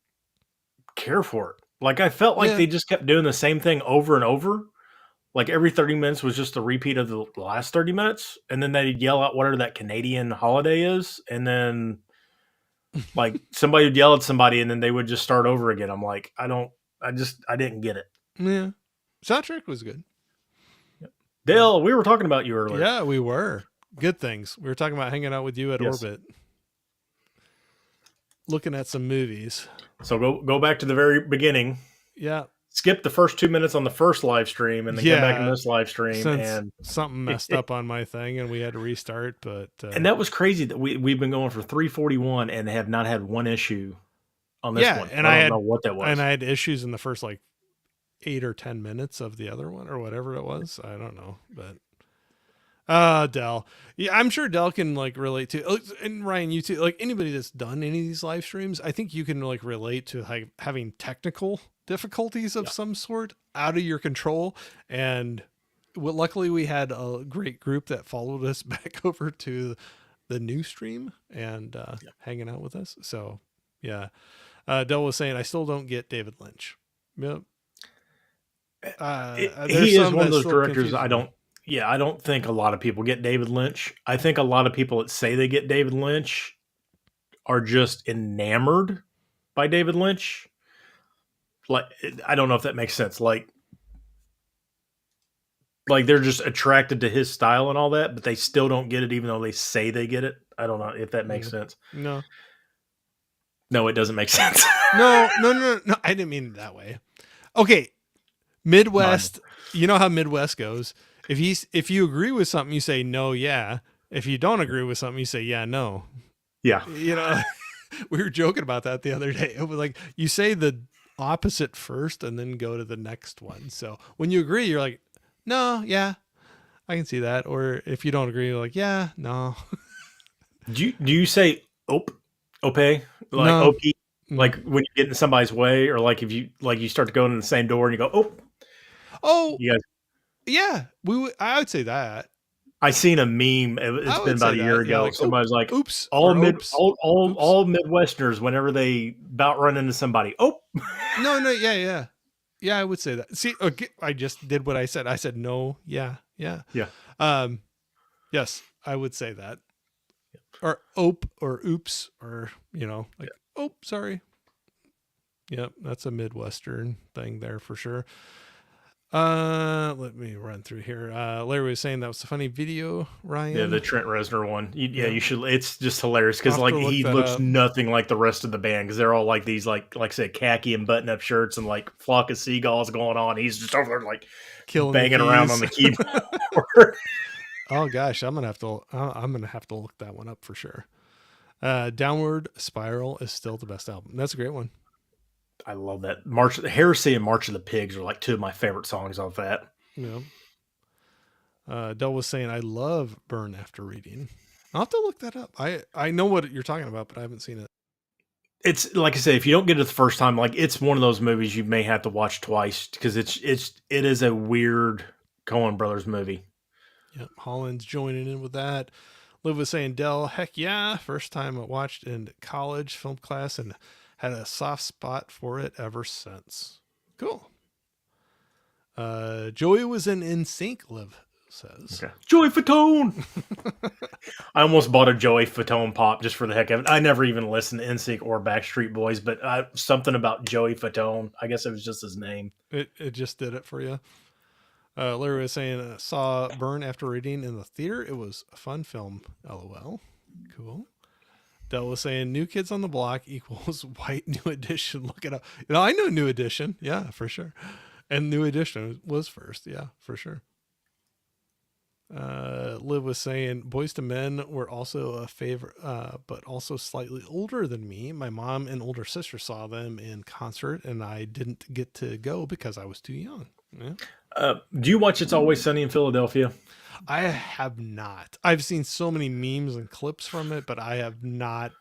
care for it. Like I felt like Yeah. they just kept doing the same thing over and over. Like every 30 minutes was just a repeat of the last 30 minutes, and then they'd yell out whatever that Canadian holiday is, and then like somebody would yell at somebody, and then they would just start over again. I'm like, I didn't get it. Yeah. Soundtrack was good. Dale, we were talking about you earlier. Yeah, we were. Good things. We were talking about hanging out with you at Yes. Orbit, looking at some movies. So go back to the very beginning. Yeah. Skip the first 2 minutes on the first live stream, and then come back in Yeah. this live stream, Since and something messed up on my thing and we had to restart, but and that was crazy that we've been going for 341 and have not had one issue on this yeah, one. and I don't know what that was. and I had issues in the first like 8 or 10 minutes of the other one or whatever it was. I don't know, but Dell. Yeah, I'm sure Dell can like relate to, and Ryan, you too. Like anybody that's done any of these live streams, I think you can like relate to like having technical difficulties of some sort out of your control. And luckily, we had a great group that followed us back over to the new stream and hanging out with us. So yeah, Dell was saying, I still don't get David Lynch. Yep. He is one of those directors I don't. Yeah, I don't think a lot of people get David Lynch. I think a lot of people that say they get David Lynch are just enamored by David Lynch. Like, I don't know if that makes sense. Like they're just attracted to his style and all that, but they still don't get it, even though they say they get it. I don't know if that makes sense. No, it doesn't make sense. no. I didn't mean it that way. Okay, Midwest. You know how Midwest goes. If you agree with something, you say no, yeah. If you don't agree with something, you say yeah, no. Yeah. We were joking about that the other day. It was like you say the opposite first and then go to the next one. So when you agree, you're like, no, yeah, I can see that. Or if you don't agree, you're like, yeah, no. Do you say ope, like No. op, like when you get in somebody's way, or like if you start to go in the same door and you go oh, you guys. Yeah, I would say that. I seen a meme. It's been about a year ago. Yeah, like, somebody's like, oops, all oops. Midwesterners, whenever they about run into somebody, No, yeah. Yeah, I would say that. See, okay, I just did what I said. I said no, yeah. Yes, I would say that. Or or oops, or sorry. Yep, that's a Midwestern thing there for sure. Let me run through here. Larry was saying that was a funny video, Ryan. Yeah, the Trent Reznor one. You should. It's just hilarious because I'll like have to he look that looks up. nothing like the rest of the band because they're all like these like I said khaki and button up shirts and like flock of seagulls going on. He's just over there like Killing banging around on the keyboard. Oh gosh, I'm gonna have to look that one up for sure. Downward Spiral is still the best album. That's a great one. I love that. Heresy and March of the Pigs are like two of my favorite songs off that. Yeah. Del was saying, I love Burn After Reading. I'll have to look that up. I know what you're talking about, but I haven't seen it. It's like I say, if you don't get it the first time, like it's one of those movies you may have to watch twice because it is a weird Coen Brothers movie. Yeah, Holland's joining in with that. Liv was saying, Dell, heck yeah. First time I watched in college film class and had a soft spot for it ever since. Cool. Joey was in sync, Liv says. Okay. Joey Fatone. I almost bought a Joey Fatone pop just for the heck of it. I never even listened to NSYNC or Backstreet Boys, but something about Joey Fatone. I guess it was just his name. It just did it for you. Larry was saying, saw Burn after reading in the theater. It was a fun film. LOL. Cool. Dell was saying, New Kids on the Block equals White New Edition. Look it up. You know, I know New Edition. Yeah, for sure. And New Edition was first. Yeah, for sure. Liv was saying, Boys to Men were also a favorite, but also slightly older than me. My mom and older sister saw them in concert, and I didn't get to go because I was too young. Yeah. Do you watch It's Always Sunny in Philadelphia? I have not. I've seen so many memes and clips from it, but I have not.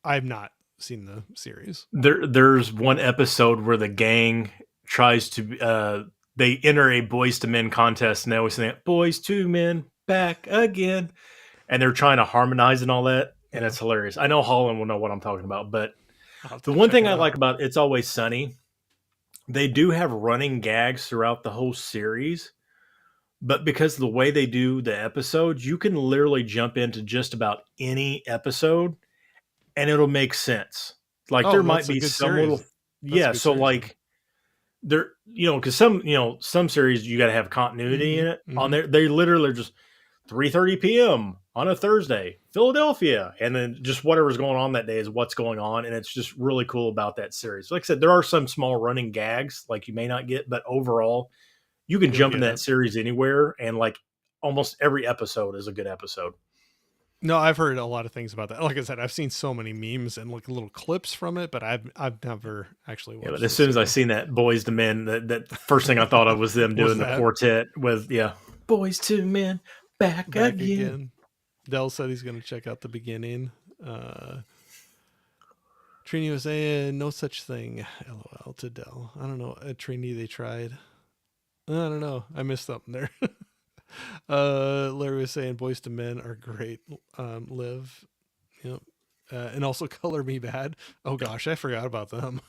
I've not seen the series. There's one episode where the gang tries to they enter a Boys to Men contest, and they always say Boys to Men back again, and they're trying to harmonize and all that, and Yeah. it's hilarious. I know Holland will know what I'm talking about, but I'll have the to one check thing it I out. like about It's Always Sunny, they do have running gags throughout the whole series, but because of the way they do the episodes, you can literally jump into just about any episode and it'll make sense. Like there Oh, might that's a be good some little, series. That's a yeah. good So series then. like there, because some series you got to have continuity Mm-hmm. in it. On Mm-hmm. there, they literally are just 3:30 p.m. on a Thursday, Philadelphia, and then just whatever's going on that day is what's going on, and it's just really cool about that series. Like I said, there are some small running gags like you may not get, but overall, you can You'll jump in get that it. series anywhere, and like almost every episode is a good episode. No, I've heard a lot of things about that. Like I said, I've seen so many memes and like little clips from it, but I've never actually Yeah, but watched as the soon as I series. seen that Boys to Men, that first thing I thought of was them Was doing the that quartet with Boys to Men back back again. again? Dell said he's going to check out the beginning. Trini was saying no such thing. LOL to Dell. I don't know. At Trini, they tried. I don't know. I missed something there. Larry was saying Boys to Men are great. Live. Yep. And also Color Me Bad. Oh gosh, I forgot about them.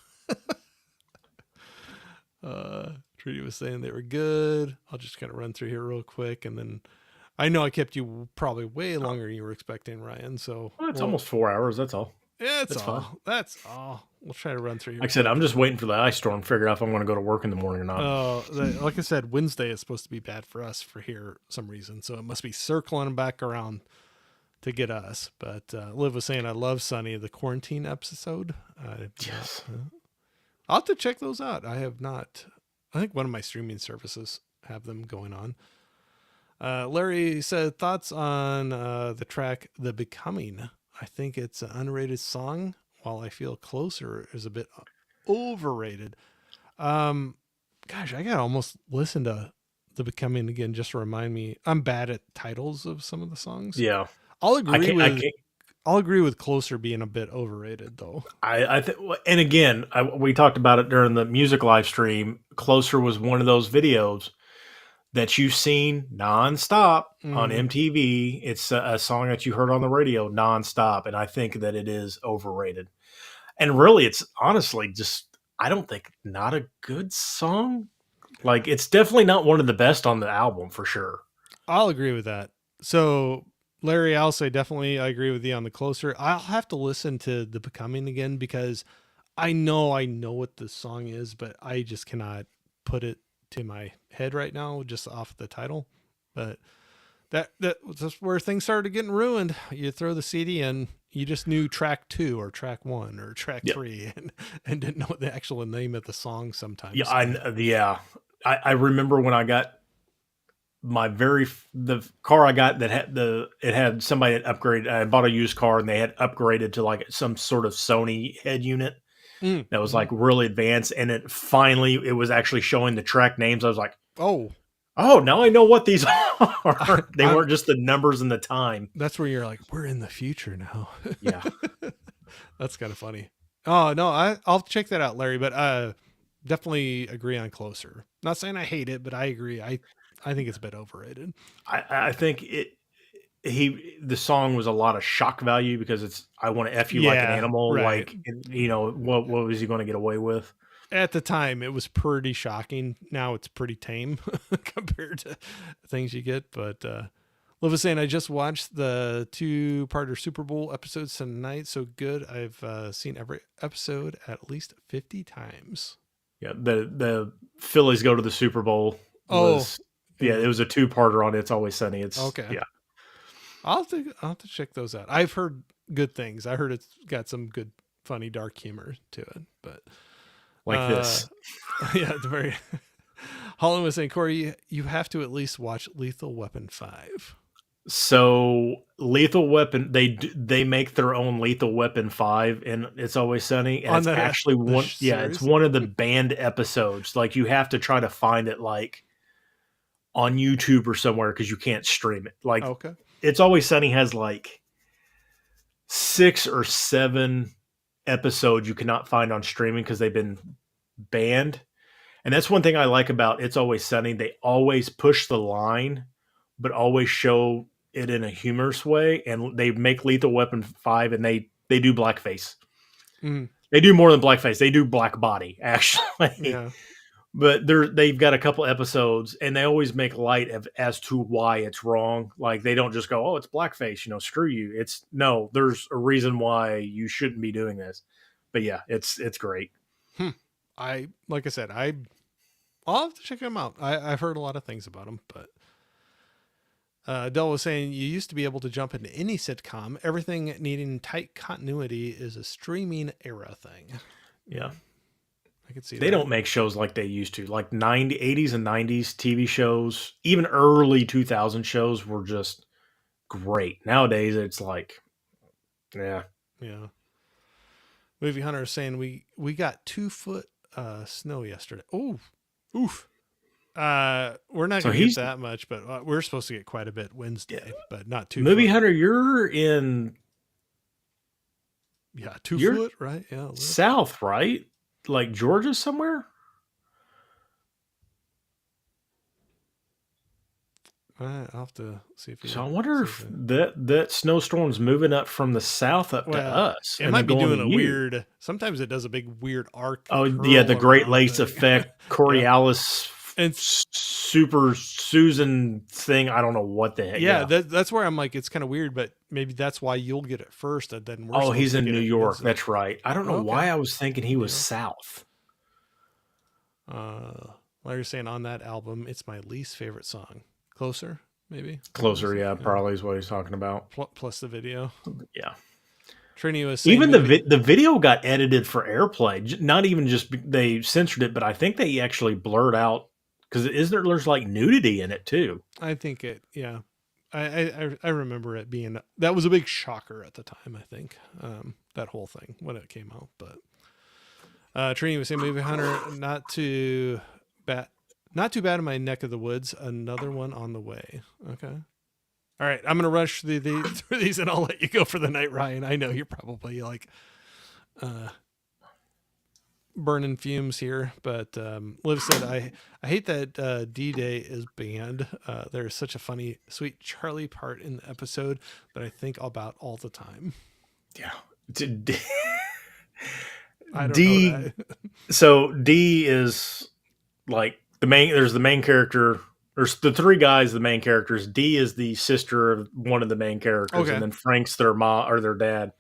Trudy was saying they were good. I'll just kind of run through here real quick, and then I know I kept you probably way longer than you were expecting, Ryan. So Well, it's well, almost 4 hours. That's all. yeah, it's That's fine. all. That's all. We'll try to run through here Like I said, I'm quick. just waiting for the ice storm to figure out if I'm going to go to work in the morning or not. Like I said, Wednesday is supposed to be bad for us for here some reason, so it must be circling back around to get us. But Liv was saying I love Sunny, the quarantine episode. Yes. I'll have to check those out. I have not. I think one of my streaming services have them going on. Larry said thoughts on the track "The Becoming." I think it's an underrated song, while I feel Closer is a bit overrated. Um, Gosh, I gotta almost listen to "The Becoming" again just to remind me. I'm bad at titles of some of the songs. Yeah. I'll I agree can't. I with can't. I'll agree with "Closer" being a bit overrated, though. I think, and again, we talked about it during the music live stream. Closer was one of those videos that you've seen nonstop on Mm, MTV. It's a song that you heard on the radio nonstop, and I think that it is overrated. And really, it's honestly just I don't think not a good song. Like it's definitely not one of the best on the album for sure. I'll agree with that. So, Larry, I'll say definitely I agree with you on the Closer. I'll have to listen to "The Becoming" again because I know what the song is, but I just cannot put it to my head right now just off the title. But that's where things started getting ruined. You throw the CD in, you just knew track 2 or track 1 or track Yeah, 3 and didn't know the actual name of the song yeah, sometimes. But yeah. I remember when I got the car I got that had it had somebody had upgraded. I bought a used car and they had upgraded to like some sort of Sony head unit that was mm-hmm. like really advanced, and it was actually showing the track names. I was like, Oh, oh, now I know what these I, are. They I'm weren't just the numbers and the time. that's where you're like, we're in the future now. Yeah, That's kind of funny. Oh no, I'll check that out, Larry. But definitely agree on Closer. Not saying I hate it, but I agree. I think it's a bit overrated. I think the song was a lot of shock value because it's I want to f you like an Yeah, animal. right. Like, you know, what was he going to get away with? At the time, it was pretty shocking. Now it's pretty tame compared to things you get. But Liv was saying, I just watched the 2-parter Super Bowl episodes tonight. So good. I've seen every episode at least 50 times. Yeah, the Phillies go to the Super Bowl Oh, was yeah, it was a 2-parter on It's Always Sunny. It's okay. yeah, I'll have to check those out. I've heard good things. I heard it's got some good, funny, dark humor to it. But like this. yeah, the very. Holland was saying, Corey, you have to at least watch Lethal Weapon 5. So Lethal Weapon, they make their own Lethal Weapon 5, and It's Always Sunny, and On it's the actually one. Yeah, it's series? one of the banned episodes. Like you have to try to find it like on YouTube or somewhere because you can't stream it. Like Okay. It's Always Sunny has like 6 or 7 episodes you cannot find on streaming because they've been banned. And that's one thing I like about It's Always Sunny. They always push the line, but always show it in a humorous way. And they make Lethal Weapon 5 and they do blackface. Mm, They do more than blackface. They do black body, actually. yeah. But they've got a couple episodes and they always make light of as to why it's wrong. Like they don't just go, oh, it's blackface, you know, screw you. It's no, there's a reason why you shouldn't be doing this. But yeah, it's great. Like I said, I'll have to check them out. I've heard a lot of things about them, but Dell was saying you used to be able to jump into any sitcom. Everything needing tight continuity is a streaming era thing. Yeah. I can see They that. don't make shows like they used to. Like 80s and 90s TV shows, even early 2000 shows were just great. Nowadays it's like yeah. Yeah. Movie Hunter is saying we got 2 foot snow yesterday. Oh, oof. We're not So going to get he's that much, but we're supposed to get quite a bit Wednesday, but not 2 Movie foot. Hunter, you're in Yeah, 2 you're foot, right? Yeah. south, right? Like Georgia somewhere? I'll have to see if So I wonder if that snowstorm's moving up from the south up to well, us it and might then be going doing to a you. weird. Sometimes it does a big weird arc. Oh yeah, curl the Great around Lakes thing. effect, Yeah, Coriolis and super Susan thing. I don't know what the heck. yeah, Yeah. that's where I'm like, it's kind of weird, but maybe that's why you'll get it first, and then we're Oh, supposed he's to in get New it York. Wednesday. That's right. I don't know Okay. why I was thinking he was Yeah. south. Larry's saying on that album, it's my least favorite song. Closer, maybe. Closer, yeah, probably is what he's talking about. Plus the video. Yeah. Trini was saying Even the video got edited for airplay. Not even just they censored it, but I think they actually blurred out because there's like nudity in it too. I think it. Yeah, I remember it being that was a big shocker at the time. I think that whole thing when it came out, but Trini was saying Movie Hunter not too bad in my neck of the woods. Another one on the way. Okay. All right, I'm gonna rush through these, and I'll let you go for the night, Ryan. I know you're probably like burning fumes here, but Liv said, I hate that D-Day is banned. There's such a funny, sweet Charlie part in the episode that I think about all the time. Yeah. I don't D. know that. So D is like there's the main character. There's the 3 guys, the main characters. D is the sister of one of the main characters, Okay. and then Frank's their mom or their dad.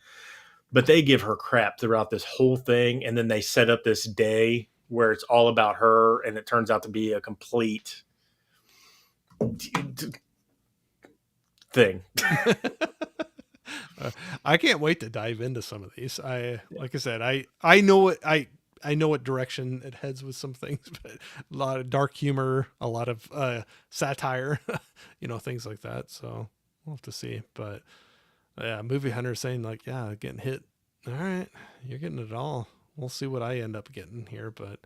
But they give her crap throughout this whole thing, and then they set up this day where it's all about her, and it turns out to be a complete thing. I can't wait to dive into some of these. Like I said, I know what I know what direction it heads with some things, but a lot of dark humor, a lot of satire, things like that. So we'll have to see. But yeah, Movie Hunter saying like, yeah, getting hit. All right, you're getting it all. We'll see what I end up getting here. But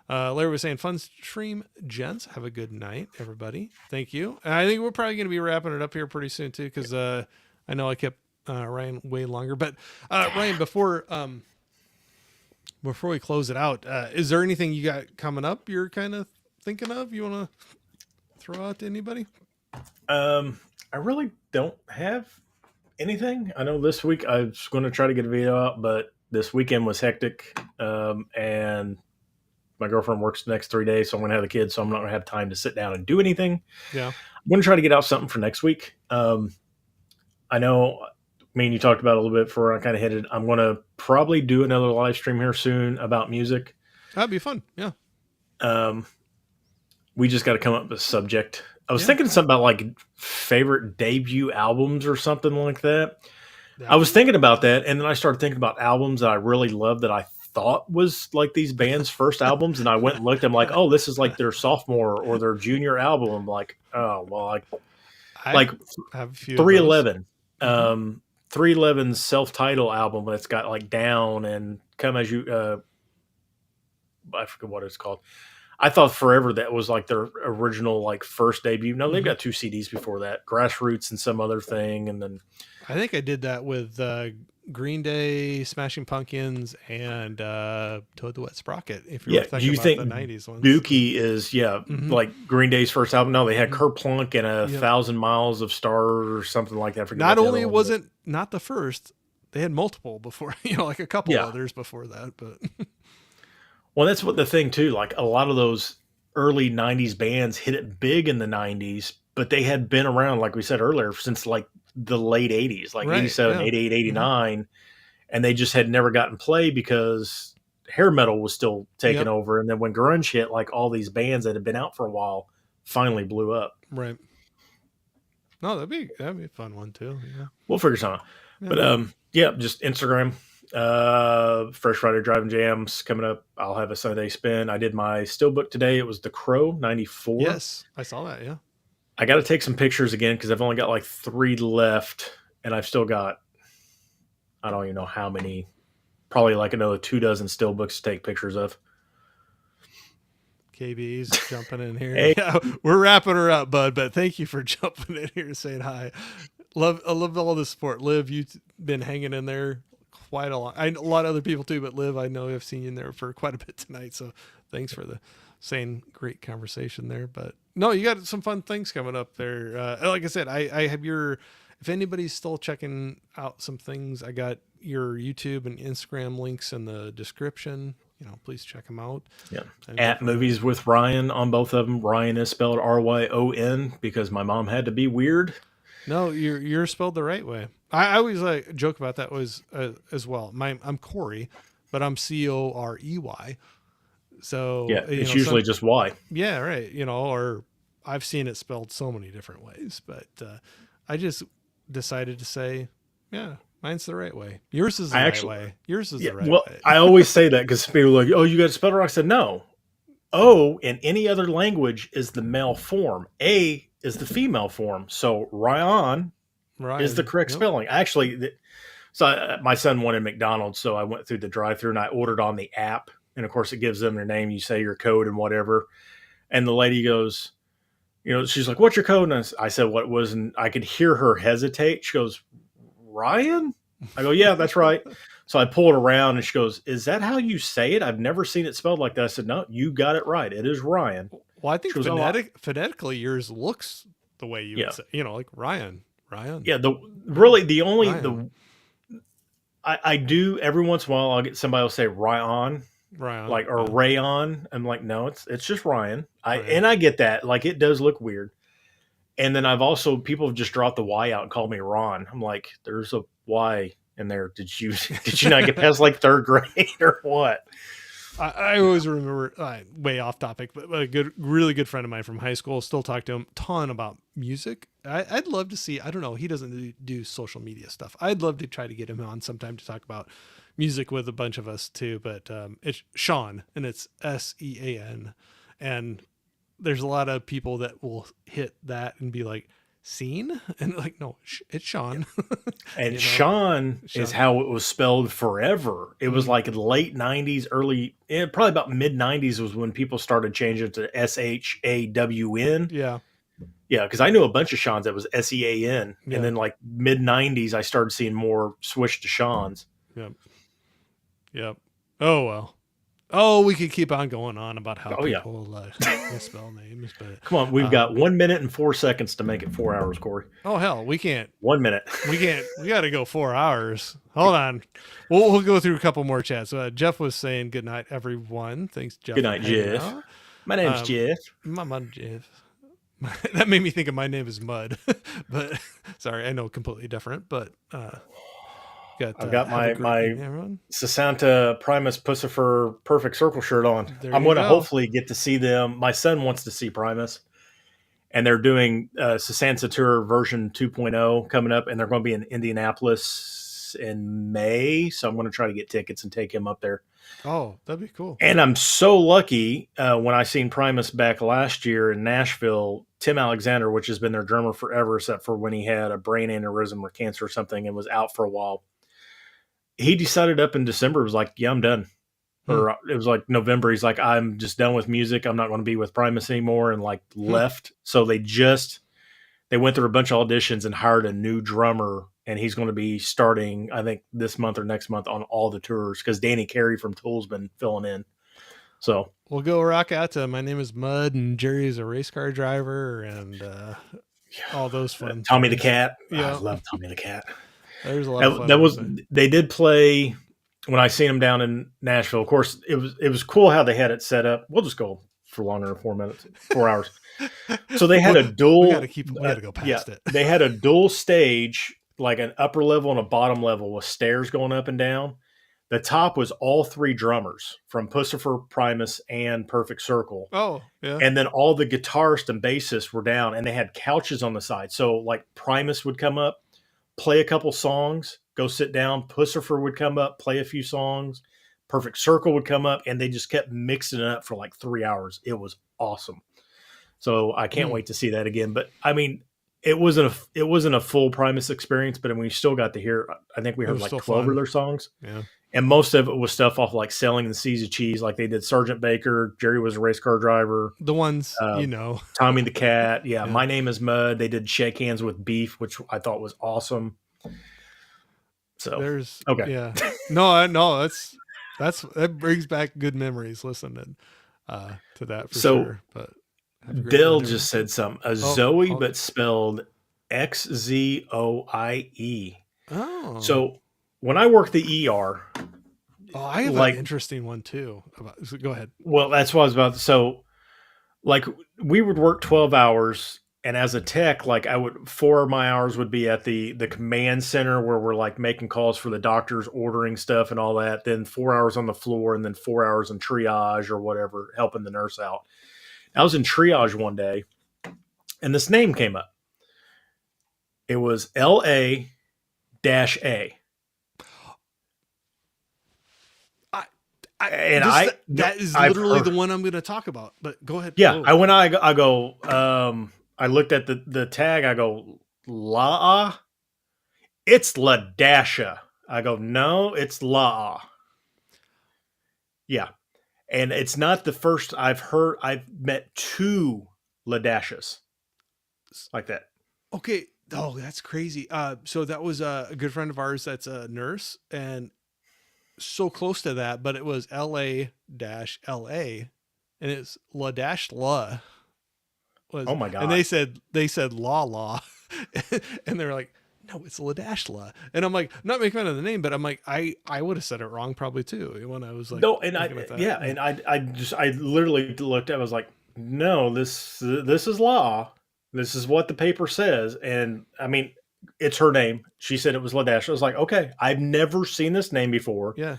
Larry was saying, fun stream, gents. Have a good night, everybody. Thank you. And I think we're probably going to be wrapping it up here pretty soon too, because I know I kept Ryan way longer. But Ryan, before we close it out, is there anything you got coming up you're kind of thinking of? You want to throw out to anybody? I really don't have anything. I know this week I was going to try to get a video out, but this weekend was hectic, and my girlfriend works the next 3 days, so I'm going to have the kids, so I'm not going to have time to sit down and do anything. Yeah. I'm going to try to get out something for next week. I know me and you talked about it a little bit before I kind of hit it. I'm going to probably do another live stream here soon about music. That'd be fun. Yeah. Um, we just got to come up with a subject. I was Yeah. thinking something about like favorite debut albums or something like that. I That'd was thinking about that, and then I started thinking about albums that I really loved that I thought was like these bands' first albums, and I went and looked. I'm like, oh, this is like their sophomore or their junior album. I'm like, oh, well, I like have a few of those. 311, Hmm. 311's self-titled album. It's got like Down and Come As You. I forget what it's called. I thought forever that was like their original like first debut. No, they've Hmm. got two CDs before that, Grassroots and some other thing, and then I think I did that with Green Day, Smashing Pumpkins, and Toad the Wet Sprocket. If you were yeah. Do thinking you about the think '90s ones. Dookie is Hmm. like Green Day's first album? No, they had Hmm. Kerplunk and a Yep. Thousand Miles of Stars or something like that. I forget what Not the other only one was. was it not the first, they had multiple before. Like a couple Yeah. others before that. But Well, that's what the thing too. Like a lot of those early '90s bands hit it big in the '90s, but they had been around, like we said earlier, since like the late '80s, like right, '87, yeah. '88, Hmm. '89, and they just had never gotten play because hair metal was still taking Yep. over. And then when grunge hit, like all these bands that had been out for a while finally blew up. Right. No, that'd be a fun one too. Yeah. We'll figure something out. Yeah. But yeah, just Instagram. Fresh Friday Driving Jams coming up. I'll have a Sunday spin. I did my still book today. It was the Crow 94. Yes, I saw that. Yeah. I got to take some pictures again because I've only got like 3 left, and I've still got, I don't even know how many, probably like another 2 dozen still books to take pictures of. KB's jumping in here. Hey, Yeah, we're wrapping her up, bud. But thank you for jumping in here and saying hi. I love all the support. Liv, you've been hanging in there quite a lot. A lot of other people too, but Liv, I know I've seen you in there for quite a bit tonight. So thanks for the saying great conversation there. But no, you got some fun things coming up there. Like I said, I have your. If anybody's still checking out some things, I got your YouTube and Instagram links in the description. Please check them out. yeah, And go at from there. Movies with Ryan on both of them. Ryan is spelled Ryon because my mom had to be weird. No, you're spelled the right way. I always like joke about that was as well. I'm Corey, but I'm Corey. So Yeah, it's usually just Y. yeah, right. Or I've seen it spelled so many different ways, but I just decided to say, yeah, mine's the right way. Yours is the I right actually, way. Yours is yeah, the right well, way. I always say that because people are like, oh, you got to spell it right. I said, no. O in any other language is the male form. A is the female form. So Ryan is the Ryan. correct Yep. spelling. Actually, so my son wanted McDonald's, so I went through the drive-through and I ordered on the app, and of course it gives them their name. You say your code and whatever, and the lady goes, she's like, "What's your code?" And I said what it was, and I could hear her hesitate. She goes, "Ryan." I go, "Yeah, that's right." So I pull it around, and she goes, "Is that how you say it? I've never seen it spelled like that." I said, "No, you got it right. It is Ryan." Well, I She think goes, "Oh, phonetically yours looks the way you would yeah, say, like Ryan, Ryan, yeah." The really the only Ryan, the I do every once in a while I'll get somebody will say Ryan Ryan. like or Yeah, Rayon. I'm like, no, it's just Ryan. right. I get that. Like it does look weird. And then I've also people have just dropped the Y out and called me Ron. I'm like, there's a Y in there. Did you not get past like third grade or what? I always remember, way off topic, but a really good friend of mine from high school. Still talk to him a ton about music. I'd love to see. I don't know. He doesn't do social media stuff. I'd love to try to get him on sometime to talk about music with a bunch of us too. But it's Sean, and it's Sean, and there's a lot of people that will hit that and be like, "Scene," and like, no, it's Yeah. Sean. And you know, Sean is Sean. how it was spelled forever. It was Mhm. like in the late '90s, probably about mid '90s was when people started changing it to Shawn. Yeah, Yeah, because I knew a bunch of Sean's that was Sean, and yeah, then like mid '90s, I started seeing more switch to Sean's. yeah, yeah. Oh well. Oh, we could keep on going on about how Oh yeah. people misspell names, but Come on, we've uh, got 1 minute and 4 seconds to make it 4 hours, Corey. oh hell, we can't. 1 minute. We can't. We got to go 4 hours. Hold on. We'll go through a couple more chats. Jeff was saying good night, everyone. Thanks, Jeff, Good for night, hanging Jeff. out. My name's Jeff. My mom, Jeff. That made me think of my name is Mud, but sorry, I know completely different. But I've got have a great my evening, everyone. Sasanta Primus Pussifer Perfect Circle shirt on. There I'm you going to go. hopefully get to see them. My son wants to see Primus, and they're doing Sasanta Tour version 2.0 coming up, and they're going to be in Indianapolis in May. So I'm going to try to get tickets and take him up there. Oh, that'd be cool. And I'm so lucky when I seen Primus back last year in Nashville, Tim Alexander, which has been their drummer forever, except for when he had a brain aneurysm or cancer or something and was out for a while. He decided up in December, was like, yeah, I'm done. Or it was like November. He's like, I'm just done with music. I'm not going to be with Primus anymore, and like left. So they went through a bunch of auditions and hired a new drummer, and he's going to be starting, I think, this month or next month on all the tours because Danny Carey from Tool's been filling in. So We'll go rock out to My Name is Mud, and Jerry's a race car driver, and all those fun Tommy the things. Cat. Yeah, I love Tommy the Cat. there's a lot of fun That ones was there. they did play when I seen them down in Nashville. Of course, it was cool how they had it set up. We'll just go for longer than 4 minutes, 4 hours. So they had a We got to dual. we got to go Yeah, past it. they had a dual stage, like an upper level and a bottom level with stairs going up and down. The top was all three drummers from Pussifer, Primus, and Perfect Circle. Oh, yeah. And then all the guitarists and bassists were down, and they had couches on the side. So like Primus would come up, play a couple songs, go sit down. Pussifer would come up, play a few songs. Perfect Circle would come up, and they just kept mixing it up for like 3 hours. It was awesome. So I can't wait to see that again. But I mean, it wasn't a full Primus experience, but I mean, we still got to hear. I think we heard like 12 of their songs. Yeah. And most of it was stuff off like Selling the Seas of Cheese, like they did Sergeant Baker, Jerry Was a Race Car Driver, The ones, Tommy the Cat. Yeah, My Name is Mud. They did Shake Hands with Beef, which I thought was awesome. So there's okay. Yeah. No, that brings back good memories listening to that for sure. But Dale just said something. Zoe, okay. but spelled Xoie. Oh. So when I work the ER, I have an interesting one too. So go ahead. Well, that's what I was about. So, like, we would work 12 hours, and as a tech, like, 4 of my hours would be at the command center where we're like making calls for the doctors, ordering stuff, and all that. Then 4 hours on the floor, and then 4 hours in triage or whatever, helping the nurse out. I was in triage one day, and this name came up. It was LA-A. That is literally the one I'm going to talk about. But go ahead. Yeah, I looked at the tag. I go, La. It's Ladasha. I go, no, it's La. Yeah, and it's not the first I've heard. I've met two Ladashas like that. Okay. Oh, that's crazy. So that was a good friend of ours that's a nurse, and so close to that, but it was LA-LA, and it's La-La. Oh my god! And they said La, and they're like, no, it's La-La. And I'm like, not making fun of the name, but I'm like, I would have said it wrong probably too when I was like, no, and I literally looked at. I was like, no, this is La. This is what the paper says, and I mean, it's her name. She said it was Ladasha. I was like, okay, I've never seen this name before. Yeah.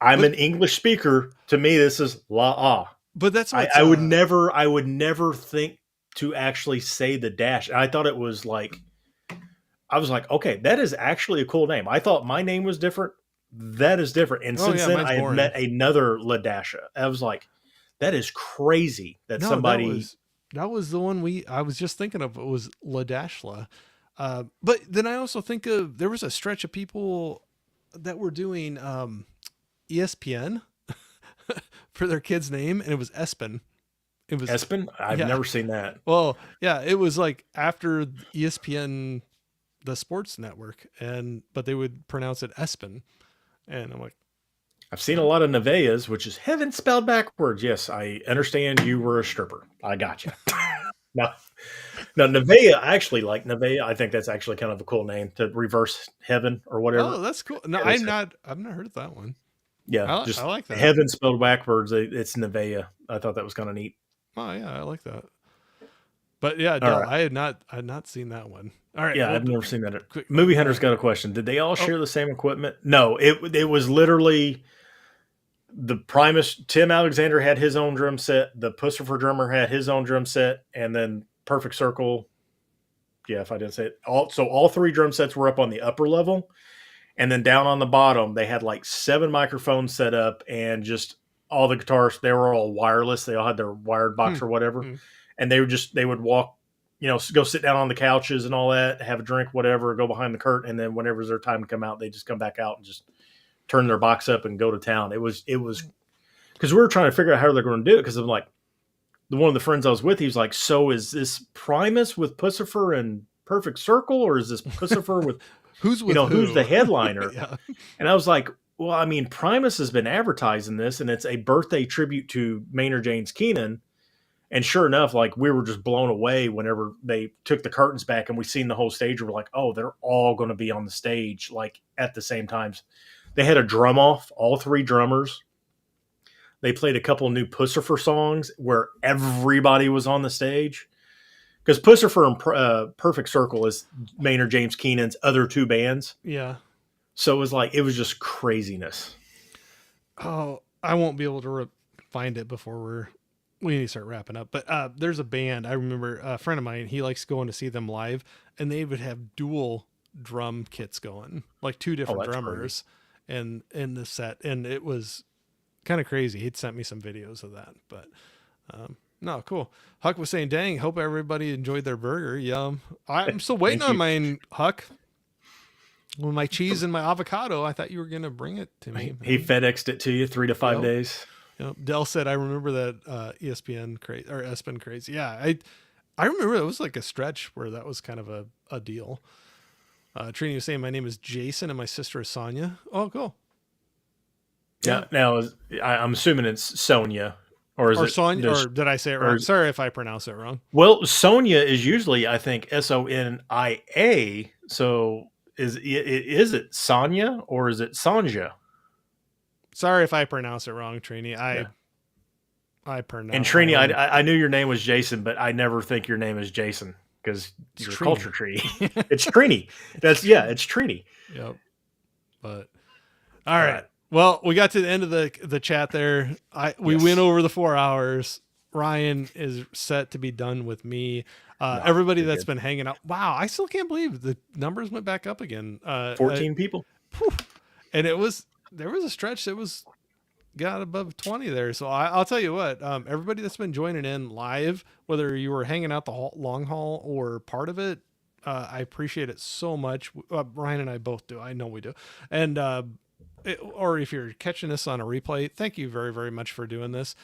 I'm an English speaker. To me, this is La. But that's what I would never think to actually say the dash. I thought it was like, I was like, okay, that is actually a cool name. I thought my name was different. That is different. And since then, I had met another Ladasha. I was like, that is crazy that somebody. That was the one I was just thinking of. It was Ladashla. But then I also think of, there was a stretch of people that were doing ESPN for their kid's name, and it was Espen. It was Espen? I've never seen that. Well, yeah, it was like after ESPN, the sports network, but they would pronounce it Espen. And I'm like, I've seen a lot of Nevaehs, which is heaven spelled backwards. Yes, I understand you were a stripper. I got you. No, no, Nevaeh. I actually like Nevaeh. I think that's actually kind of a cool name to reverse heaven or Oh, whatever. that's cool. No, Yeah, that's it. I've not heard of that one. Yeah, I just like that. heaven spelled backwards. It's Nevaeh. I thought that was kind of neat. Oh yeah, I like that. But yeah, All Dell, right. I had not seen that one. All right, Yeah, well, I've never seen that. quick. Movie Hunter's got a question. Did they all Oh, share the same equipment? No, it was literally the Primus. Tim Alexander had his own drum set. The Pussifer drummer had his own drum set, and then Perfect Circle. Yeah, if I didn't say it, all three drum sets were up on the upper level, and then down on the bottom they had like 7 microphones set up, and just all the guitars. They were all wireless. They all had their wired hmm, box or whatever, hmm. and they would walk, go sit down on the couches and all that, have a drink, whatever, go behind the curtain, and then whenever it's their time to come out, they just come back out and just turn their box up and go to town. It was because we were trying to figure out how they're going to do it because I'm like one of the friends I was with, he was like, so is this Primus with Pussifer and Perfect Circle, or is this Pussifer with Who's with who's the who? headliner? Yeah. And I was like, well, I mean, Primus has been advertising this, and it's a birthday tribute to Maynard James Keenan. And sure enough, like we were just blown away whenever they took the curtains back and we seen the whole stage. We're like, oh, they're all going to be on the stage like at the same times. They had a drum off, all three drummers. They played a couple of new Pussifer songs where everybody was on the stage because Pussifer and Perfect Circle is Maynard James Keenan's other two bands. Yeah. So it was just craziness. Oh, I won't be able to find it before we need to start wrapping up. But there's a band I remember, a friend of mine. He likes going to see them live, and they would have dual drum kits going, like two Oh, different that's crazy. drummers, and in the set, and it was kind of crazy. He'd sent me some videos of that, but no, cool. Huck was saying, "Dang, hope everybody enjoyed their burger. Yum." I'm still waiting Thank on you. mine, Huck. With my cheese and my avocado, I thought you were gonna bring it to me. He FedExed it to you 3 to 5 Yep. days. Yep. Dell said, "I remember that ESPN craze or ESPN craze." Yeah, I remember it was like a stretch where that was kind of a deal. Trini was saying, "My name is Jason and my sister is Sonia." Oh, cool. Yeah. Yeah. Now, I'm assuming it's Sonia, or is Or it? Sonia, or did I say it Or wrong? Sorry if I pronounce it wrong. well, Sonia is usually, I think, Sonia. So is it Sonia or is it Sanja? Sorry if I pronounce it wrong, Trini. Yeah. I And pronounce I Trini, am I knew your name was Jason, but I never think your name is Jason because it's you're a Trini. culture tree. It's Trini. It's Trini. Yep. But all All right. right. Well, we got to the end of the chat there. We Yes. went over the 4 hours. Ryan is set to be done with me. No, Everybody you're that's good. been hanging out. Wow, I still can't believe the numbers went back up again. 14 people. And there was a stretch that was got above 20 there. So I'll tell you what, everybody that's been joining in live, whether you were hanging out the long haul or part of it, I appreciate it so much. Ryan and I both do. I know we do. And, or if you're catching this on a replay, thank you very, very much for doing this.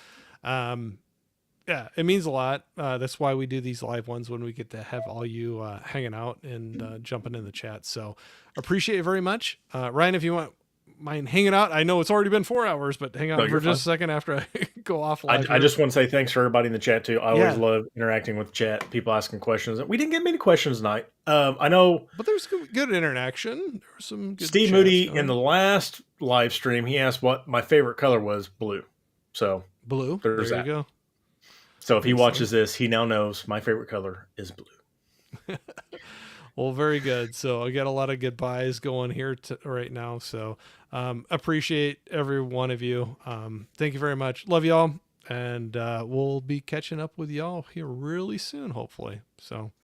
Yeah, it means a lot. That's why we do these live ones when we get to have all you hanging out and jumping in the chat. So appreciate it very much. Ryan, if you mind hanging out, I know it's already been 4 hours, but hang out No, for you're just fine. a second after I go off live. I just want to say thanks for everybody in the chat too. I always Yeah. love interacting with the chat, people asking questions. We didn't get many questions tonight. I know But there's good interaction. There was some good Steve chats Moody going. in the last live stream, he asked what my favorite color was, blue. So Blue. there's There you that. go. So if he Makes watches sense. this, he now knows my favorite color is blue. Well, very good. So I got a lot of goodbyes going here right now. So appreciate every one of you. Thank you very much. Love y'all. And we'll be catching up with y'all here really soon, hopefully. So